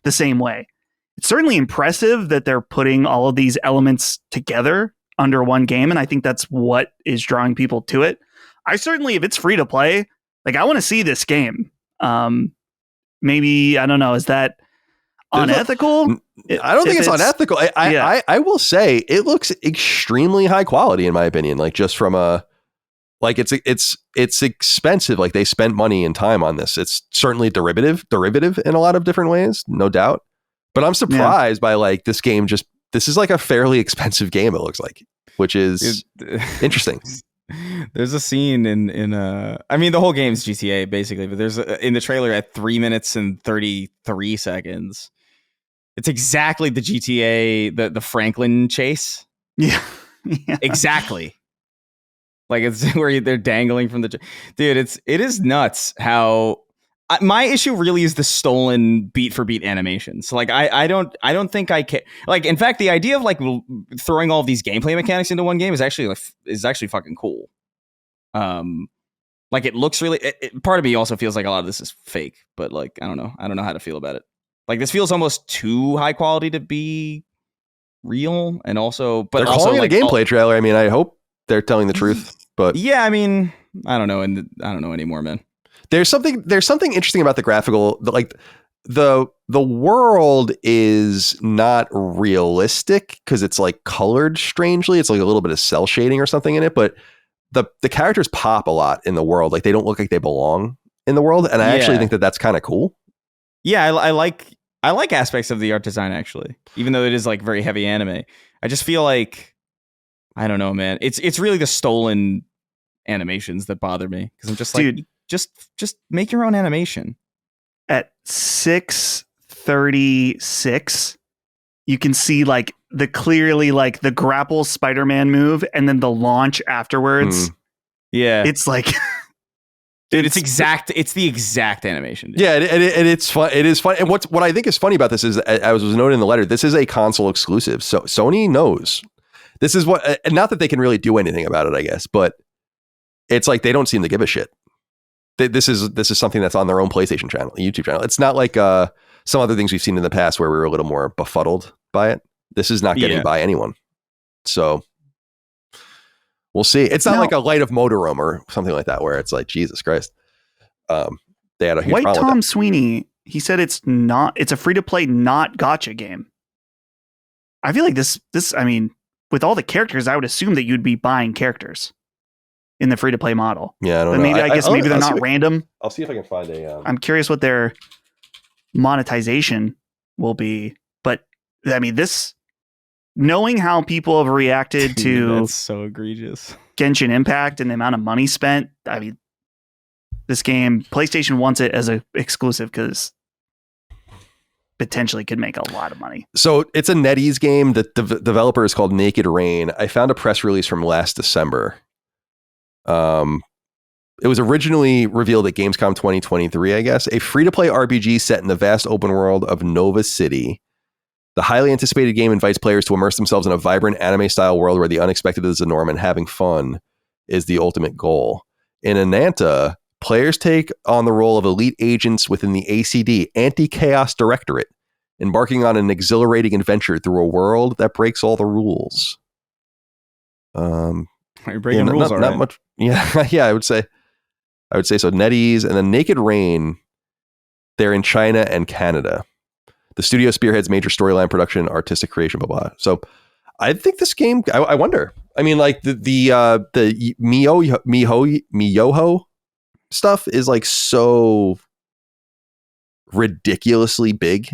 the same way. It's certainly impressive that they're putting all of these elements together under one game, and I think that's what is drawing people to it. I certainly, if it's free to play, like I want to see this game. Maybe, I don't know, is that unethical?
I don't think it's unethical. I will say it looks extremely high quality in my opinion. Like just from it's expensive. Like they spent money and time on this. It's certainly derivative in a lot of different ways, no doubt. But I'm surprised by like this game. This is like a fairly expensive game. It looks like, which is interesting.
There's a scene in I mean the whole game's GTA basically, but there's in the trailer at 3 minutes and 33 seconds. It's exactly the GTA the Franklin chase.
Yeah.
Exactly. Like it's where they're dangling from the dude. It is nuts how my issue really is the stolen beat for beat animations. Like I don't think I can, like, in fact, the idea of like throwing all of these gameplay mechanics into one game is actually fucking cool. Like it looks really, part of me also feels like a lot of this is fake, but like, I don't know how to feel about it. Like this feels almost too high quality to be real. And also, but
they're
also
calling
like,
it a gameplay trailer. I mean, I hope they're telling the truth, but
yeah, I mean, I don't know. And I don't know anymore, man.
There's something interesting about the graphical, like the world is not realistic because it's like colored strangely. It's like a little bit of cell shading or something in it, but the characters pop a lot in the world. Like they don't look like they belong in the world. And I actually think that that's kind of cool.
Yeah. I like aspects of the art design actually, even though it is like very heavy anime. I just feel like, I don't know, man. It's really the stolen animations that bother me because I'm just like, dude, just make your own animation.
At 6:36, you can see like the clearly like the grapple Spider-Man move and then the launch afterwards.
Yeah,
it's like,
dude, it's the exact animation. Dude.
Yeah, and it's fun. It is fun. And what I think is funny about this is, as was noted in the letter, this is a console exclusive. So Sony knows this is what, and not that they can really do anything about it, I guess, but it's like they don't seem to give a shit. This is something that's on their own PlayStation channel, YouTube channel. It's not like some other things we've seen in the past where we were a little more befuddled by it. This is not getting by anyone. So we'll see. It's not like a Light of Motorhome or something like that where it's like, Jesus Christ. they had a huge
White
problem
Tom
with
Sweeney, he said it's a free to play, not gacha game. I feel like this, I mean, with all the characters, I would assume that you'd be buying characters in the free to play model.
that. Yeah, I don't
But
know.
maybe I guess maybe they're
I'll
not random.
I'll see if I can find a.
I'm curious what their monetization will be. But I mean, this, knowing how people have reacted to
That's so egregious.
Genshin Impact and the amount of money spent, I mean, this game, PlayStation wants it as an exclusive because potentially could make a lot of money.
So it's a NetEase game. The developer is called Naked Rain. I found a press release from last December. It was originally revealed at Gamescom 2023, I guess. A free-to-play RPG set in the vast open world of Nova City. The highly anticipated game invites players to immerse themselves in a vibrant anime-style world where the unexpected is the norm and having fun is the ultimate goal. In Ananta, players take on the role of elite agents within the ACD, Anti-Chaos Directorate, embarking on an exhilarating adventure through a world that breaks all the rules.
You're breaking rules,
not,
all
not
right.
much. Yeah, yeah, I would say so. NetEase and then Naked Rain, they're in China and Canada. The studio spearheads major storyline production, artistic creation, blah blah. So, I think this game. I wonder. I mean, like the Miyoho stuff is like so ridiculously big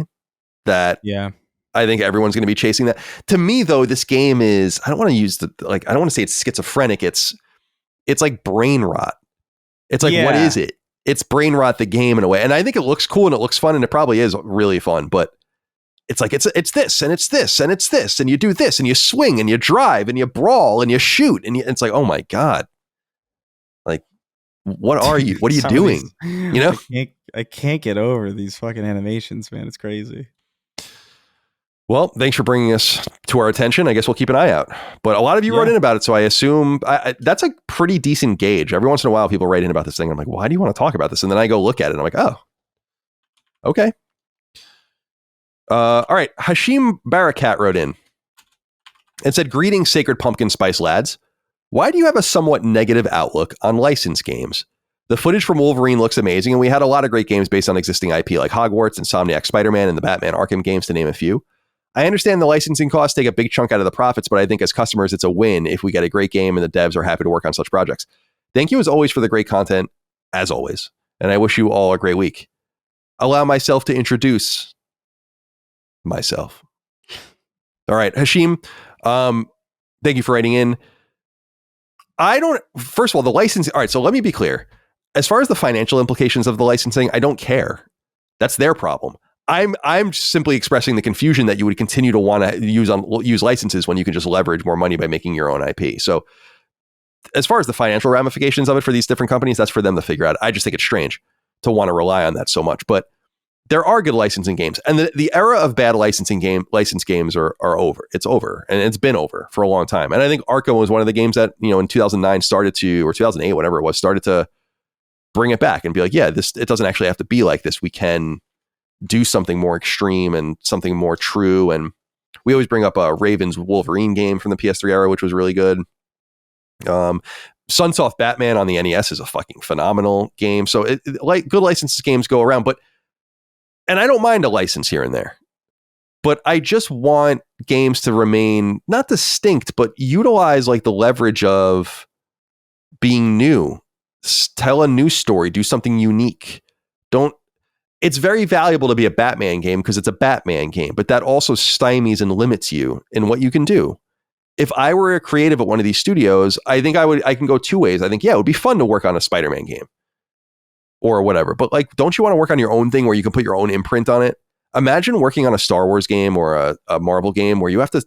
that I think everyone's going to be chasing that. To me, though, this game is. I don't want to use I don't want to say it's schizophrenic. It's like brain rot. It's like, what is it? It's brain rot the game in a way. And I think it looks cool and it looks fun and it probably is really fun, but it's like, it's this and it's this and it's this and you do this and you swing and you drive and you brawl and you shoot and it's like, oh my God. Like, what are you? What are you doing? You know?
I can't get over these fucking animations, man. It's crazy.
Well, thanks for bringing us to our attention. I guess we'll keep an eye out. But a lot of you wrote in about it, so I assume that's a pretty decent gauge. Every once in a while, people write in about this thing. I'm like, why do you want to talk about this? And then I go look at it, and I'm like, oh, okay. All right. Hashim Barakat wrote in and said, "Greetings, Sacred Pumpkin Spice lads. Why do you have a somewhat negative outlook on licensed games? The footage from Wolverine looks amazing, and we had a lot of great games based on existing IP like Hogwarts, Insomniac Spider-Man, and the Batman Arkham games, to name a few. I understand the licensing costs take a big chunk out of the profits, but I think as customers, it's a win if we get a great game and the devs are happy to work on such projects. Thank you as always for the great content, as always. And I wish you all a great week. Allow myself to introduce myself." All right, Hashim, thank you for writing in. First of all, the licensing. All right, so let me be clear. As far as the financial implications of the licensing, I don't care. That's their problem. I'm simply expressing the confusion that you would continue to want to use licenses when you can just leverage more money by making your own IP. So as far as the financial ramifications of it for these different companies, that's for them to figure out. I just think it's strange to want to rely on that so much. But there are good licensing games. And the era of bad licensed games are over. It's over. And it's been over for a long time. And I think Arkham was one of the games that, in 2009 or 2008, whatever it was, started to bring it back and be like, yeah, it doesn't actually have to be like this. We can do something more extreme and something more true. And we always bring up Raven's Wolverine game from the PS3 era, which was really good. Sunsoft Batman on the NES is a fucking phenomenal game. So good licensed games go around, and I don't mind a license here and there, but I just want games to remain not distinct, but utilize like the leverage of being new, tell a new story, do something unique. It's very valuable to be a Batman game because it's a Batman game, but that also stymies and limits you in what you can do. If I were a creative at one of these studios, I think I can go two ways. I think, yeah, it would be fun to work on a Spider-Man game or whatever, but like, don't you want to work on your own thing where you can put your own imprint on it? Imagine working on a Star Wars game or a Marvel game where you have to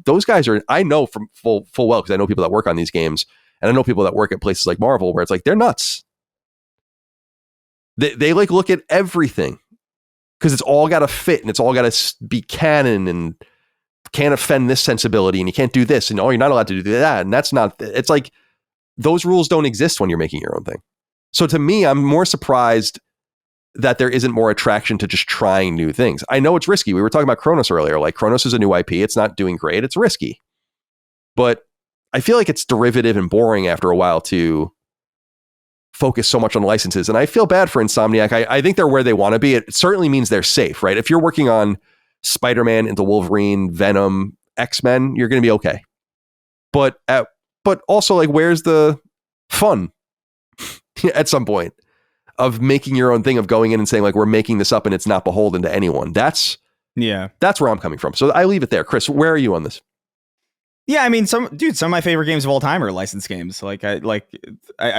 those guys are, I know from full well, because I know people that work on these games and I know people that work at places like Marvel where it's like, they're nuts. They like look at everything because it's all got to fit and it's all got to be canon and can't offend this sensibility and you can't do this and you're not allowed to do that. And that's not, it's like those rules don't exist when you're making your own thing. So to me, I'm more surprised that there isn't more attraction to just trying new things. I know it's risky. We were talking about Cronos earlier. Like Cronos is a new IP. It's not doing great. It's risky. But I feel like it's derivative and boring after a while to focus so much on licenses. And I feel bad for Insomniac. I think they're where they want to be. It certainly means they're safe, right? If you're working on Spider-Man into Wolverine, Venom, X-Men, you're going to be okay. But also, like, where's the fun at some point of making your own thing, of going in and saying, like, we're making this up and it's not beholden to anyone? That's where I'm coming from. So I leave it there. Chris, where are you on this?
Yeah, I mean, some of my favorite games of all time are licensed games. Like I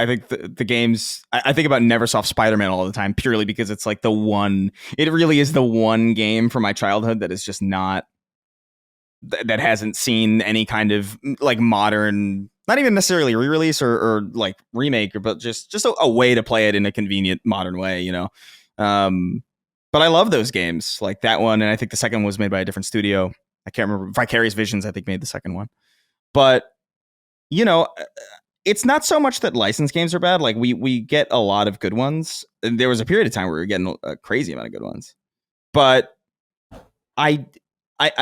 think the games I think about Neversoft Spider-Man all the time, purely because it's like it really is the one game from my childhood that is just not, that hasn't seen any kind of like modern, not even necessarily re-release or like remake, but just a way to play it in a convenient modern way, you know. But I love those games, like that one, and I think the second one was made by a different studio. I can't remember. Vicarious Visions, I think, made the second one. But, you know, it's not so much that licensed games are bad. Like, we get a lot of good ones. There was a period of time where we were getting a crazy amount of good ones. But I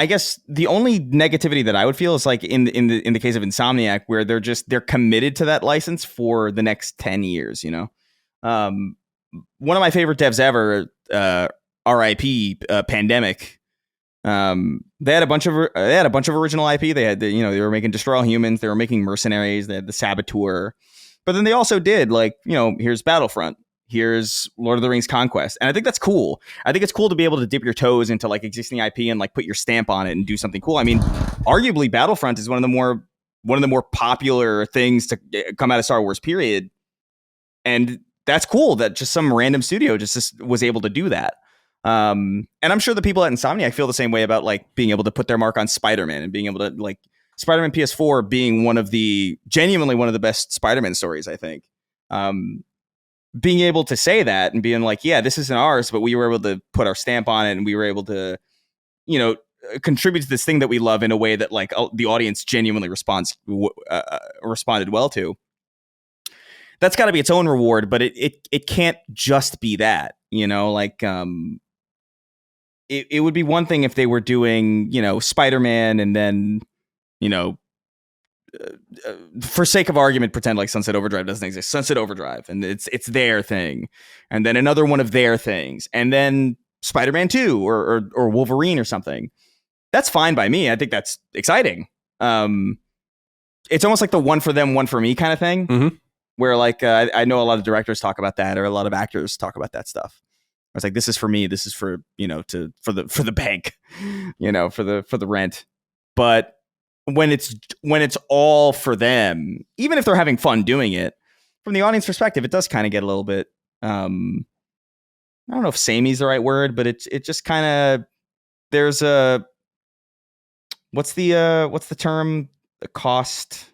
guess the only negativity that I would feel is like in the case of Insomniac, where they're committed to that license for the next 10 years, you know? One of my favorite devs ever, RIP, Pandemic. They had a bunch of original IP. They had they were making Destroy All Humans, they were making Mercenaries, they had the Saboteur, but then they also did, like, you know, here's Battlefront, here's Lord of the Rings Conquest, and I think that's cool. I think it's cool to be able to dip your toes into like existing IP and like put your stamp on it and do something cool. I mean, arguably Battlefront is one of the more popular things to come out of Star Wars, period, and that's cool that just some random studio just was able to do that. And I'm sure the people at Insomniac feel the same way about like being able to put their mark on Spider-Man and being able to, like, Spider-Man PS4 being genuinely one of the best Spider-Man stories, I think. Being able to say that and being like, yeah, this isn't ours, but we were able to put our stamp on it and we were able to, you know, contribute to this thing that we love in a way that like the audience genuinely responded well to. That's got to be its own reward, but it can't just be that, you know, like, it would be one thing if they were doing, you know, Spider-Man and then, you know, for sake of argument, pretend like Sunset Overdrive doesn't exist. Sunset Overdrive, and it's their thing, and then another one of their things, and then Spider-Man 2 or Wolverine or something. That's fine by me. I think that's exciting. It's almost like the one for them, one for me kind of thing,
mm-hmm.
where like I know a lot of directors talk about that, or a lot of actors talk about that stuff. I was like, this is for me. This is for, you know, for the bank, you know, for the rent. But when it's all for them, even if they're having fun doing it, from the audience perspective, it does kind of get a little bit. I don't know if samey's the right word, but it just kind of, there's a, what's the term? The cost.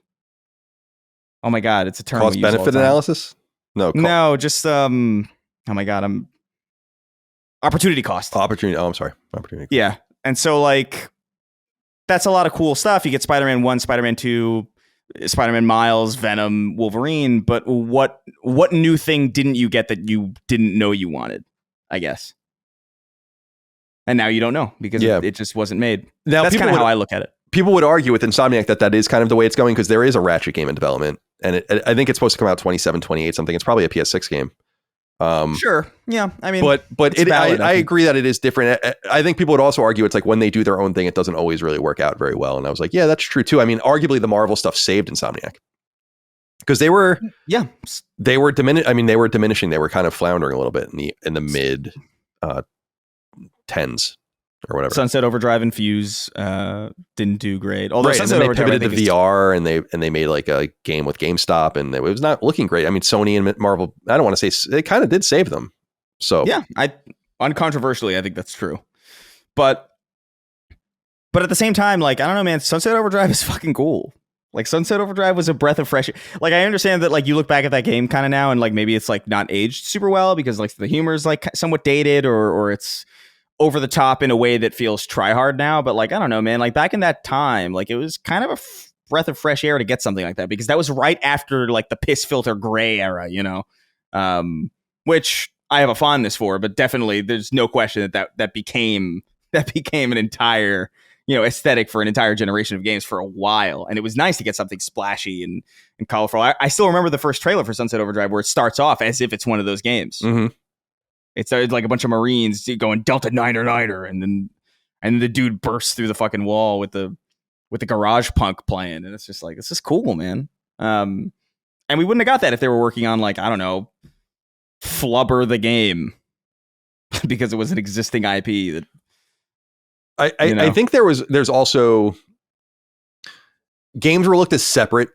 Oh my God, it's a term.
Cost benefit analysis? No,
just oh my God, opportunity cost.
Opportunity. Oh, I'm sorry. Opportunity cost.
Yeah. And so, like, that's a lot of cool stuff. You get Spider-Man 1, Spider-Man 2, Spider-Man Miles, Venom, Wolverine. But what new thing didn't you get that you didn't know you wanted, I guess? And now you don't know because it just wasn't made. Now, that's kind of how I look at it.
People would argue with Insomniac that is kind of the way it's going, because there is a Ratchet game in development. And I think it's supposed to come out 27, 28 something. It's probably a PS6 game.
Sure. Yeah. I mean,
but I agree that it is different. I think people would also argue it's like when they do their own thing, it doesn't always really work out very well. And I was like, yeah, that's true too. I mean, arguably the Marvel stuff saved Insomniac, because they were diminishing. They were kind of floundering a little bit in the mid tens or whatever.
Sunset Overdrive and Fuse didn't do great. Although
Sunset Overdrive, they pivoted to VR and they made like a game with GameStop, and it was not looking great. I mean, Sony and Marvel, I don't want to say, it kind of did save them. So
yeah, uncontroversially, I think that's true. But at the same time, like, I don't know, man, Sunset Overdrive is fucking cool. Like, Sunset Overdrive was a breath of fresh air. Like, I understand that, like, you look back at that game kind of now and like maybe it's like not aged super well because like the humor is like somewhat dated or it's over the top in a way that feels try hard now. But like, I don't know, man, like back in that time, like it was kind of a breath of fresh air to get something like that, because that was right after like the piss filter gray era, you know, which I have a fondness for, but definitely there's no question that became an entire, aesthetic for an entire generation of games for a while. And it was nice to get something splashy and colorful. I still remember the first trailer for Sunset Overdrive where it starts off as if it's one of those games.
Mm-hmm.
It started like a bunch of Marines going Delta Niner Niner, and then the dude bursts through the fucking wall with the garage punk playing, and it's just like, this is cool, man. And we wouldn't have got that if they were working on, like, I don't know, Flubber the game, because it was an existing IP that
I think there's also games were looked as separate.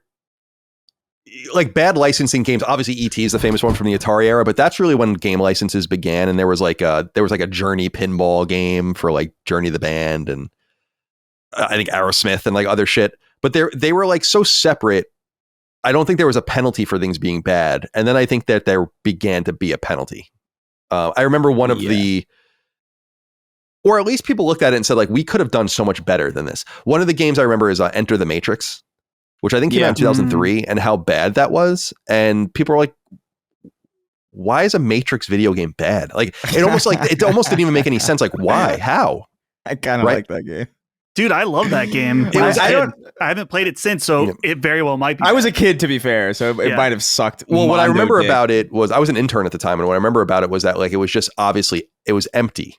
Like bad licensing games, obviously E.T. is the famous one from the Atari era, but that's really when game licenses began. And there was like a Journey pinball game for like Journey the band, and I think Aerosmith and like other shit. But they were like so separate. I don't think there was a penalty for things being bad, and then I think that there began to be a penalty. I remember one of the, or at least people looked at it and said like, we could have done so much better than this. One of the games I remember is Enter the Matrix, which I think came out in 2003, and how bad that was. And people were like, why is a Matrix video game bad? Like it almost didn't even make any sense. Like why? How?
I kind of like that game.
Dude, I love that game. I haven't played it since, so it very well might be.
I was a kid, to be fair, so it might have sucked.
Well, what I remember about it was I was an intern at the time, and what I remember about it was that like it was just obviously it was empty.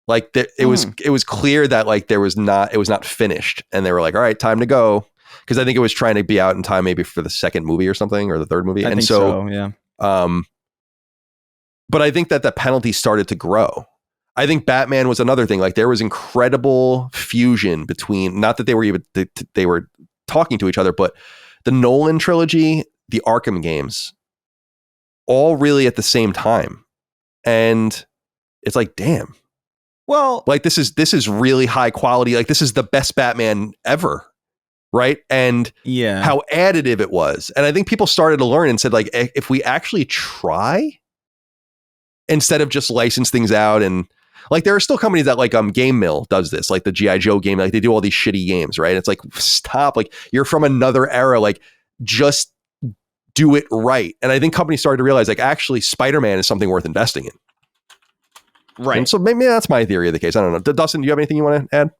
Like it was clear that like it was not finished, and they were like, all right, time to go, because I think it was trying to be out in time maybe for the second movie or something, or the third movie.
I think so, yeah.
But I think that the penalty started to grow. I think Batman was another thing. Like there was incredible fusion between, not that they were talking to each other, but the Nolan trilogy, the Arkham games, all really at the same time. And it's like, damn.
Well,
like this is really high quality. Like this is the best Batman ever. Right. And how additive it was. And I think people started to learn and said like, if we actually try instead of just license things out, and like there are still companies that like Game Mill does this, like the G.I. Joe game, like they do all these shitty games, right? It's like, stop, like you're from another era, like just do it right. And I think companies started to realize like actually Spider-Man is something worth investing in.
Right.
And so maybe that's my theory of the case. I don't know. Dustin, do you have anything you want to add?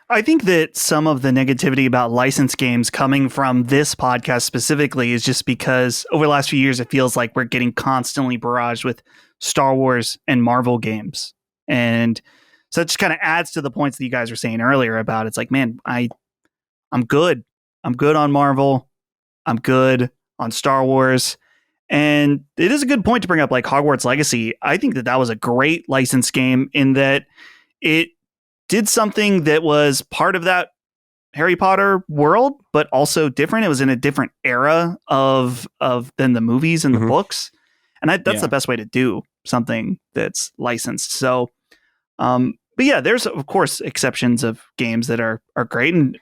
I think that some of the negativity about licensed games coming from this podcast specifically is just because over the last few years, it feels like we're getting constantly barraged with Star Wars and Marvel games. And so it just kind of adds to the points that you guys were saying earlier about it's like, man, I'm good. I'm good on Marvel. I'm good on Star Wars. And it is a good point to bring up like Hogwarts Legacy. I think that was a great licensed game in that it did something that was part of that Harry Potter world, but also different. It was in a different era of than the movies and the books. And that's the best way to do something that's licensed. So, but yeah, there's of course exceptions of games that are great. And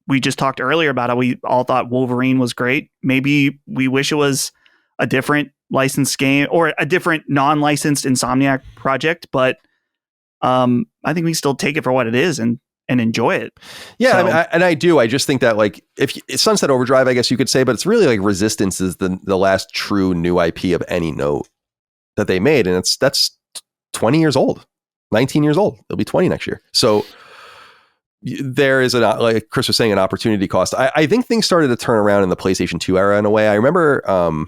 we just talked earlier about how we all thought Wolverine was great. Maybe we wish it was a different licensed game or a different non-licensed Insomniac project, but I think we still take it for what it is and enjoy it.
Yeah,
so,
I mean, I do. I just think that like if Sunset Overdrive, I guess you could say, but it's really like Resistance is the last true new IP of any note that they made, and that's 20 years old, 19 years old. It'll be 20 next year. So there is like Chris was saying, an opportunity cost. I think things started to turn around in the PlayStation 2 era in a way. I remember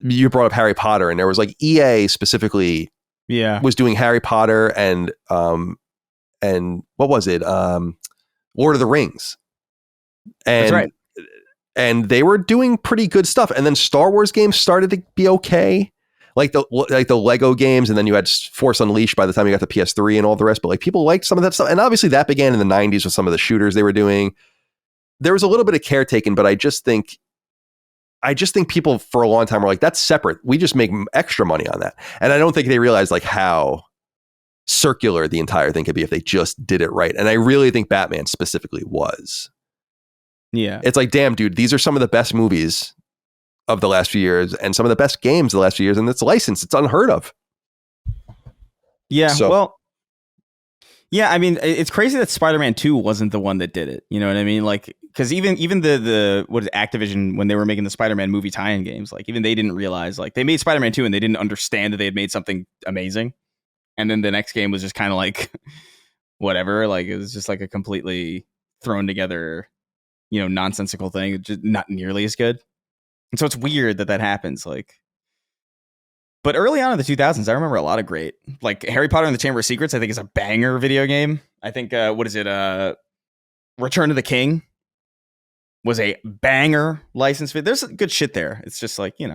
you brought up Harry Potter, and there was like EA specifically was doing Harry Potter and what was it? Lord of the Rings. And,
that's right.
And they were doing pretty good stuff. And then Star Wars games started to be okay. Like the Lego games, and then you had Force Unleashed by the time you got the PS3 and all the rest. But like people liked some of that stuff. And obviously that began in the 90s with some of the shooters they were doing. There was a little bit of caretaking, but I just think people for a long time were like, that's separate. We just make extra money on that. And I don't think they realized like how circular the entire thing could be if they just did it right. And I really think Batman specifically was.
Yeah.
It's like, damn, dude, these are some of the best movies of the last few years and some of the best games of the last few years. And it's licensed. It's unheard of.
Yeah. So, well, yeah, I mean, it's crazy that Spider-Man 2 wasn't the one that did it. You know what I mean? Like, because even the what is Activision, when they were making the Spider-Man movie tie-in games, like even they didn't realize, like they made Spider-Man 2 and they didn't understand that they had made something amazing. And then the next game was just kind of like, whatever. Like it was just like a completely thrown together, nonsensical thing. Just not nearly as good. And so it's weird that happens. Like, but early on in the 2000s, I remember a lot of great, like Harry Potter and the Chamber of Secrets. I think is a banger video game. I think what is it? Return of the King was a banger license. There's good shit there. It's just like we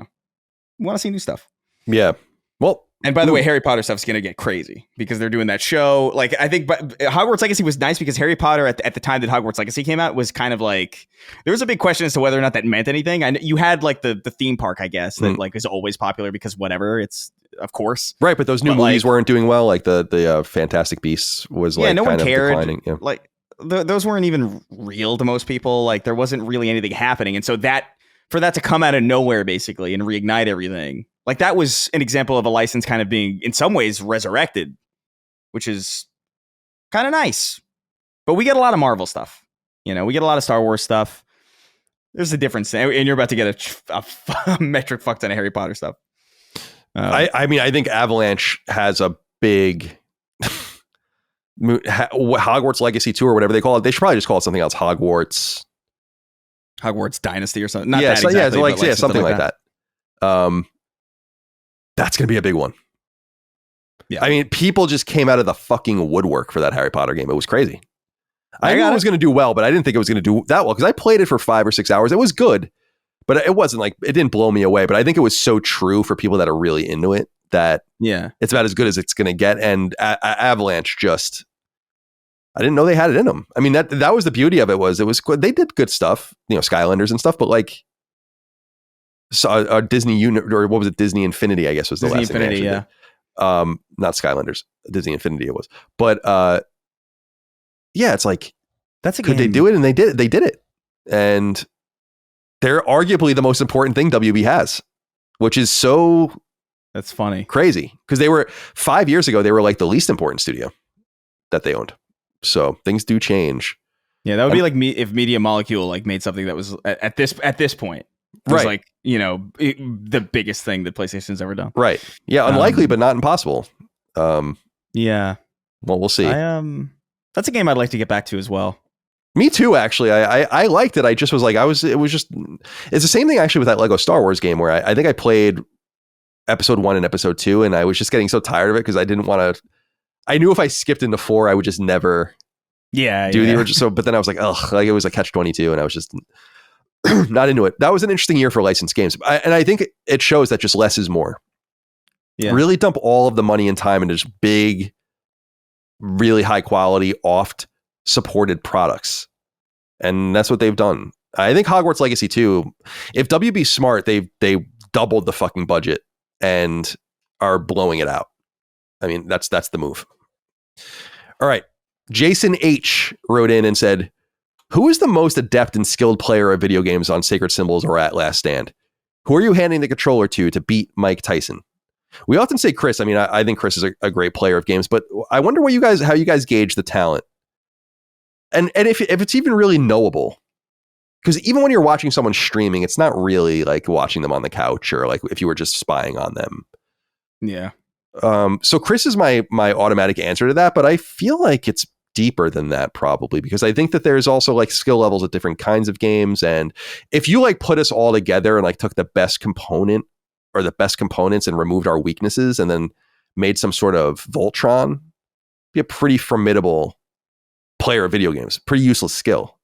want to see new stuff.
Yeah. Well.
And by the way, Harry Potter stuff's going to get crazy because they're doing that show. Like, I think Hogwarts Legacy was nice because Harry Potter at the time that Hogwarts Legacy came out was kind of like, there was a big question as to whether or not that meant anything. And you had like the theme park, I guess, that like is always popular because whatever, it's of course.
Right. But those new movies weren't doing well. Like the Fantastic Beasts was like,
no one cared.
Declining. Yeah.
Like those weren't even real to most people. Like there wasn't really anything happening. And so for that to come out of nowhere basically and reignite everything. Like that was an example of a license kind of being in some ways resurrected, which is kind of nice. But we get a lot of Marvel stuff. We get a lot of Star Wars stuff. There's a difference. And you're about to get a metric fuck ton of Harry Potter stuff.
I mean, I think Avalanche has a big Hogwarts Legacy 2 or whatever they call it. They should probably just call it something else. Hogwarts Dynasty or something. Not that exactly, something like that. That's going to be a big one. Yeah. I mean, people just came out of the fucking woodwork for that Harry Potter game. It was crazy. I knew it was going to do well, but I didn't think it was going to do that well because I played it for 5 or 6 hours. It was good, but it wasn't like, it didn't blow me away. But I think it was so true for people that are really into it that it's about as good as it's going to get. And Avalanche just, I didn't know they had it in them. I mean, that was the beauty of it was good. They did good stuff, Skylanders and stuff, but like, Disney or what was it? Disney Infinity, I guess was the
Disney
last
Infinity,
thing. Not Skylanders, Disney Infinity it was. But it's like
that's a
could
game.
they do it? And they did it. And they're arguably the most important thing WB has, which is so
that's funny.
Crazy. Because they were 5 years ago, they were like the least important studio that they owned. So things do change.
Yeah, that would be like if Media Molecule like made something that was at this point. It was like, the biggest thing that PlayStation's ever done. Right.
Yeah. Unlikely, but not impossible.
Yeah.
Well, we'll see.
That's a game I'd like to get back to as well.
Me too, actually. I liked it. I just was like, it's the same thing actually with that Lego Star Wars game where I think I played episode 1 and episode 2 and I was just getting so tired of it because I didn't want to, I knew if I skipped into 4, I would just never do the original. So, but then I was like, like it was like catch-22 and I was just not into it. That was an interesting year for licensed games. And I think it shows that just less is more. Yeah. Really dump all of the money and time into just big, really high quality, oft supported products. And that's what they've done. I think Hogwarts Legacy 2, if WB's smart, they doubled the fucking budget and are blowing it out. I mean, that's the move. All right. Jason H wrote in and said, who is the most adept and skilled player of video games on Sacred Symbols or at Last Stand? Who are you handing the controller to beat Mike Tyson? We often say Chris. I mean, I think Chris is a great player of games, but I wonder how you guys gauge the talent. And if it's even really knowable. Because even when you're watching someone streaming, it's not really like watching them on the couch or like if you were just spying on them.
Yeah.
So Chris is my automatic answer to that, but I feel like it's deeper than that probably because I think that there's also like skill levels of different kinds of games. And if you like put us all together and like took the best component or the best components and removed our weaknesses and then made some sort of Voltron, be a pretty formidable player of video games, pretty useless skill.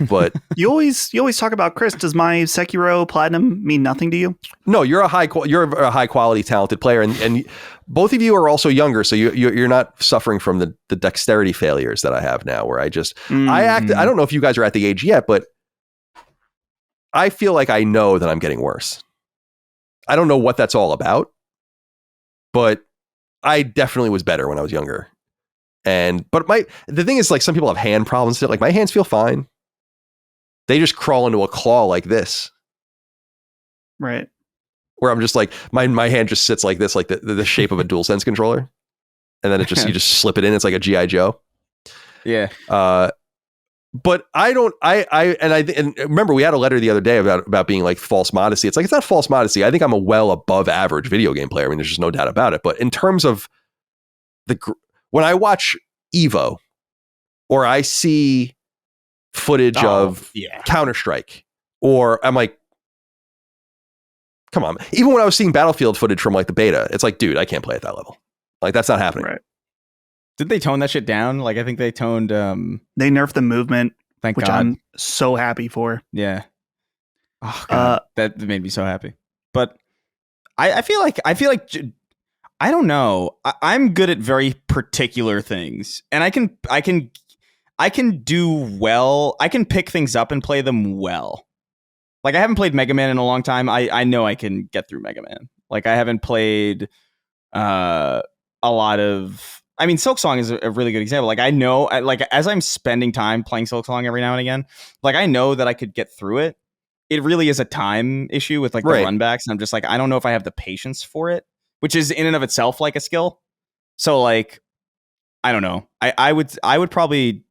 But
you always talk about Chris. Does my Sekiro Platinum mean nothing to you?
No, you're a high quality, talented player, and both of you are also younger, so you're not suffering from the dexterity failures that I have now, where I don't know if you guys are at the age yet, but I feel like I know that I'm getting worse. I don't know what that's all about, but I definitely was better when I was younger. But the thing is, like, some people have hand problems. Like, my hands feel fine. They just crawl into a claw like this.
Right.
Where I'm just like, my hand just sits like this, like the shape of a DualSense controller. And then you just slip it in. It's like a G.I. Joe.
Yeah.
But and remember we had a letter the other day about being like false modesty. It's like, it's not false modesty. I think I'm a well above average video game player. I mean, there's just no doubt about it. But in terms of when I watch Evo, or I see footage of Counter-Strike, or I'm like, come on. Even when I was seeing Battlefield footage from like the beta, it's like, dude, I can't play at that level. Like, that's not happening.
Right.
Did they tone that shit down? Like, I think they toned.
They nerfed the movement,
Thank
which
God.
I'm so happy for.
Yeah. Oh God, that made me so happy. But I feel like I don't know. I'm good at very particular things, and I can do well. I can pick things up and play them well. Like, I haven't played Mega Man in a long time. I know I can get through Mega Man. Like, I haven't played a lot of. I mean, Silk Song is a really good example. Like, I know, like, as I'm spending time playing Silk Song every now and again, like, I know that I could get through it. It really is a time issue with like the runbacks, and I'm just like, I don't know if I have the patience for it, which is in and of itself like a skill. So, like, I don't know. I would probably,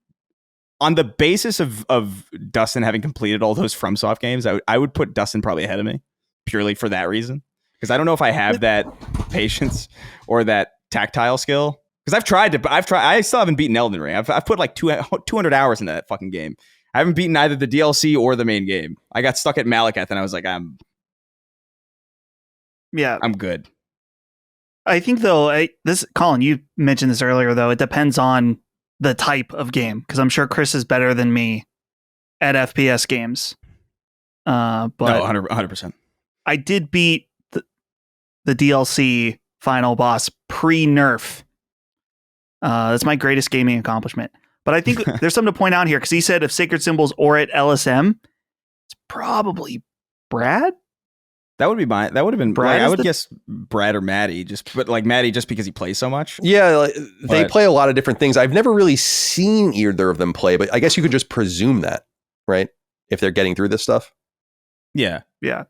on the basis of Dustin having completed all those FromSoft games, I would put Dustin probably ahead of me, purely for that reason. Because I don't know if I have that patience or that tactile skill. Because I still haven't beaten Elden Ring. I've put like 200 hours into that fucking game. I haven't beaten either the DLC or the main game. I got stuck at Malekith and I was like, I'm good.
I think though, Colin, you mentioned this earlier though, it depends on the type of game, because I'm sure Chris is better than me at FPS games. But
no, 100%.
I did beat the DLC final boss pre-nerf. That's my greatest gaming accomplishment. But I think there's something to point out here, because he said if Sacred Symbols or at LSM, it's probably Brad.
That would have been
Brad.
Like, I would guess Brad or Maddie, but like Maddie just because he plays so much.
Yeah, like, they play a lot of different things. I've never really seen either of them play, but I guess you could just presume that, right? If they're getting through this stuff.
Yeah.
Yeah.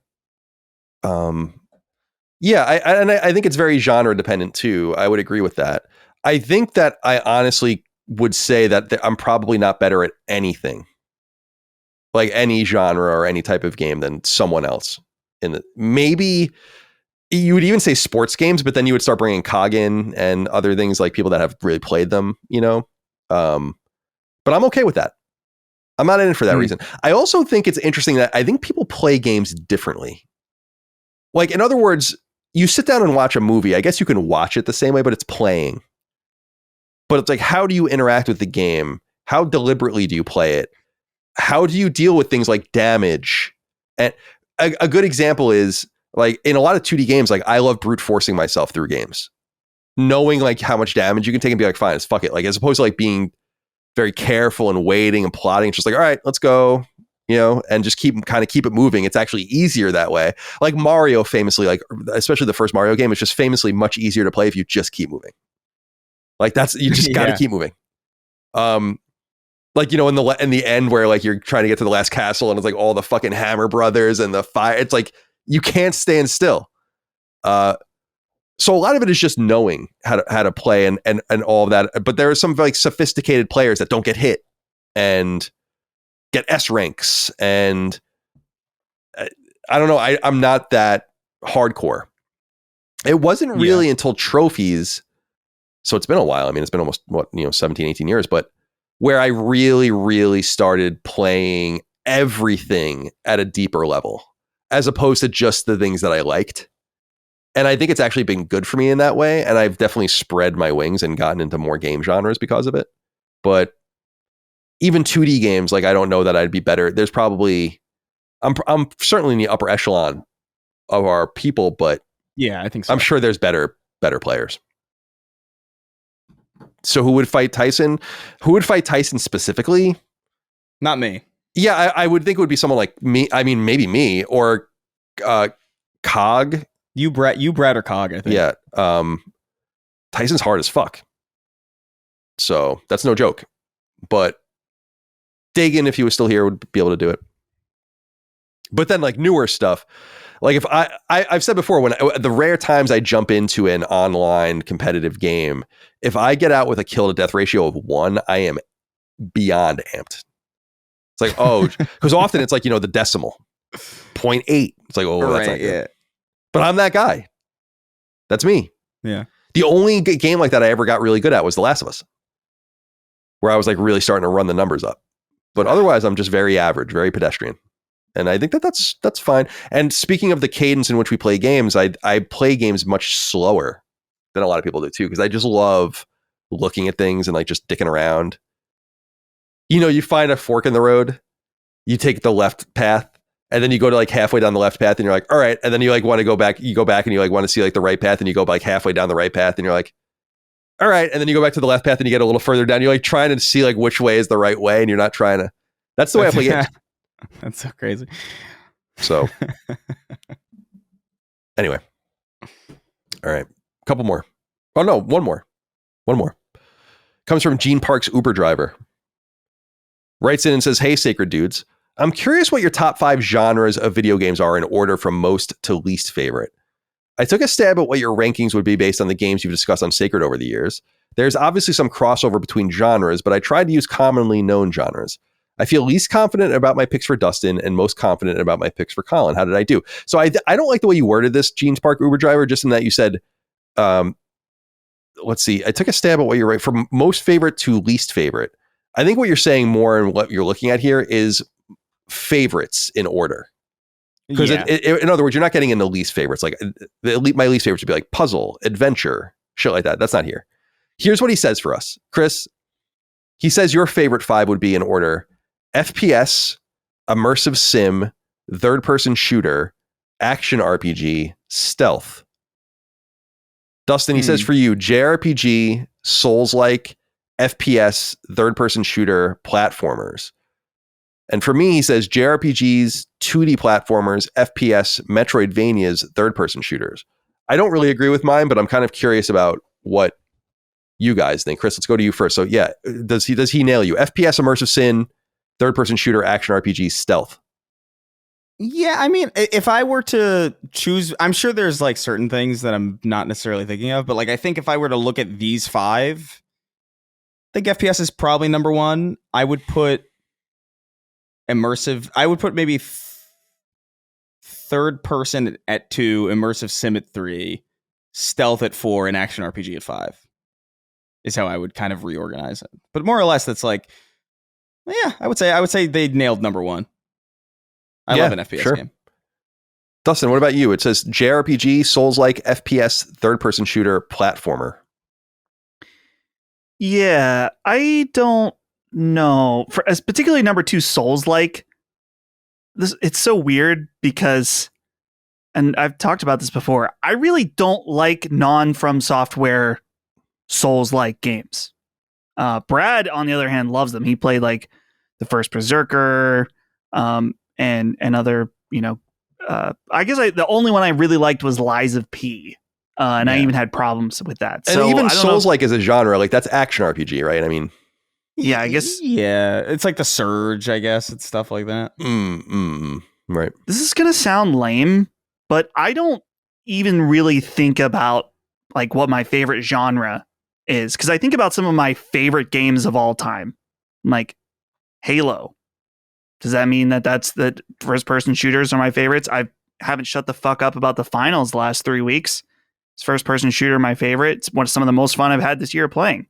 Yeah, I think it's very genre dependent too. I would agree with that. I think that I honestly would say that I'm probably not better at anything, like any genre or any type of game, than someone else. Maybe you would even say sports games, but then you would start bringing COG in and other things, like people that have really played them, you know. But I'm okay with that. I'm not in it for that reason. I also think it's interesting that I think people play games differently. Like, in other words, you sit down and watch a movie. I guess you can watch it the same way, but it's playing. But it's like, how do you interact with the game? How deliberately do you play it? How do you deal with things like damage? And a good example is, like, in a lot of 2D games, like, I love brute forcing myself through games, knowing like how much damage you can take and be like, fine, it's fuck it. Like, as opposed to like being very careful and waiting and plotting. It's just like, all right, let's go, you know, and just keep it moving. It's actually easier that way. Like Mario famously, like, especially the first Mario game, is just famously much easier to play if you just keep moving. Like, you just got to keep moving. Like, you know, in the end where like you're trying to get to the last castle and it's like all the fucking Hammer Brothers and the fire. It's like you can't stand still. So a lot of it is just knowing how to play and all of that. But there are some like sophisticated players that don't get hit and get S ranks, and I don't know. I'm not that hardcore. It wasn't really until trophies. So it's been a while. I mean, it's been almost 17, 18 years, but where I really, really started playing everything at a deeper level, as opposed to just the things that I liked. And I think it's actually been good for me in that way. And I've definitely spread my wings and gotten into more game genres because of it. But even 2D games, like, I don't know that I'd be better. There's probably, I'm certainly in the upper echelon of our people, but
yeah, I think so.
I'm sure there's better players. So who would fight Tyson? Who would fight Tyson specifically?
Not me.
Yeah, I would think it would be someone like me. I mean, maybe me or Cog.
You Brad or Cog, I think.
Yeah. Tyson's hard as fuck. So that's no joke. But Dagan, if he was still here, would be able to do it. But then like newer stuff, like if I've said before, when the rare times I jump into an online competitive game, if I get out with a kill to death ratio of 1, I am beyond amped. It's like, oh, because often it's like, the decimal 0.8. It's like, oh, that's not good. Yeah. But I'm that guy. That's me.
Yeah.
The only game like that I ever got really good at was The Last of Us. where I was like really starting to run the numbers up. But otherwise, I'm just very average, very pedestrian. And I think that's fine. And speaking of the cadence in which we play games, I play games much slower than a lot of people do too, because I just love looking at things and like just dicking around. You know, you find a fork in the road, you take the left path, and then you go to like halfway down the left path and you're like, all right. And then you like want to go back, you go back and you like want to see like the right path and you go like halfway down the right path and you're like, all right. And then you go back to the left path and you get a little further down. You're like trying to see like which way is the right way and you're not trying to. That's the way I play games.
That's so crazy.
So anyway. All right. A couple more. Oh no, one more. Comes from Gene Park's Uber driver. Writes in and says, hey, Sacred Dudes. I'm curious what your top 5 genres of video games are in order from most to least favorite. I took a stab at what your rankings would be based on the games you've discussed on Sacred over the years. There's obviously some crossover between genres, but I tried to use commonly known genres. I feel least confident about my picks for Dustin and most confident about my picks for Colin. How did I do? So I don't like the way you worded this, Gene Park Uber driver, just in that you said, let's see, I took a stab at what you're right from most favorite to least favorite. I think what you're saying more and what you're looking at here is favorites in order. Because in other words, you're not getting into least favorites. Like my least favorites would be like puzzle, adventure, shit like that. That's not here. Here's what he says for us. Chris, he says your favorite 5 would be in order: FPS, immersive sim, third-person shooter, action RPG, stealth. Dustin, he says for you, JRPG, Souls-like, FPS, third-person shooter, platformers. And for me, he says JRPGs, 2D platformers, FPS, Metroidvanias, third-person shooters. I don't really agree with mine, but I'm kind of curious about what you guys think. Chris, let's go to you first. So yeah, does he nail you? FPS, immersive sim, third-person shooter, action RPG, stealth.
Yeah, I mean, if I were to choose, I'm sure there's like certain things that I'm not necessarily thinking of, but like I think if I were to look at these 5, I think FPS is probably number 1. I would put immersive. I would put maybe third person at 2, immersive sim at 3, stealth at 4, and action RPG at 5. Is how I would kind of reorganize it. But more or less, that's like, yeah, I would say they nailed number 1. I love an FPS game.
Dustin, what about you? It says JRPG, Souls-like, FPS, third-person shooter, platformer.
Yeah, I don't know. For as particularly number 2, Souls-like, it's so weird because, and I've talked about this before, I really don't like non-From Software Souls-like games. Brad, on the other hand, loves them. He played like the first Berserker, and other, I guess the only one I really liked was Lies of P. And I even had problems with that.
And
so
even Souls-like as a genre, like that's action RPG, right? I mean,
yeah, I guess.
Yeah, it's like the Surge, I guess. It's stuff like that.
Right.
This is going to sound lame, but I don't even really think about like what my favorite genre is. Because I think about some of my favorite games of all time, like Halo. Does that mean that's the first-person shooters are my favorites? I haven't shut the fuck up about the finals the last 3 weeks. It's first-person shooter my favorite. It's one of some of the most fun I've had this year playing.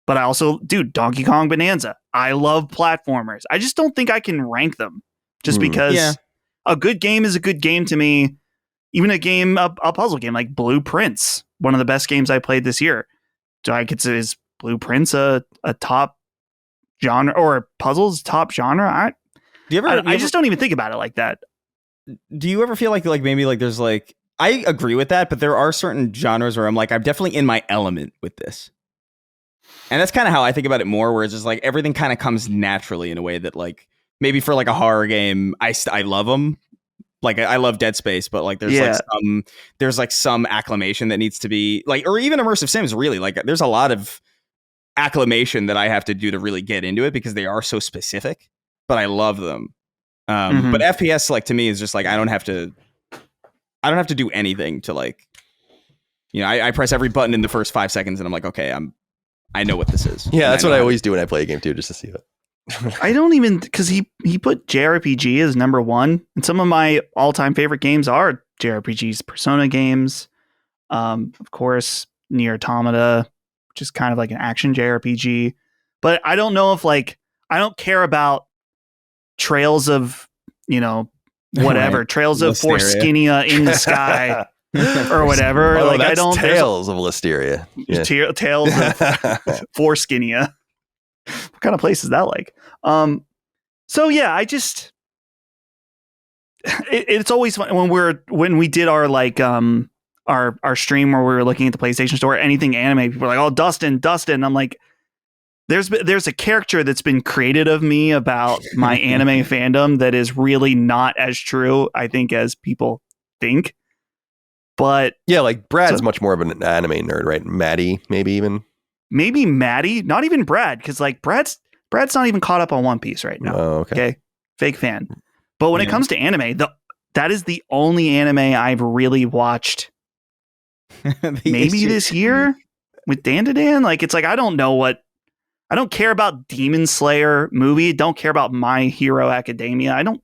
But I also, Donkey Kong Bonanza. I love platformers. I just don't think I can rank them just because a good game is a good game to me. Even a puzzle game like Blueprints, one of the best games I played this year. Do I consider is Blueprints a top genre or puzzles top genre? I just don't even think about it like that.
Do you ever feel like maybe like there's like, I agree with that, but there are certain genres where I'm like, I'm definitely in my element with this. And that's kind of how I think about it more, where it's just like everything kind of comes naturally in a way that like maybe for like a horror game, I love them. Like I love Dead Space, but like there's like some acclimation that needs to be like, or even immersive sims really like there's a lot of acclimation that I have to do to really get into it because they are so specific. But I love them. But FPS, like to me, is just like I don't have to do anything to like, I press every button in the first 5 seconds, and I'm like, okay, I know what this is.
Yeah, that's what I always do when I play a game too, just to see it.
I don't even because he put JRPG as number 1, and some of my all time favorite games are JRPGs, Persona games, of course, Nier Automata, which is kind of like an action JRPG. But I don't know if like I don't care about trails of, whatever,
Right.
trails of
Listeria.
Forskinia in the sky or whatever.
Oh,
like I
that's
don't
Tales of Listeria. Yeah.
Tales of Forskinia. What kind of place is that like? So yeah, I just it's always fun when we did our like our stream where we were looking at the PlayStation Store, anything anime, people are like, oh, Dustin. I'm like, there's a character that's been created of me about my anime fandom that is really not as true, I think, as people think. But
yeah, like Brad's much more of an anime nerd, right? Maddie, maybe
Maddie, not even Brad, because like Brad's not even caught up on One Piece right now.
Oh, okay.
Fake fan. But when it comes to anime, that is the only anime I've really watched. Maybe this year with Dan. Like it's like I don't care about Demon Slayer movie. Don't care about My Hero Academia. I don't.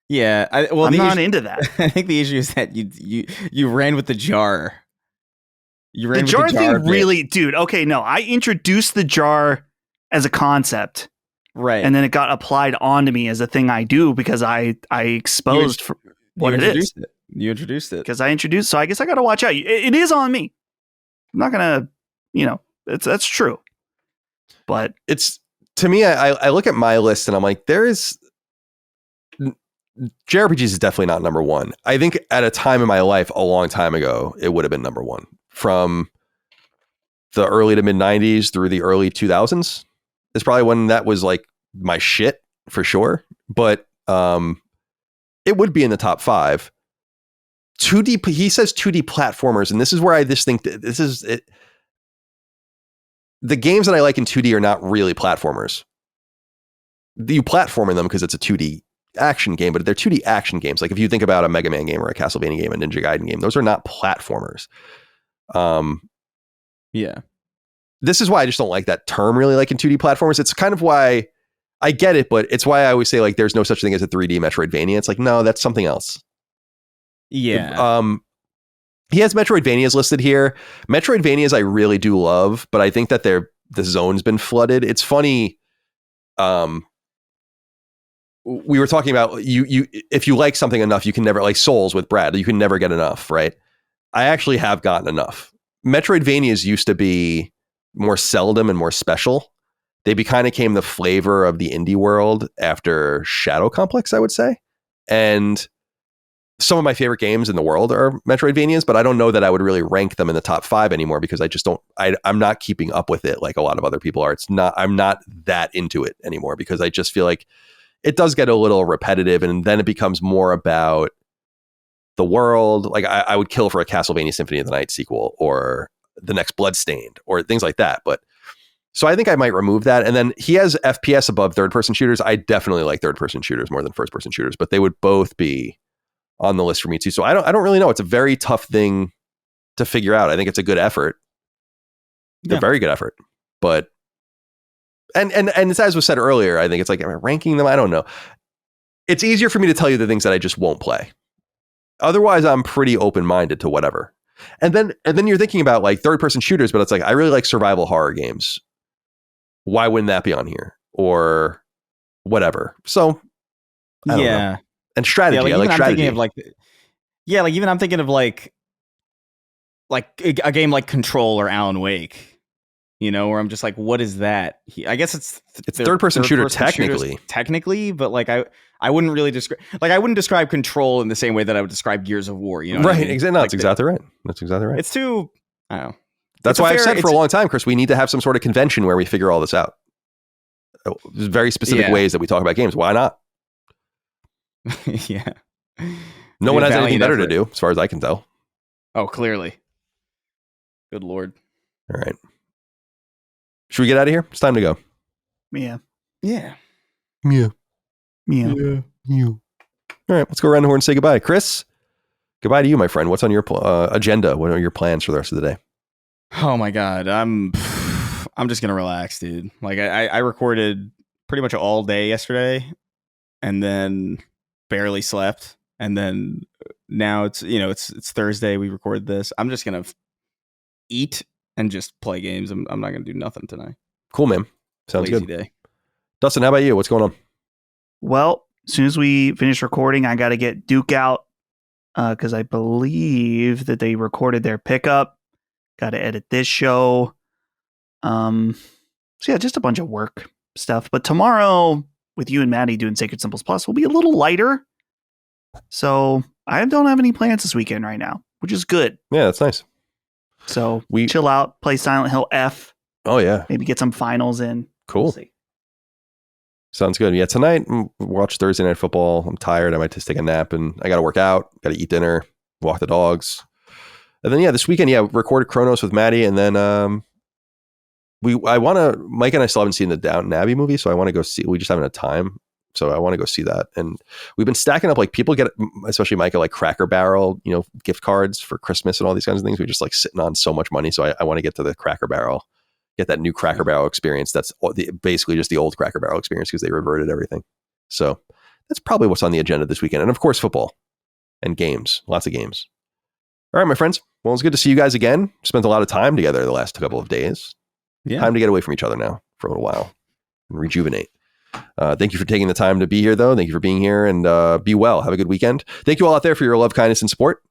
Yeah,
I'm not into that.
I think the issue is that you ran with the jar. You ran
the
with
jar
the jar
thing, really, dude. Okay, no, I introduced the jar as a concept,
right,
and then it got applied onto me as a thing I do because I exposed for what it is.
You introduced it
because I introduced. So I guess I got to watch out. It is on me. I'm not gonna, that's true. But
it's to me, I look at my list and I'm like, JRPGs is definitely not number one. I think at a time in my life, a long time ago, it would have been number one. From the early to mid 90s through the early 2000s is probably when that was like my shit for sure. But it would be in the top 5. 2D, he says 2D platformers, and this is where I just think that this is it. The games that I like in 2D are not really platformers. You platform in them because it's a 2D action game, but they're 2D action games. Like if you think about a Mega Man game or a Castlevania game, a Ninja Gaiden game, those are not platformers.
Yeah.
This is why I just don't like that term really, like in 2D platformers. It's kind of why I get it, but it's why I always say like there's no such thing as a 3D Metroidvania. It's like, no, that's something else.
Yeah.
He has Metroidvanias listed here. Metroidvanias I really do love, but I think that the zone's been flooded. It's funny. We were talking about you if you like something enough, you can never, like Souls with Brad, you can never get enough, right? I actually have gotten enough. Metroidvanias used to be more seldom and more special. They kind of became the flavor of the indie world after Shadow Complex, I would say. And some of my favorite games in the world are Metroidvanias, but I don't know that I would really rank them in the top 5 anymore because I just don't, I'm not keeping up with it like a lot of other people are. I'm not that into it anymore because I just feel like it does get a little repetitive and then it becomes more about the world. Like I would kill for a Castlevania Symphony of the Night sequel or the next Bloodstained or things like that. But so I think I might remove that. And then he has FPS above third-person shooters. I definitely like third-person shooters more than first-person shooters, but they would both be on the list for me too. So I don't really know. It's a very tough thing to figure out. I think it's a good effort. It's a very good effort, but and as was said earlier, I think it's like, am I ranking them? I don't know. It's easier for me to tell you the things that I just won't play. Otherwise, I'm pretty open-minded to whatever. And then you're thinking about like third-person shooters, but it's like, I really like survival horror games. Why wouldn't that be on here? Or whatever. So I don't know. And strategy.
Yeah,
I like strategy.
I'm thinking of like a game like Control or Alan Wake, where I'm just like, what is that? I guess it's
third-person shooter technically,
but like I wouldn't really describe, like I wouldn't describe Control in the same way that I would describe Gears of War. You know,
right?
I mean?
Exactly. No, that's exactly right. That's exactly right.
It's too. I don't know.
That's why I've said for a long time, Chris, we need to have some sort of convention where we figure all this out. There's very specific ways that we talk about games. Why not?
Yeah.
No one has anything better to do, as far as I can tell.
Oh, clearly. Good Lord.
All right. Should we get out of here? It's time to go.
Yeah.
Yeah.
Yeah.
Yeah.
Yeah. Yeah. All right. Let's go around the horn and say goodbye. Chris, goodbye to you, my friend. What's on your agenda? What are your plans for the rest of the day?
Oh, my God. I'm just going to relax, dude. Like, I recorded pretty much all day yesterday and then barely slept. And then now it's Thursday. We recorded this. I'm just going to eat and just play games. I'm not going to do nothing tonight.
Cool, man. Sounds
lazy
good.
day.
Dustin, how about you? What's going on?
Well, as soon as we finish recording, I got to get Duke out because I believe that they recorded their pickup. Got to edit this show. So yeah, just a bunch of work stuff. But tomorrow, with you and Maddie doing Sacred Symbols Plus, will be a little lighter. So I don't have any plans this weekend right now, which is good.
Yeah, that's nice.
So we chill out, play Silent Hill F.
Oh yeah,
maybe get some finals in.
Cool.
We'll see.
Sounds good. Yeah, tonight watch Thursday Night Football. I'm tired. I might just take a nap, and I got to work out. Got to eat dinner, walk the dogs, and then this weekend, recorded Cronos with Maddie, and then Mike and I still haven't seen the Downton Abbey movie, so I want to go see. We just haven't had time, so I want to go see that. And we've been stacking up, like, people get, especially Micah, like Cracker Barrel, gift cards for Christmas and all these kinds of things. We're just like sitting on so much money, so I want to get to the Cracker Barrel. Get that new Cracker Barrel experience. That's basically just the old Cracker Barrel experience because they reverted everything. So that's probably what's on the agenda this weekend. And of course, football and games, lots of games. All right, my friends. Well, it's good to see you guys again. Spent a lot of time together the last couple of days. Yeah. Time to get away from each other now for a little while and rejuvenate. Thank you for taking the time to be here, though. Thank you for being here, and be well. Have a good weekend. Thank you all out there for your love, kindness, and support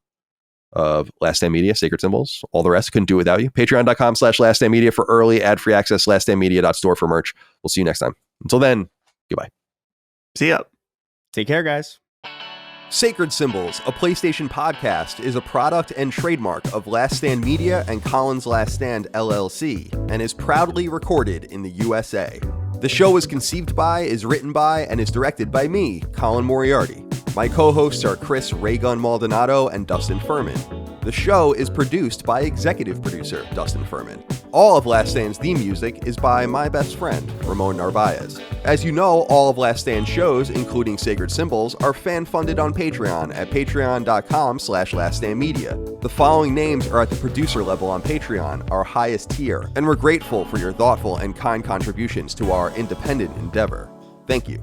of Last Stand Media, Sacred Symbols, all the rest. Couldn't do it without you. Patreon.com/Last Stand Media for early ad-free access. LastStandMedia.store for merch. We'll see you next time. Until then, goodbye.
See ya.
Take care, guys.
Sacred Symbols, a PlayStation podcast, is a product and trademark of Last Stand Media and Colin's Last Stand LLC, and is proudly recorded in the USA. The show is conceived by, is written by, and is directed by me, Colin Moriarty. My co-hosts are Chris Raygun Maldonado and Dustin Furman. The show is produced by executive producer Dustin Furman. All of Last Stand's theme music is by my best friend, Ramon Narvaez. As you know, all of Last Stand's shows, including Sacred Symbols, are fan-funded on Patreon at patreon.com/laststandmedia. The following names are at the producer level on Patreon, our highest tier, and we're grateful for your thoughtful and kind contributions to our independent endeavor. Thank you.